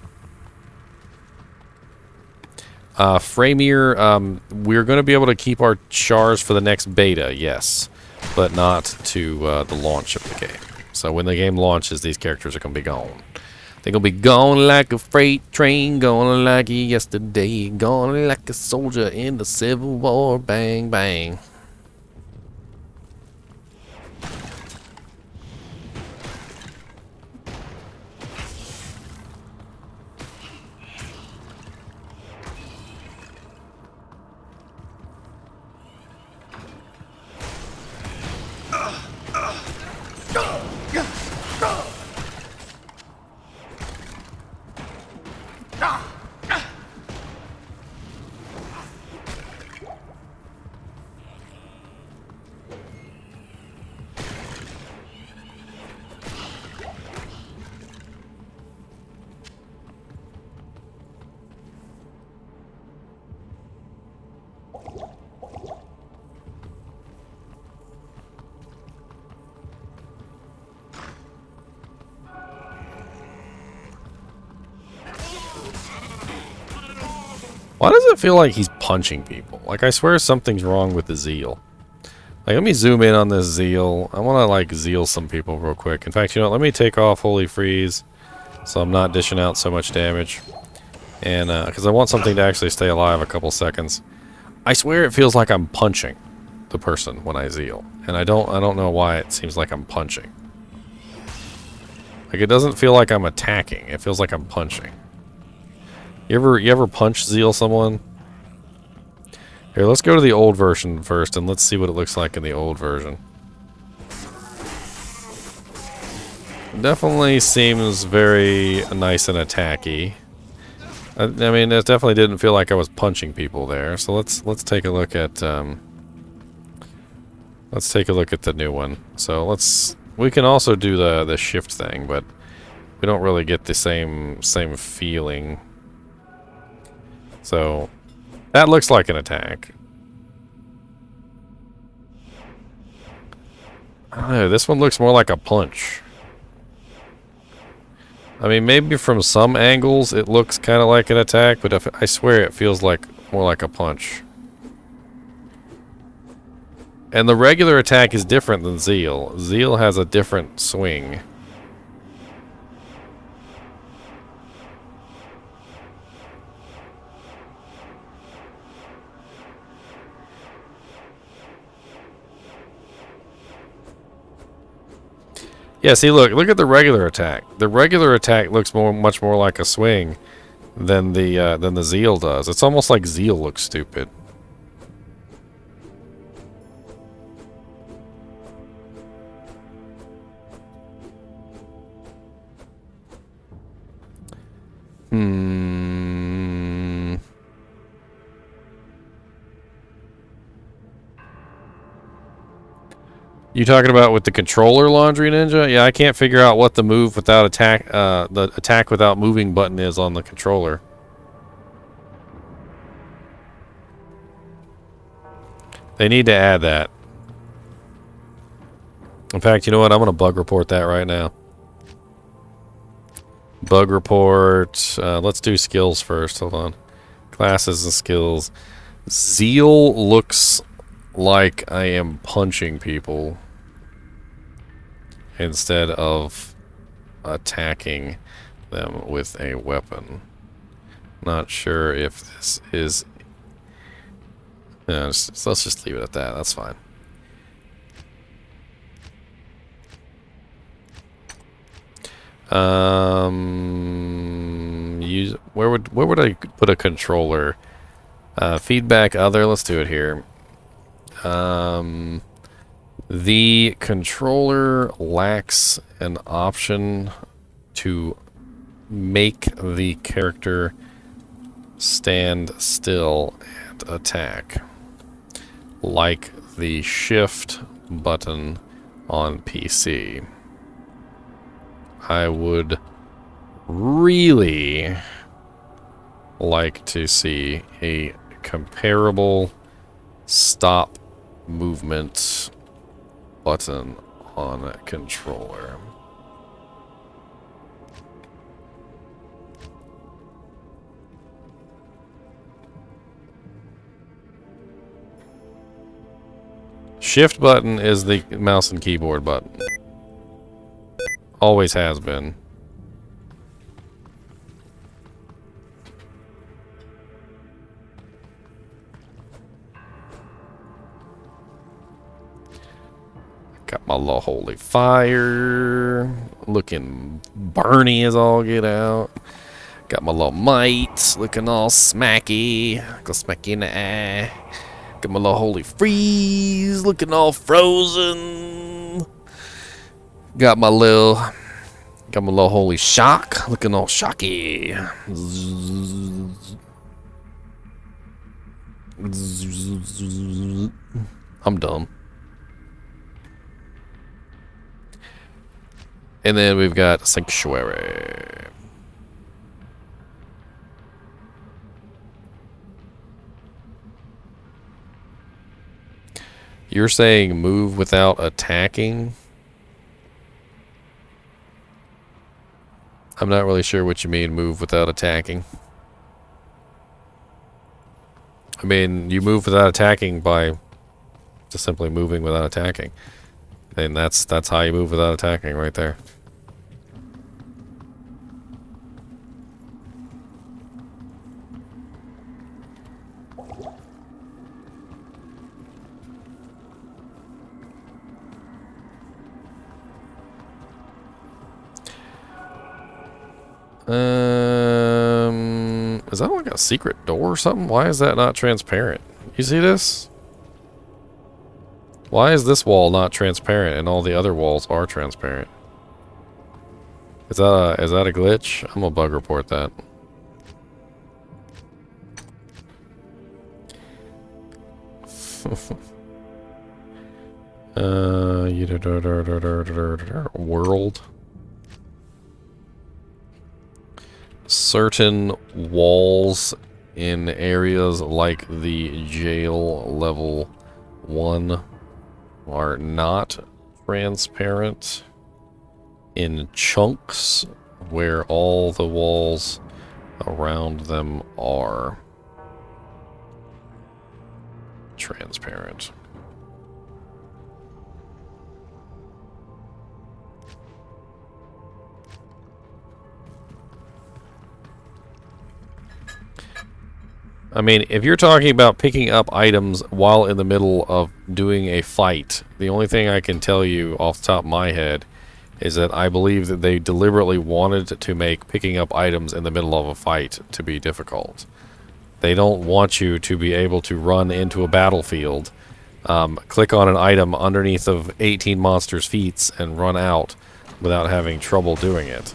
Framir, we're going to be able to keep our chars for the next beta, yes, but not to the launch of the game. So when the game launches, these characters are going to be gone. They're going to be gone like a freight train, gone like yesterday, gone like a soldier in the Civil War, bang, bang. Why does it feel like he's punching people? Like, I swear something's wrong with the zeal. Like, let me zoom in on this zeal. I want to, like, zeal some people real quick. In fact, you know what? Let me take off Holy Freeze so I'm not dishing out so much damage. And, because I want something to actually stay alive a couple seconds. I swear it feels like I'm punching the person when I zeal. And I don't know why it seems like I'm punching. Like, it doesn't feel like I'm attacking. It feels like I'm punching. You ever punch zeal someone? Here, let's go to the old version first, and let's see what it looks like in the old version. Definitely seems very nice and attacky. I mean, it definitely didn't feel like I was punching people there. So let's take a look at the new one. So we can also do the shift thing, but we don't really get the same feeling. So that looks like an attack. I don't know, this one looks more like a punch. I mean, maybe from some angles it looks kind of like an attack, but I swear it feels like more like a punch. And the regular attack is different than Zeal. Zeal has a different swing. Yeah, see, look at the regular attack. The regular attack looks much more like a swing than the Zeal does. It's almost like Zeal looks stupid. You talking about with the controller, Laundry Ninja? Yeah, I can't figure out what the move without attack, the attack without moving button is on the controller. They need to add that. In fact, you know what? I'm gonna bug report that right now. Bug report. Let's do skills first. Hold on. Classes and skills. Zeal looks like I am punching people instead of attacking them with a weapon. Not sure if this is... No, let's just leave it at that. That's fine. Where would I put a controller? Feedback other. Let's do it here. The controller lacks an option to make the character stand still and attack, like the shift button on PC. I would really like to see a comparable stop movement button on a controller. Shift button is the mouse and keyboard button. Always has been. Got my little holy fire. Looking Bernie as all get out. Got my little mites looking all smacky. Go smacky in the eye. Got my little holy freeze looking all frozen. Got my little holy shock looking all shocky. I'm dumb. And then we've got Sanctuary. You're saying move without attacking? I'm not really sure what you mean, move without attacking. I mean, you move without attacking by just simply moving without attacking. And that's how you move without attacking right there. Is that like a secret door or something? Why is that not transparent? You see this? Why is this wall not transparent and all the other walls are transparent? Is that a glitch? I'm gonna bug report that. World. Certain walls in areas like the jail level 1 are not transparent in chunks where all the walls around them are transparent. I mean, if you're talking about picking up items while in the middle of doing a fight, the only thing I can tell you off the top of my head is that I believe that they deliberately wanted to make picking up items in the middle of a fight to be difficult. They don't want you to be able to run into a battlefield, click on an item underneath of 18 monsters' feet and run out without having trouble doing it.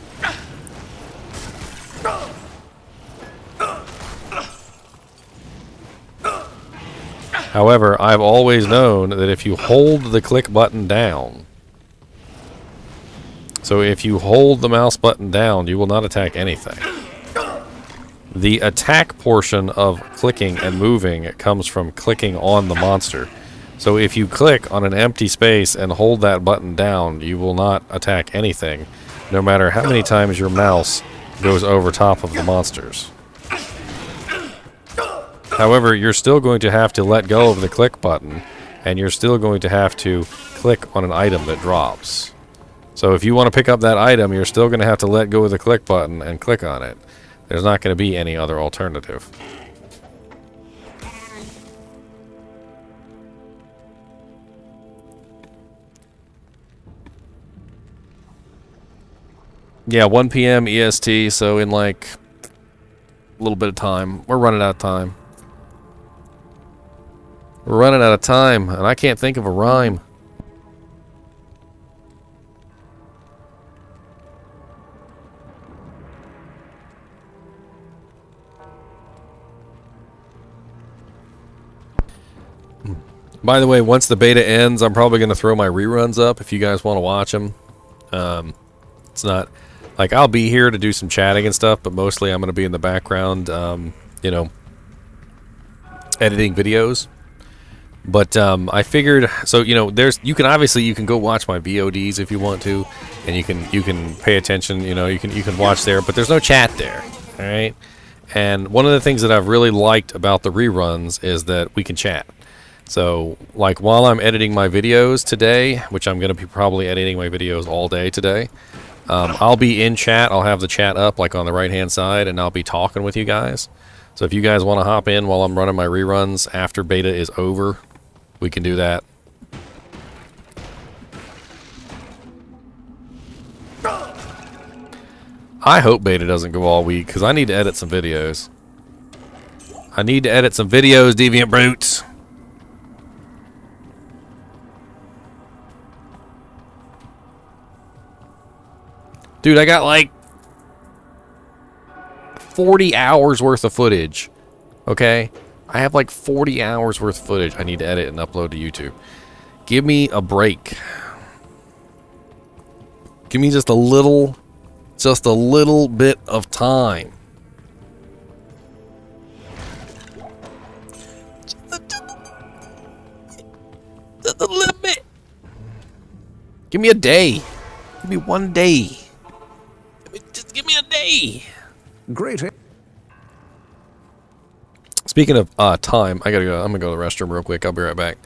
However, I've always known that if you hold the click button down, so if you hold the mouse button down, you will not attack anything. The attack portion of clicking and moving comes from clicking on the monster. So if you click on an empty space and hold that button down, you will not attack anything, no matter how many times your mouse goes over top of the monsters. However, you're still going to have to let go of the click button, and you're still going to have to click on an item that drops. So if you want to pick up that item, you're still going to have to let go of the click button and click on it. There's not going to be any other alternative. Yeah, 1 p.m. EST, so in like a little bit of time. We're running out of time. We're running out of time, and I can't think of a rhyme. By the way, once the beta ends, I'm probably going to throw my reruns up if you guys want to watch them. It's not... Like, I'll be here to do some chatting and stuff, but mostly I'm going to be in the background, you know, editing videos. But I figured, so you know, you can go watch my VODs if you want to, and you can pay attention. You know, you can watch there, but there's no chat there. All right. And one of the things that I've really liked about the reruns is that we can chat. So, like, while I'm editing my videos today, which I'm going to be probably editing my videos all day today, I'll be in chat. I'll have the chat up, like, on the right-hand side, and I'll be talking with you guys. So if you guys want to hop in while I'm running my reruns after beta is over, we can do that. I hope beta doesn't go all week, because I need to edit some videos. I need to edit some videos, Deviant Brutes. Dude, I got like 40 hours worth of footage. Okay? I have like 40 hours worth of footage I need to edit and upload to YouTube. Give me a break. Give me just a little bit of time. Just a little bit. Give me a day. Give me one day. Just give me a day. Great. Speaking of time, I gotta go. I'm gonna go to the restroom real quick. I'll be right back.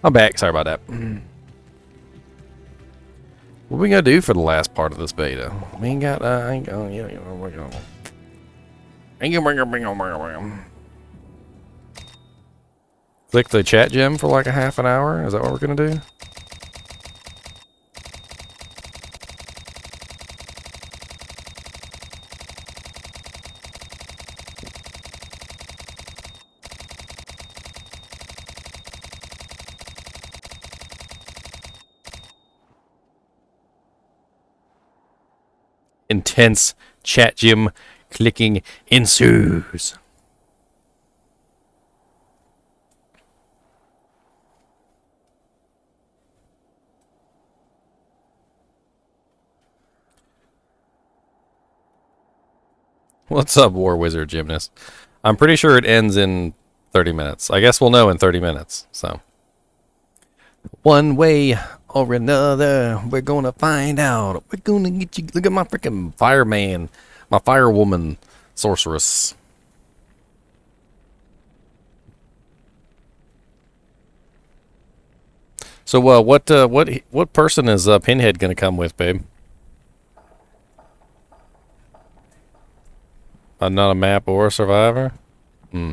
I'm back. Sorry about that. What are we gonna do for the last part of this beta? We ain't got. Ain't gonna. Yeah, we're gonna. Ain't gonna. Click the chat gem for like a half an hour. Is that what we're gonna do? Intense chat gym clicking ensues. What's up, War Wizard Gymnast? I'm pretty sure it ends in 30 minutes. I guess we'll know in 30 minutes, so. One way or another, we're gonna find out. We're gonna get you. Look at my freaking fireman, my firewoman sorceress. So, what person is Pinhead gonna come with, babe? Not a map or a survivor? Hmm.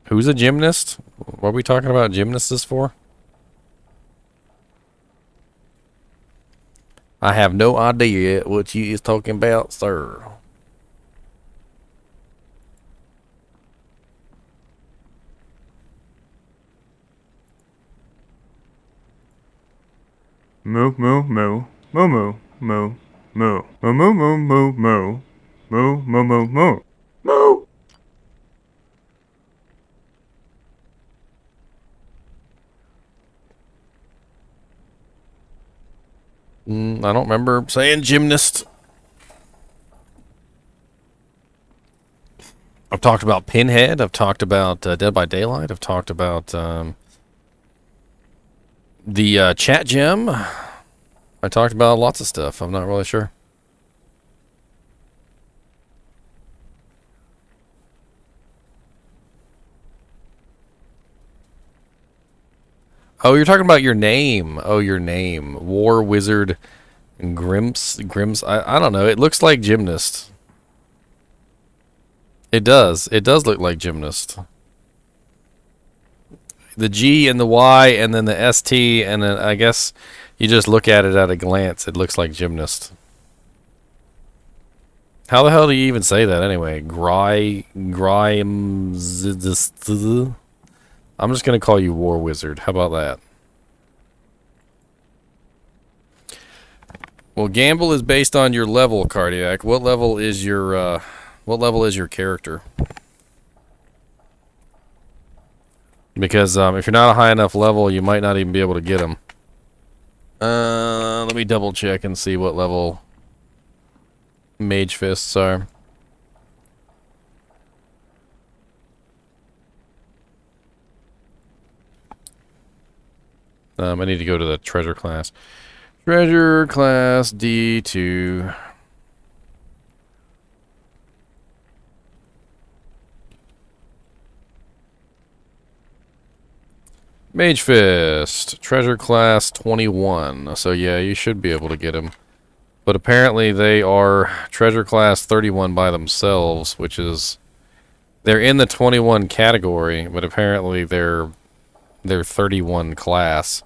Who's a gymnast? What are we talking about gymnasts for? I have no idea what you is talking about, sir. Moo moo moo moo moo moo moo moo moo moo moo moo moo moo moo moo moo. I don't remember saying gymnast. I've talked about Pinhead. I've talked about Dead by Daylight. I've talked about the chat gem. I talked about lots of stuff. I'm not really sure. Oh, you're talking about your name. Oh, your name. War Wizard Grims. I don't know. It looks like gymnast. It does. It does look like gymnast. The G and the Y and then the ST and then I guess you just look at it at a glance. It looks like gymnast. How the hell do you even say that anyway? Grimes. I'm just going to call you War Wizard. How about that? Well, gamble is based on your level, Cardiac. What level is your character? Because if you're not a high enough level, you might not even be able to get them. Let me double check and see what level Mage Fists are. I need to go to the treasure class. Treasure class D2. Mage Fist. Treasure class 21. So yeah, you should be able to get them. But apparently they are treasure class 31 by themselves, which is... They're in the 21 category, but apparently they're 31 class.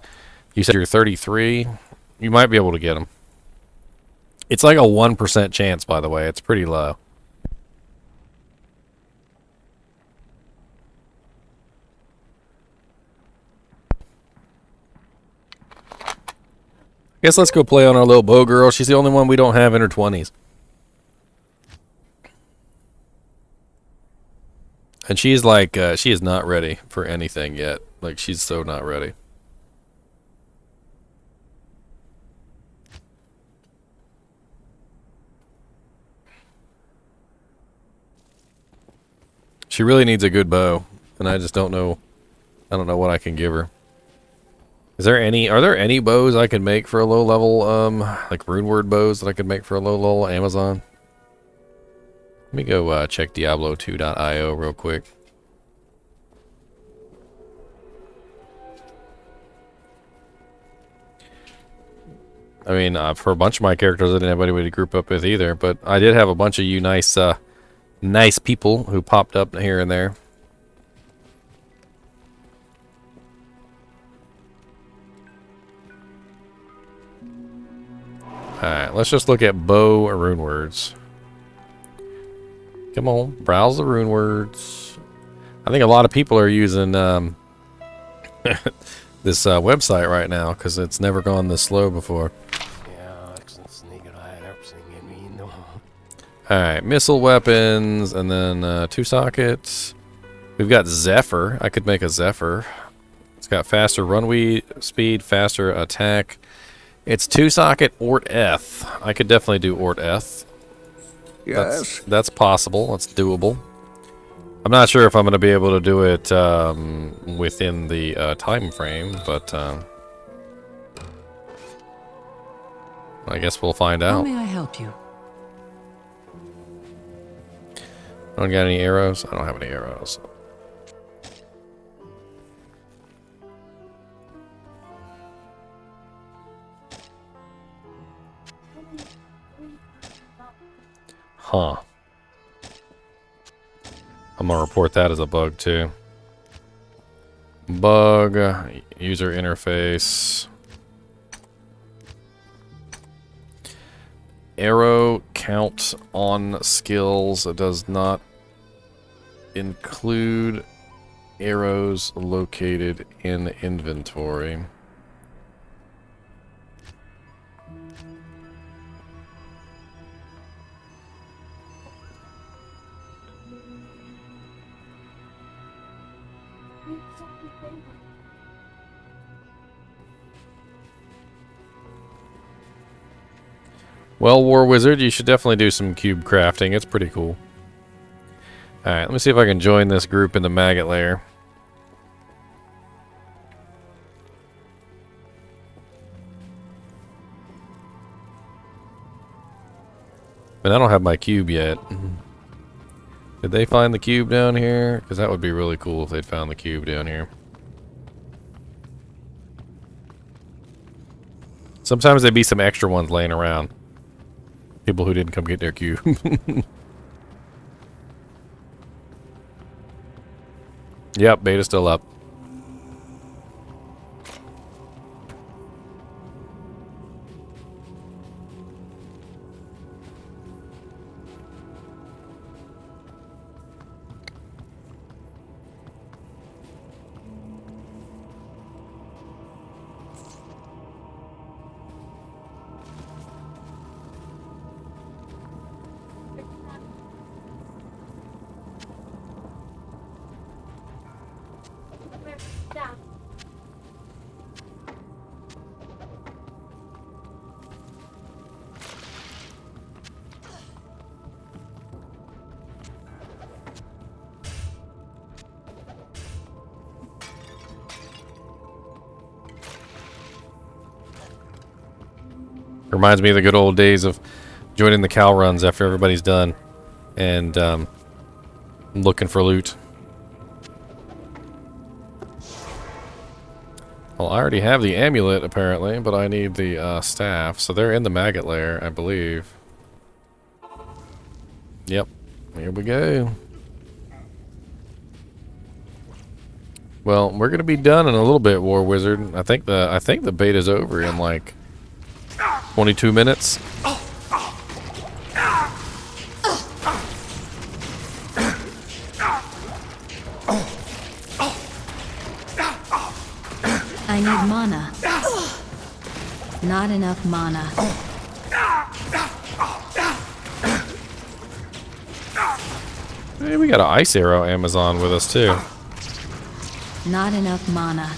You said you're 33. You might be able to get them. It's like a 1% chance, by the way. It's pretty low. Guess let's go play on our little bow girl. She's the only one we don't have in her 20s. And she's like, she is not ready for anything yet. Like, she's so not ready. She really needs a good bow, and I just don't know. I don't know what I can give her. Are there any bows I can make for a low level, like rune word bows that I could make for a low level Amazon? Let me go check Diablo2.io real quick. I mean, for a bunch of my characters, I didn't have anybody to group up with either, but I did have a bunch of you nice, nice people who popped up here and there. Alright, let's just look at bow or rune words. Come on, browse the rune words. I think a lot of people are using this website right now because it's never gone this slow before. Alright, missile weapons, and then 2 sockets. We've got Zephyr. I could make a Zephyr. It's got faster runway speed, faster attack. It's 2 socket Ort Eth. I could definitely do Ort Eth. Yes. That's possible. That's doable. I'm not sure if I'm going to be able to do it within the time frame, but I guess we'll find How out. may I help you? I don't got any arrows? I don't have any arrows. Huh. I'm gonna report that as a bug too. Bug, user interface. Arrow count on skills does not include arrows located in inventory. Well, War Wizard, you should definitely do some cube crafting. It's pretty cool. Alright, let me see if I can join this group in the maggot lair. But I don't have my cube yet. Did they find the cube down here? Because that would be really cool if they'd found the cube down here. Sometimes there'd be some extra ones laying around. People who didn't come get their cube. Yep, beta's still up. Reminds me of the good old days of joining the cow runs after everybody's done and looking for loot. Well, I already have the amulet apparently, but I need the staff. So they're in the maggot lair, I believe. Yep, here we go. Well, we're gonna be done in a little bit, War Wizard. I think the beta's over in like 22 minutes. I need mana. Not enough mana. Hey, we got an ice arrow Amazon with us too. Not enough mana.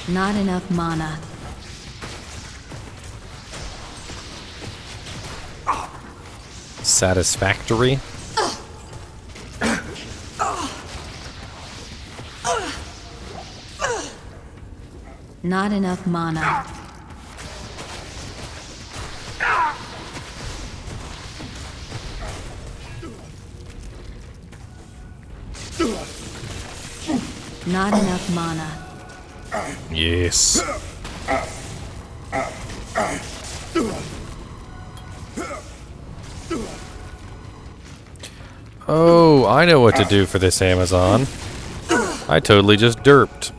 Not enough mana. satisfactory. Not enough mana. Not enough mana. Yes. Oh, I know what to do for this Amazon. I totally just derped.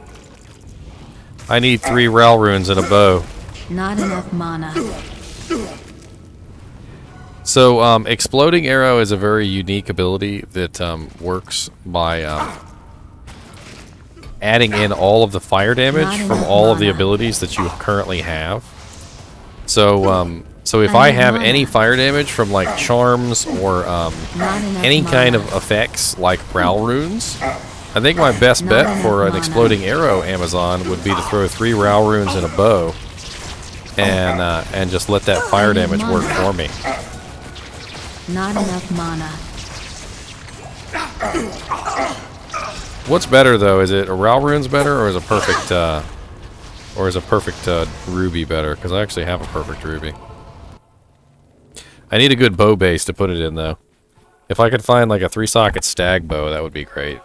I need 3 Ral runes and a bow. Not enough mana. So, Exploding Arrow is a very unique ability that works by adding in all of the fire damage from all of the abilities that you currently have. So, so if I have any fire damage from like charms or any kind of effects like Ral runes, I think my best bet for an Exploding Arrow Amazon would be to throw 3 Ral runes and a bow, and just let that fire damage work for me. Not enough mana. What's better though? Is it a Ral runes better, or is a perfect ruby better? Because I actually have a perfect ruby. I need a good bow base to put it in though. If I could find like a 3-socket stag bow, that would be great.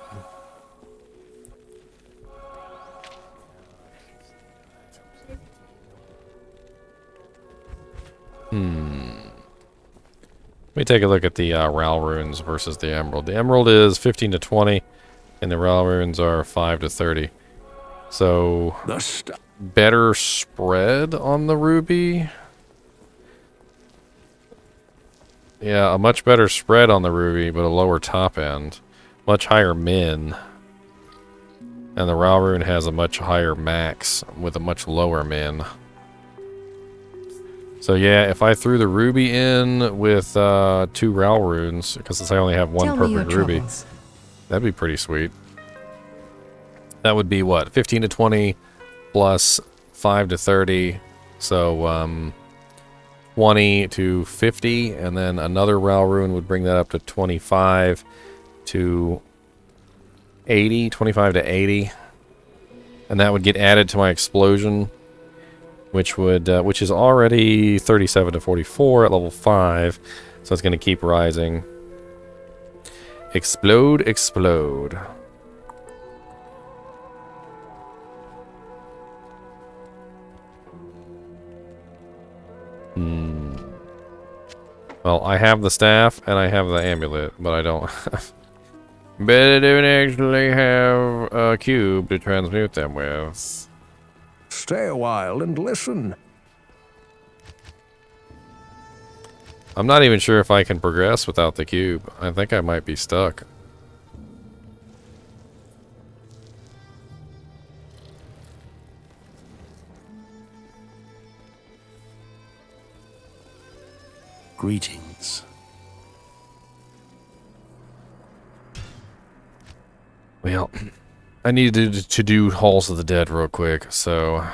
Let me take a look at the Ral runes versus the Emerald. The Emerald is 15 to 20, and the Ral runes are 5 to 30. So, better spread on the ruby. Yeah, a much better spread on the ruby, but a lower top end. Much higher min. And the Ral rune has a much higher max with a much lower min. So yeah, if I threw the ruby in with 2 Ral runes, because since I only have 1 perfect ruby, that'd be pretty sweet. That would be what? 15 to 20 plus 5 to 30. So 20 to 50, and then another Ral rune would bring that up to 25 to 80, 25 to 80. And that would get added to my explosion, which is already 37 to 44 at level 5, so it's going to keep rising. Explode, explode. Well, I have the staff and I have the amulet, but I don't. But I don't actually have a cube to transmute them with. Stay a while and listen. I'm not even sure if I can progress without the cube. I think I might be stuck. Greetings. Well, I need to do Halls of the Dead real quick, so...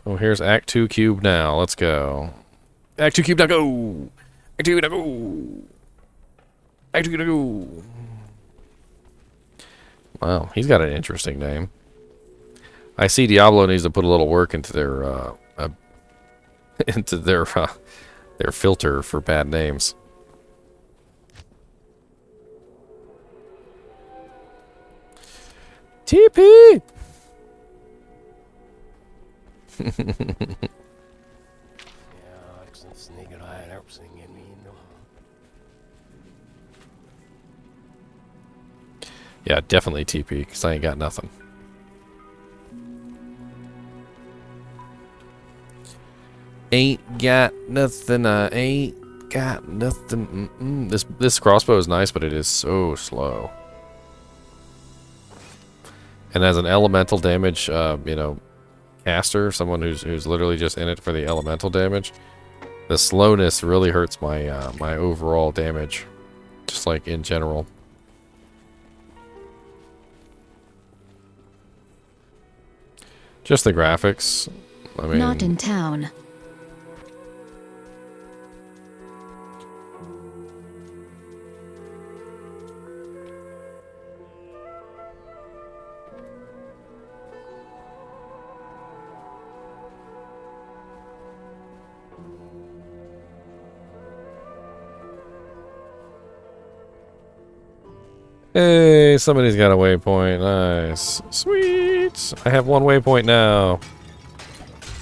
Oh, here's Act 2 cube now. Let's go. Act 2 cube now, go! Act 2 now, go! Act 2 now, go! Wow, he's got an interesting name. I see Diablo needs to put a little work into their, their filter for bad names. TP! Yeah, definitely TP, because I ain't got nothing. Ain't got nothing, I ain't got nothing. This crossbow is nice, but it is so slow. And as an elemental damage, you know, caster, someone who's literally just in it for the elemental damage, the slowness really hurts my my overall damage, just like in general. Just the graphics. I mean, Not in town. Hey, somebody's got a waypoint. Nice. Sweet. I have one waypoint now.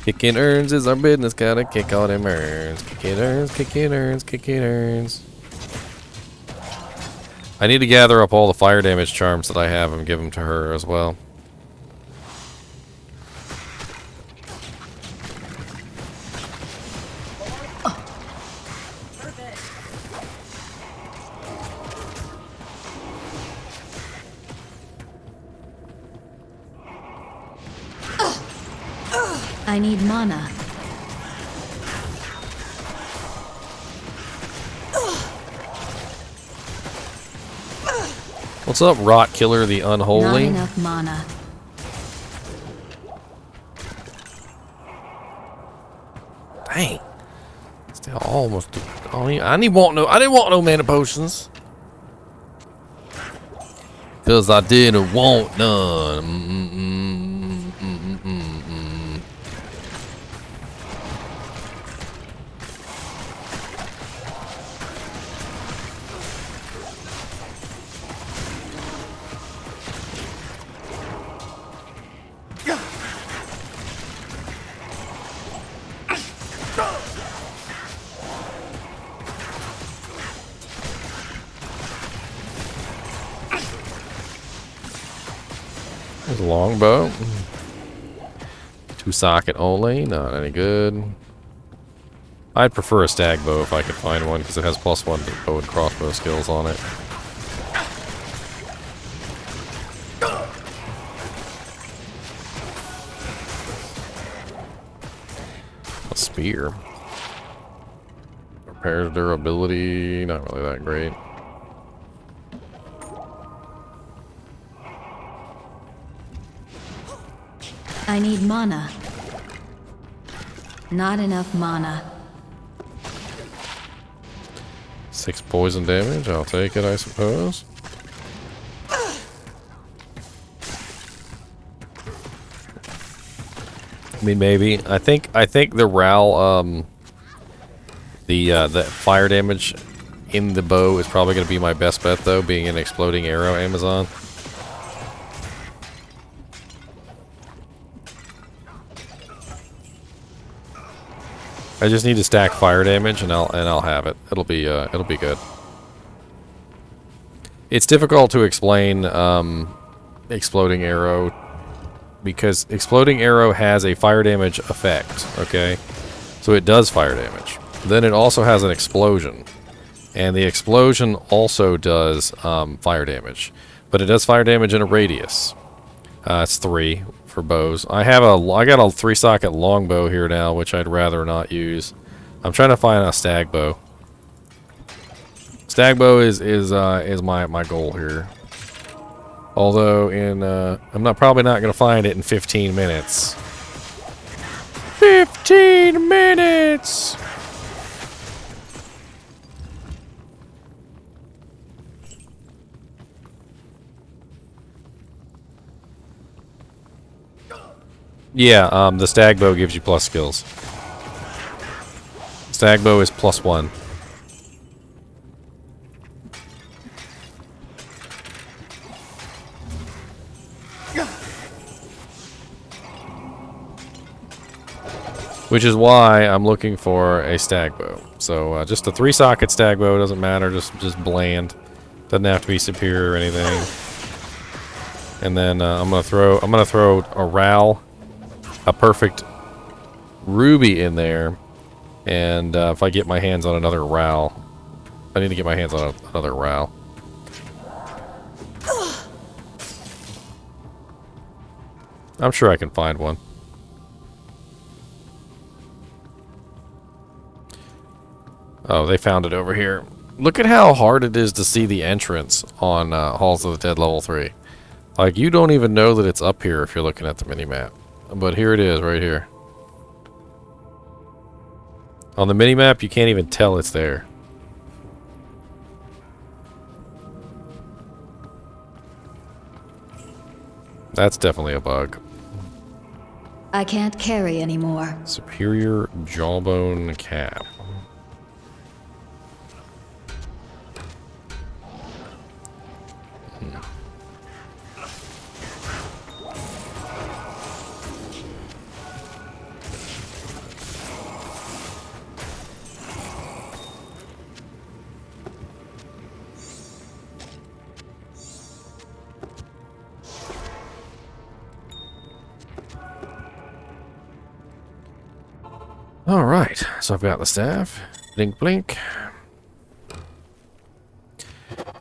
Kicking earns is our business. Gotta kick all them earns. Kicking earns, kicking earns, kicking earns. I need to gather up all the fire damage charms that I have and give them to her as well. I need mana. What's up, Rot Killer the Unholy? Not enough mana. Dang. Still almost. I didn't want no mana potions. Cause I didn't want none. There's a longbow. 2 socket only, not any good. I'd prefer a stag bow if I could find one because it has +1 to bow and crossbow skills on it. A spear. Repairs durability, not really that great. I need mana. Not enough mana. 6 poison damage, I'll take it, I suppose. I mean, maybe. I think the RAL, the fire damage in the bow is probably going to be my best bet, though, being an exploding arrow Amazon. I just need to stack fire damage, and I'll have it. It'll be good. It's difficult to explain exploding arrow because exploding arrow has a fire damage effect. Okay, so it does fire damage. Then it also has an explosion, and the explosion also does fire damage, but it does fire damage in a radius. It's 3. For bows. I got a 3-socket longbow here now, which I'd rather not use. I'm trying to find a stag bow. Stag bow is my goal here. Although I'm probably not gonna find it in 15 minutes. 15 minutes. Yeah, the stag bow gives you plus skills. Stag bow is +1. Which is why I'm looking for a stag bow. So just a 3-socket stag bow, doesn't matter, just bland. Doesn't have to be superior or anything. And then I'm gonna throw a RAL, a perfect ruby in there, and if I get my hands on another RAL, I need to get my hands on another RAL. I'm sure I can find one. Oh, they found it over here. Look at how hard it is to see the entrance on Halls of the Dead level 3. Like, you don't even know that it's up here if you're looking at the minimap. But here it is, right here. On the minimap, you can't even tell it's there. That's definitely a bug. I can't carry anymore. Superior jawbone cap. Alright, so I've got the staff. Blink, blink.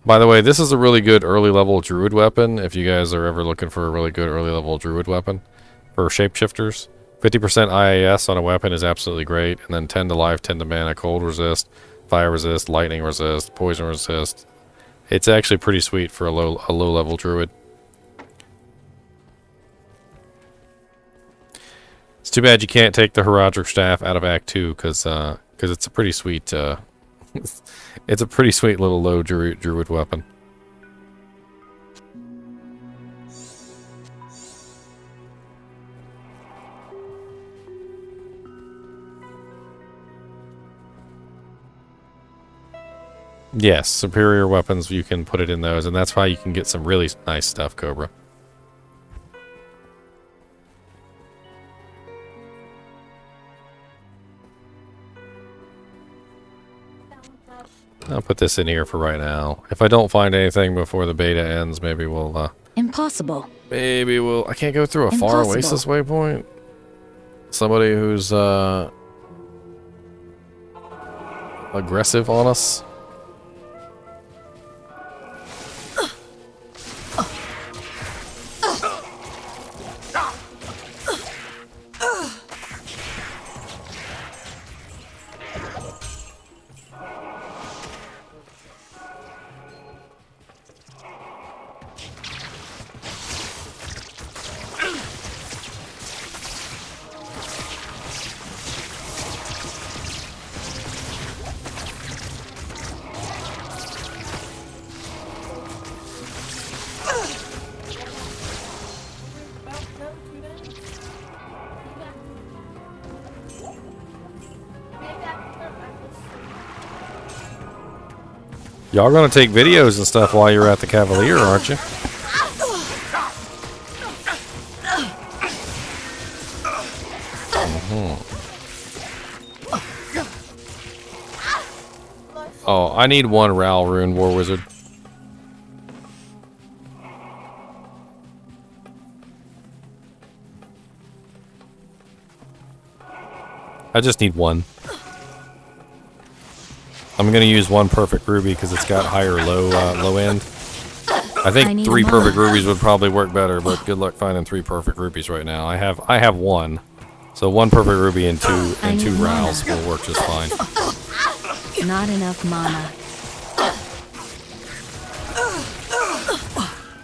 By the way, this is a really good early level Druid weapon if you guys are ever looking for a really good early level Druid weapon for shapeshifters. 50% IAS on a weapon is absolutely great, and then 10 to life, 10 to mana, cold resist, fire resist, lightning resist, poison resist. It's actually pretty sweet for a low level Druid. It's too bad you can't take the Heraldric Staff out of Act 2 because it's a pretty sweet it's a pretty sweet little low druid weapon. Yes, superior weapons, you can put it in those, and that's why you can get some really nice stuff, Cobra. I'll put this in here for right now. If I don't find anything before the beta ends, maybe we'll, Impossible. Maybe we'll... I can't go through a far Oasis waypoint? Somebody who's, aggressive on us? Y'all gonna take videos and stuff while you're at the Cavalier, aren't you? Oh, I need one Ral Rune War Wizard. I just need one. I'm gonna use one perfect ruby because it's got higher low end. I think 3 perfect rubies would probably work better, but good luck finding 3 perfect rubies right now. I have one, so 1 perfect ruby and two Rals will work just fine. Not enough mana.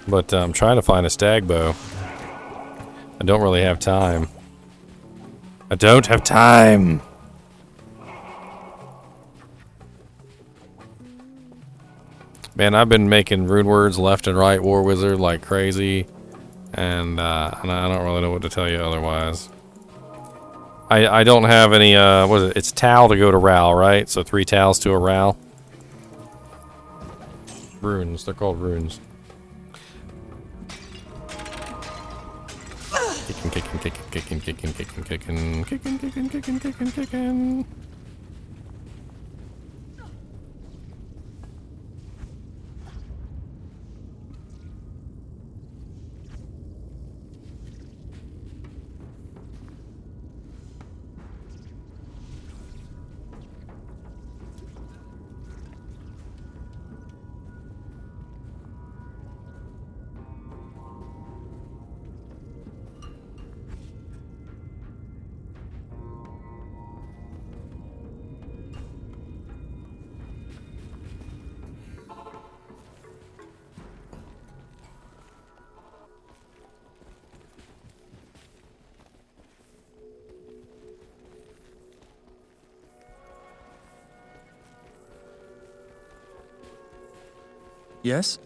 But I'm trying to find a stag bow. I don't really have time. I don't have time. Man, I've been making rune words left and right, War Wizard, like crazy, and I don't really know what to tell you otherwise. I don't have any, what is it? It's Tal to go to Ral, right? So 3 Tals to a Ral. Runes, they're called runes. Kicking. Yes?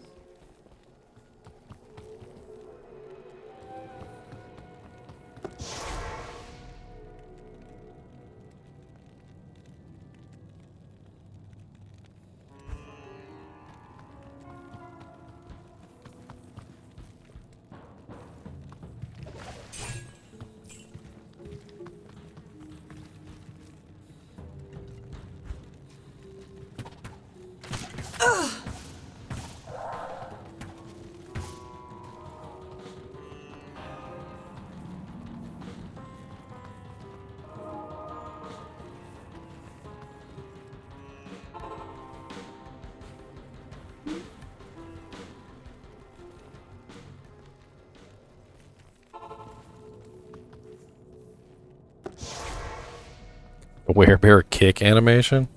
Werebear kick animation?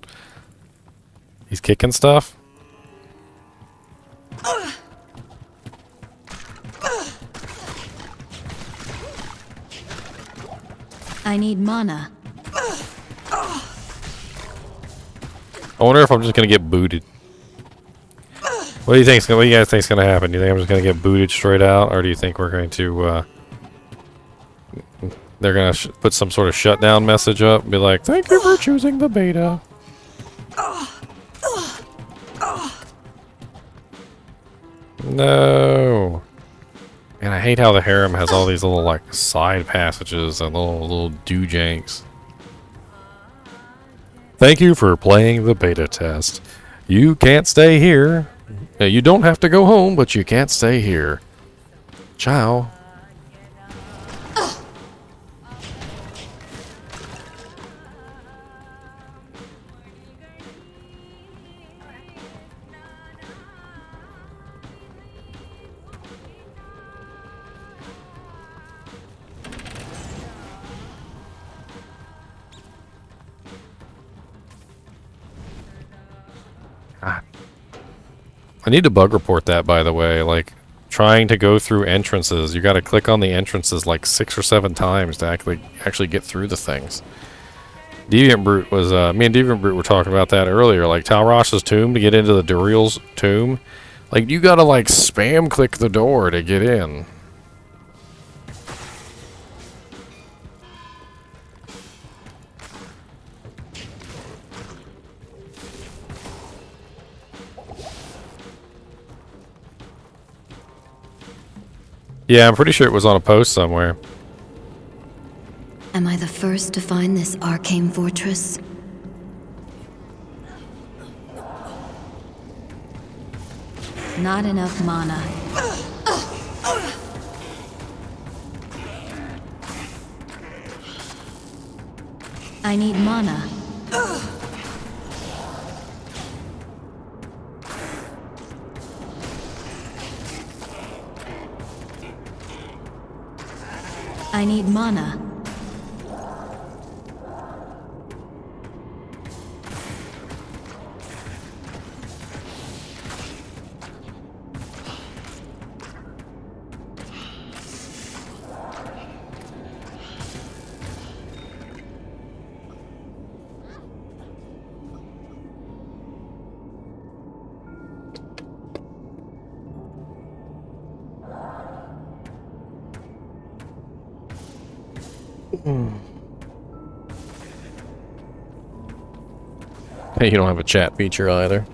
He's kicking stuff? I need mana. I wonder if I'm just gonna get booted. What do you think? What do you guys think's gonna happen? Do you think I'm just gonna get booted straight out, or do you think we're going to? They're gonna put some sort of shutdown message up, and be like, "Thank you for choosing the beta." No. And I hate how the harem has all these little like side passages and little doojanks. Thank you for playing the beta test. You can't stay here. You don't have to go home, but you can't stay here. Ciao. I need to bug report that, by the way. Like, trying to go through entrances, you got to click on the entrances like 6 or 7 times to actually get through the things. Deviant Brute was me and Deviant Brute were talking about that earlier. Like Talrosh's tomb, to get into the Duriel's tomb, like you got to like spam click the door to get in. Yeah, I'm pretty sure it was on a post somewhere. Am I the first to find this arcane fortress? Not enough mana. I need mana. I need mana. Hey, you don't have a chat feature either.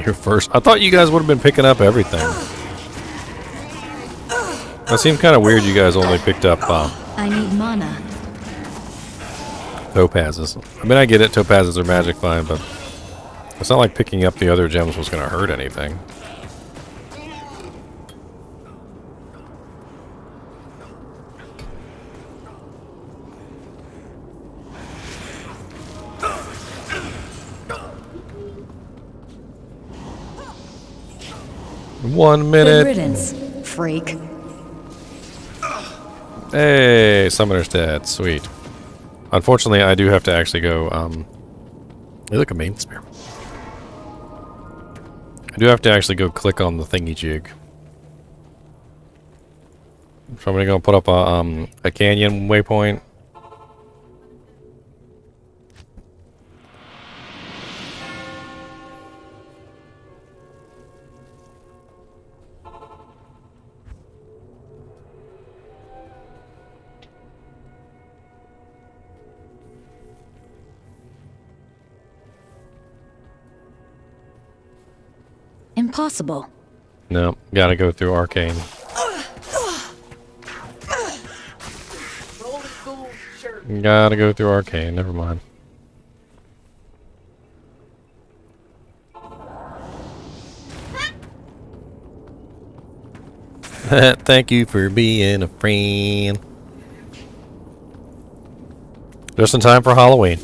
You're first. I thought you guys would have been picking up everything. That seemed kind of weird you guys only picked up I need mana. topazes. I mean, I get it, topazes are magic fine, but it's not like picking up the other gems was going to hurt anything. One minute. Good riddance, freak. Hey, Summoner's dead. Sweet. Unfortunately, I do have to actually go, hey, look, a main spear. I do have to actually go click on the thingy jig. So I'm gonna go put up a canyon waypoint. impossible. No, gotta go through Arcane. Rolling gold shirt. Gotta go through Arcane, never mind. Thank you for being a friend. Just in time for Halloween.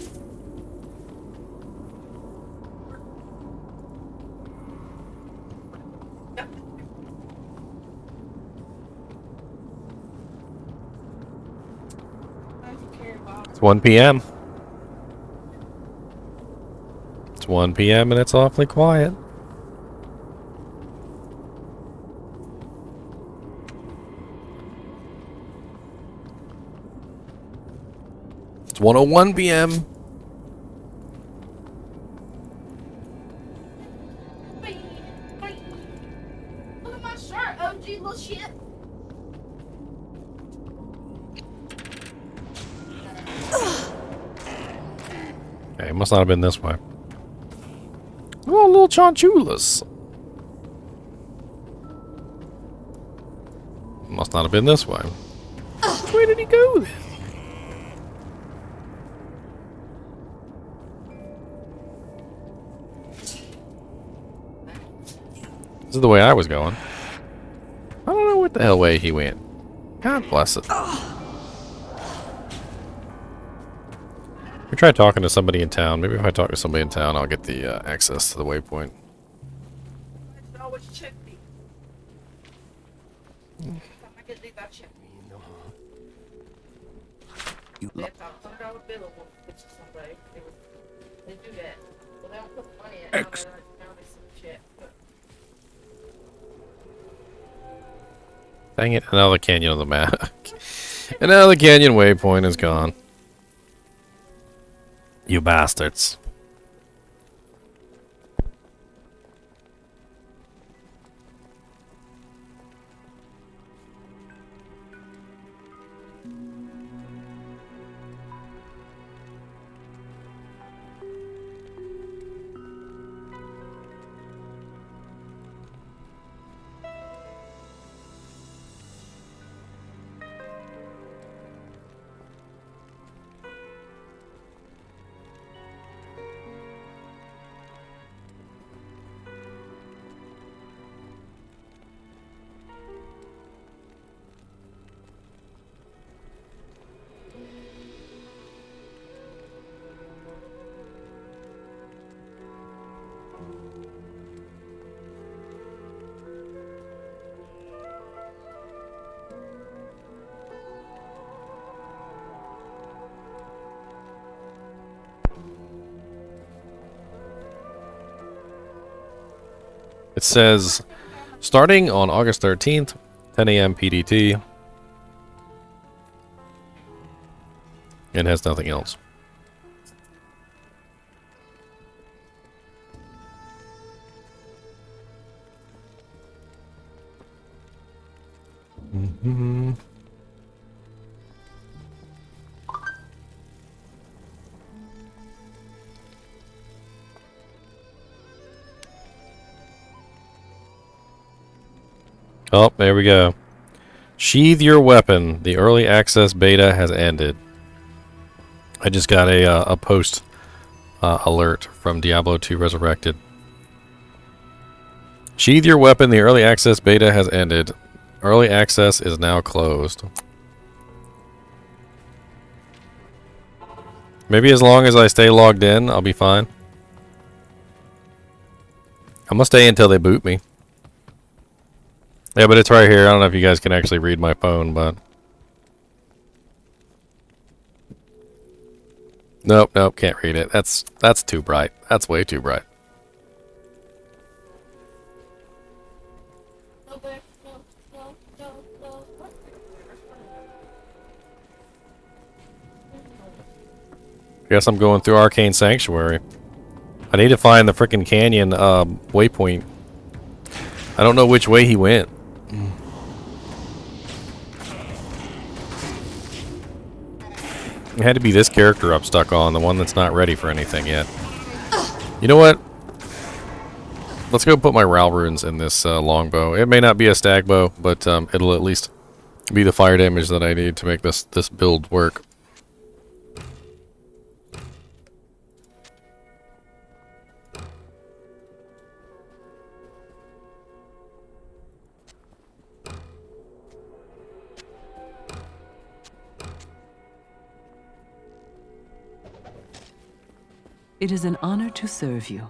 It's 1 p.m. It's 1 p.m. and it's awfully quiet. It's 1:01 p.m. Look at my shirt, OG little shit. Okay, it must not have been this way. Oh, little Chinchillas. Must not have been this way. Which way did he go then? This is the way I was going. I don't know what the hell way he went. God bless it. We tried talking to somebody in town. Maybe if I talk to somebody in town, I'll get the access to the waypoint. You $100 bill will get you somebody. They do that. Well, they don't put money in it. Now they some shit. Dang it, another canyon on the map. Another canyon waypoint is gone. You bastards. It says, starting on August 13th, 10 a.m. PDT. And has nothing else. Oh, there we go. Sheathe your weapon. The early access beta has ended. I just got a post alert from Diablo 2 Resurrected. Sheathe your weapon. The early access beta has ended. Early access is now closed. Maybe as long as I stay logged in, I'll be fine. I'm gonna stay until they boot me. Yeah, but it's right here. I don't know if you guys can actually read my phone, but... Nope, can't read it. That's too bright. That's way too bright. Guess I'm going through Arcane Sanctuary. I need to find the frickin' canyon waypoint. I don't know which way he went. It had to be this character I'm stuck on, the one that's not ready for anything yet. You know what? let's go put my Ral runes in this longbow. It may not be a stag bow, but it'll at least be the fire damage that I need to make this build work. It is an honor to serve you.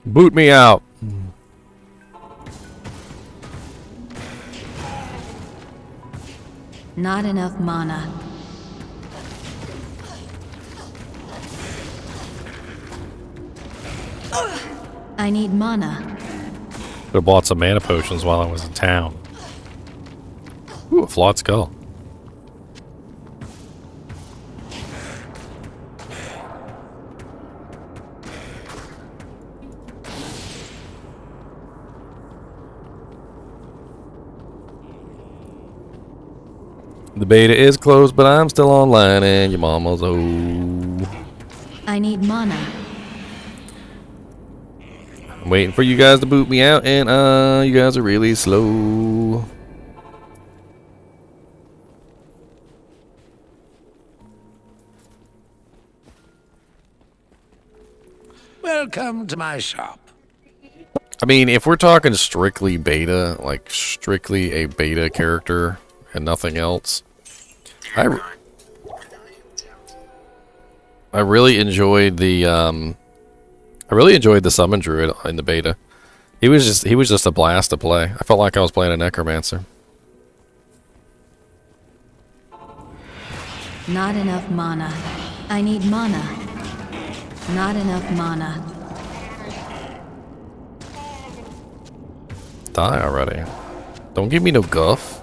Boot me out. Not enough mana. I need mana. Could have bought some mana potions while I was in town. Ooh, a flawed skull. The beta is closed, but I'm still online, and your mama's I need mana. I'm waiting for you guys to boot me out, and you guys are really slow. Welcome to my shop. I mean, if we're talking strictly beta, like strictly a beta character and nothing else, I really enjoyed the Summon Druid in the beta. He was just a blast to play. I felt like I was playing a Necromancer. Not enough mana. I need mana. Not enough mana. Die already. Don't give me no guff.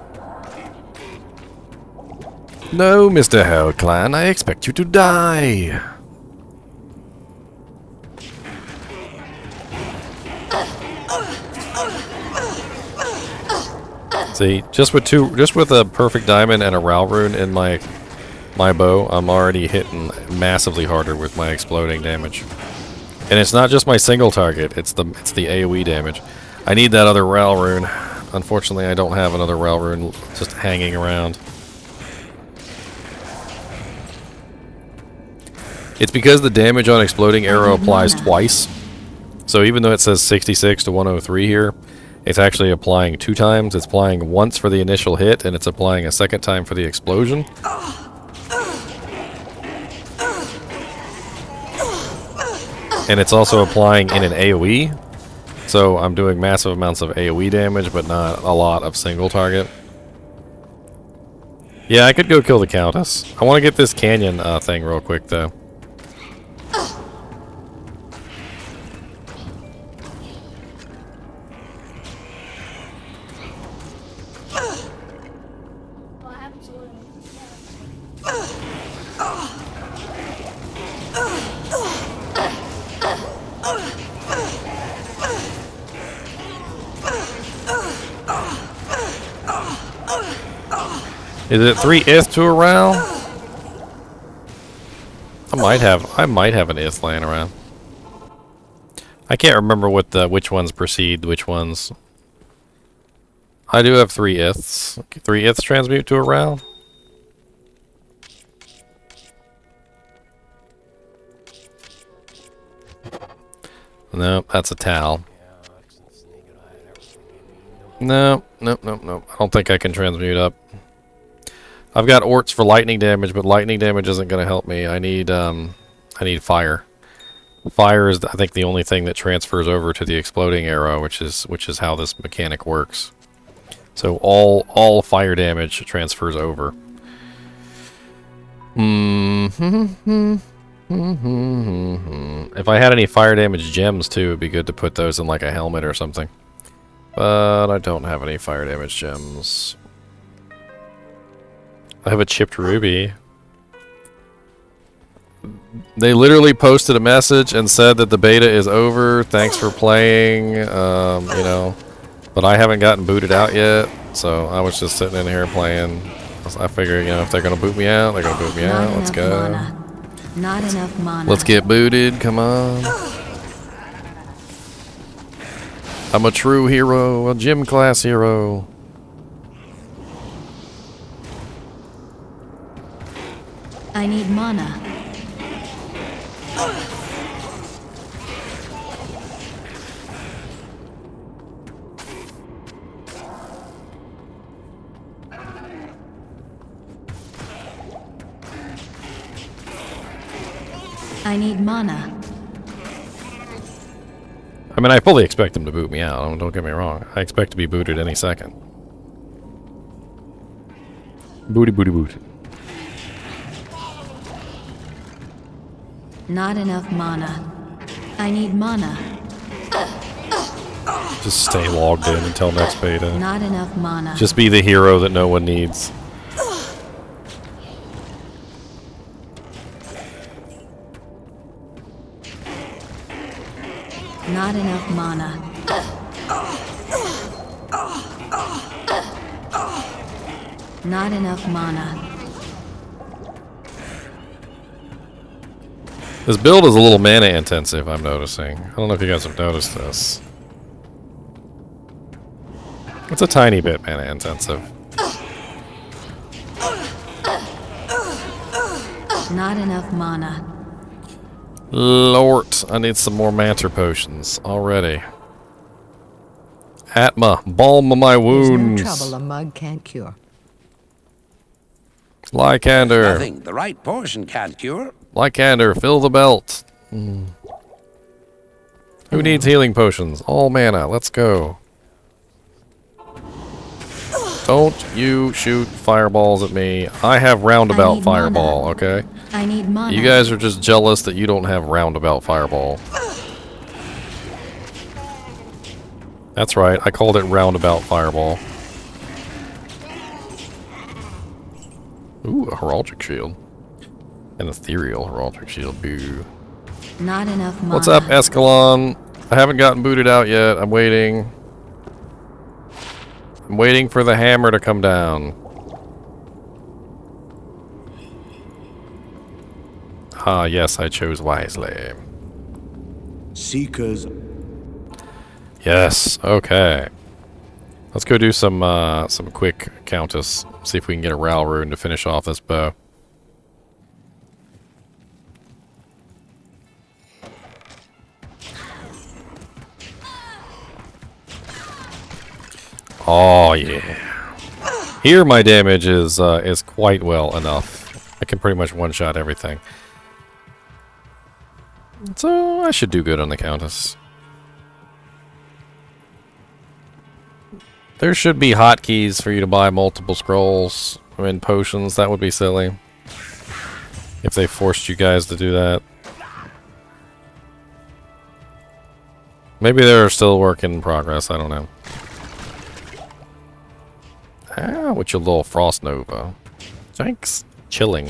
No, Mr. Hell Clan, I expect you to die. See, just with a perfect diamond and a Ral rune in my bow, I'm already hitting massively harder with my exploding damage. And it's not just my single target, it's the AoE damage. I need that other Ral rune. Unfortunately, I don't have another Ral rune just hanging around. It's because the damage on exploding arrow applies twice. So even though it says 66 to 103 here, it's actually applying 2 times. It's applying once for the initial hit, and it's applying a second time for the explosion. And it's also applying in an AoE. So I'm doing massive amounts of AoE damage, but not a lot of single target. Yeah, I could go kill the Countess. I want to get this canyon thing real quick, though. Is it 3 ith to a Ral? I might have an ith laying around. I can't remember which ones precede which ones. I do have 3 iths. 3 iths transmute to a Ral. No, that's a Tal. No. I don't think I can transmute up. I've got orts for lightning damage, but lightning damage isn't going to help me. I need fire. Fire is, I think, the only thing that transfers over to the exploding arrow, which is how this mechanic works. So all fire damage transfers over. If I had any fire damage gems too, it'd be good to put those in like a helmet or something. But I don't have any fire damage gems. I have a chipped ruby. They literally posted a message and said that the beta is over. Thanks for playing. You know, but I haven't gotten booted out yet, so I was just sitting in here playing. I figure, you know, if they're gonna boot me out, they're gonna boot me out. Let's go. Not enough mana. Let's get booted. Come on. I'm a true hero, a gym class hero. I need mana. I need mana. I mean, I fully expect them to boot me out. Don't get me wrong. I expect to be booted any second. Booty, booty, boot. Not enough mana. I need mana. Just stay logged in until next beta. Not enough mana. Just be the hero that no one needs. Not enough mana. Not enough mana. This build is a little mana intensive, I'm noticing. I don't know if you guys have noticed this. It's a tiny bit mana intensive. Not enough mana. Lord, I need some more mantra potions already. Atma, balm of my wounds. There's no trouble a mug can't cure. Lycander. Nothing the right portion can't cure. Lycander, fill the belt. Who needs healing potions? All mana, let's go. Don't you shoot fireballs at me. I have roundabout fireball, okay? I need mana. You guys are just jealous that you don't have roundabout fireball. That's right, I called it roundabout fireball. Ooh, a heraldic shield. An ethereal heraldic shield, boo. Not enough mana. What's up, Escalon? I haven't gotten booted out yet. I'm waiting. I'm waiting for the hammer to come down. Ah, yes, I chose wisely. Seekers. Yes, okay. Let's go do some quick countess. See if we can get a Ral rune to finish off this bow. Oh yeah. Here my damage is quite well enough. I can pretty much one-shot everything. So I should do good on the Countess. There should be hotkeys for you to buy multiple scrolls. I mean potions, that would be silly. If they forced you guys to do that. Maybe they're still work in progress, I don't know. Ah, with your little Frost Nova. Thanks. Chilling.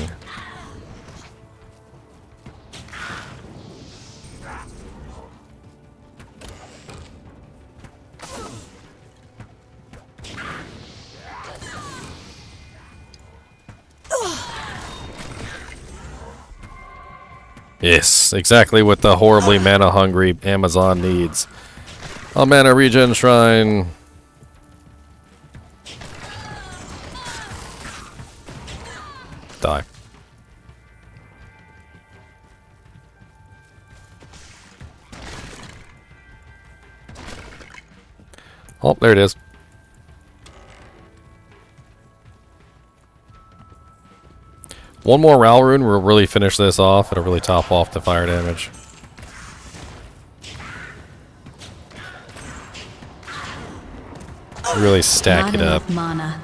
Yes, exactly what the horribly mana-hungry Amazon needs. A mana regen shrine. Die. Oh, there it is. One more Ral rune will really finish this off. It'll really top off the fire damage. Really stack it up. Mana.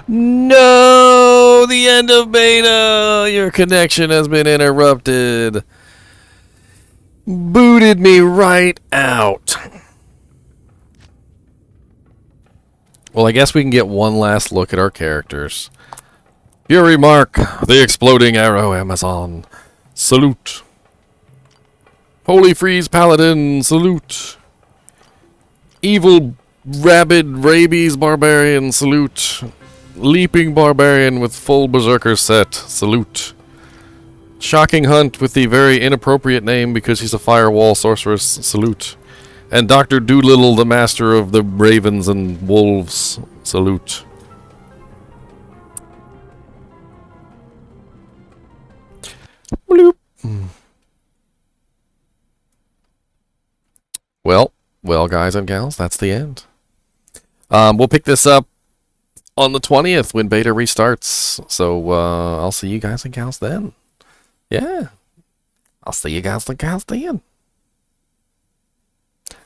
No! The end of beta! Your connection has been interrupted. Booted me right out. Well, I guess we can get one last look at our characters. Fury Mark, the Exploding Arrow Amazon. Salute. Holy Freeze Paladin, salute. Evil Rabid Rabies Barbarian, salute. Leaping barbarian with full berserker set. Salute. Shocking hunt with the very inappropriate name because he's a firewall sorceress. Salute. And Dr. Doolittle, the master of the ravens and wolves. Salute. Bloop. Well, guys and gals, that's the end. We'll pick this up on the 20th when beta restarts. So I'll see you guys and gals then. Yeah. I'll see you guys and gals then.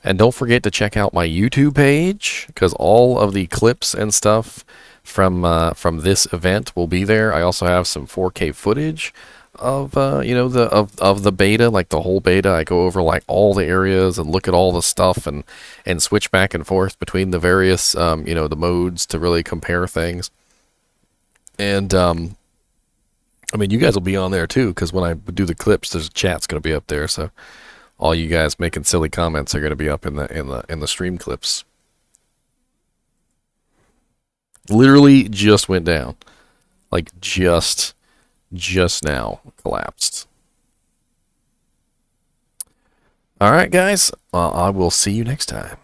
And don't forget to check out my YouTube page, because all of the clips and stuff from this event will be there. I also have some 4K footage of the beta, like the whole beta. I go over like all the areas and look at all the stuff and switch back and forth between the various the modes to really compare things. And I mean, you guys will be on there too, because when I do the clips, there's a chat's going to be up there, so all you guys making silly comments are going to be up in the stream clips. Literally just went down, like just now collapsed. All right, guys, I will see you next time.